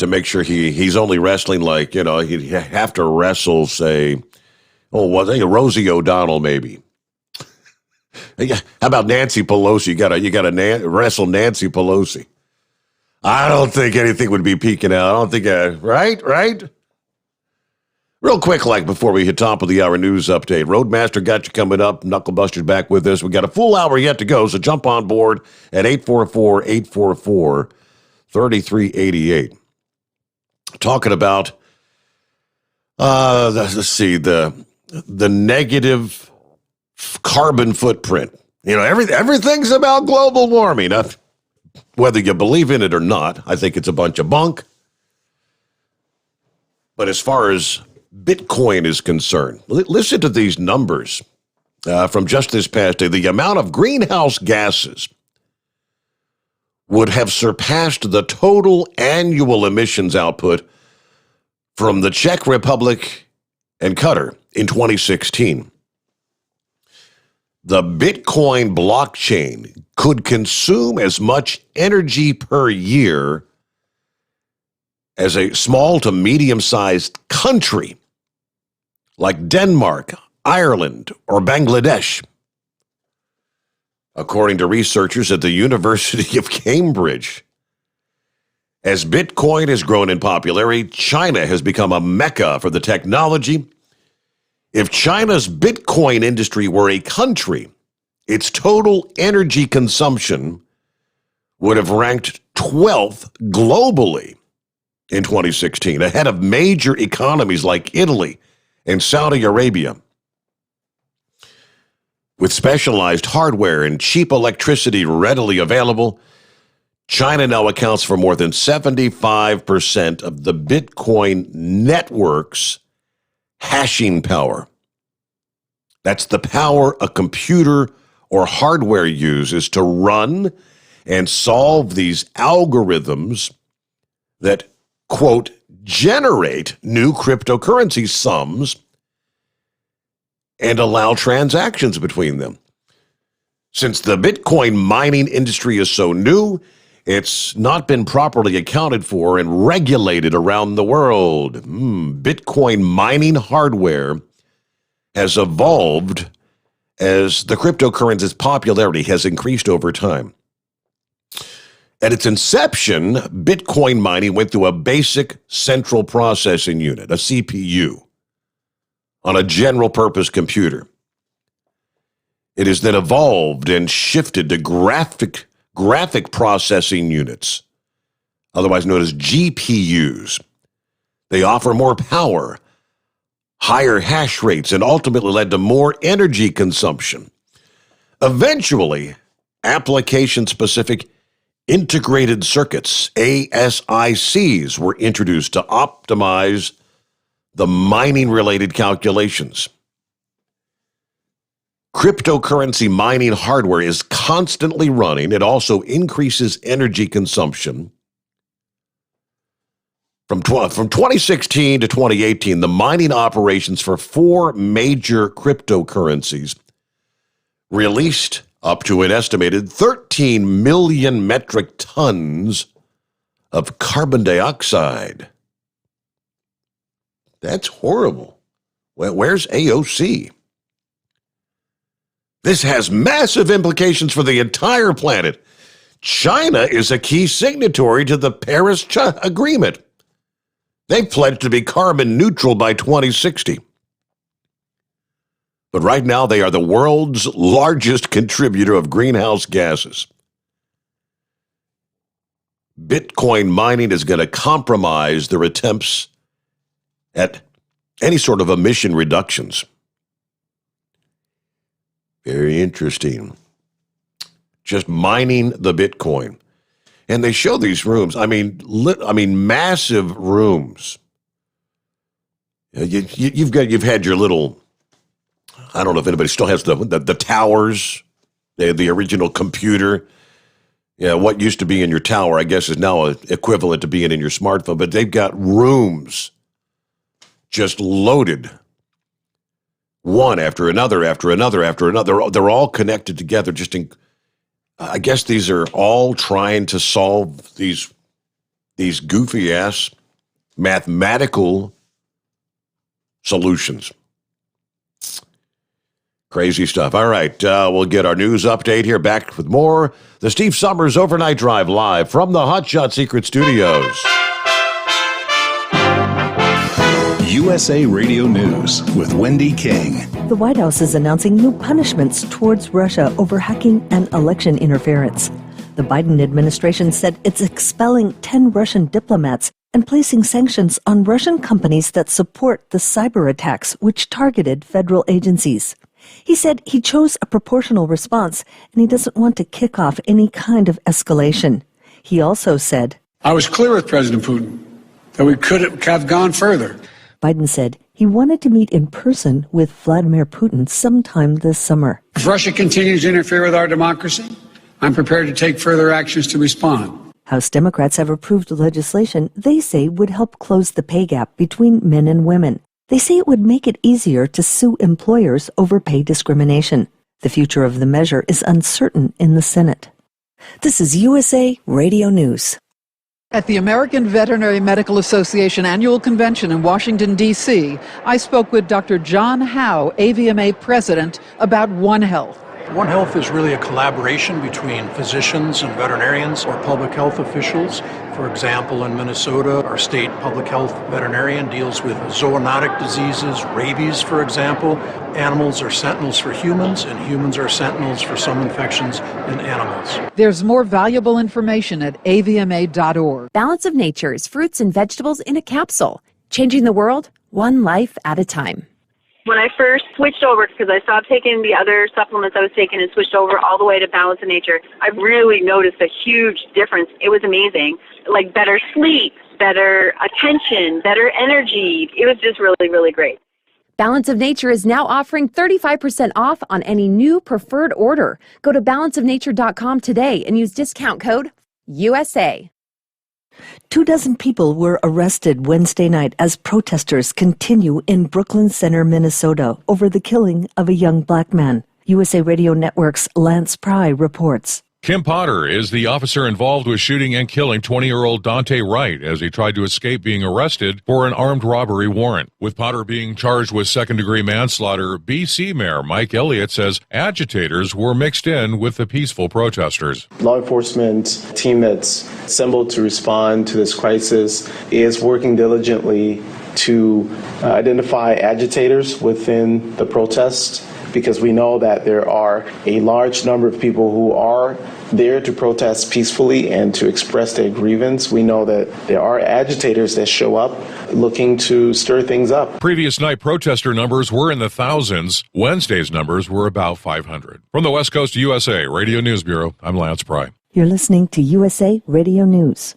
make sure he's only wrestling, like, you know, he'd have to wrestle, say, Rosie O'Donnell maybe. How about Nancy Pelosi? You gotta wrestle Nancy Pelosi. I don't think anything would be peeking out. I don't think, right? Real quick, like before we hit top of the hour news update, Roadmaster got you coming up. Knucklebuster's back with us. We got a full hour yet to go, so jump on board at 844-844-3388. Talking about, let's see, the negative carbon footprint. You know, everything's about global warming. Whether you believe in it or not, I think it's a bunch of bunk. But as far as Bitcoin is concerned, listen to these numbers from just this past day. The amount of greenhouse gases would have surpassed the total annual emissions output from the Czech Republic and Qatar in 2016. The Bitcoin blockchain could consume as much energy per year as a small to medium-sized country like Denmark, Ireland, or Bangladesh. According to researchers at the University of Cambridge, as Bitcoin has grown in popularity, China has become a mecca for the technology. If China's Bitcoin industry were a country, its total energy consumption would have ranked 12th globally in 2016, ahead of major economies like Italy and Saudi Arabia. With specialized hardware and cheap electricity readily available, China now accounts for more than 75% of the Bitcoin network's hashing power. That's the power a computer or hardware uses to run and solve these algorithms that, quote, generate new cryptocurrency sums and allow transactions between them. Since the Bitcoin mining industry is so new, it's not been properly accounted for and regulated around the world. Bitcoin mining hardware has evolved as the cryptocurrency's popularity has increased over time. At its inception, Bitcoin mining went through a basic central processing unit, a CPU, on a general-purpose computer. It has then evolved and shifted to graphic processing units, otherwise known as GPUs. They offer more power, higher hash rates, and ultimately led to more energy consumption. Eventually, application-specific integrated circuits, ASICs, were introduced to optimize the mining-related calculations. Cryptocurrency mining hardware is constantly running. It also increases energy consumption. From 2016 to 2018, the mining operations for 4 major cryptocurrencies released up to an estimated 13 million metric tons of carbon dioxide. That's horrible. Where's AOC? This has massive implications for the entire planet. China is a key signatory to the Paris Agreement. They pledged to be carbon neutral by 2060. But right now, they are the world's largest contributor of greenhouse gases. Bitcoin mining is going to compromise their attempts at any sort of emission reductions. Very interesting. Just mining the Bitcoin. And they show these rooms. I mean, massive rooms. You've had your little, I don't know if anybody still has the towers, the original computer. Yeah, what used to be in your tower, I guess, is now equivalent to being in your smartphone. But they've got rooms just loaded, one after another, after another, after another. They're all connected together. I guess these are all trying to solve these goofy ass mathematical solutions. Crazy stuff. All right, we'll get our news update here. Back with more. The Steve Sommers Overnight Drive live from the Hot Shot Secret Studios. USA Radio News with Wendy King. The White House is announcing new punishments towards Russia over hacking and election interference. The Biden administration said it's expelling 10 Russian diplomats and placing sanctions on Russian companies that support the cyber attacks which targeted federal agencies. He said he chose a proportional response and he doesn't want to kick off any kind of escalation. He also said, I was clear with President Putin that we could have gone further. Biden said he wanted to meet in person with Vladimir Putin sometime this summer. If Russia continues to interfere with our democracy, I'm prepared to take further actions to respond. House Democrats have approved legislation they say would help close the pay gap between men and women. They say it would make it easier to sue employers over pay discrimination. The future of the measure is uncertain in the Senate. This is USA Radio News. At the American Veterinary Medical Association annual convention in Washington, D.C., I spoke with Dr. John Howe, AVMA president, about One Health. One Health is really a collaboration between physicians and veterinarians or public health officials. For example, in Minnesota, our state public health veterinarian deals with zoonotic diseases, rabies, for example. Animals are sentinels for humans, and humans are sentinels for some infections in animals. There's more valuable information at avma.org. Balance of Nature's fruits and vegetables in a capsule, changing the world one life at a time. When I first switched over, because I stopped taking the other supplements I was taking and switched over all the way to Balance of Nature, I really noticed a huge difference. It was amazing. Like better sleep, better attention, better energy. It was just really, really great. Balance of Nature is now offering 35% off on any new preferred order. Go to balanceofnature.com today and use discount code USA. 24 people were arrested Wednesday night as protesters continue in Brooklyn Center, Minnesota, over the killing of a young black man. USA Radio Network's Lance Pry reports. Kim Potter is the officer involved with shooting and killing 20-year-old Dante Wright as he tried to escape being arrested for an armed robbery warrant. With Potter being charged with second-degree manslaughter, B.C. Mayor Mike Elliott says agitators were mixed in with the peaceful protesters. Law enforcement team that's assembled to respond to this crisis is working diligently to identify agitators within the protest, because we know that there are a large number of people who are there to protest peacefully and to express their grievance. We know that there are agitators that show up looking to stir things up. Previous night protester numbers were in the thousands. Wednesday's numbers were about 500. From the West Coast USA Radio News Bureau, I'm Lance Pry. You're listening to USA Radio News.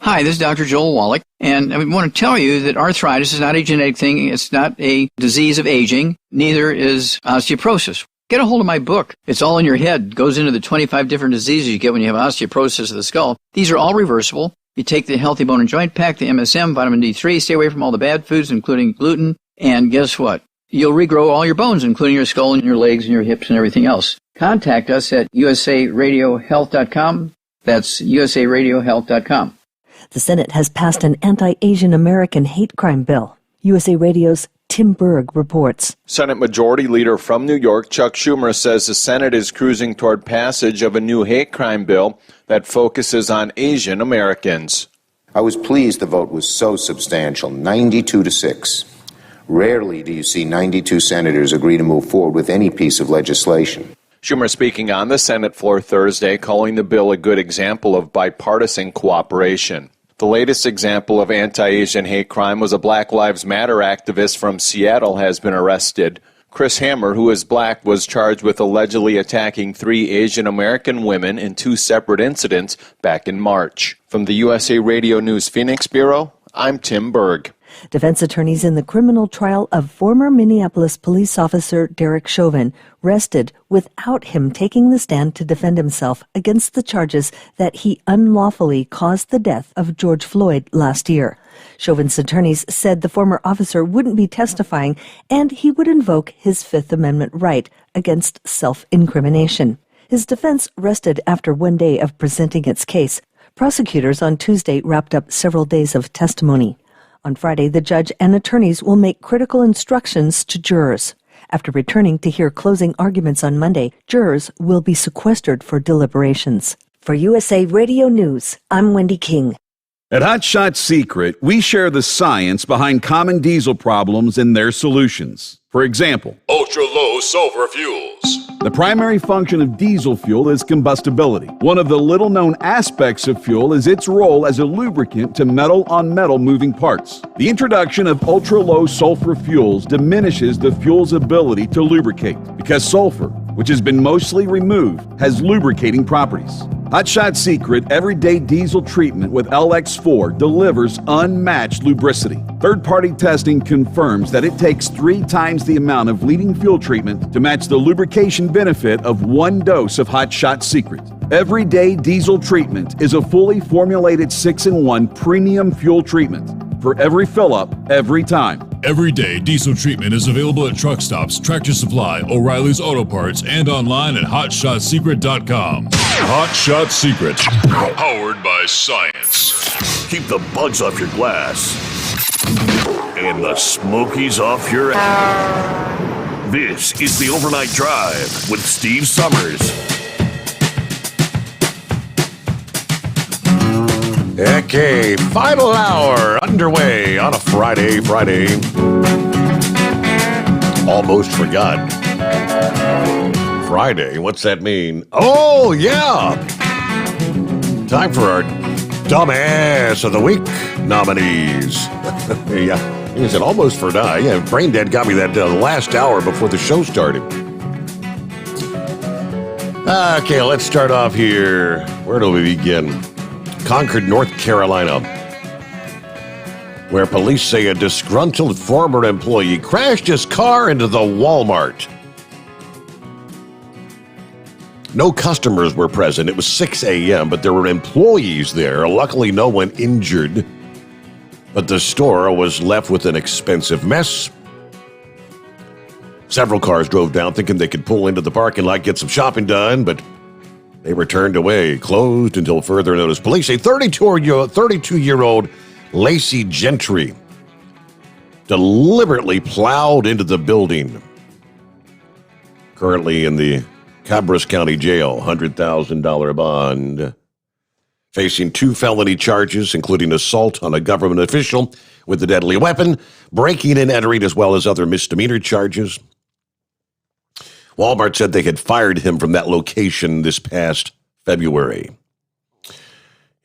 Hi, this is Dr. Joel Wallach, and I want to tell you that arthritis is not a genetic thing. It's not a disease of aging. Neither is osteoporosis. Get a hold of my book. It's all in your head. It goes into the 25 different diseases you get when you have osteoporosis of the skull. These are all reversible. You take the Healthy Bone and Joint Pack, the MSM, vitamin D3, stay away from all the bad foods, including gluten, and guess what? You'll regrow all your bones, including your skull and your legs and your hips and everything else. Contact us at usaradiohealth.com. That's usaradiohealth.com. The Senate has passed an anti-Asian American hate crime bill. USA Radio's Tim Berg reports. Senate Majority Leader from New York, Chuck Schumer, says the Senate is cruising toward passage of a new hate crime bill that focuses on Asian Americans. I was pleased the vote was so substantial, 92-6. Rarely do you see 92 senators agree to move forward with any piece of legislation. Schumer speaking on the Senate floor Thursday, calling the bill a good example of bipartisan cooperation. The latest example of anti-Asian hate crime was a Black Lives Matter activist from Seattle has been arrested. Chris Hammer, who is black, was charged with allegedly attacking 3 Asian American women in 2 separate incidents back in March. From the USA Radio News Phoenix Bureau, I'm Tim Berg. Defense attorneys in the criminal trial of former Minneapolis police officer Derek Chauvin rested without him taking the stand to defend himself against the charges that he unlawfully caused the death of George Floyd last year. Chauvin's attorneys said the former officer wouldn't be testifying and he would invoke his Fifth Amendment right against self-incrimination. His defense rested after one day of presenting its case. Prosecutors on Tuesday wrapped up several days of testimony. On Friday, the judge and attorneys will make critical instructions to jurors. After returning to hear closing arguments on Monday, jurors will be sequestered for deliberations. For USA Radio News, I'm Wendy King. At Hot Shot Secret, we share the science behind common diesel problems and their solutions. For example, ultra-low sulfur fuels. The primary function of diesel fuel is combustibility. One of the little-known aspects of fuel is its role as a lubricant to metal-on-metal moving parts. The introduction of ultra-low sulfur fuels diminishes the fuel's ability to lubricate because sulfur, which has been mostly removed, has lubricating properties. Hot Shot Secret Everyday Diesel Treatment with LX4 delivers unmatched lubricity. Third-party testing confirms that it takes 3 times the amount of leading fuel treatment to match the lubrication benefit of 1 dose of Hot Shot Secret. Everyday Diesel Treatment is a fully formulated 6-in-1 premium fuel treatment for every fill-up, every time. Everyday Diesel Treatment is available at truck stops, Tractor Supply, O'Reilly's Auto Parts, and online at HotShotSecret.com. Hot Shot Secret, powered by science. Keep the bugs off your glass and the smokies off your ass. This is the Overnight Drive with Steve Summers. Okay, final hour underway on a Friday. Almost forgot. Friday, what's that mean? Oh, yeah! Time for our Dumbass of the Week nominees. Yeah, he said almost forgot. Yeah, Brain Dead got me that last hour before the show started. Okay, let's start off here. Where do we begin? Concord, North Carolina, where police say a disgruntled former employee crashed his car into the Walmart. No customers were present. It was 6 a.m., but there were employees there. Luckily, no one injured. But the store was left with an expensive mess. Several cars drove down thinking they could pull into the parking lot, get some shopping done, but they were turned away, closed until further notice. Police say 32-year-old Lacey Gentry deliberately plowed into the building. Currently in the Cabras County Jail, $100,000 bond. Facing 2 felony charges, including assault on a government official with a deadly weapon, breaking and entering, as well as other misdemeanor charges. Walmart said they had fired him from that location this past February. He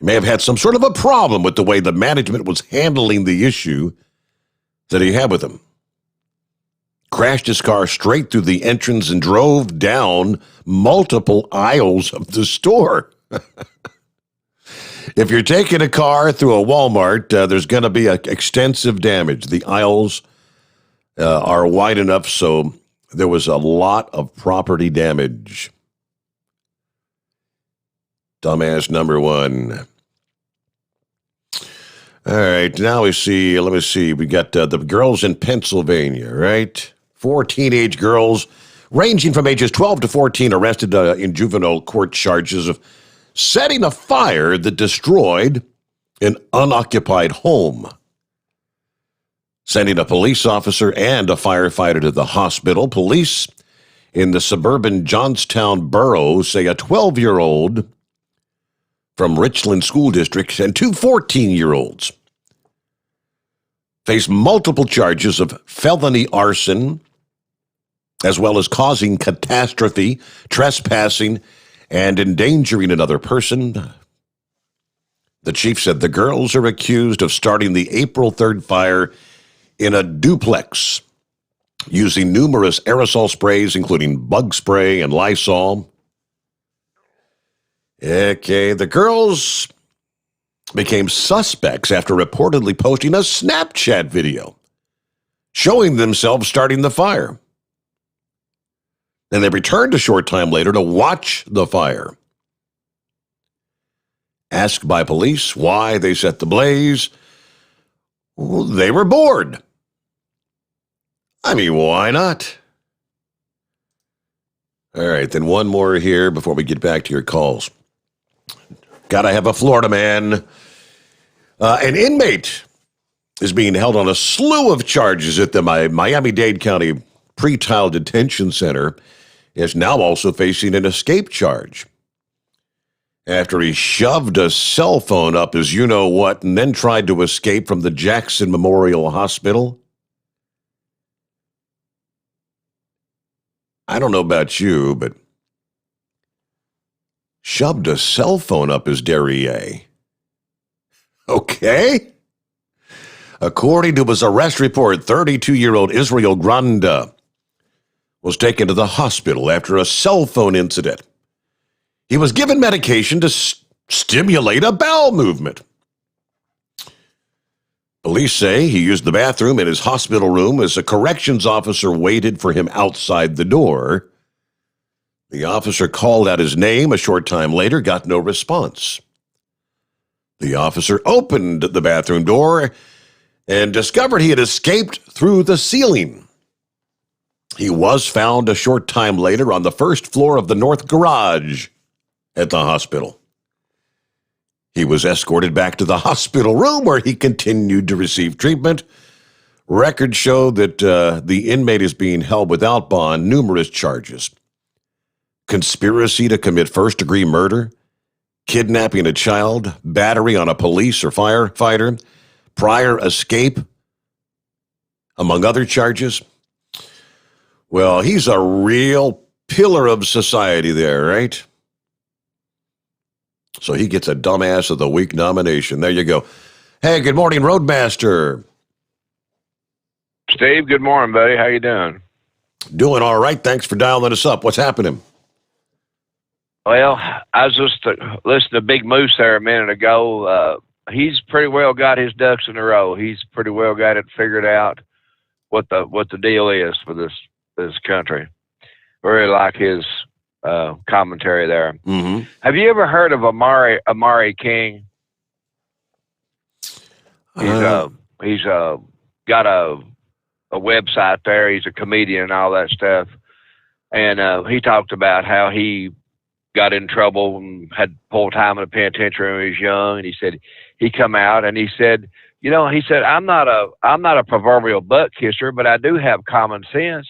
may have had some sort of a problem with the way the management was handling the issue that he had with him. Crashed his car straight through the entrance and drove down multiple aisles of the store. If you're taking a car through a Walmart, there's going to be extensive damage. The aisles are wide enough, so there was a lot of property damage. Dumbass number 1. All right, now we see, let me see, we got the girls in Pennsylvania, right? 4 teenage girls ranging from ages 12 to 14 arrested in juvenile court charges of setting a fire that destroyed an unoccupied home. Sending a police officer and a firefighter to the hospital, police in the suburban Johnstown borough say a 12-year-old from Richland School District and 2 14-year-olds face multiple charges of felony arson, as well as causing catastrophe, trespassing, and endangering another person. The chief said the girls are accused of starting the April 3rd fire in a duplex using numerous aerosol sprays, including bug spray and Lysol. Okay, the girls became suspects after reportedly posting a Snapchat video showing themselves starting the fire. Then they returned a short time later to watch the fire. Asked by police why they set the blaze, well, they were bored. I mean, why not? All right, then one more here before we get back to your calls. Gotta have a Florida man. An inmate is being held on a slew of charges at the Miami-Dade County Pretrial Detention Center. Is now also facing an escape charge after he shoved a cell phone up his you-know-what and then tried to escape from the Jackson Memorial Hospital. I don't know about you, but shoved a cell phone up his derriere. Okay? According to his arrest report, 32-year-old Israel Granda was taken to the hospital after a cell phone incident. He was given medication to stimulate a bowel movement. Police say he used the bathroom in his hospital room as a corrections officer waited for him outside the door. The officer called out his name a short time later, got no response. The officer opened the bathroom door and discovered he had escaped through the ceiling. He was found a short time later on the first floor of the north garage at the hospital. He was escorted back to the hospital room where he continued to receive treatment. Records show that the inmate is being held without bond, numerous charges. Conspiracy to commit first-degree murder, kidnapping a child, battery on a police or firefighter, prior escape, among other charges. Well, he's a real pillar of society there, right? So he gets a Dumbass of the Week nomination. There you go. Hey, good morning, Roadmaster. Steve, good morning, buddy. How you doing? Doing all right. Thanks for dialing us up. What's happening? Well, I was just listening to Big Moose there a minute ago. He's pretty well got his ducks in a row. He's pretty well got it figured out what the deal is for this country. Very like his commentary there. Mm-hmm. Have you ever heard of Amari King? He's got a website there. He's a comedian and all that stuff. And he talked about how he got in trouble and had pulled time in the penitentiary when he was young. And he said he come out and he said, I'm not a proverbial butt kisser, but I do have common sense.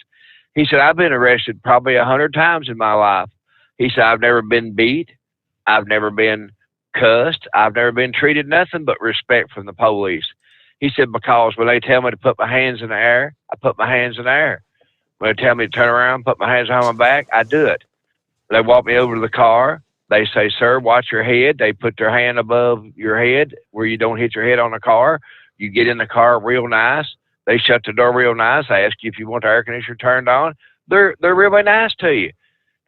He said, I've been arrested probably 100 times in my life. He said, I've never been beat. I've never been cussed. I've never been treated nothing but respect from the police. He said, because when they tell me to put my hands in the air, I put my hands in the air. When they tell me to turn around, put my hands on my back, I do it. They walk me over to the car. They say, sir, watch your head. They put their hand above your head where you don't hit your head on the car. You get in the car real nice. They shut the door real nice. They ask you if you want the air conditioner turned on. They're really nice to you.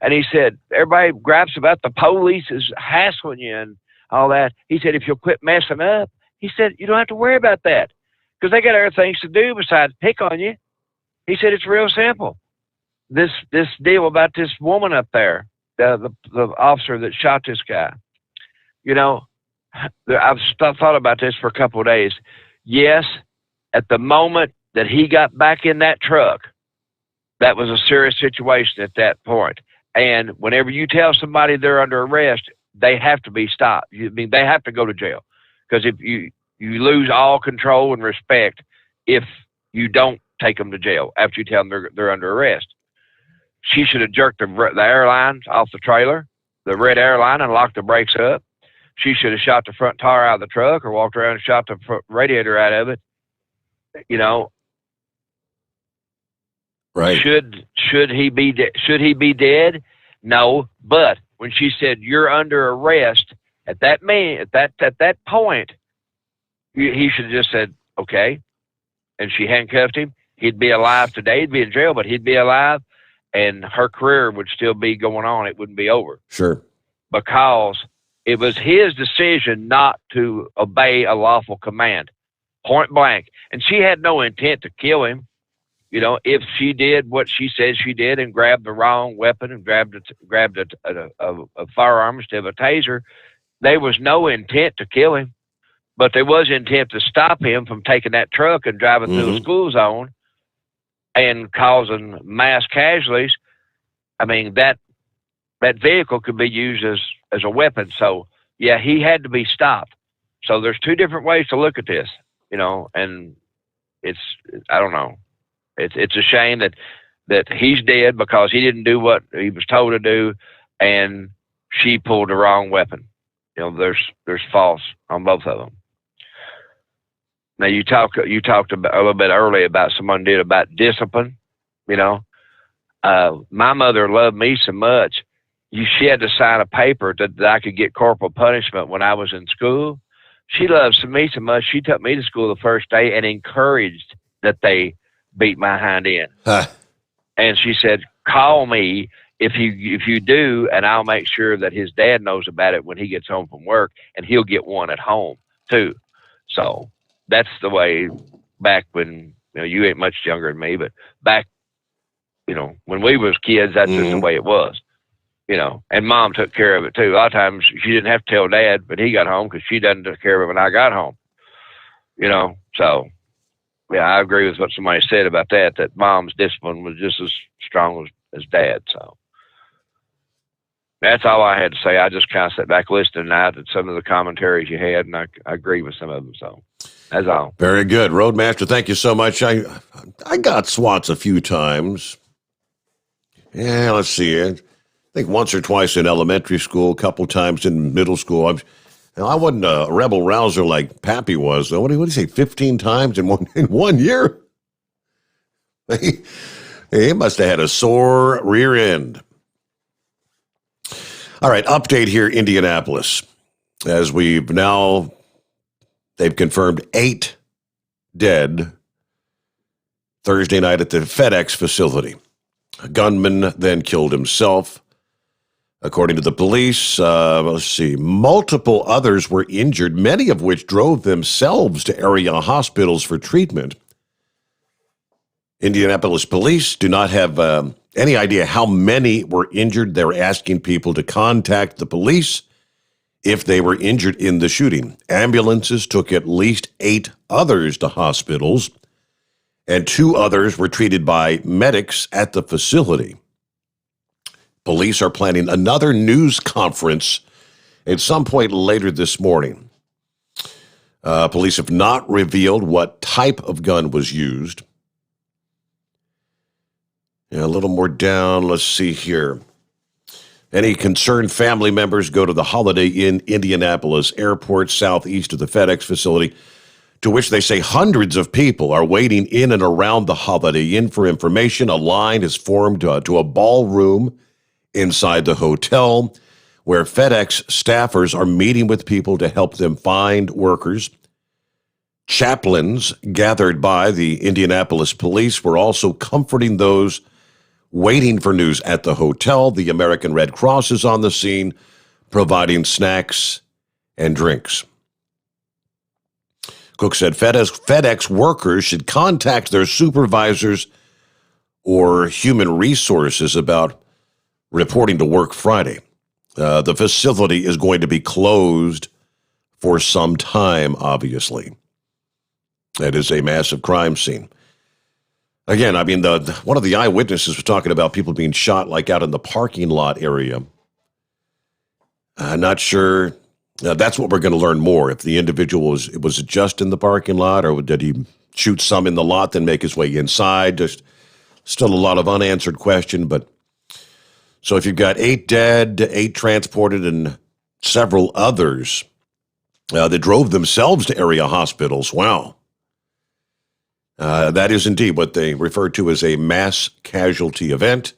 And he said, everybody gripes about the police is hassling you and all that. He said, if you'll quit messing up, he said, you don't have to worry about that because they got other things to do besides pick on you. He said, it's real simple. This deal about this woman up there, the officer that shot this guy, I've thought about this for a couple of days. Yes, at the moment that he got back in that truck, that was a serious situation at that point. And whenever you tell somebody they're under arrest, they have to be stopped. They have to go to jail, because if you lose all control and respect if you don't take them to jail after you tell them they're under arrest. She should have jerked the airline off the trailer, the red airline, and locked the brakes up. She should have shot the front tire out of the truck, or walked around and shot the front radiator out of it. You know, right? Should he be dead? No. But when she said you're under arrest, at that point, he should have just said okay, and she handcuffed him. He'd be alive today. He'd be in jail, but he'd be alive, and her career would still be going on. It wouldn't be over. Sure. Because it was his decision not to obey a lawful command, point blank. And she had no intent to kill him. You know, if she did what she said she did and grabbed the wrong weapon and grabbed a firearm instead of a taser, there was no intent to kill him. But there was intent to stop him from taking that truck and driving through a school zone and causing mass casualties. I mean, that vehicle could be used as a weapon. So, yeah, he had to be stopped. So there's two different ways to look at this, you know, and I don't know. It's a shame that he's dead because he didn't do what he was told to do, and she pulled the wrong weapon. You know, there's false on both of them. Now you talked about a little bit earlier about someone did about discipline. You know, my mother loved me so much. She had to sign a paper that I could get corporal punishment when I was in school. She loved me so much. She took me to school the first day and encouraged that they beat my hind end. And she said, "Call me if you do, and I'll make sure that his dad knows about it when he gets home from work, and he'll get one at home too." So that's the way back when, you know, you ain't much younger than me, but back, you know, when we was kids, that's just the way it was, you know, and Mom took care of it too. A lot of times she didn't have to tell Dad, but he got home because she done took care of it when I got home, you know. So yeah, I agree with what somebody said about that Mom's discipline was just as strong as Dad. So that's all I had to say. I just kind of sat back listening at some of the commentaries you had, and I agree with some of them. So that's all. Very good. Roadmaster, thank you so much. I got SWATs a few times. Yeah, let's see. I think once or twice in elementary school, a couple times in middle school. I wasn't a rebel rouser like Pappy was, though. What do you say, 15 times in one year? He must have had a sore rear end. All right, update here, Indianapolis. As they've confirmed 8 dead Thursday night at the FedEx facility. A gunman then killed himself. According to the police, multiple others were injured, many of which drove themselves to area hospitals for treatment. Indianapolis police do not have any idea how many were injured. They're asking people to contact the police if they were injured in the shooting. Ambulances took at least 8 others to hospitals, and 2 others were treated by medics at the facility. Police are planning another news conference at some point later this morning. Police have not revealed what type of gun was used. A little more down, let's see here. Any concerned family members go to the Holiday Inn Indianapolis Airport southeast of the FedEx facility, to which they say hundreds of people are waiting in and around the Holiday Inn for information. A line is formed to a ballroom inside the hotel where FedEx staffers are meeting with people to help them find workers. Chaplains gathered by the Indianapolis police were also comforting those waiting for news at the hotel. The American Red Cross is on the scene, providing snacks and drinks. Cook said FedEx workers should contact their supervisors or human resources about reporting to work Friday. The facility is going to be closed for some time, obviously. That is a massive crime scene. Again, I mean, one of the eyewitnesses was talking about people being shot like out in the parking lot area. I'm not sure. That's what we're going to learn more. If the individual was it just in the parking lot, or did he shoot some in the lot, then make his way inside? Just still a lot of unanswered question. But so if you've got 8 dead, 8 transported, and several others that drove themselves to area hospitals, wow. That is indeed what they refer to as a mass casualty event.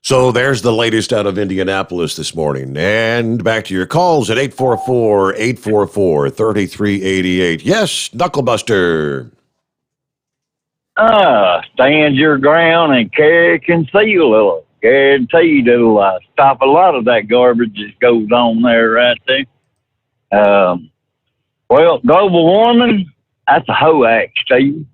So there's the latest out of Indianapolis this morning. And back to your calls at 844-844-3388. Yes, Knucklebuster. Stand your ground and carry conceal. Guaranteed it'll stop a lot of that garbage that goes on there right there. Well, global warming, that's a hoax, Steve.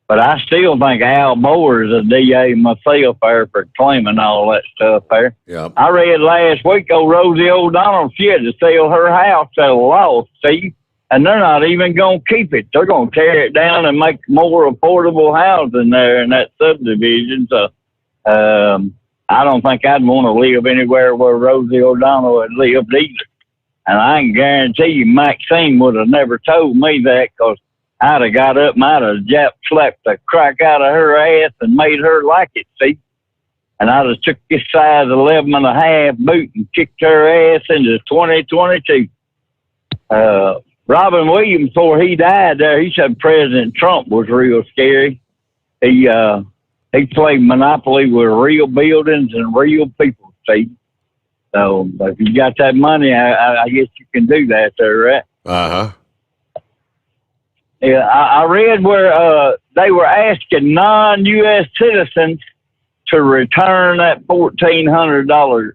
But I still think Al Moore is a DA myself there for claiming all that stuff there. Yeah. I read last week, Rosie O'Donnell, she had to sell her house at a loss, Steve, and they're not even going to keep it. They're going to tear it down and make more affordable housing there in that subdivision. So I don't think I'd want to live anywhere where Rosie O'Donnell had lived either. And I can guarantee you Maxine would have never told me that, because I'd have got up and I'd have slapped the crack out of her ass and made her like it, see? And I'd have took this size 11 and a half boot and kicked her ass into 2022. Robin Williams, before he died there, he said President Trump was real scary. He played Monopoly with real buildings and real people, see? So if you got that money, I guess you can do that there, right? Uh-huh. Yeah, I read where they were asking non-U.S. citizens to return that $1,400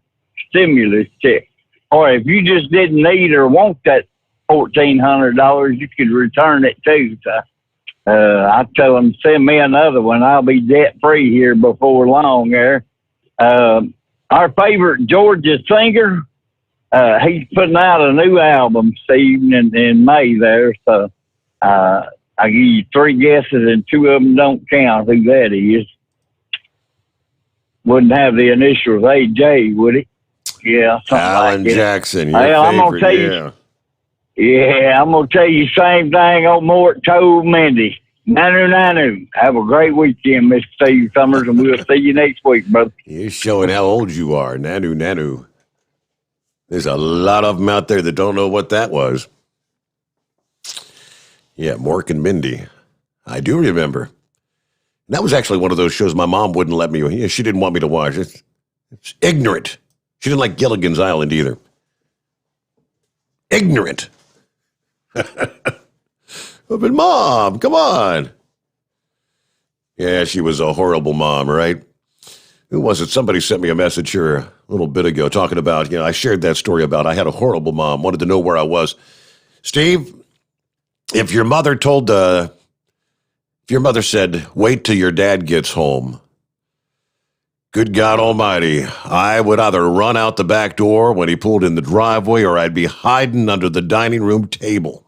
stimulus check. Or if you just didn't need or want that $1,400, you could return it too. So, I tell them, send me another one. I'll be debt-free here before long there. Our favorite Georgia singer, he's putting out a new album, Steve, in May there. So I give you 3 guesses and 2 of them don't count who that is. Wouldn't have the initials AJ, would it? Yeah, Alan like Jackson, your hey, I'm favorite, gonna tell you, yeah, I'm going to tell you the same thing old Mort told Mindy. Nanu. Have a great weekend, Mr. Steve Summers, and we'll see you next week, brother. You're showing how old you are. Nanu. There's a lot of them out there that don't know what that was. Yeah, Mork and Mindy. I do remember. That was actually one of those shows my mom wouldn't let me. She didn't want me to watch. It's ignorant. She didn't like Gilligan's Island either. Ignorant. But Mom, come on. Yeah, she was a horrible mom, right? Who was it? Somebody sent me a message here a little bit ago talking about, I shared that story about I had a horrible mom, wanted to know where I was. Steve, if your mother said, wait till your dad gets home, good God Almighty, I would either run out the back door when he pulled in the driveway or I'd be hiding under the dining room table.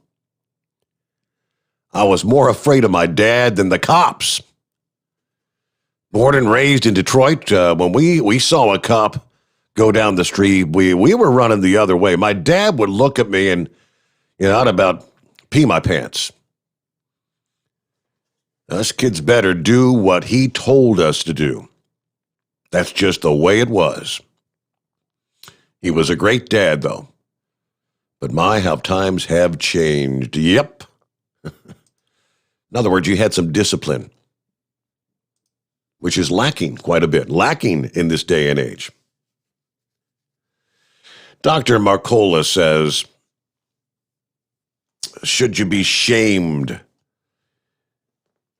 I was more afraid of my dad than the cops. Born and raised in Detroit, when we saw a cop go down the street, we were running the other way. My dad would look at me and, I'd about pee my pants. Us kids better do what he told us to do. That's just the way it was. He was a great dad, though. But my, how times have changed. Yep. In other words, you had some discipline, which is lacking quite a bit, lacking in this day and age. Dr. Marcola says, should you be shamed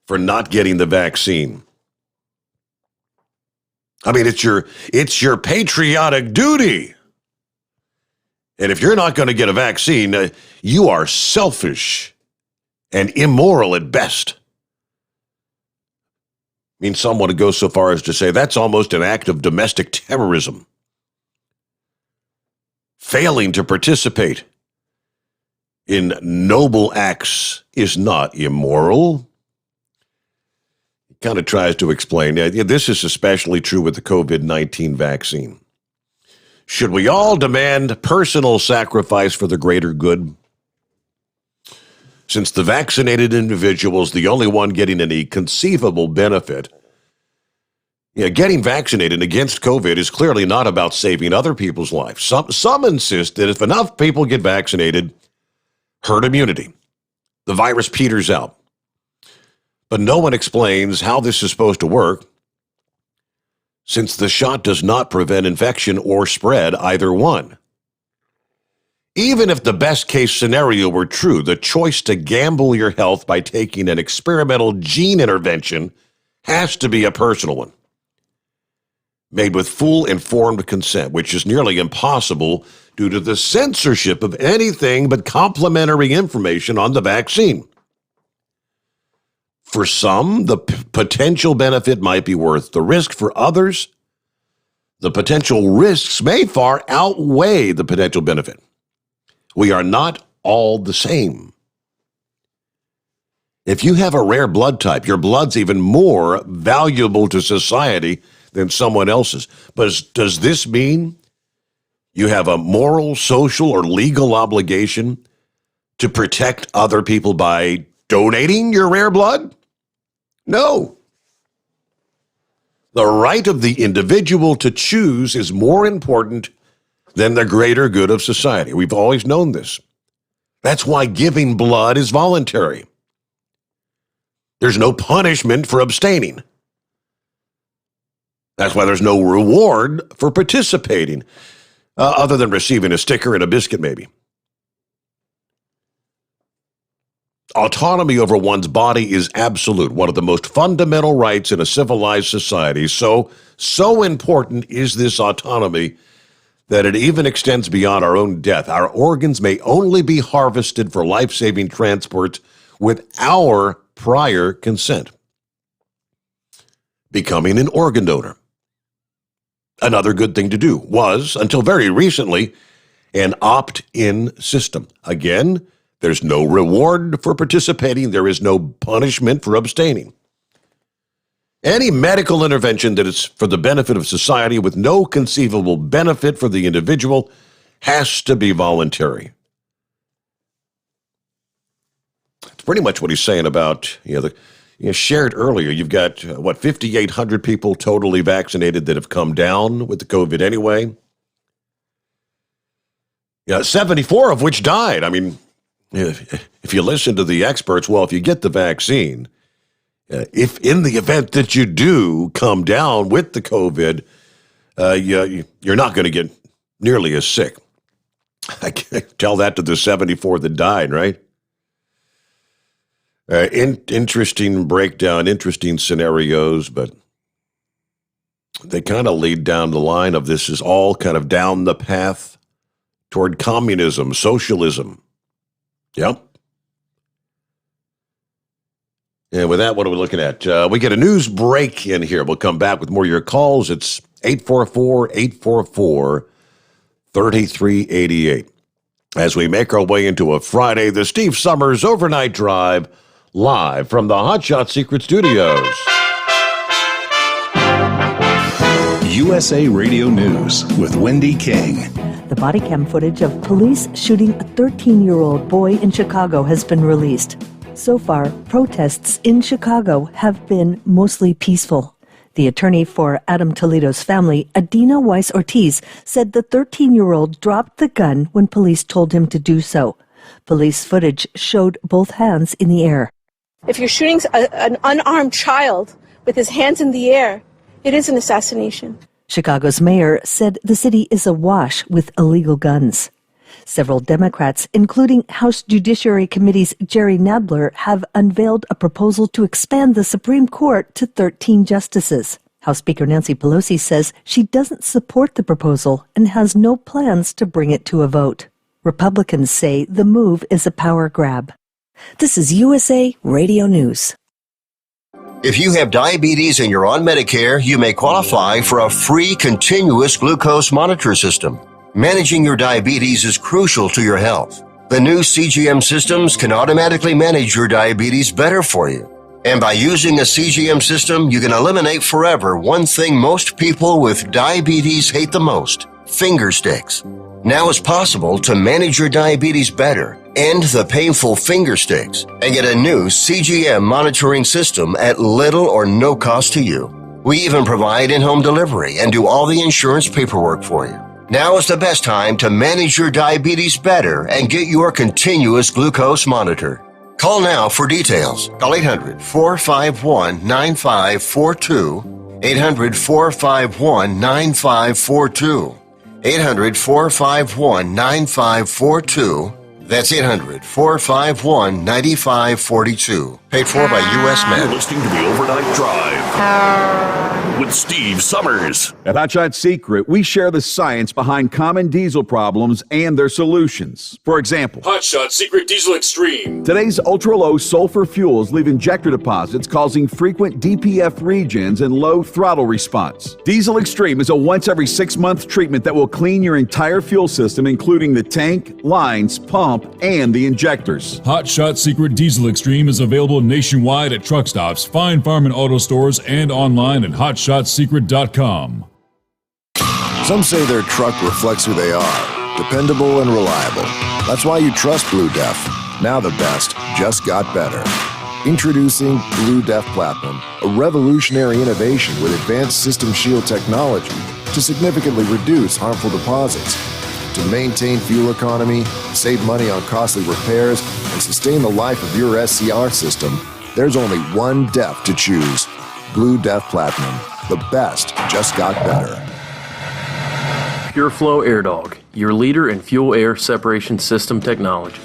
for not getting the vaccine? I mean, it's your patriotic duty. And if you're not going to get a vaccine, you are selfish and immoral at best. I mean, some want to go so far as to say that's almost an act of domestic terrorism. Failing to participate in noble acts is not immoral. He kind of tries to explain. This is especially true with the COVID-19 vaccine. Should we all demand personal sacrifice for the greater good? Since the vaccinated individual is the only one getting any conceivable benefit, getting vaccinated against COVID is clearly not about saving other people's lives. Some insist that if enough people get vaccinated, herd immunity, the virus peters out. But no one explains how this is supposed to work, since the shot does not prevent infection or spread, either one. Even if the best case scenario were true, the choice to gamble your health by taking an experimental gene intervention has to be a personal one, made with full informed consent, which is nearly impossible due to the censorship of anything but complimentary information on the vaccine. For some, the potential benefit might be worth the risk. For others, the potential risks may far outweigh the potential benefit. We are not all the same. If you have a rare blood type, your blood's even more valuable to society than someone else's. But does this mean you have a moral, social, or legal obligation to protect other people by donating your rare blood? No. The right of the individual to choose is more important than the greater good of society. We've always known this. That's why giving blood is voluntary. There's no punishment for abstaining. That's why there's no reward for participating, other than receiving a sticker and a biscuit, maybe. Autonomy over one's body is absolute, one of the most fundamental rights in a civilized society. So important is this autonomy that it even extends beyond our own death. Our organs may only be harvested for life-saving transport with our prior consent. Becoming an organ donor. Another good thing to do was, until very recently, an opt-in system. Again, there's no reward for participating. There is no punishment for abstaining. Any medical intervention that is for the benefit of society with no conceivable benefit for the individual has to be voluntary. That's pretty much what he's saying about, shared earlier, you've got, 5,800 people totally vaccinated that have come down with the COVID anyway. 74 of which died. I mean, if you listen to the experts, well, if you get the vaccine, if in the event that you do come down with the COVID, you're not going to get nearly as sick. I can't tell that to the 74 that died, right? Interesting breakdown, interesting scenarios, but they kind of lead down the line of this is all kind of down the path toward communism, socialism. Yep. And with that, what are we looking at? We get a news break in here. We'll come back with more of your calls. It's 844-844-3388. As we make our way into a Friday, the Steve Sommers Overnight Drive, live from the Hotshot Secret Studios. USA Radio News with Wendy King. The body cam footage of police shooting a 13-year-old boy in Chicago has been released. So far, protests in Chicago have been mostly peaceful. The attorney for Adam Toledo's family, Adina Weiss-Ortiz, said the 13-year-old dropped the gun when police told him to do so. Police footage showed both hands in the air. If you're shooting an unarmed child with his hands in the air, it is an assassination. Chicago's mayor said the city is awash with illegal guns. Several Democrats, including House Judiciary Committee's Jerry Nadler, have unveiled a proposal to expand the Supreme Court to 13 justices. House Speaker Nancy Pelosi says she doesn't support the proposal and has no plans to bring it to a vote. Republicans say the move is a power grab. This is USA Radio News. If you have diabetes and you're on Medicare, you may qualify for a free continuous glucose monitor system. Managing your diabetes is crucial to your health. The new CGM systems can automatically manage your diabetes better for you. And by using a CGM system, you can eliminate forever one thing most people with diabetes hate the most: finger sticks. Now it's possible to manage your diabetes better, end the painful finger sticks, and get a new CGM monitoring system at little or no cost to you. We even provide in-home delivery and do all the insurance paperwork for you. Now is the best time to manage your diabetes better and get your continuous glucose monitor. Call now for details. Call 800-451-9542. 800-451-9542. 800-451-9542. That's 800-451-9542. Paid for by U.S. Med. You're listening to the Overnight Drive with Steve Summers. At Hot Shot Secret, we share the science behind common diesel problems and their solutions. For example, Hot Shot Secret Diesel Extreme. Today's ultra-low sulfur fuels leave injector deposits causing frequent DPF regens and low throttle response. Diesel Extreme is a once every 6-month treatment that will clean your entire fuel system, including the tank, lines, pump, and the injectors. Hot Shot Secret Diesel Extreme is available nationwide at truck stops, fine farm and auto stores, and online at hotshotsecret.com. Some say their truck reflects who they are, dependable and reliable. That's why you trust Blue Def. Now the best just got better. Introducing Blue Def Platinum, a revolutionary innovation with advanced system shield technology to significantly reduce harmful deposits. To maintain fuel economy, save money on costly repairs, and sustain the life of your SCR system, there's only one DEF to choose. Blue Def Platinum. The best just got better. PureFlow AirDog, your leader in fuel air separation system technology.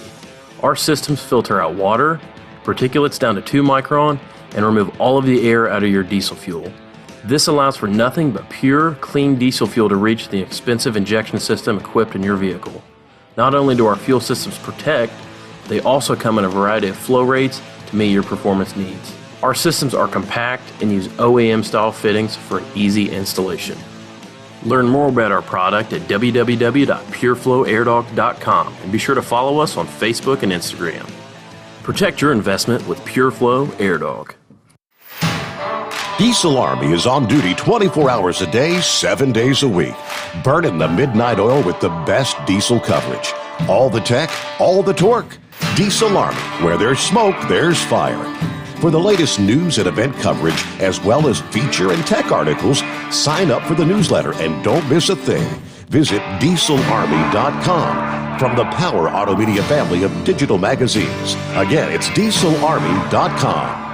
Our systems filter out water, particulates down to 2 micron, and remove all of the air out of your diesel fuel. This allows for nothing but pure, clean diesel fuel to reach the expensive injection system equipped in your vehicle. Not only do our fuel systems protect, they also come in a variety of flow rates to meet your performance needs. Our systems are compact and use OEM-style fittings for easy installation. Learn more about our product at www.pureflowairdog.com and be sure to follow us on Facebook and Instagram. Protect your investment with PureFlow AirDog. Diesel Army is on duty 24 hours a day, 7 days a week. Burning the midnight oil with the best diesel coverage. All the tech, all the torque. Diesel Army, where there's smoke, there's fire. For the latest news and event coverage, as well as feature and tech articles, sign up for the newsletter and don't miss a thing. Visit dieselarmy.com from the Power Auto Media family of digital magazines. Again, it's dieselarmy.com.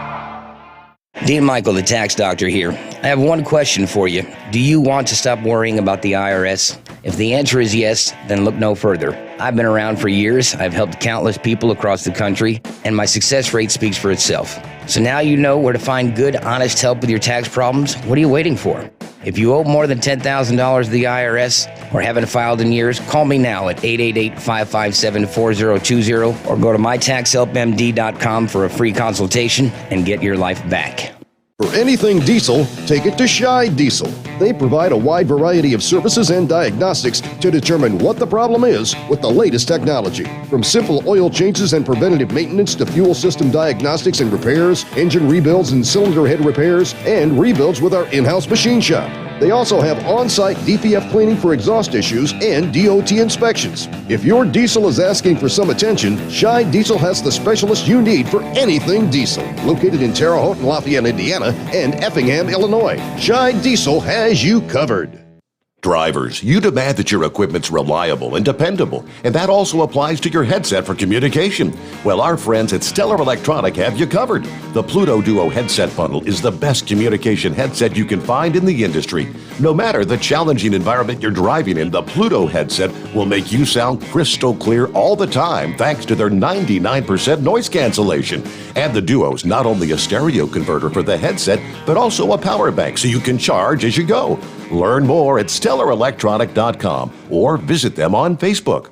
Dean Michael, the tax doctor here. I have one question for you. Do you want to stop worrying about the IRS? If the answer is yes, then look no further. I've been around for years. I've helped countless people across the country, and my success rate speaks for itself. So now you know where to find good, honest help with your tax problems. What are you waiting for? If you owe more than $10,000 to the IRS or haven't filed in years, call me now at 888-557-4020 or go to mytaxhelpmd.com for a free consultation and get your life back. For anything diesel, take it to Shy Diesel. They provide a wide variety of services and diagnostics to determine what the problem is with the latest technology. From simple oil changes and preventative maintenance to fuel system diagnostics and repairs, engine rebuilds and cylinder head repairs, and rebuilds with our in-house machine shop. They also have on-site DPF cleaning for exhaust issues and DOT inspections. If your diesel is asking for some attention, Shy Diesel has the specialist you need for anything diesel. Located in Terre Haute and Lafayette, Indiana, and Effingham, Illinois, Shy Diesel has you covered. Drivers, you demand that your equipment's reliable and dependable, and that also applies to your headset for communication. Well, our friends at Stellar Electronic have you covered. The Pluto Duo headset bundle is the best communication headset you can find in the industry. No matter the challenging environment you're driving in, the Pluto headset will make you sound crystal clear all the time thanks to their 99% noise cancellation. And the Duo's not only a stereo converter for the headset, but also a power bank so you can charge as you go. Learn more at StellarElectronic.com or visit them on Facebook.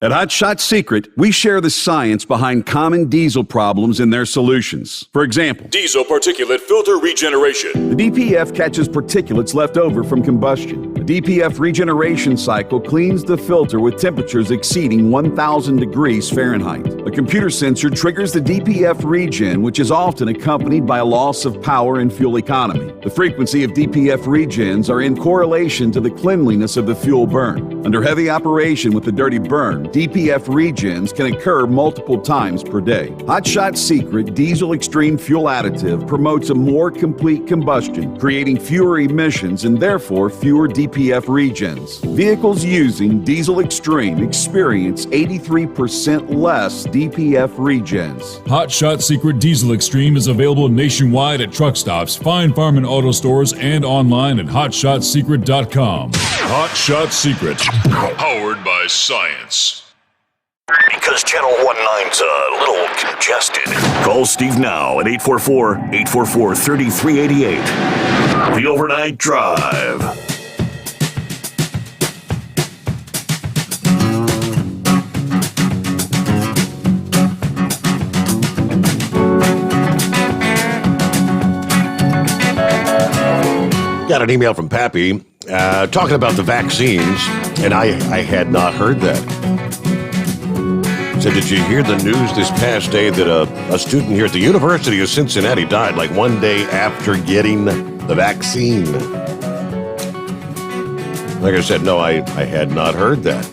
At Hot Shot Secret, we share the science behind common diesel problems and their solutions. For example, diesel particulate filter regeneration. The DPF catches particulates left over from combustion. The DPF regeneration cycle cleans the filter with temperatures exceeding 1,000 degrees Fahrenheit. A computer sensor triggers the DPF regen, which is often accompanied by a loss of power and fuel economy. The frequency of DPF regens are in correlation to the cleanliness of the fuel burn. Under heavy operation with the dirty burn, DPF regens can occur multiple times per day. Hot Shot Secret Diesel Extreme Fuel Additive promotes a more complete combustion, creating fewer emissions and therefore fewer DPF regens. Vehicles using Diesel Extreme experience 83% less DPF regens. Hot Shot Secret Diesel Extreme is available nationwide at truck stops, fine farm and auto stores, and online at hotshotsecret.com. Hot Shot Secret, powered by science. Because Channel 19's a little congested. Call Steve now at 844-844-3388. The Overnight Drive. Got an email from Pappy talking about the vaccines, and I had not heard that. So did you hear the news this past day that a student here at the University of Cincinnati died like one day after getting the vaccine? Like I said, no, I had not heard that.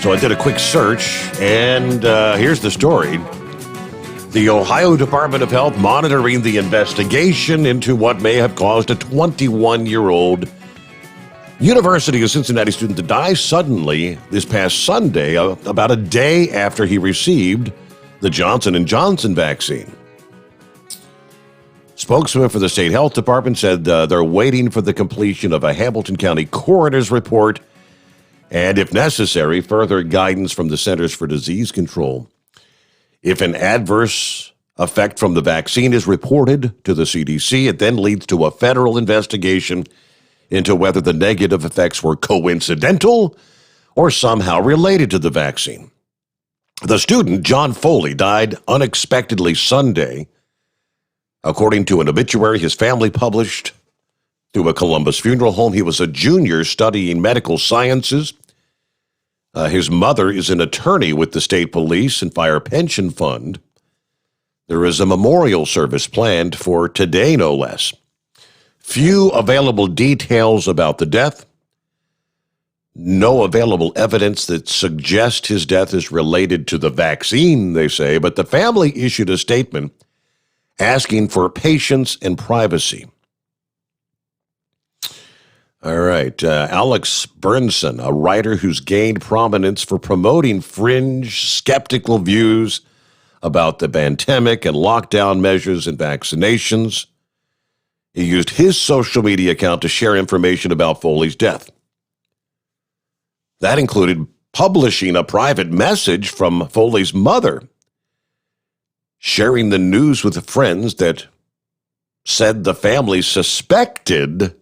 So I did a quick search, and here's the story. The Ohio Department of Health monitoring the investigation into what may have caused a 21-year-old University of Cincinnati student to die suddenly this past Sunday, about a day after he received the Johnson & Johnson vaccine. Spokesman for the state health department said they're waiting for the completion of a Hamilton County coroner's report and, if necessary, further guidance from the Centers for Disease Control. If an adverse effect from the vaccine is reported to the CDC, it then leads to a federal investigation into whether the negative effects were coincidental or somehow related to the vaccine. The student, John Foley, died unexpectedly Sunday. According to an obituary his family published through a Columbus funeral home, he was a junior studying medical sciences. His mother is an attorney with the state police and fire pension fund. There is a memorial service planned for today, no less. Few available details about the death. No available evidence that suggests his death is related to the vaccine, they say, but the family issued a statement asking for patience and privacy. All right, Alex Bernson, a writer who's gained prominence for promoting fringe, skeptical views about the pandemic and lockdown measures and vaccinations. He used his social media account to share information about Foley's death. That included publishing a private message from Foley's mother, sharing the news with friends that said the family suspected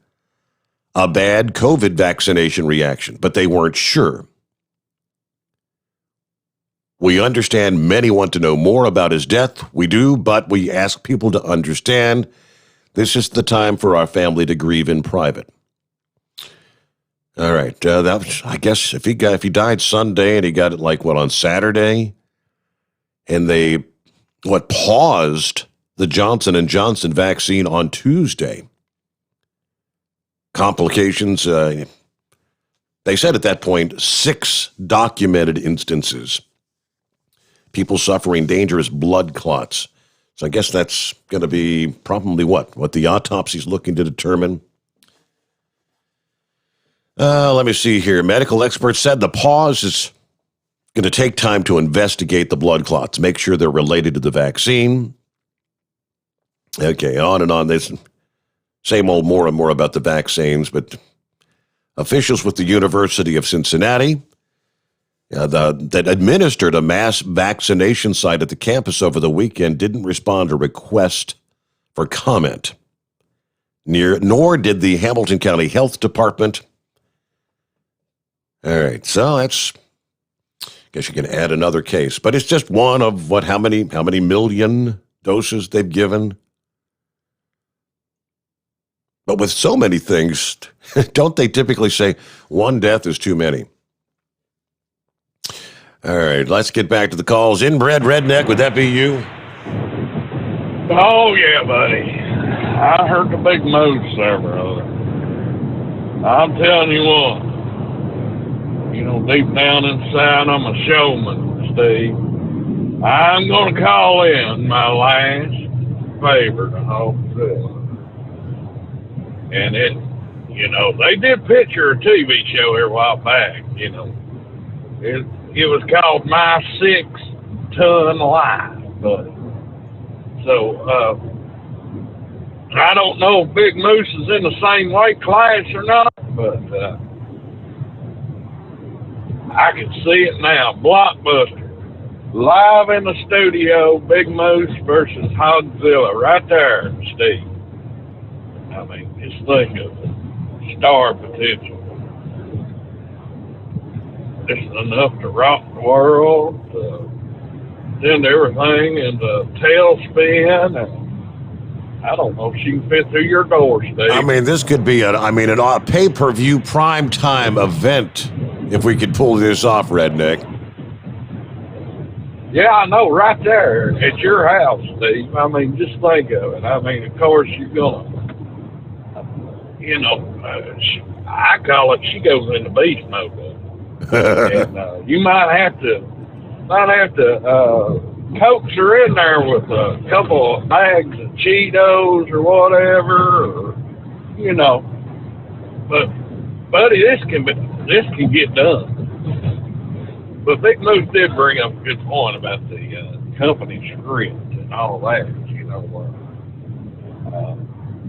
a bad COVID vaccination reaction, but they weren't sure. We understand many want to know more about his death. We do, but we ask people to understand this is the time for our family to grieve in private. All right, that was, I guess if he died Sunday and he got it on Saturday, and they paused the Johnson & Johnson vaccine on Tuesday. Complications, they said at that point, 6 documented instances. People suffering dangerous blood clots. So I guess that's going to be probably what the autopsy's looking to determine. Let me see here. Medical experts said the pause is going to take time to investigate the blood clots, make sure they're related to the vaccine. Okay, on and on. There's same old more and more about the vaccines, but officials with the University of Cincinnati that administered a mass vaccination site at the campus over the weekend didn't respond to request for comment. Nor did the Hamilton County Health Department. All right, so that's, I guess you can add another case, but it's just one of how many million doses they've given? But with so many things, don't they typically say one death is too many? All right, let's get back to the calls. Inbred redneck, would that be you? Oh, yeah, buddy. I heard the big moose there, brother. I'm telling you what. You know, deep down inside, I'm a showman, Steve. I'm going to call in my last favor to Hogsilla. And it, you know, they did picture a TV show here a while back, you know. It was called My 6-Ton Life, buddy. So, I don't know if Big Moose is in the same weight class or not, but I can see it now. Blockbuster. Live in the studio, Big Moose versus Hogsilla. Right there, Steve. I mean, just think of it. Star potential. It's enough to rock the world, send everything into tailspin, and I don't know if she can fit through your door, Steve. I mean, this could be a pay-per-view prime-time event if we could pull this off, Redneck. Yeah, I know, right there at your house, Steve. I mean, just think of it. I mean, of course, you're going to, you know, I call it, she goes into beast mode. And you might have to coax her in there with a couple of bags of Cheetos or whatever, or, you know. But, buddy, this can get done. But Big Moose did bring up a good point about the company script and all that. You know,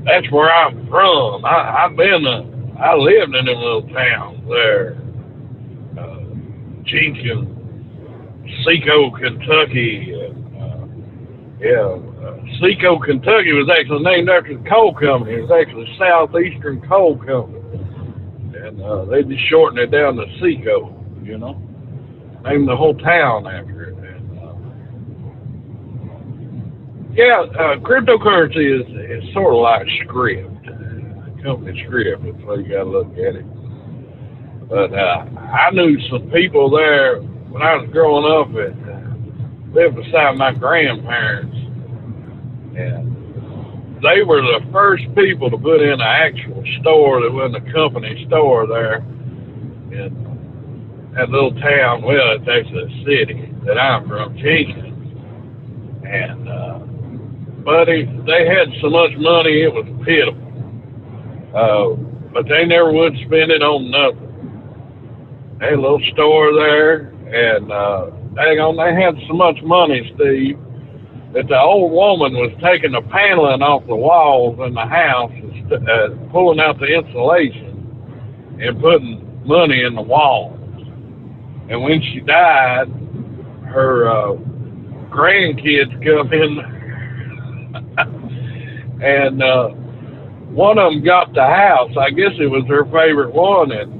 that's where I'm from. I lived in them little towns there. Jenkins, Seco, Kentucky. Seco, Kentucky was actually named after the coal company. It was actually Southeastern Coal Company. And they just shortened it down to Seco, you know. Named the whole town after it. And, cryptocurrency is sort of like script. Company script, that's the way you got to look at it. But I knew some people there when I was growing up that lived beside my grandparents. And they were the first people to put in an actual store that wasn't a company store there in that little town. Well, it's actually a city that I'm from, Jenkins. And, buddy, they had so much money it was pitiful. But they never would spend it on nothing. They had a little store there, and they had so much money, Steve, that the old woman was taking the paneling off the walls in the house and pulling out the insulation and putting money in the walls. And when she died, her grandkids come in, and one of them got the house. I guess it was her favorite one, and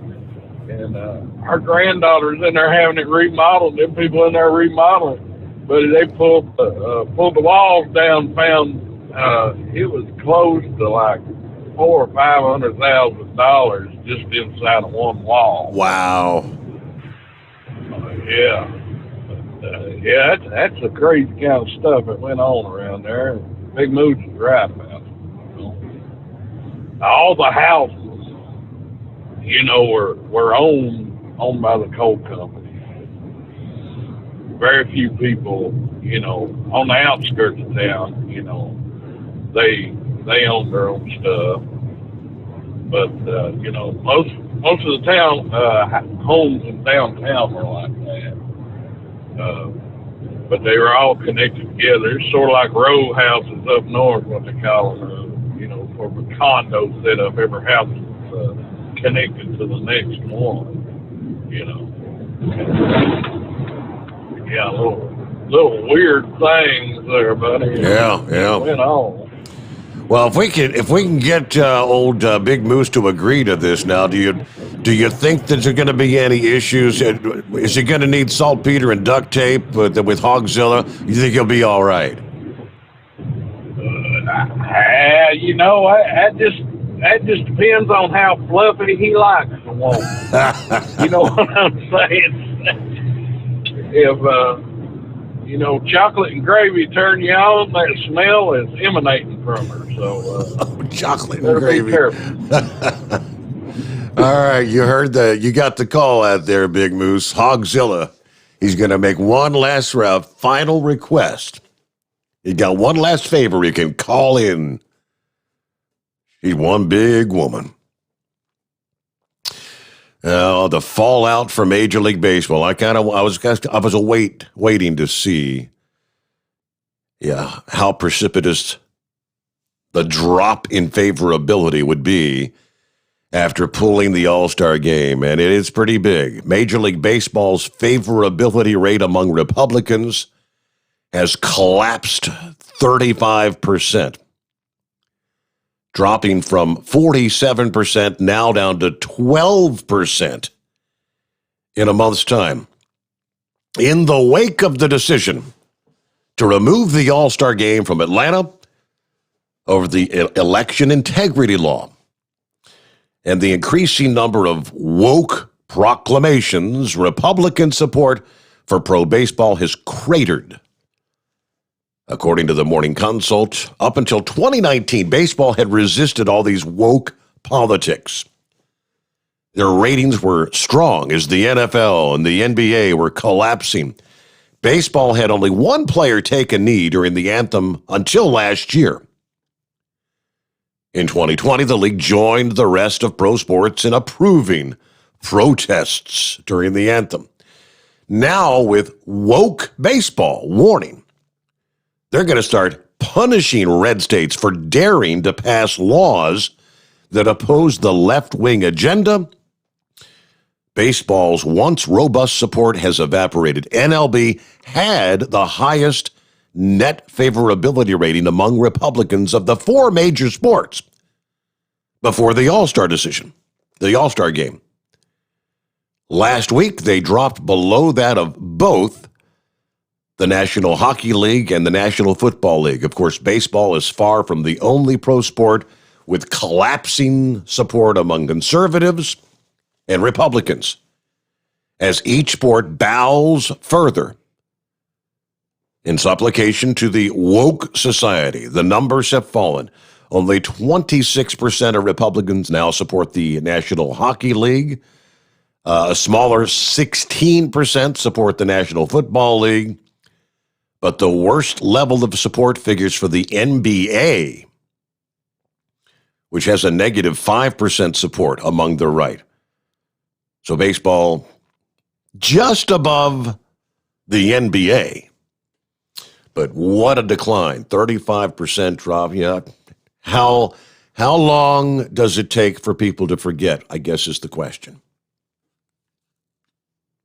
our granddaughter's in there having it remodeled. Them people in there remodeling, but they pulled the walls down, found it was close to like $400,000 or $500,000 just inside of one wall. Wow. Yeah, that's the crazy kind of stuff that went on around there. Big Moose is right about it. You know? All the houses, you know, were owned by the coal company. Very few people, you know, on the outskirts of town, you know, they own their own stuff. But you know, most of the town homes in downtown were like that. But they were all connected together. It's sort of like row houses up north, what they call them. You know, for the condos set up, every house is connected to the next one. You know. Yeah, little weird things there, buddy. Yeah. Went on. Well, if we can get old Big Moose to agree to this now, do you think that there's going to be any issues? Is he going to need saltpeter and duct tape with Hogzilla? You think he'll be all right? You know, I just that just depends on how fluffy he likes the woman. You know what I'm saying? If, chocolate and gravy turn you on, that smell is emanating from her. So, chocolate and gravy. Be careful. All right, you got the call out there, Big Moose. Hogzilla. He's going to make one last final request. He got one last favor he can call in. She's one big woman. The fallout from Major League Baseball. I was waiting to see, how precipitous the drop in favorability would be after pulling the All-Star game, and it is pretty big. Major League Baseball's favorability rate among Republicans has collapsed 35%, dropping from 47% now down to 12% in a month's time. In the wake of the decision to remove the All-Star game from Atlanta over the election integrity law, and the increasing number of woke proclamations, Republican support for pro-baseball has cratered. According to the Morning Consult, up until 2019, baseball had resisted all these woke politics. Their ratings were strong as the NFL and the NBA were collapsing. Baseball had only one player take a knee during the anthem until last year. In 2020, the league joined the rest of pro sports in approving protests during the anthem. Now, with woke baseball warning, they're going to start punishing red states for daring to pass laws that oppose the left-wing agenda. Baseball's once robust support has evaporated. MLB had the highest net favorability rating among Republicans of the four major sports before the All-Star decision, the All-Star game. Last week, they dropped below that of both the National Hockey League and the National Football League. Of course, baseball is far from the only pro sport with collapsing support among conservatives and Republicans, as each sport bows further in supplication to the woke society. The numbers have fallen. Only 26% of Republicans now support the National Hockey League. A smaller 16% support the National Football League. But the worst level of support figures for the NBA, which has a negative 5% support among the right. So baseball just above the NBA. But what a decline, 35% drop. Yeah. How long does it take for people to forget, I guess is the question.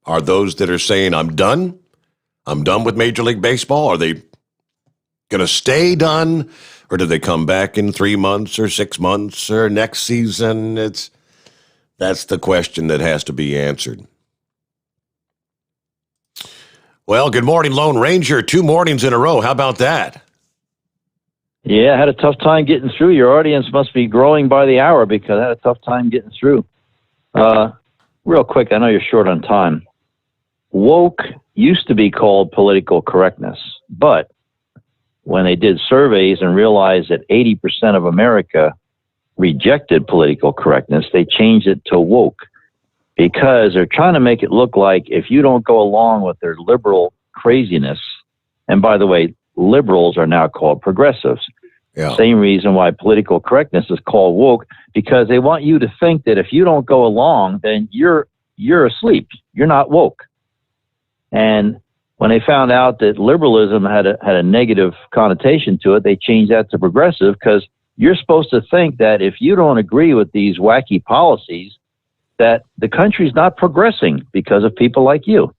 Are those that are saying, I'm done with Major League Baseball, are they going to stay done? Or do they come back in 3 months or 6 months or next season? That's the question that has to be answered. Well, good morning, Lone Ranger. 2 mornings in a row. How about that? Yeah, I had a tough time getting through. Your audience must be growing by the hour because I had a tough time getting through. Real quick, I know you're short on time. Woke used to be called political correctness, but when they did surveys and realized that 80% of America rejected political correctness, they changed it to woke because they're trying to make it look like if you don't go along with their liberal craziness, and by the way, liberals are now called progressives. Yeah. Same reason why political correctness is called woke, because they want you to think that if you don't go along, then you're asleep. You're not woke. And when they found out that liberalism had a negative connotation to it, they changed that to progressive, because you're supposed to think that if you don't agree with these wacky policies, that the country's not progressing because of people like you.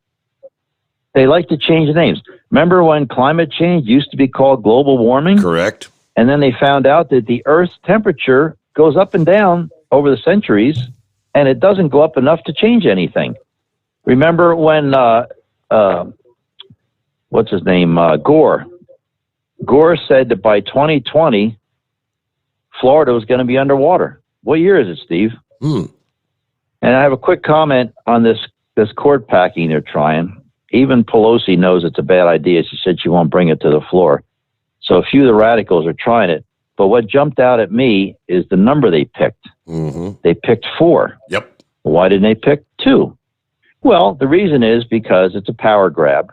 They like to change the names. Remember when climate change used to be called global warming? Correct. And then they found out that the Earth's temperature goes up and down over the centuries, and it doesn't go up enough to change anything. Remember when, what's his name, Gore? Gore said that by 2020, Florida was going to be underwater. What year is it, Steve? And I have a quick comment on this court packing they're trying. Even Pelosi knows it's a bad idea. She said she won't bring it to the floor. So a few of the radicals are trying it. But what jumped out at me is the number they picked. They picked 4. Yep. Why didn't they pick 2? Well, the reason is because it's a power grab.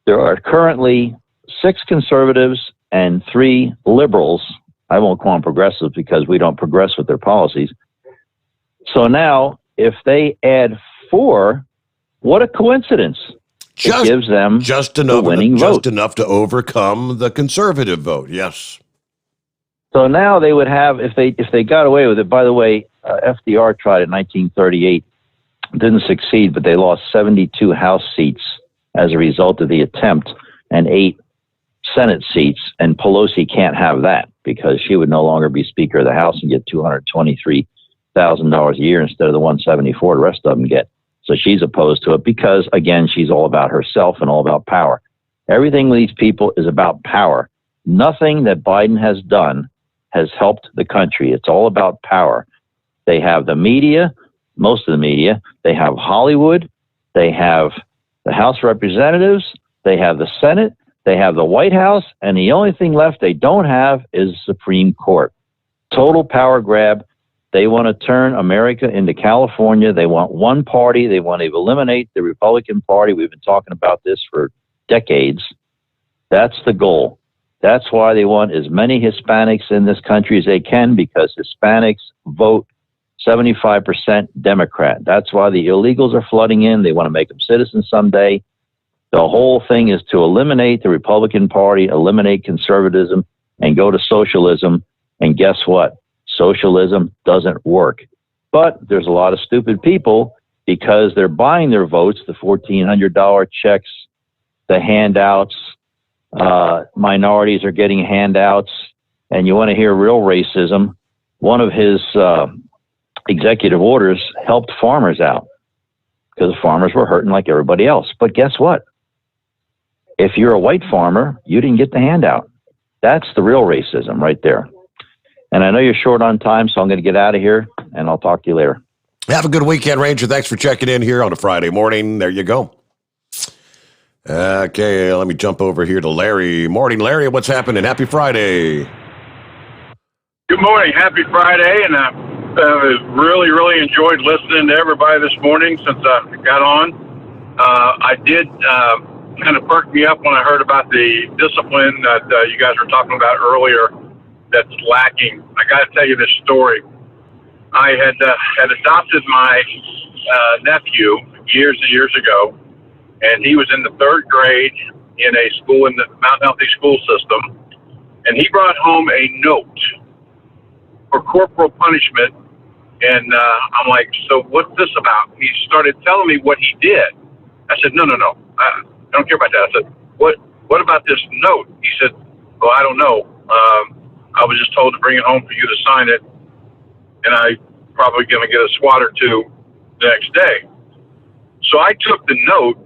There are currently 6 conservatives and 3 liberals. I won't call them progressives because we don't progress with their policies. So now, if they add 4, what a coincidence. It gives them just enough, the winning vote. just enough to overcome the conservative vote. Yes. So now they would have, if they got away with it. By the way, FDR tried it in 1938, didn't succeed, but they lost 72 House seats as a result of the attempt and 8 Senate seats. And Pelosi can't have that because she would no longer be Speaker of the House and get $223,000 a year instead of the $174 the rest of them get. So she's opposed to it because, again, she's all about herself and all about power. Everything with these people is about power. Nothing that Biden has done has helped the country. It's all about power. They have the media, most of the media. They have Hollywood. They have the House of Representatives. They have the Senate. They have the White House. And the only thing left they don't have is the Supreme Court. Total power grab. They want to turn America into California. They want one party. They want to eliminate the Republican Party. We've been talking about this for decades. That's the goal. That's why they want as many Hispanics in this country as they can, because Hispanics vote 75% Democrat. That's why the illegals are flooding in. They want to make them citizens someday. The whole thing is to eliminate the Republican Party, eliminate conservatism, and go to socialism. And guess what? Socialism doesn't work. But there's a lot of stupid people because they're buying their votes, the $1,400 checks, the handouts, minorities are getting handouts, and you want to hear real racism. One of his executive orders helped farmers out because the farmers were hurting like everybody else. But guess what? If you're a white farmer, you didn't get the handout. That's the real racism right there. And I know you're short on time, so I'm going to get out of here, and I'll talk to you later. Have a good weekend, Ranger. Thanks for checking in here on a Friday morning. There you go. Okay, let me jump over here to Larry. Morning, Larry. What's happening? Happy Friday. Good morning. Happy Friday. And I really enjoyed listening to everybody this morning since I got on. I did kind of perk me up when I heard about the discipline that you guys were talking about earlier that's lacking. I got to tell you this story. I had adopted my nephew years and years ago, and he was in the 3rd grade in a school in the Mount Healthy school system, and he brought home a note for corporal punishment, and I'm like, so what's this about? He started telling me what he did. I said, no, I don't care about that. I said, what about this note? He said, well, I don't know. I was just told to bring it home for you to sign it, and I probably going to get a swat or 2 the next day. So I took the note,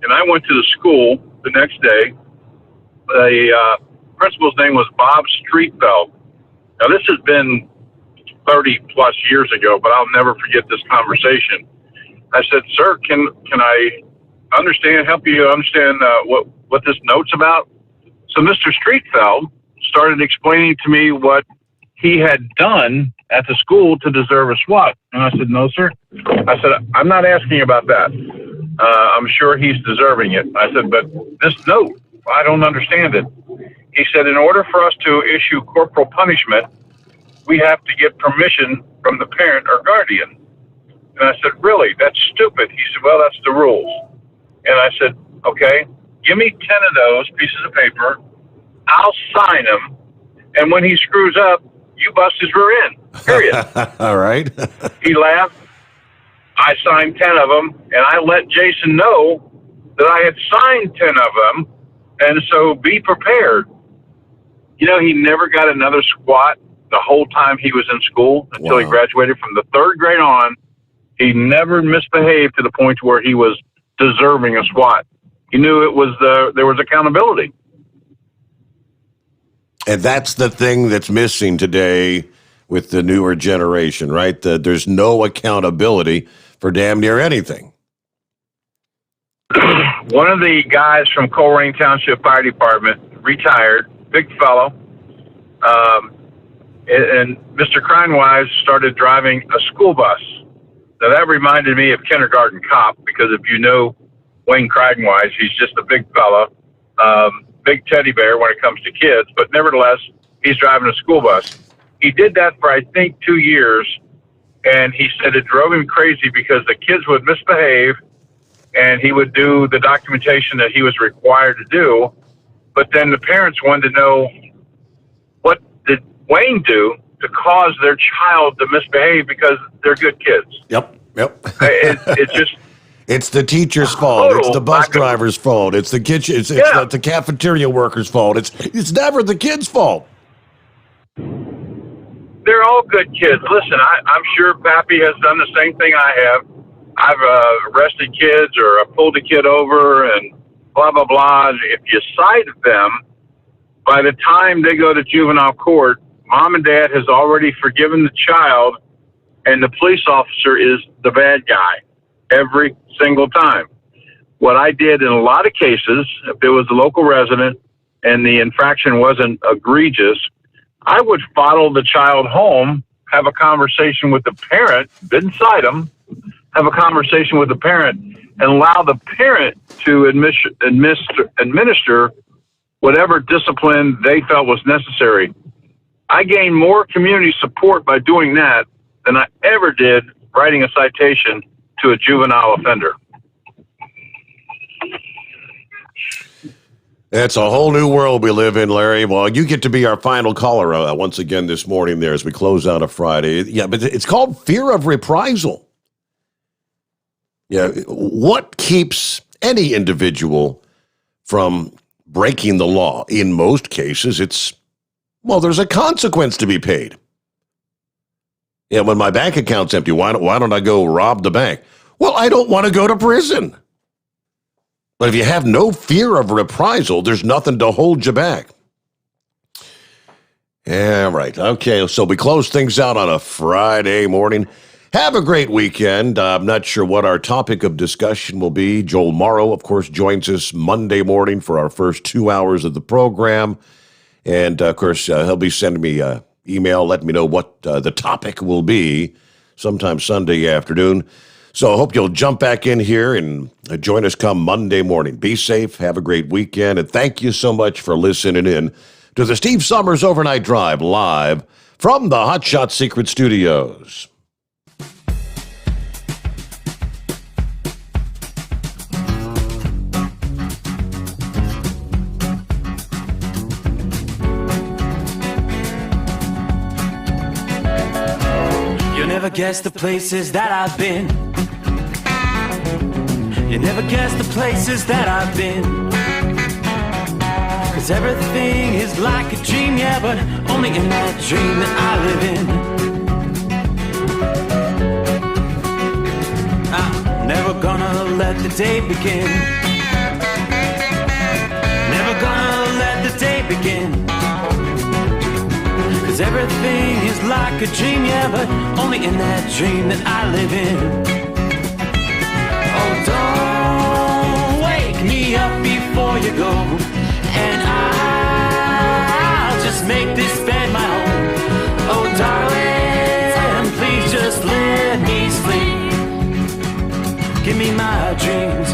and I went to the school the next day. The principal's name was Bob Streetfeld. Now, this has been 30-plus years ago, but I'll never forget this conversation. I said, sir, can I help you understand what this note's about? So Mr. Streetfeld started explaining to me what he had done at the school to deserve a SWAT. And I said, no, sir. I said, I'm not asking about that. I'm sure he's deserving it. I said, but this note, I don't understand it. He said, in order for us to issue corporal punishment, we have to get permission from the parent or guardian. And I said, really? That's stupid. He said, well, that's the rules. And I said, okay, give me 10 of those pieces of paper. I'll sign them. And when he screws up, you bust his rear end, period. All right. He laughed. I signed 10 of them, and I let Jason know that I had signed 10 of them, and so be prepared. You know, he never got another squat the whole time he was in school until he graduated. From the 3rd grade on, he never misbehaved to the point where he was deserving a SWAT. He knew it was there was accountability. And that's the thing that's missing today with the newer generation, right? There's no accountability for damn near anything. One of the guys from Coleraine Township Fire Department, retired, big fellow, and Mr. Crinewise started driving a school bus. Now that reminded me of Kindergarten Cop, because if you know Wayne Crinewise, he's just a big fella, big teddy bear when it comes to kids, but nevertheless, he's driving a school bus. He did that for, I think, 2 years, and he said it drove him crazy because the kids would misbehave, and he would do the documentation that he was required to do, but then the parents wanted to know, what did Wayne do to cause their child to misbehave, because they're good kids. Yep. It's just... It's the teacher's fault. It's the bus driver's fault. It's the kitchen. It's the cafeteria worker's fault. It's never the kid's fault. They're all good kids. Listen, I'm sure Pappy has done the same thing I have. I've arrested kids, or I pulled a kid over, and blah, blah, blah. If you cite them, by the time they go to juvenile court, mom and dad has already forgiven the child, and the police officer is the bad guy every single time. What I did in a lot of cases, if it was a local resident and the infraction wasn't egregious, I would follow the child home, have a conversation with the parent, didn't cite them, have a conversation with the parent, and allow the parent to administer whatever discipline they felt was necessary. I gained more community support by doing that than I ever did writing a citation to a juvenile offender. It's a whole new world we live in, Larry. Well, you get to be our final caller once again this morning there as we close out a Friday. Yeah, but it's called fear of reprisal. Yeah, what keeps any individual from breaking the law? In most cases, there's a consequence to be paid. Yeah, when my bank account's empty, why don't I go rob the bank? Well, I don't want to go to prison. But if you have no fear of reprisal, there's nothing to hold you back. Yeah, right. Okay, so we close things out on a Friday morning. Have a great weekend. I'm not sure what our topic of discussion will be. Joel Morrow, of course, joins us Monday morning for our first 2 hours of the program. And, of course, he'll be sending me an email, letting me know what the topic will be sometime Sunday afternoon. So I hope you'll jump back in here and join us come Monday morning. Be safe, have a great weekend, and thank you so much for listening in to the Steve Sommers Overnight Drive live from the Hot Shot Secret Studios. You'll never guess the places that I've been. You never guess the places that I've been. 'Cause everything is like a dream, yeah, but only in that dream that I live in. I'm never gonna let the day begin. Never gonna let the day begin. 'Cause everything is like a dream, yeah, but only in that dream that I live in. Oh, don't wake me up before you go, and I'll just make this bed my home. Oh, darling, please just let me sleep. Give me my dreams.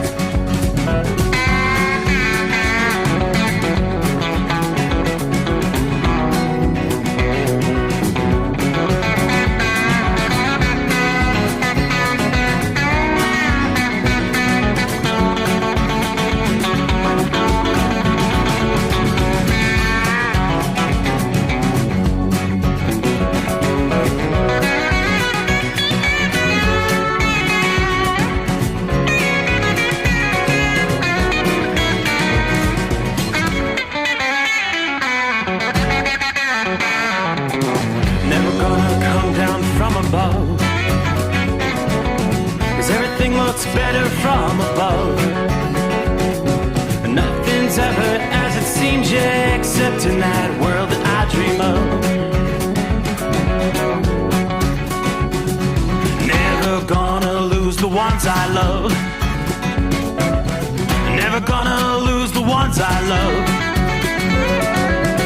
Better from above. Nothing's ever as it seems, yeah, except in that world that I dream of. the ones I love. Never gonna lose the ones I love.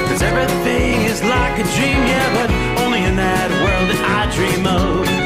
'Cause everything is like a dream, yeah, but only in that world that I dream of.